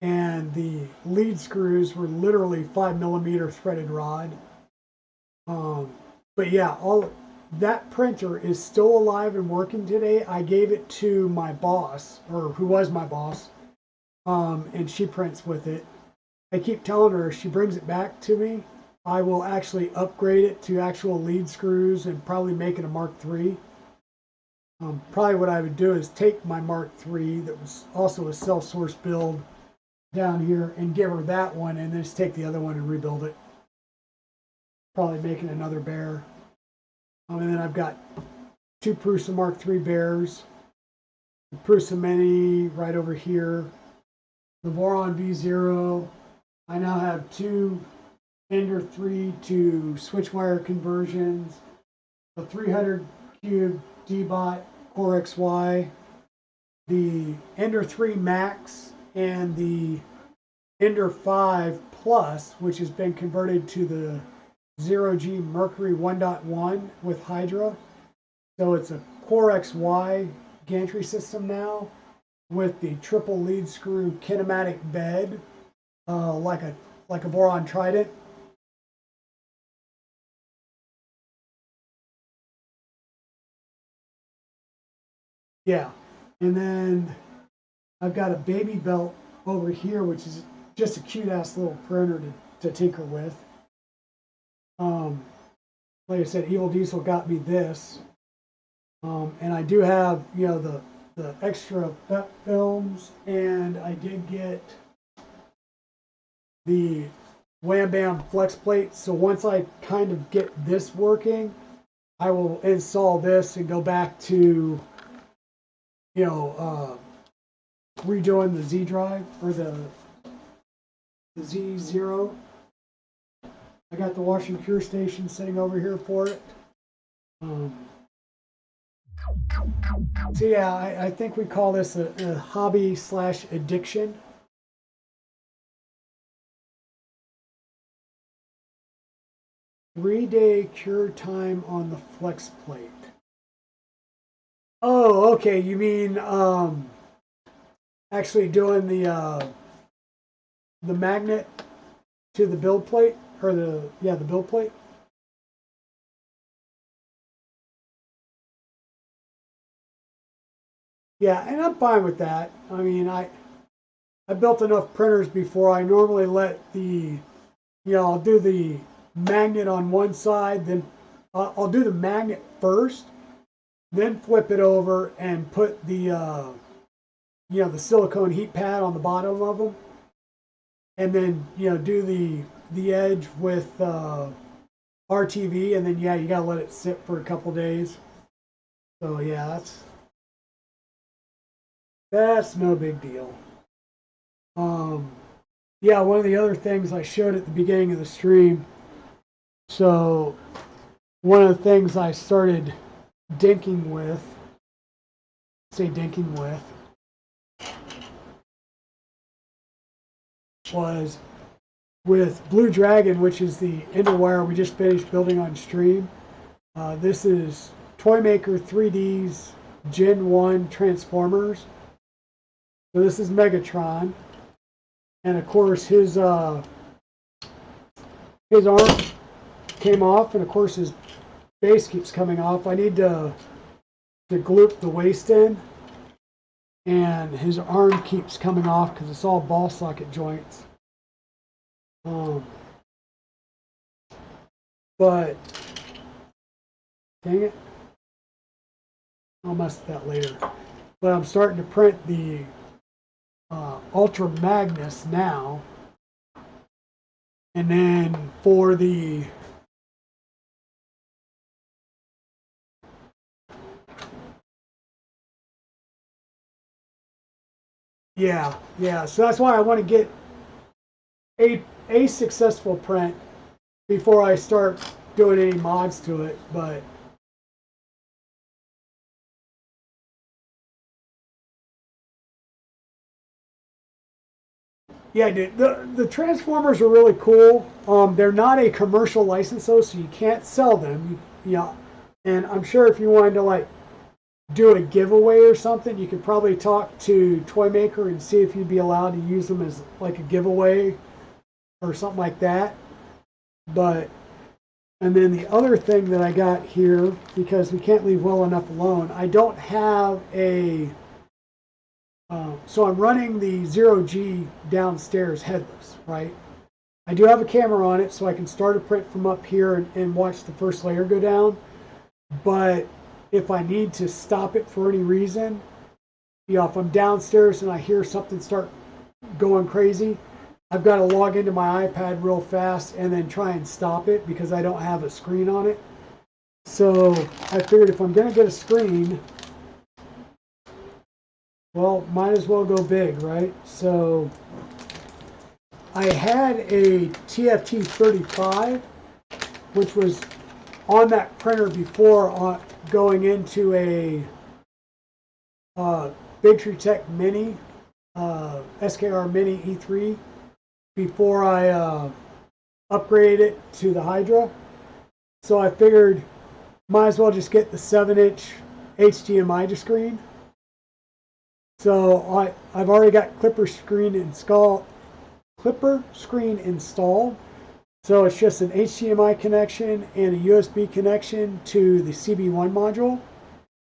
[SPEAKER 1] and the lead screws were literally 5mm threaded rod. But yeah, all that printer is still alive and working today. I gave it to my boss, or who was my boss, and she prints with it. I keep telling her if she brings it back to me, I will actually upgrade it to actual lead screws and probably make it a Mark III. Probably what I would do is take my Mark III that was also a self-source build down here and give her that one, and then just take the other one and rebuild it. Probably making another bear. And then I've got 2 Prusa Mark III bears, the Prusa Mini right over here, the Voron V0. I now have 2 Ender 3 to switch wire conversions, the 300 cube D-Bot Core XY, the Ender 3 Max, and the Ender 5 Plus, which has been converted to the 0G Mercury 1.1 with Hydra. So it's a Core XY gantry system now with the triple lead screw kinematic bed, like a Voron Trident. Yeah, and then I've got a baby belt over here, which is just a cute ass little printer to tinker with. Like I said, Evil Diesel got me this, and I do have the extra films, and I did get the Wham Bam flex plate. So once I kind of get this working, I will install this and go back to redoing the Z drive or the Z0. I got the wash and cure station sitting over here for it. So yeah, I think we call this a hobby / addiction. 3-day cure time on the flex plate. Oh, okay. You mean actually doing the magnet to the build plate, or the build plate? Yeah, and I'm fine with that. I mean, I built enough printers before. I normally let I'll do the magnet on one side, then I'll do the magnet first, then flip it over and put the the silicone heat pad on the bottom of them, and then do the edge with RTV, and then you gotta let it sit for a couple days. So yeah, that's no big deal. Yeah, one of the other things I showed at the beginning of the stream. So one of the things I started dinking with say dinking was with Blue Dragon, which is the Enderwire we just finished building on stream. This is Toymaker 3D's Gen 1 Transformers. So this is Megatron. And of course his arm came off, and of course his base keeps coming off. I need to gloop the waist in, and his arm keeps coming off because it's all ball socket joints. But dang it, I'll mess with that later. But I'm starting to print the Ultra Magnus now, and then for the yeah, so that's why I want to get a successful print before I start doing any mods to it. But yeah, dude, the Transformers are really cool. They're not a commercial license though, so you can't sell them. Yeah, and I'm sure if you wanted to like do a giveaway or something, you could probably talk to Toymaker and see if you'd be allowed to use them as like a giveaway or something like that. But and then the other thing that I got here, because we can't leave well enough alone, I don't have a so I'm running the 0G downstairs headless, right? I do have a camera on it, so I can start a print from up here and watch the first layer go down. But if I need to stop it for any reason, you know, if I'm downstairs and I hear something start going crazy, I've got to log into my iPad real fast and then try and stop it because I don't have a screen on it. So I figured if I'm going to get a screen, well, might as well go big, right? So I had a TFT 35, which was on that printer before going into a Big Tree Tech Mini, SKR Mini E3, before I upgraded it to the Hydra. So I figured might as well just get the 7-inch HDMI screen. So I've already got Clipper screen installed. So it's just an HDMI connection and a USB connection to the CB1 module,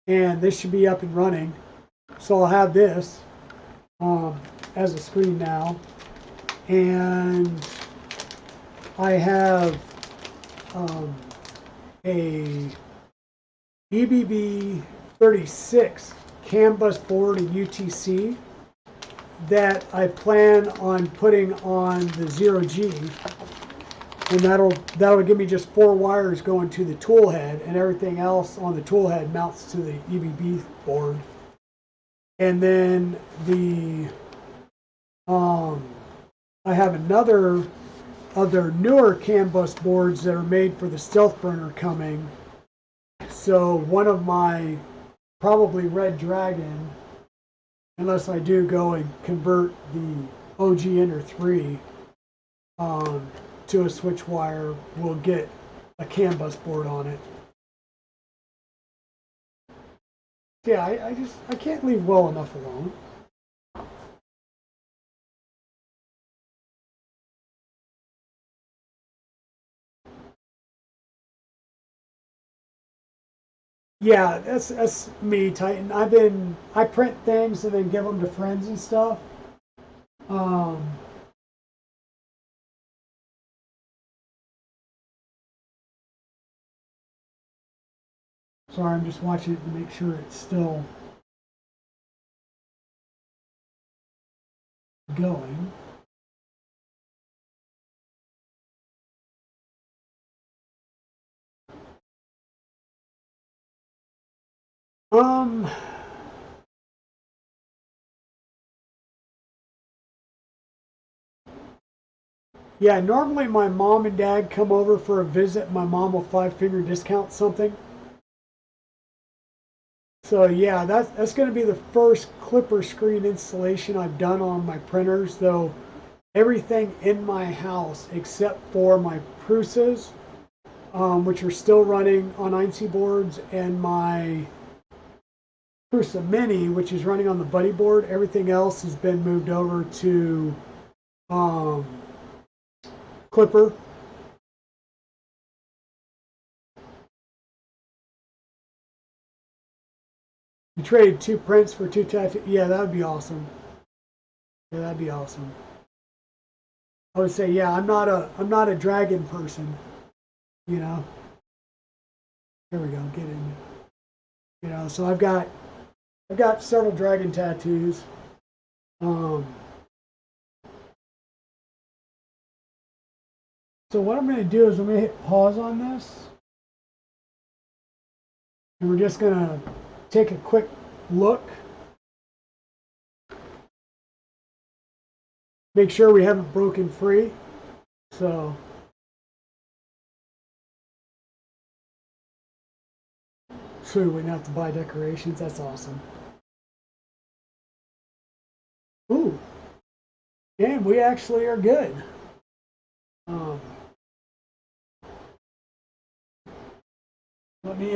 [SPEAKER 1] and this should be up and running. So I'll have this as a screen now, and I have a EBB 36 CAN bus board in UTC that I plan on putting on the 0G, and that'll give me just 4 wires going to the tool head, and everything else on the tool head mounts to the EBB board. And then I have another of their newer CAN bus boards that are made for the Stealth Burner coming. So one of my probably Red Dragon, unless I do go and convert the OG Ender 3 to a switch wire, will get a CAN bus board on it. Yeah, I can't leave well enough alone. Yeah, that's me, Titan. I print things and then give them to friends and stuff. Sorry, I'm just watching it to make sure it's still going. Yeah, normally my mom and dad come over for a visit. My mom will 5-finger discount something. So yeah, that's going to be the first clipper screen installation I've done on my printers, though everything in my house except for my Prusas, which are still running on INC boards, and my Prusa Mini, which is running on the Buddy board. Everything else has been moved over to Clipper. You trade 2 prints for 2 tattoos. Yeah, that would be awesome. Yeah, that'd be awesome. I would say, yeah, I'm not a dragon person, you know. Here we go, get in. You know, so I've got several dragon tattoos. So what I'm going to do is I'm going to hit pause on this, and we're just going to take a quick look. Make sure we haven't broken free. So we wouldn't have to buy decorations. That's awesome. Ooh, and we actually are good. Let me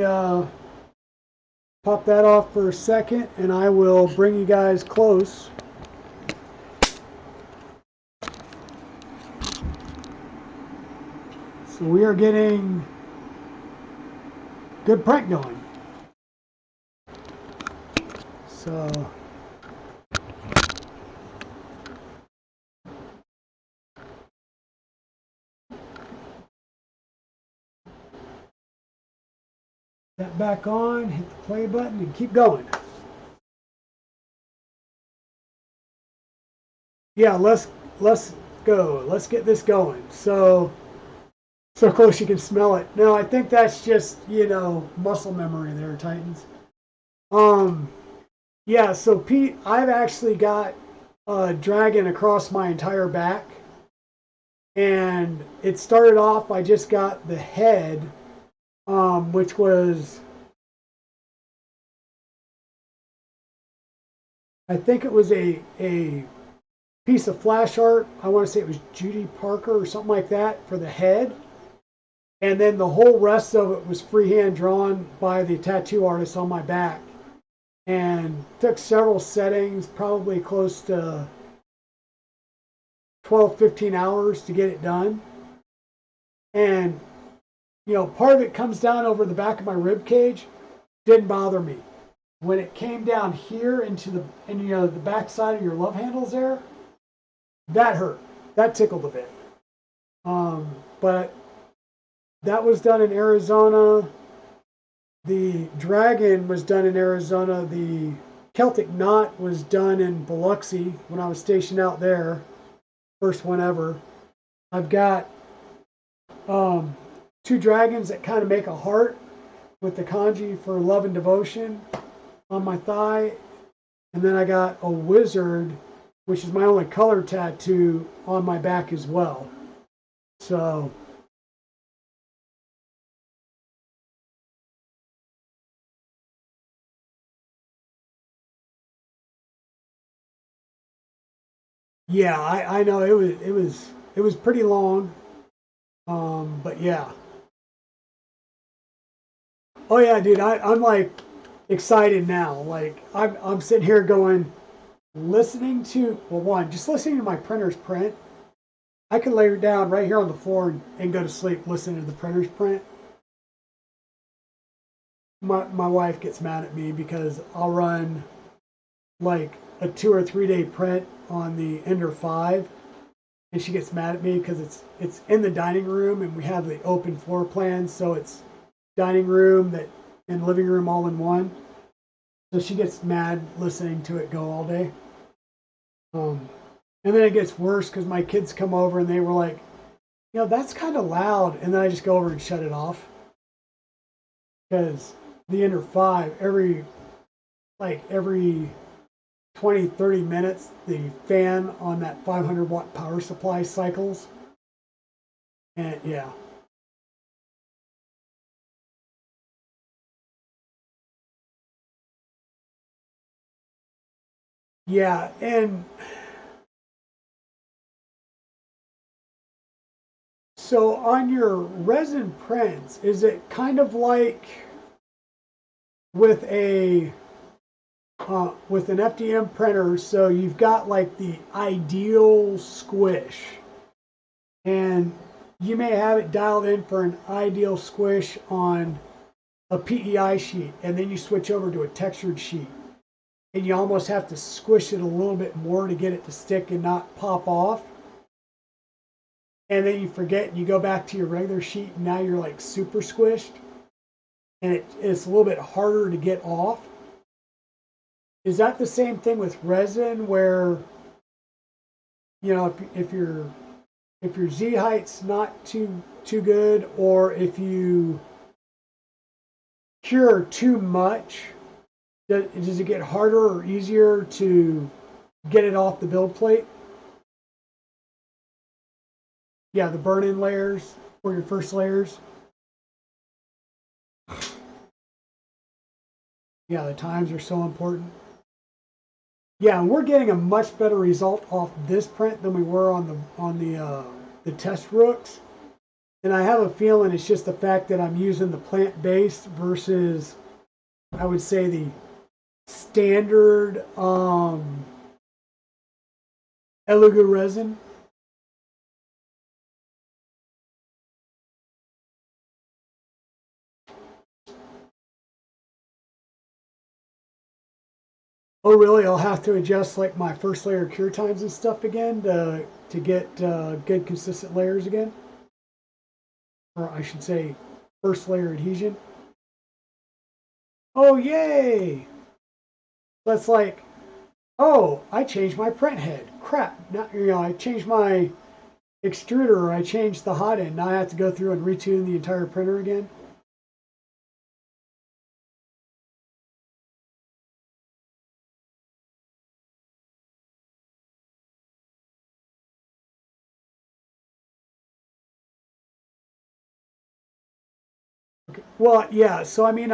[SPEAKER 1] pop that off for a second, and I will bring you guys close. So we are getting good print going. So that back on, hit the play button, and keep going. Yeah, let's go. Let's get this going. So close you can smell it. No, I think that's just, you know, muscle memory there, Titans. Yeah, so Pete, I've actually got a dragon across my entire back. And it started off, I just got the head, which was, I think it was a piece of flash art. I want to say it was Judy Parker or something like that for the head. And then the whole rest of it was freehand drawn by the tattoo artist on my back. And took several settings, probably close to 12, 15 hours to get it done. And, you know, part of it comes down over the back of my rib cage. Didn't bother me. When it came down here into the back side of your love handles there, that hurt. That tickled a bit. But that was done in Arizona. The dragon was done in Arizona. The Celtic knot was done in Biloxi when I was stationed out there. First one ever. I've got 2 dragons that kind of make a heart with the kanji for love and devotion on my thigh. And then I got a wizard, which is my only color tattoo, on my back as well. So yeah, I know it was pretty long. But yeah. Oh yeah, dude, I'm like excited now. Like I'm sitting here going, listening to, well, one, just listening to my printer's print. I can lay down right here on the floor and go to sleep listening to the printer's print. My wife gets mad at me because I'll run like a 2 or 3 day print on the Ender 5, and she gets mad at me because it's in the dining room and we have the open floor plan, so it's dining room that and living room all in one. So she gets mad listening to it go all day. And then it gets worse because my kids come over and they were like, you know, that's kind of loud. And then I just go over and shut it off. Because the Ender 5, every 20, 30 minutes, the fan on that 500 watt power supply cycles. And yeah. Yeah, and so on your resin prints, is it kind of like with a with an FDM printer? So you've got like the ideal squish, and you may have it dialed in for an ideal squish on a PEI sheet, and then you switch over to a textured sheet, and you almost have to squish it a little bit more to get it to stick and not pop off. And then you forget and you go back to your regular sheet, and now you're like super squished, and it's a little bit harder to get off. Is that the same thing with resin, where if your Z height's not too good, or if you cure too much, does it get harder or easier to get it off the build plate? Yeah, the burn-in layers for your first layers. Yeah, the times are so important. Yeah, and we're getting a much better result off this print than we were on the test rooks. And I have a feeling it's just the fact that I'm using the plant-based versus, I would say, the standard Elegoo resin. Oh, really? I'll have to adjust like my first layer cure times and stuff again to get good consistent layers again, or I should say, first layer adhesion. Oh, yay! That's like, oh, I changed my print head. Crap! Now, I changed my extruder, or I changed the hot end. Now I have to go through and retune the entire printer again. Okay. Well, yeah. So I mean,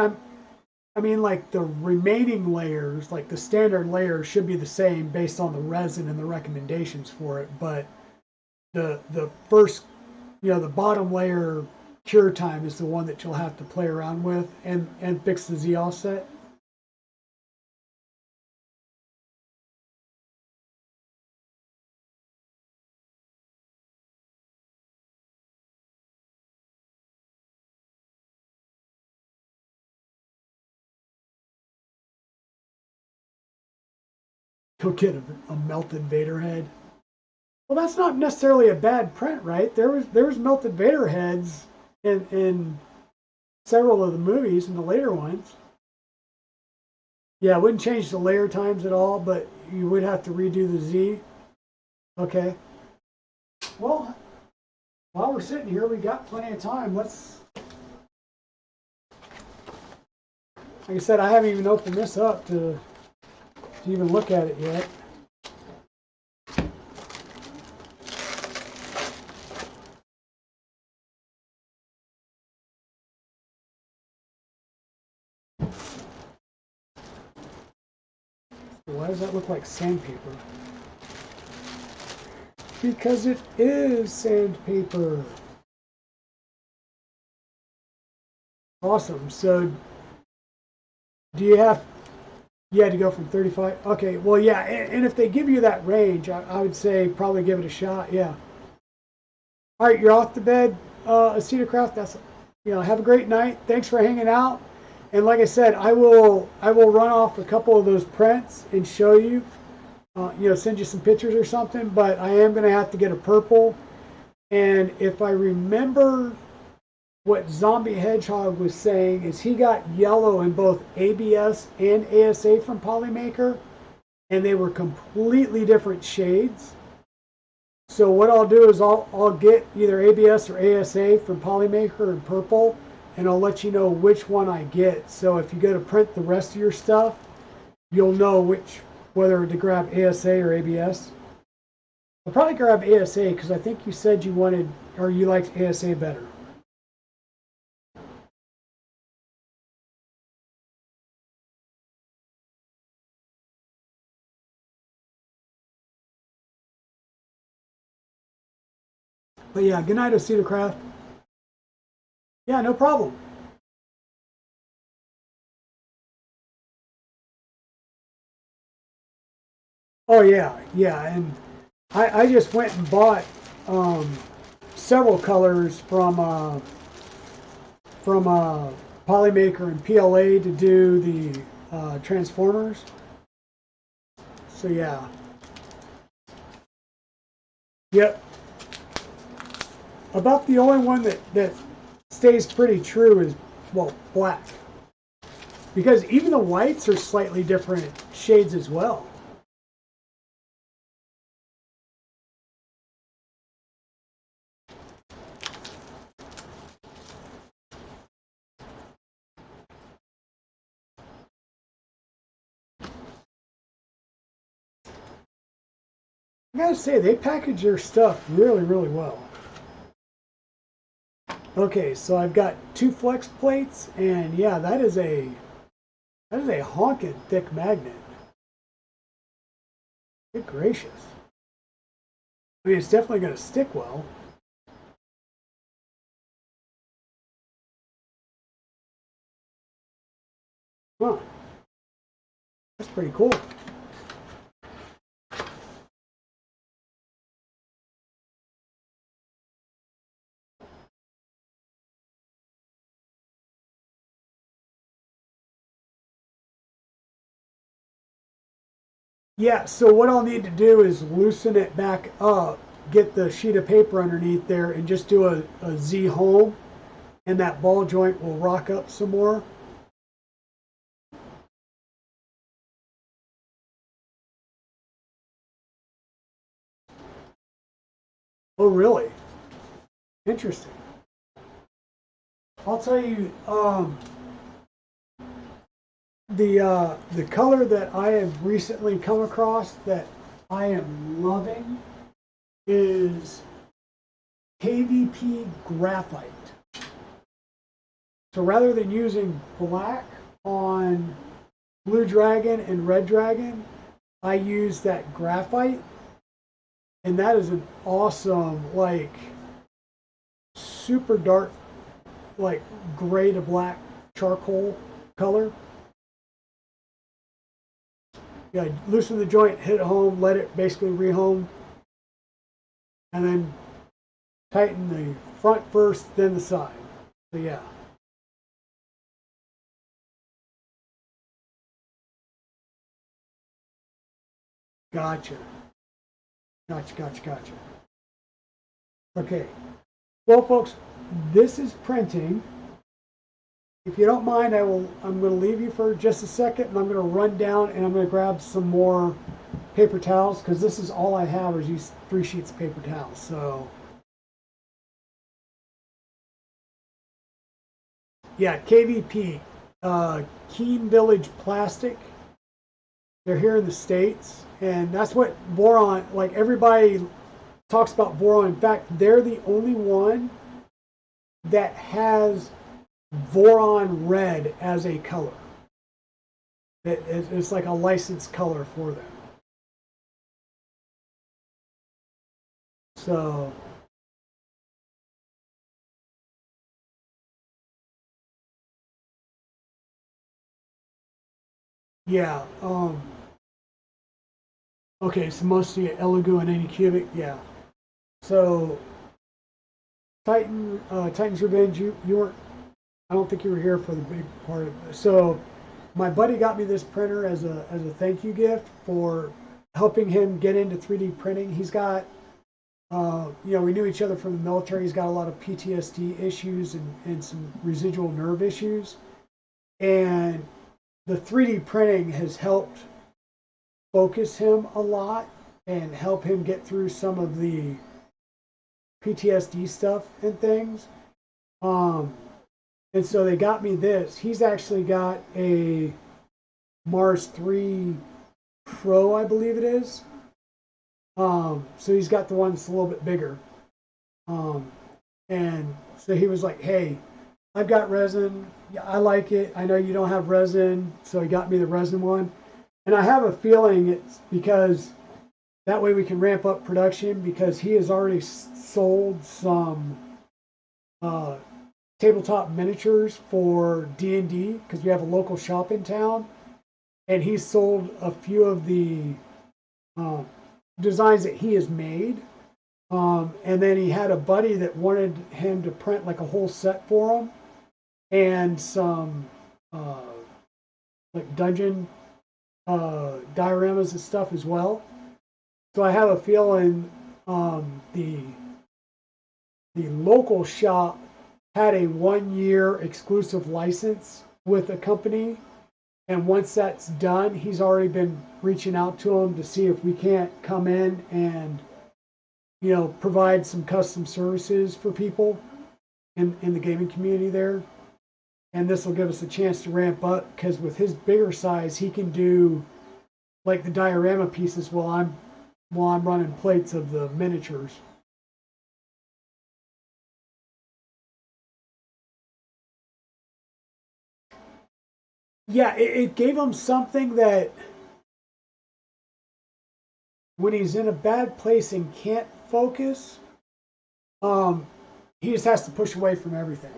[SPEAKER 1] like the remaining layers, like the standard layers, should be the same based on the resin and the recommendations for it. But the first, the bottom layer cure time is the one that you'll have to play around with and fix the Z offset. You'll get a melted Vader head. Well, that's not necessarily a bad print, right? There was melted Vader heads in several of the movies and the later ones. Yeah, it wouldn't change the layer times at all, but you would have to redo the Z. Okay. Well, while we're sitting here, we got plenty of time. Like I said, I haven't even opened this up to even look at it yet. Why does that look like sandpaper? Because it is sandpaper. Awesome. So, do you had to go from 35? Okay. Well, yeah. And if they give you that range, I would say probably give it a shot. Yeah. All right. You're off to bed, Acetacraft. Have a great night. Thanks for hanging out. And like I said, I will run off a couple of those prints and show you. Send you some pictures or something. But I am going to have to get a purple. And if I remember what Zombie Hedgehog was saying, is he got yellow in both ABS and ASA from Polymaker, and they were completely different shades. So what I'll do is I'll get either ABS or ASA from Polymaker in purple, and I'll let you know which one I get. So if you go to print the rest of your stuff, you'll know whether to grab ASA or ABS. I'll probably grab ASA because I think you said you liked ASA better. But yeah, good night, Craft. Yeah, no problem. Oh yeah, yeah, and I just went and bought um, several colors from Polymaker and PLA to do the Transformers. So yeah, yep. About the only one that stays pretty true is, well, black. Because even the whites are slightly different shades as well. I gotta say, they package their stuff really, really well. Okay, so I've got 2 flex plates, and yeah, that is a honking thick magnet. Good gracious. I mean, it's definitely going to stick well. Huh. That's pretty cool. Yeah, so what I'll need to do is loosen it back up, get the sheet of paper underneath there, and just do a Z home, and that ball joint will rock up some more. Oh, really? Interesting. I'll tell you, the color that I have recently come across that I am loving is KVP graphite. So rather than using black on Blue Dragon and Red Dragon, I use that graphite, and that is an awesome, like, super dark, like gray to black charcoal color. Yeah, loosen the joint, hit it home, let it basically rehome, and then tighten the front first, then the side. So yeah. Gotcha. Gotcha, gotcha, gotcha. Okay. Well, folks, this is printing. If you don't mind, I'm going to leave you for just a second, and I'm going to run down and I'm going to grab some more paper towels, because this is all I have is these 3 sheets of paper towels. So yeah, KVP, Keene Village Plastic. They're here in the States, and that's what Boron, like everybody talks about Boron. In fact, they're the only one that has Boron red as a color. It's like a licensed color for them. So yeah, okay, so mostly Elegoo and any cubic, yeah. So Titan's Revenge, you weren't. I don't think you were here for the big part of it. So my buddy got me this printer as a thank you gift for helping him get into 3D printing. He's got, we knew each other from the military. He's got a lot of PTSD issues and some residual nerve issues, and the 3D printing has helped focus him a lot and help him get through some of the PTSD stuff and things. And so they got me this. He's actually got a Mars 3 Pro, I believe it is. So he's got the one that's a little bit bigger. And so he was like, hey, I've got resin. Yeah, I like it. I know you don't have resin. So he got me the resin one. And I have a feeling it's because That way we can ramp up production because he has already sold some tabletop miniatures for D&D because we have a local shop in town, and he sold a few of the designs that he has made. And then he had a buddy that wanted him to print like a whole set for him and some like dungeon dioramas and stuff as well. So I have a feeling the local shop had a 1-year exclusive license with a company, and once that's done, he's already been reaching out to them to see if we can't come in and provide some custom services for people in the gaming community there. And this will give us a chance to ramp up because with his bigger size, he can do like the diorama pieces while I'm running plates of the miniatures. Yeah, it gave him something that when he's in a bad place and can't focus, he just has to push away from everything.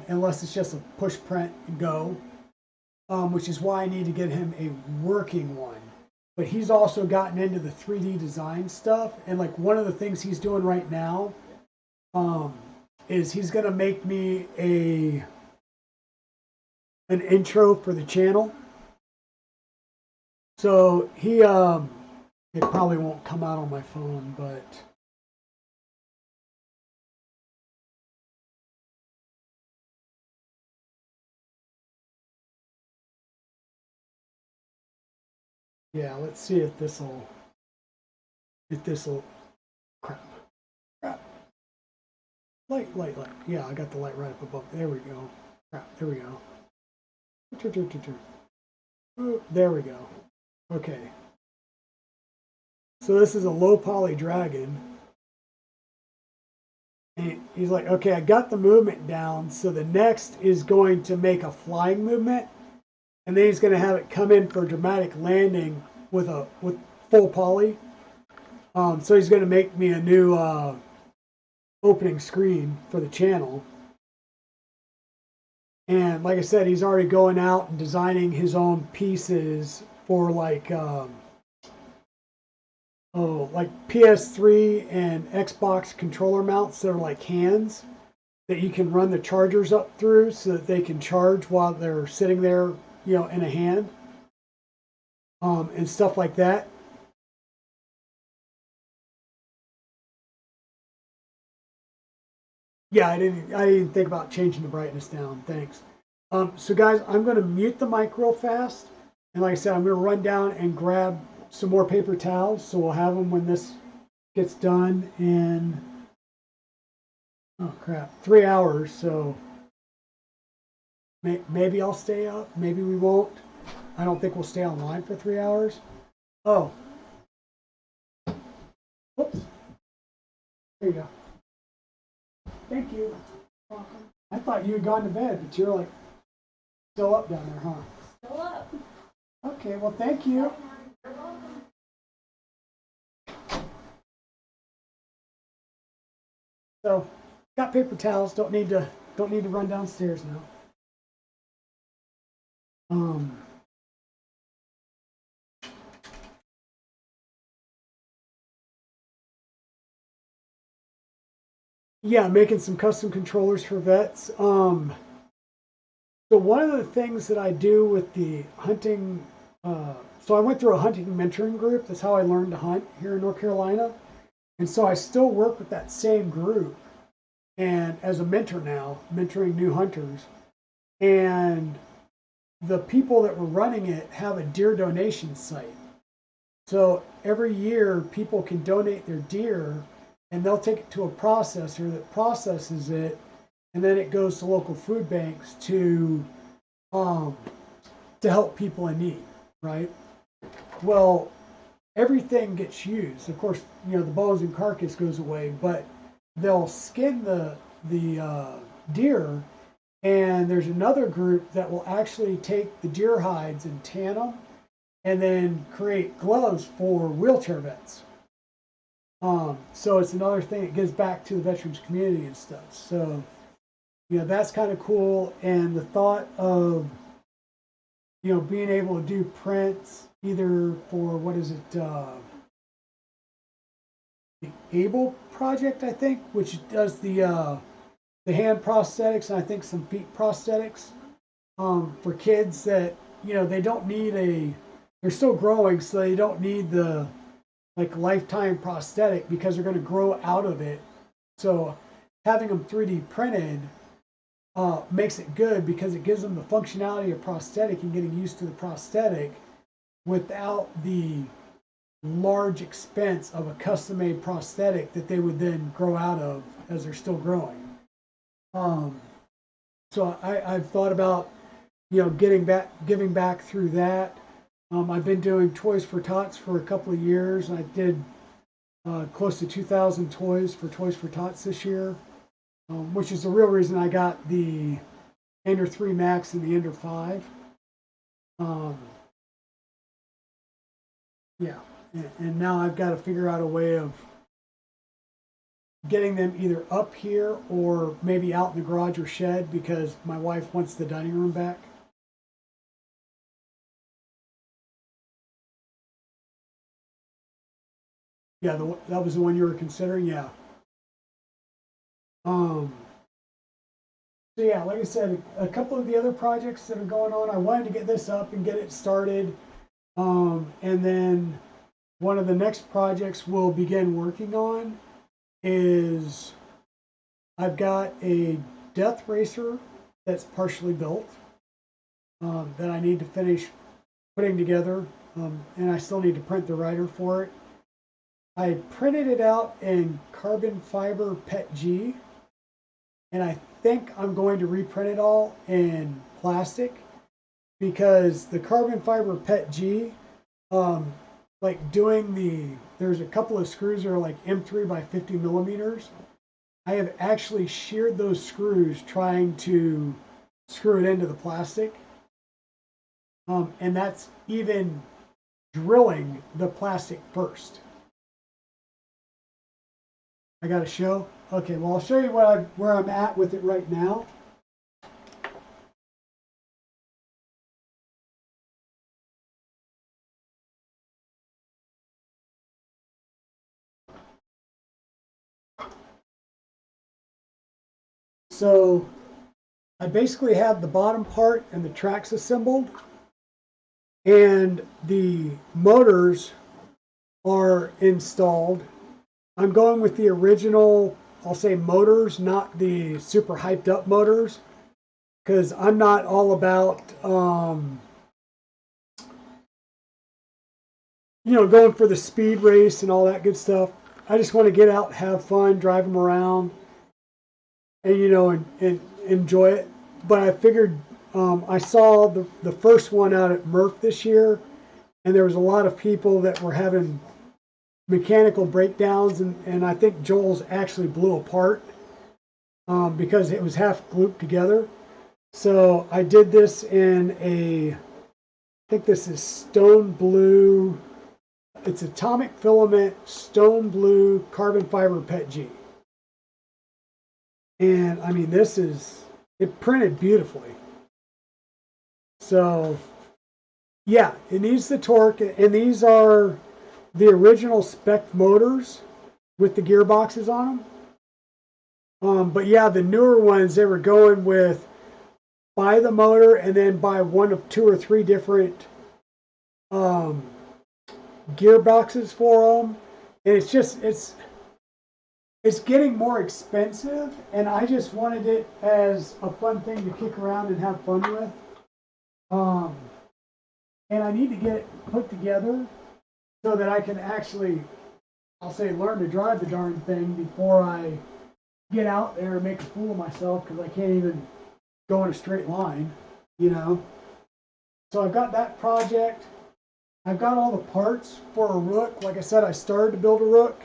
[SPEAKER 1] Unless it's just a push, print, and go, which is why I need to get him a working one. But he's also gotten into the 3D design stuff, and like one of the things he's doing right now is he's gonna make me an intro for the channel. So he it probably won't come out on my phone, but yeah, let's see if this'll crap. Light. Yeah, I got the light right up above. There we go. Crap, there we go. There we go. Okay. So this is a low poly dragon. And he's like, okay, I got the movement down. So the next is going to make a flying movement. And then he's going to have it come in for a dramatic landing with full poly. So he's going to make me a new opening screen for the channel. And like I said, he's already going out and designing his own pieces for like PS3 and Xbox controller mounts that are like hands that you can run the chargers up through so that they can charge while they're sitting there, in a hand, and stuff like that. Yeah, I didn't think about changing the brightness down. Thanks. So guys, I'm going to mute the mic real fast, and like I said, I'm going to run down and grab some more paper towels, so we'll have them when this gets done in 3 hours. So maybe I'll stay up, maybe we won't. I don't think we'll stay online for 3 hours. Oh, whoops. There you go. Thank you. I thought you had gone to bed, but you're like still up down there, huh?
[SPEAKER 2] Still up.
[SPEAKER 1] Okay, well, thank you.
[SPEAKER 2] You're welcome.
[SPEAKER 1] So, got paper towels. Don't need to run downstairs now. Yeah, making some custom controllers for vets. So one of the things that I do with the hunting, so I went through a hunting mentoring group. That's how I learned to hunt here in North Carolina. And so I still work with that same group and as a mentor now, mentoring new hunters. And the people that were running it have a deer donation site. So every year people can donate their deer and they'll take it to a processor that processes it, and then it goes to local food banks to help people in need, right? Well, everything gets used. Of course, the bones and carcass goes away, but they'll skin the deer, and there's another group that will actually take the deer hides and tan them and then create gloves for wheelchair vets. So it's another thing that gives back to the veterans community and stuff. So, that's kind of cool. And the thought of, being able to do prints either for, what is it, the Able project, I think, which does the hand prosthetics and I think some feet prosthetics for kids that, they don't need they're still growing, so they don't need the lifetime prosthetic because they're going to grow out of it. So having them 3D printed makes it good because it gives them the functionality of prosthetic and getting used to the prosthetic without the large expense of a custom-made prosthetic that they would then grow out of as they're still growing. So I've thought about, giving back through that. I've been doing Toys for Tots for a couple of years, and I did close to 2,000 toys for Toys for Tots this year, which is the real reason I got the Ender 3 Max and the Ender 5. Yeah, and now I've got to figure out a way of getting them either up here or maybe out in the garage or shed because my wife wants the dining room back. Yeah, that was the one you were considering. Yeah. So yeah, like I said, a couple of the other projects that are going on, I wanted to get this up and get it started. And then one of the next projects we'll begin working on is I've got a Death Racer that's partially built that I need to finish putting together. And I still need to print the rider for it. I printed it out in carbon fiber PET G, and I think I'm going to reprint it all in plastic because the carbon fiber PET G, there's a couple of screws that are like M3 by 50 millimeters. I have actually sheared those screws trying to screw it into the plastic. And that's even drilling the plastic first. I got to show? Okay, well, I'll show you where I'm at with it right now. So I basically have the bottom part and the tracks assembled, and the motors are installed. I'm going with the original, I'll say motors, not the super hyped up motors, because I'm not all about, going for the speed race and all that good stuff. I just want to get out, have fun, drive them around, and and enjoy it. But I figured I saw the first one out at Murph this year, and there was a lot of people that were having mechanical breakdowns, and I think Joel's actually blew apart because it was half glued together. So I did this in I think this is stone blue. It's atomic filament stone blue carbon fiber PET G. And I mean, it printed beautifully. So yeah, it needs the torque, and these are the original spec motors with the gearboxes on them. But yeah, the newer ones, they were going with buy the motor and then buy one of 2 or 3 different gearboxes for them. And it's getting more expensive, and I just wanted it as a fun thing to kick around and have fun with. And I need to get it put together so that I can actually, I'll say, learn to drive the darn thing before I get out there and make a fool of myself, because I can't even go in a straight line, So I've got that project. I've got all the parts for a Rook. Like I said, I started to build a Rook.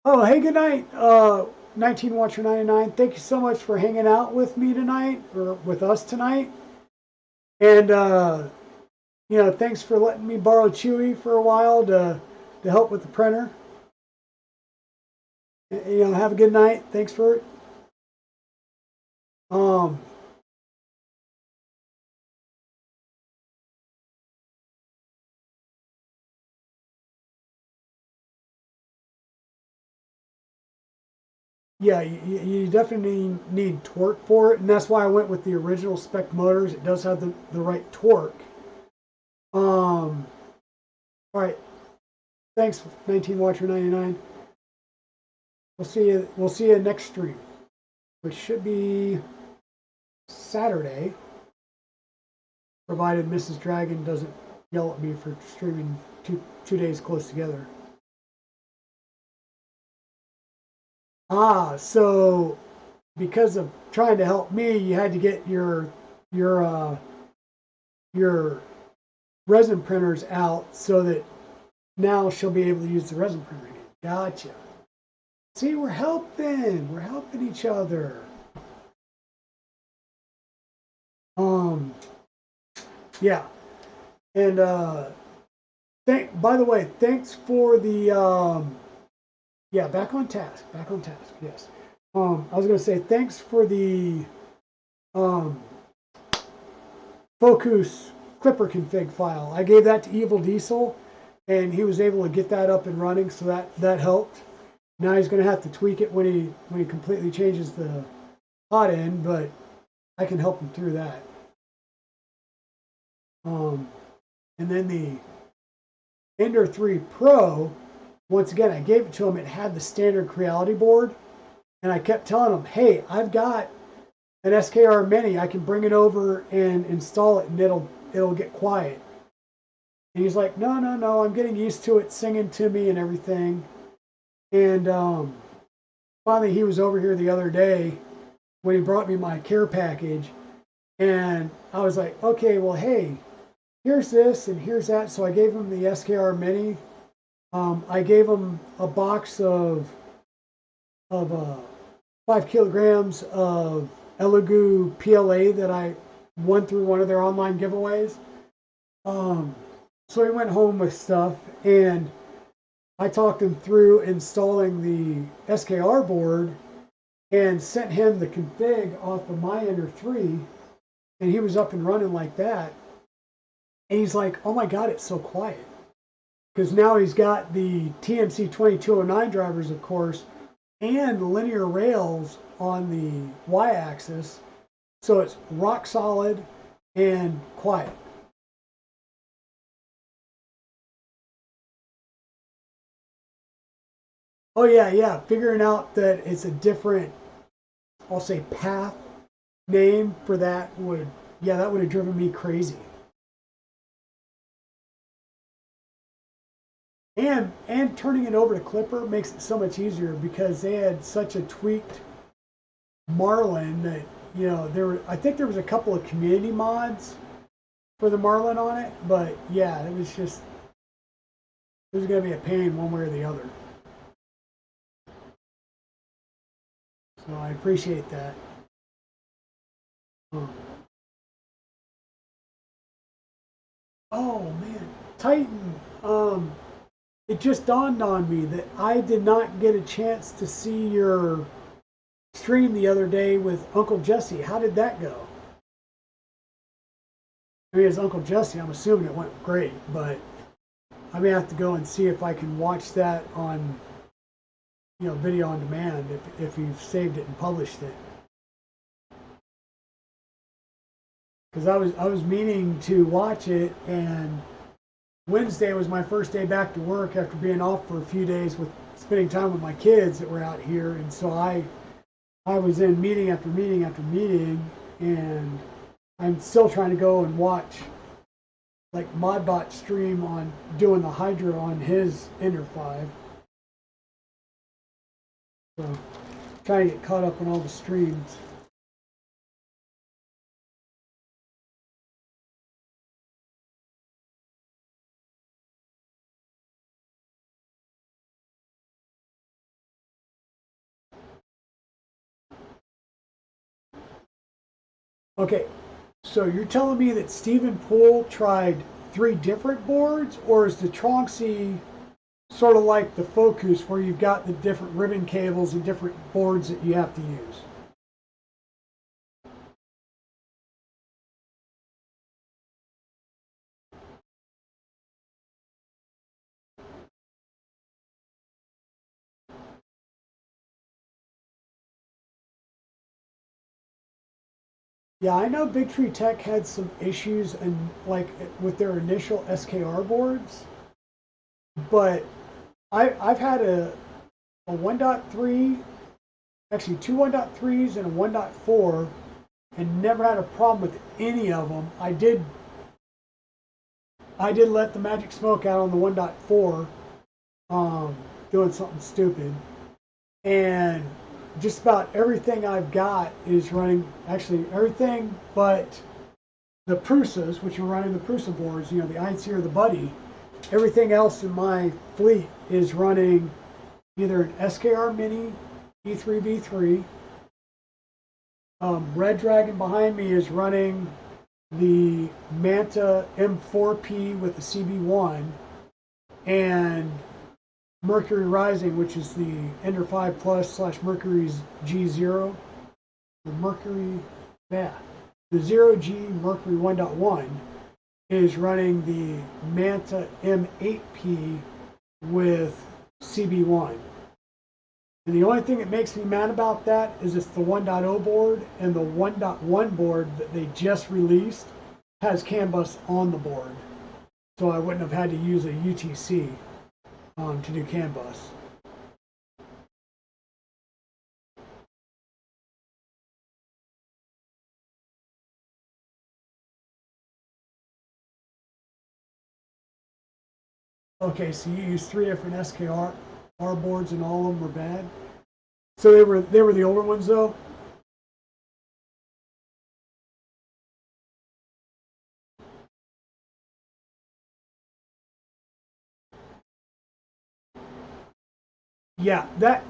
[SPEAKER 1] Oh, hey, good night, 19 Watcher 99. Thank you so much for hanging out with me tonight, or with us tonight. And thanks for letting me borrow Chewy for a while to help with the printer. Have a good night. Thanks for it. Um, yeah, you definitely need torque for it, and that's why I went with the original spec motors. It does have the right torque. All right. Thanks, 19 Watcher 99. We'll see you. We'll see you next stream, which should be Saturday, provided Mrs. Dragon doesn't yell at me for streaming two days close together. So because of trying to help me, you had to get your resin printers out so that now she'll be able to use the resin printer again. Gotcha. See, we're helping. We're helping each other. Yeah. And by the way, thanks for the yeah, back on task. Back on task. Yes. I was gonna say thanks for the Focus Clipper config file. I gave that to Evil Diesel, and he was able to get that up and running, so that helped. Now he's going to have to tweak it when he completely changes the hot end, but I can help him through that. And then the Ender 3 Pro, once again, I gave it to him. It had the standard Creality board, and I kept telling him, hey, I've got an SKR Mini. I can bring it over and install it, and it'll get quiet. And he's like, no, I'm getting used to it singing to me and everything. And finally, he was over here the other day when he brought me my care package, and I was like, okay, well, hey, here's this and here's that. So I gave him the SKR Mini. I gave him a box of 5 kilograms of Elegoo PLA that I won through one of their online giveaways. So he went home with stuff, and I talked him through installing the SKR board and sent him the config off of my Ender 3, and he was up and running like that. And he's like, oh my God, it's so quiet. Because now he's got the TMC 2209 drivers, of course, and linear rails on the y-axis. So it's rock solid and quiet. Oh yeah. Figuring out that it's a different, I'll say, path name for that would have driven me crazy. And turning it over to Clipper makes it so much easier because they had such a tweaked Marlin that I think there was a couple of community mods for the Marlin on it, but yeah, it was going to be a pain one way or the other. So I appreciate that. Oh man, Titan. It just dawned on me that I did not get a chance to see your stream the other day with Uncle Jesse. How did that go? I mean, as Uncle Jesse, I'm assuming it went great, but I may have to go and see if I can watch that on, video on demand if you've saved it and published it. Because I was meaning to watch it, and Wednesday was my first day back to work after being off for a few days with spending time with my kids that were out here, and so I was in meeting after meeting after meeting, and I'm still trying to go and watch like Modbot stream on doing the Hydra on his Ender 5. So trying to get caught up on all the streams. Okay, so you're telling me that Stephen Poole tried three different boards, or is the Tronxy sort of like the Focus where you've got the different ribbon cables and different boards that you have to use? Yeah, I know Big Tree Tech had some issues and like with their initial SKR boards, but I've had a 1.3, actually two 1.3s and a 1.4, and never had a problem with any of them. I did let the magic smoke out on the 1.4, doing something stupid, and just about everything I've got is running, actually everything but the Prusas, which are running the Prusa boards, you know, the IC or the Buddy. Everything else in my fleet is running either an SKR Mini E3B3. Red Dragon behind me is running the Manta M4P with the CB1, and Mercury Rising, which is the Ender 5 Plus / Mercury's G0, the Mercury, yeah, the 0G Mercury 1.1 is running the Manta M8P with CB1. And the only thing that makes me mad about that is it's the 1.0 board, and the 1.1 board that they just released has CAN bus on the board. So I wouldn't have had to use a UTC to do CAN bus. Okay, so you used three different SKR boards and all of them were bad. So they were the older ones though. Yeah, that,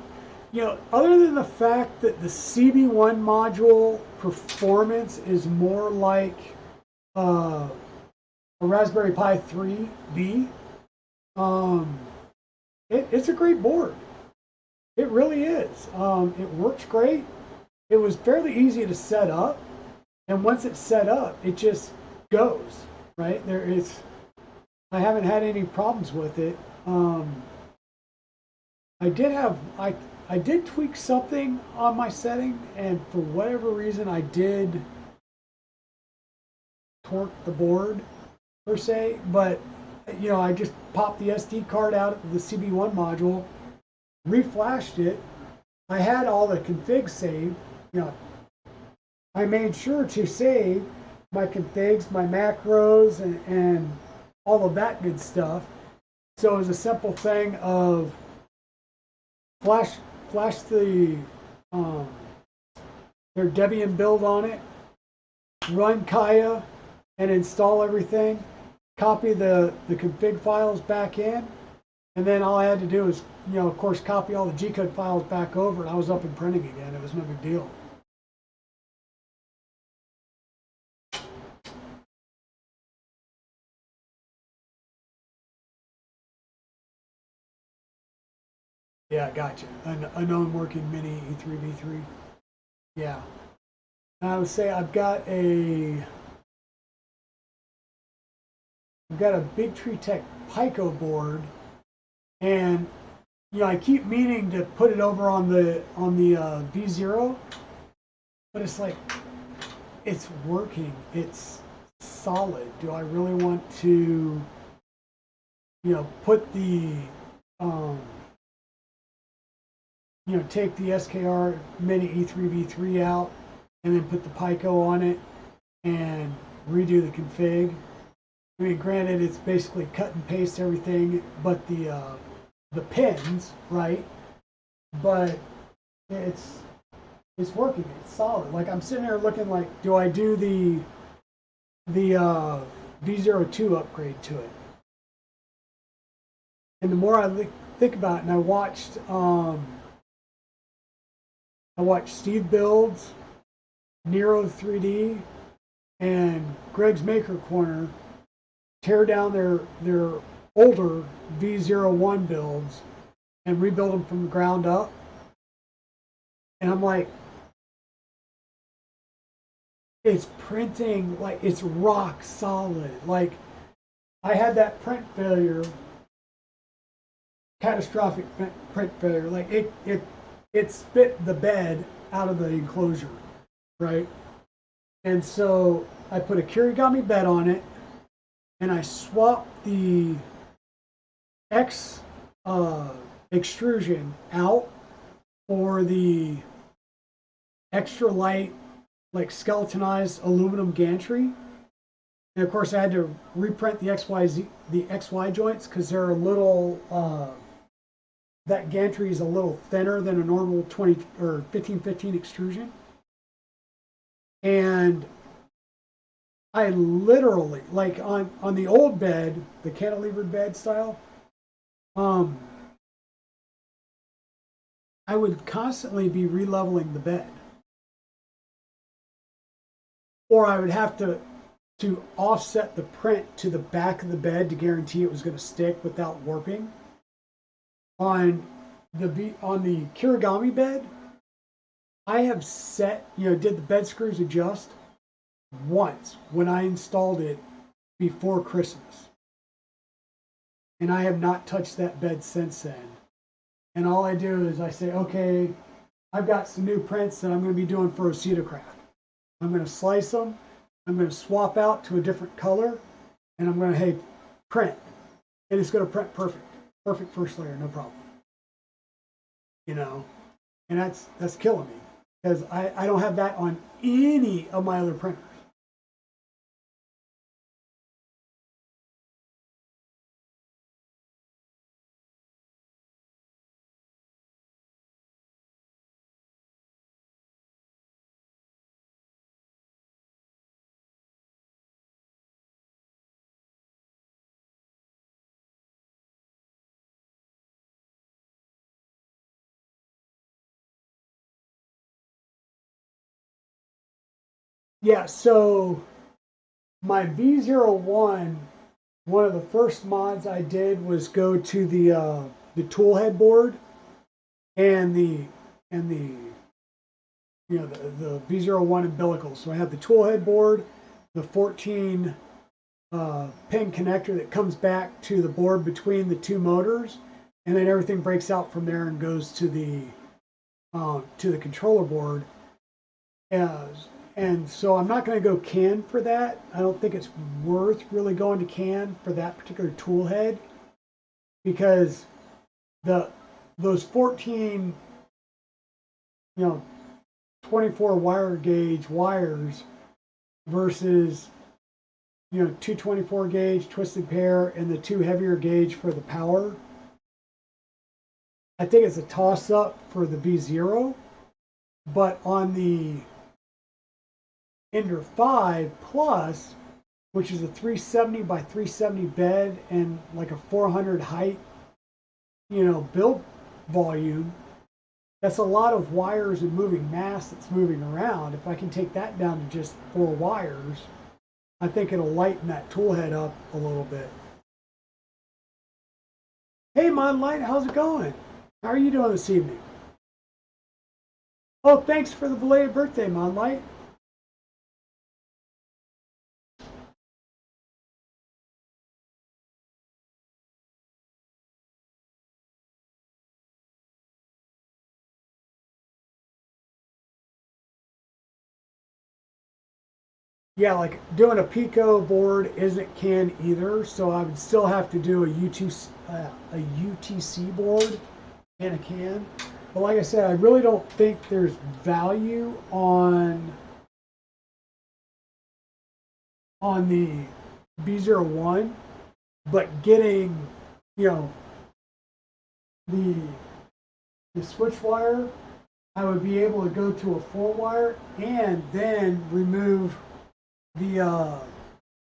[SPEAKER 1] you know, other than the fact that the CB1 module performance is more like a Raspberry Pi 3B, it's a great board. It really is. It works great. It was fairly easy to set up, and once it's set up, it just goes, right? I haven't had any problems with it. I did tweak something on my setting, and for whatever reason, I did torque the board per se. But you know, I just popped the SD card out of the CB1 module, reflashed it. I had all the configs saved. You know, I made sure to save my configs, my macros, and all of that good stuff. So it was a simple thing of flash the their Debian build on it, run Kaya, and install everything. Copy the config files back in, and then all I had to do is, you know, of course, copy all the G-code files back over, and I was up and printing again. It was no big deal. Yeah, gotcha. A known working mini E3V3. Yeah. And I would say I've got a Big Tree Tech Pico board, and you know, I keep meaning to put it over on the V0, but it's like, it's working. It's solid. Do I really want to, you know, put the you know, take the SKR Mini E3V3 out and then put the Pico on it and redo the config? I mean, granted, it's basically cut and paste everything but the pins, right? But it's working. It's solid. Like, I'm sitting here looking like, do I do the V02 upgrade to it? And the more I think about it, and I watched Steve Builds, Nero 3D, and Greg's Maker Corner tear down their older V01 builds and rebuild them from the ground up. And I'm like, it's printing like it's rock solid. Like I had that print failure, catastrophic print failure. Like it spit the bed out of the enclosure, right? And so I put a Kirigami bed on it, and I swapped the X extrusion out for the extra light, like skeletonized aluminum gantry. And of course, I had to reprint the XY joints because they're a little. That gantry is a little thinner than a normal 20 or 1515 extrusion. And I literally, like on the old bed, the cantilevered bed style, I would constantly be releveling the bed. Or I would have to offset the print to the back of the bed to guarantee it was going to stick without warping. On the Kirigami bed, I have did the bed screws adjust once when I installed it before Christmas. And I have not touched that bed since then. And all I do is I say, okay, I've got some new prints that I'm going to be doing for Oceanocraft. I'm going to slice them. I'm going to swap out to a different color. And I'm going to, hey, print. And it's going to print perfect. Perfect first layer, no problem. You know, and that's killing me because I don't have that on any of my other printers. Yeah, so my V01, one of the first mods I did was go to the tool head board and the the V01 umbilical. So I have the tool head board, the 14 pin connector that comes back to the board between the two motors, and then everything breaks out from there and goes to the controller board. And so I'm not going to go can for that. I don't think it's worth really going to can for that particular tool head because those 14 24 wire gauge wires versus 224 gauge twisted pair and the 2 heavier gauge for the power. I think it's a toss up for the V0, but on the Ender 5 Plus, which is a 370 by 370 bed and like a 400 height, build volume, that's a lot of wires and moving mass that's moving around. If I can take that down to just 4 wires, I think it'll lighten that tool head up a little bit. Hey, Monlight, how's it going? How are you doing this evening? Oh, thanks for the belated birthday, Monlight. Yeah, like doing a Pico board isn't can either, so I would still have to do a UTC board and a can. But like I said, I really don't think there's value on the B01, but getting the switch wire, I would be able to go to a 4 wire and then remove I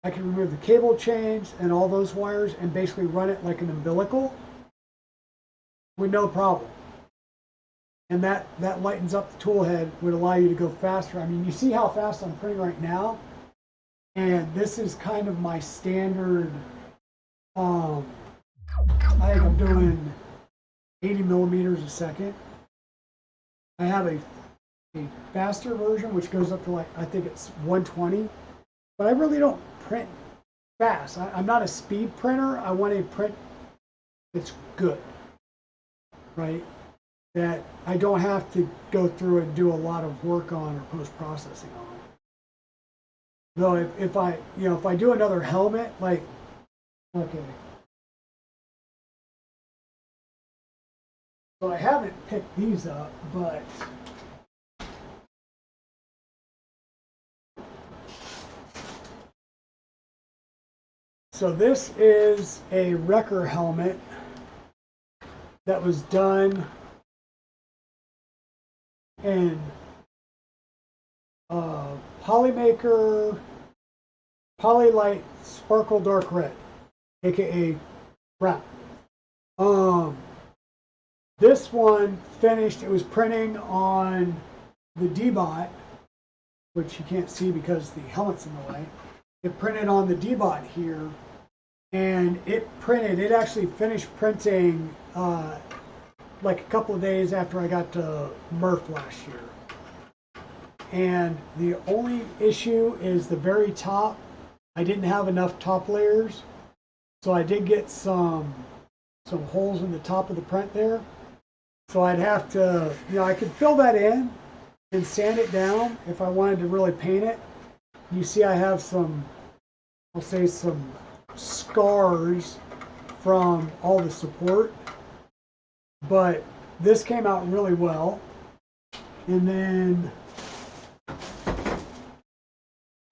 [SPEAKER 1] can remove the cable chains and all those wires and basically run it like an umbilical with no problem. And that lightens up the tool head, would allow you to go faster. I mean, you see how fast I'm printing right now. And this is kind of my standard. I think I'm doing 80 millimeters a second. I have a faster version which goes up to like, I think it's 120, but I really don't print fast. I'm not a speed printer. I want a print that's good, right? That I don't have to go through and do a lot of work on or post-processing on. Though if I, if I do another helmet, like, okay. So I haven't picked these up, but so this is a wrecker helmet that was done in Polymaker Polylight Sparkle Dark Red, aka brown. This one finished, it was printing on the D-Bot, which you can't see because the helmet's in the way. It printed on the D-Bot here, and it actually finished printing like a couple of days after I got to Murph last year. And the only issue is the very top. I didn't have enough top layers, so I did get some holes in the top of the print there. So I'd have to, I could fill that in and sand it down if I wanted to really paint it. You see I have some, I'll say some scars from all the support, but this came out really well. And then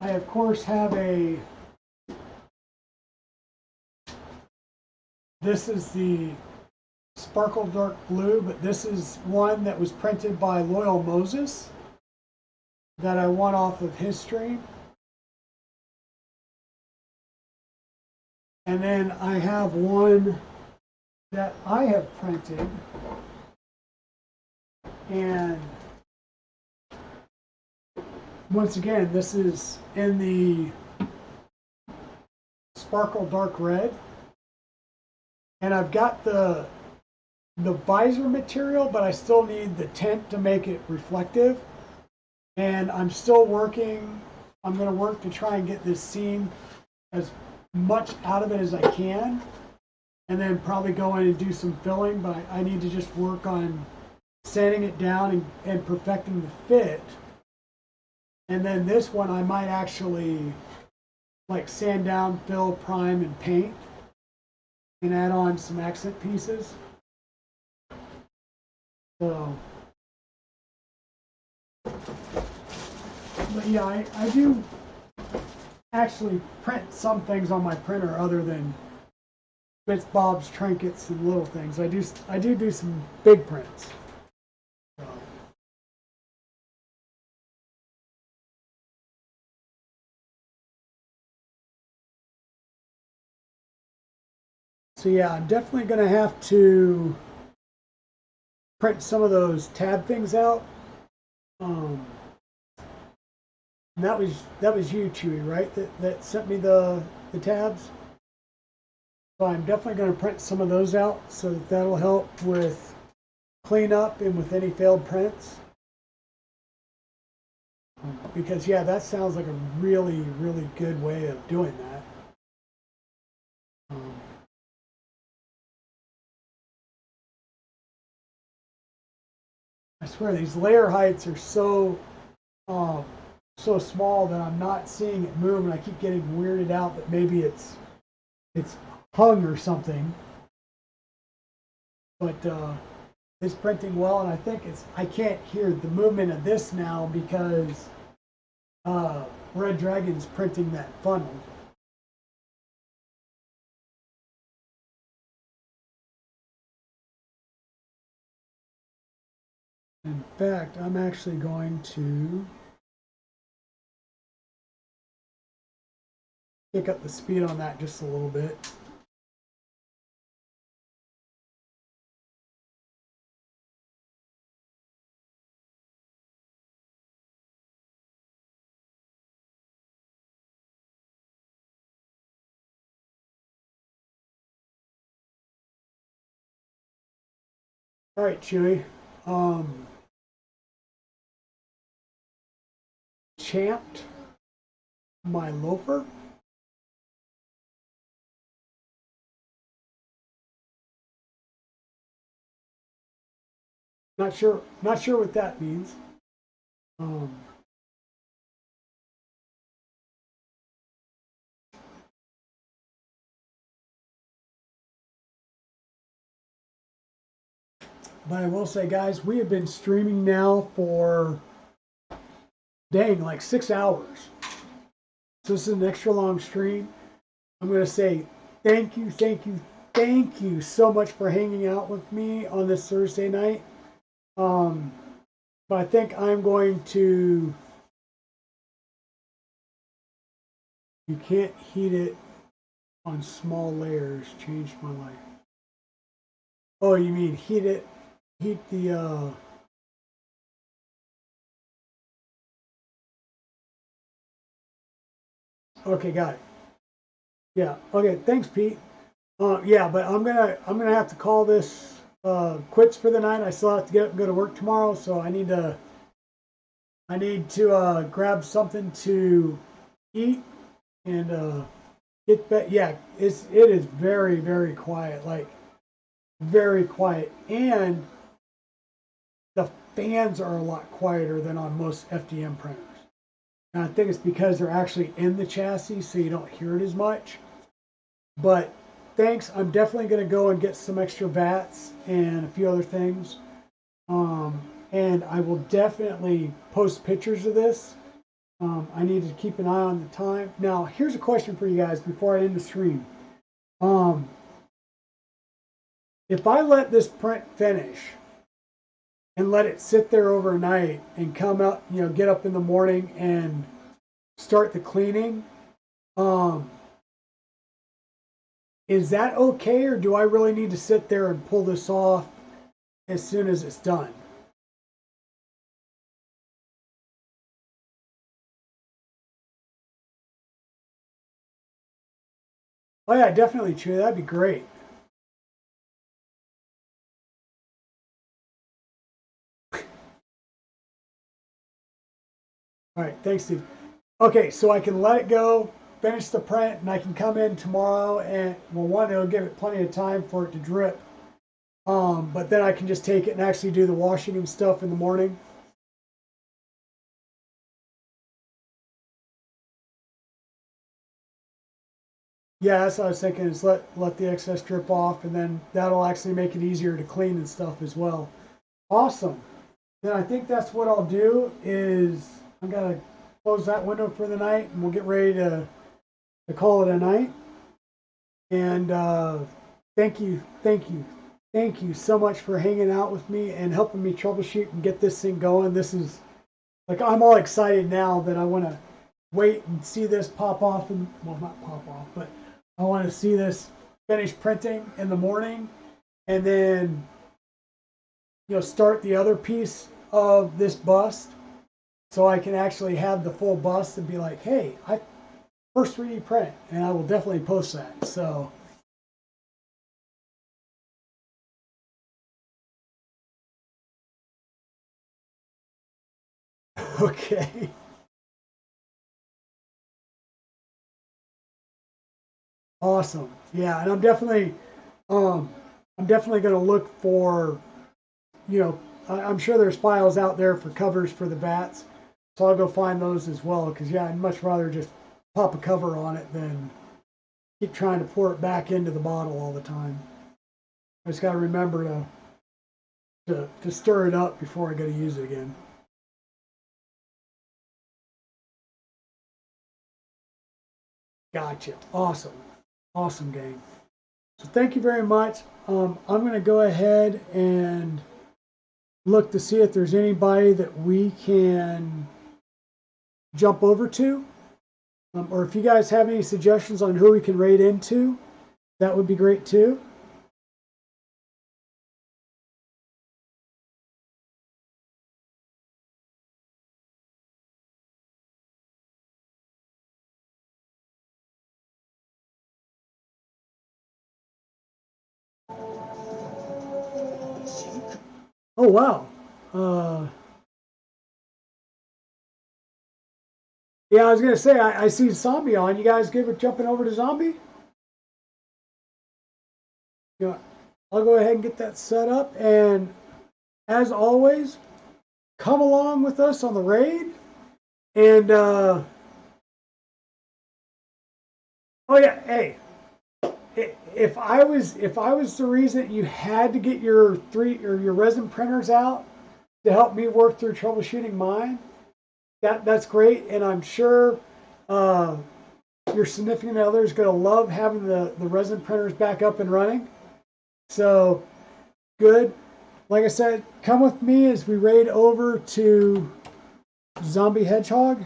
[SPEAKER 1] I of course have this is the Sparkle Dark Blue, but this is one that was printed by Loyal Moses that I won off of his stream. And then I have one that I have printed, and once again, this is in the Sparkle Dark Red, and I've got the visor material, but I still need the tint to make it reflective. And I'm still working, I'm going to work to try and get this scene as much out of it as I can, and then probably go in and do some filling, but I need to just work on sanding it down and perfecting the fit. And then this one I might actually like sand down, fill, prime, and paint, and add on some accent pieces. So, but yeah, I do actually print some things on my printer other than bits, bobs, trinkets, and little things. I do some big prints. So. So yeah, I'm definitely going to have to print some of those tab things out. And that was you, Chewy, right? That sent me the tabs. So I'm definitely going to print some of those out, so that'll help with cleanup and with any failed prints. Because yeah, that sounds like a really, really good way of doing that. I swear these layer heights are so small that I'm not seeing it move, and I keep getting weirded out that maybe it's hung or something. But it's printing well, and I think I can't hear the movement of this now because Red Dragon's printing that funnel. In fact, I'm actually going to pick up the speed on that just a little bit. All right, Chewy. Champed my loafer. Not sure what that means. Um, but I will say, guys, we have been streaming now for dang like 6 hours. So this is an extra long stream. I'm going to say thank you, thank you, thank you so much for hanging out with me on this Thursday night. But I think I'm going to. You can't heat it on small layers. Changed my life. Oh, you mean heat the. Okay, got it. Yeah. Okay. Thanks, Pete. Yeah, but I'm gonna have to call this quits for the night. I still have to get up and go to work tomorrow, so I need to grab something to eat and get back. Yeah, it is very quiet, like very quiet, and the fans are a lot quieter than on most FDM printers. And I think it's because they're actually in the chassis, so you don't hear it as much. But thanks. I'm definitely going to go and get some extra vats and a few other things. And I will definitely post pictures of this. I need to keep an eye on the time. Now, here's a question for you guys before I end the stream. If I let this print finish and let it sit there overnight and come out, get up in the morning and start the cleaning, is that okay, or do I really need to sit there and pull this off as soon as it's done? Oh yeah, definitely, Chew. That'd be great. All right, thanks, Steve. Okay, so I can let it go, finish the print, and I can come in tomorrow and, well, one, it'll give it plenty of time for it to drip. But then I can just take it and actually do the washing and stuff in the morning. Yeah, that's what I was thinking, is let the excess drip off, and then that'll actually make it easier to clean and stuff as well. Awesome. Then I think that's what I'll do is I'm gonna close that window for the night, and we'll get ready to call it a night. And thank you, thank you, thank you so much for hanging out with me and helping me troubleshoot and get this thing going. This is like, I'm all excited now that I want to wait and see this pop off, and, well, not pop off, but I want to see this finish printing in the morning, and then start the other piece of this bust, so I can actually have the full bust and be like, hey, I first 3D print, and I will definitely post that. So okay. Awesome. Yeah, and um I'm definitely going to look for, I'm sure there's files out there for covers for the vats. So I'll go find those as well, cuz yeah, I'd much rather just pop a cover on it than keep trying to pour it back into the bottle all the time. I just got to remember to stir it up before I got to use it again. Gotcha. Awesome. Awesome, gang. So thank you very much. I'm going to go ahead and look to see if there's anybody that we can jump over to. Or if you guys have any suggestions on who we can raid into, that would be great too. Oh wow. Yeah, I was gonna say I see Zombie on. You guys give it jumping over to Zombie? Yeah. I'll go ahead and get that set up. And as always, come along with us on the raid. And oh yeah, hey, if I was the reason you had to get your your resin printers out to help me work through troubleshooting mine, that's great, and I'm sure uh, your significant other is going to love having the resin printers back up and running. So good. Like I said, come with me as we raid over to Zombie Hedgehog.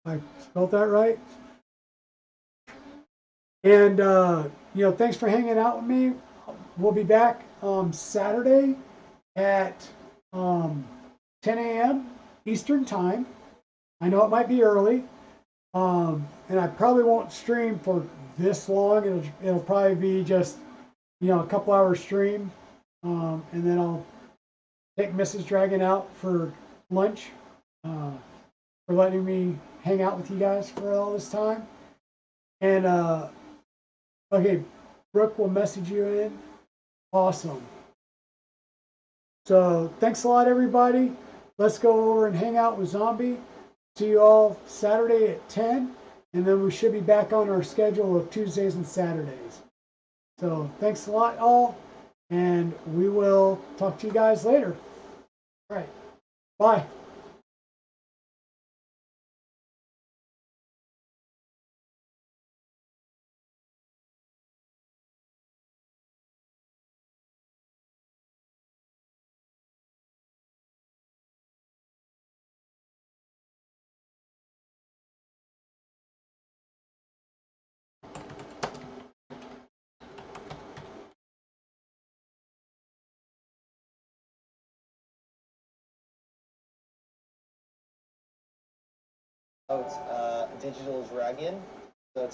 [SPEAKER 1] I spelled that right. And thanks for hanging out with me. We'll be back Saturday at 10 a.m. Eastern Time. I know it might be early, and I probably won't stream for this long. It'll probably be just a couple hours stream, and then I'll take Mrs. Dragon out for lunch for letting me hang out with you guys for all this time. And okay, Brooke will message you in. Awesome. So thanks a lot, everybody. Let's go over and hang out with Zombie. See you all Saturday at 10, and then we should be back on our schedule of Tuesdays and Saturdays. So thanks a lot, all, and we will talk to you guys later. All right. Bye.
[SPEAKER 3] Digital Dragon. So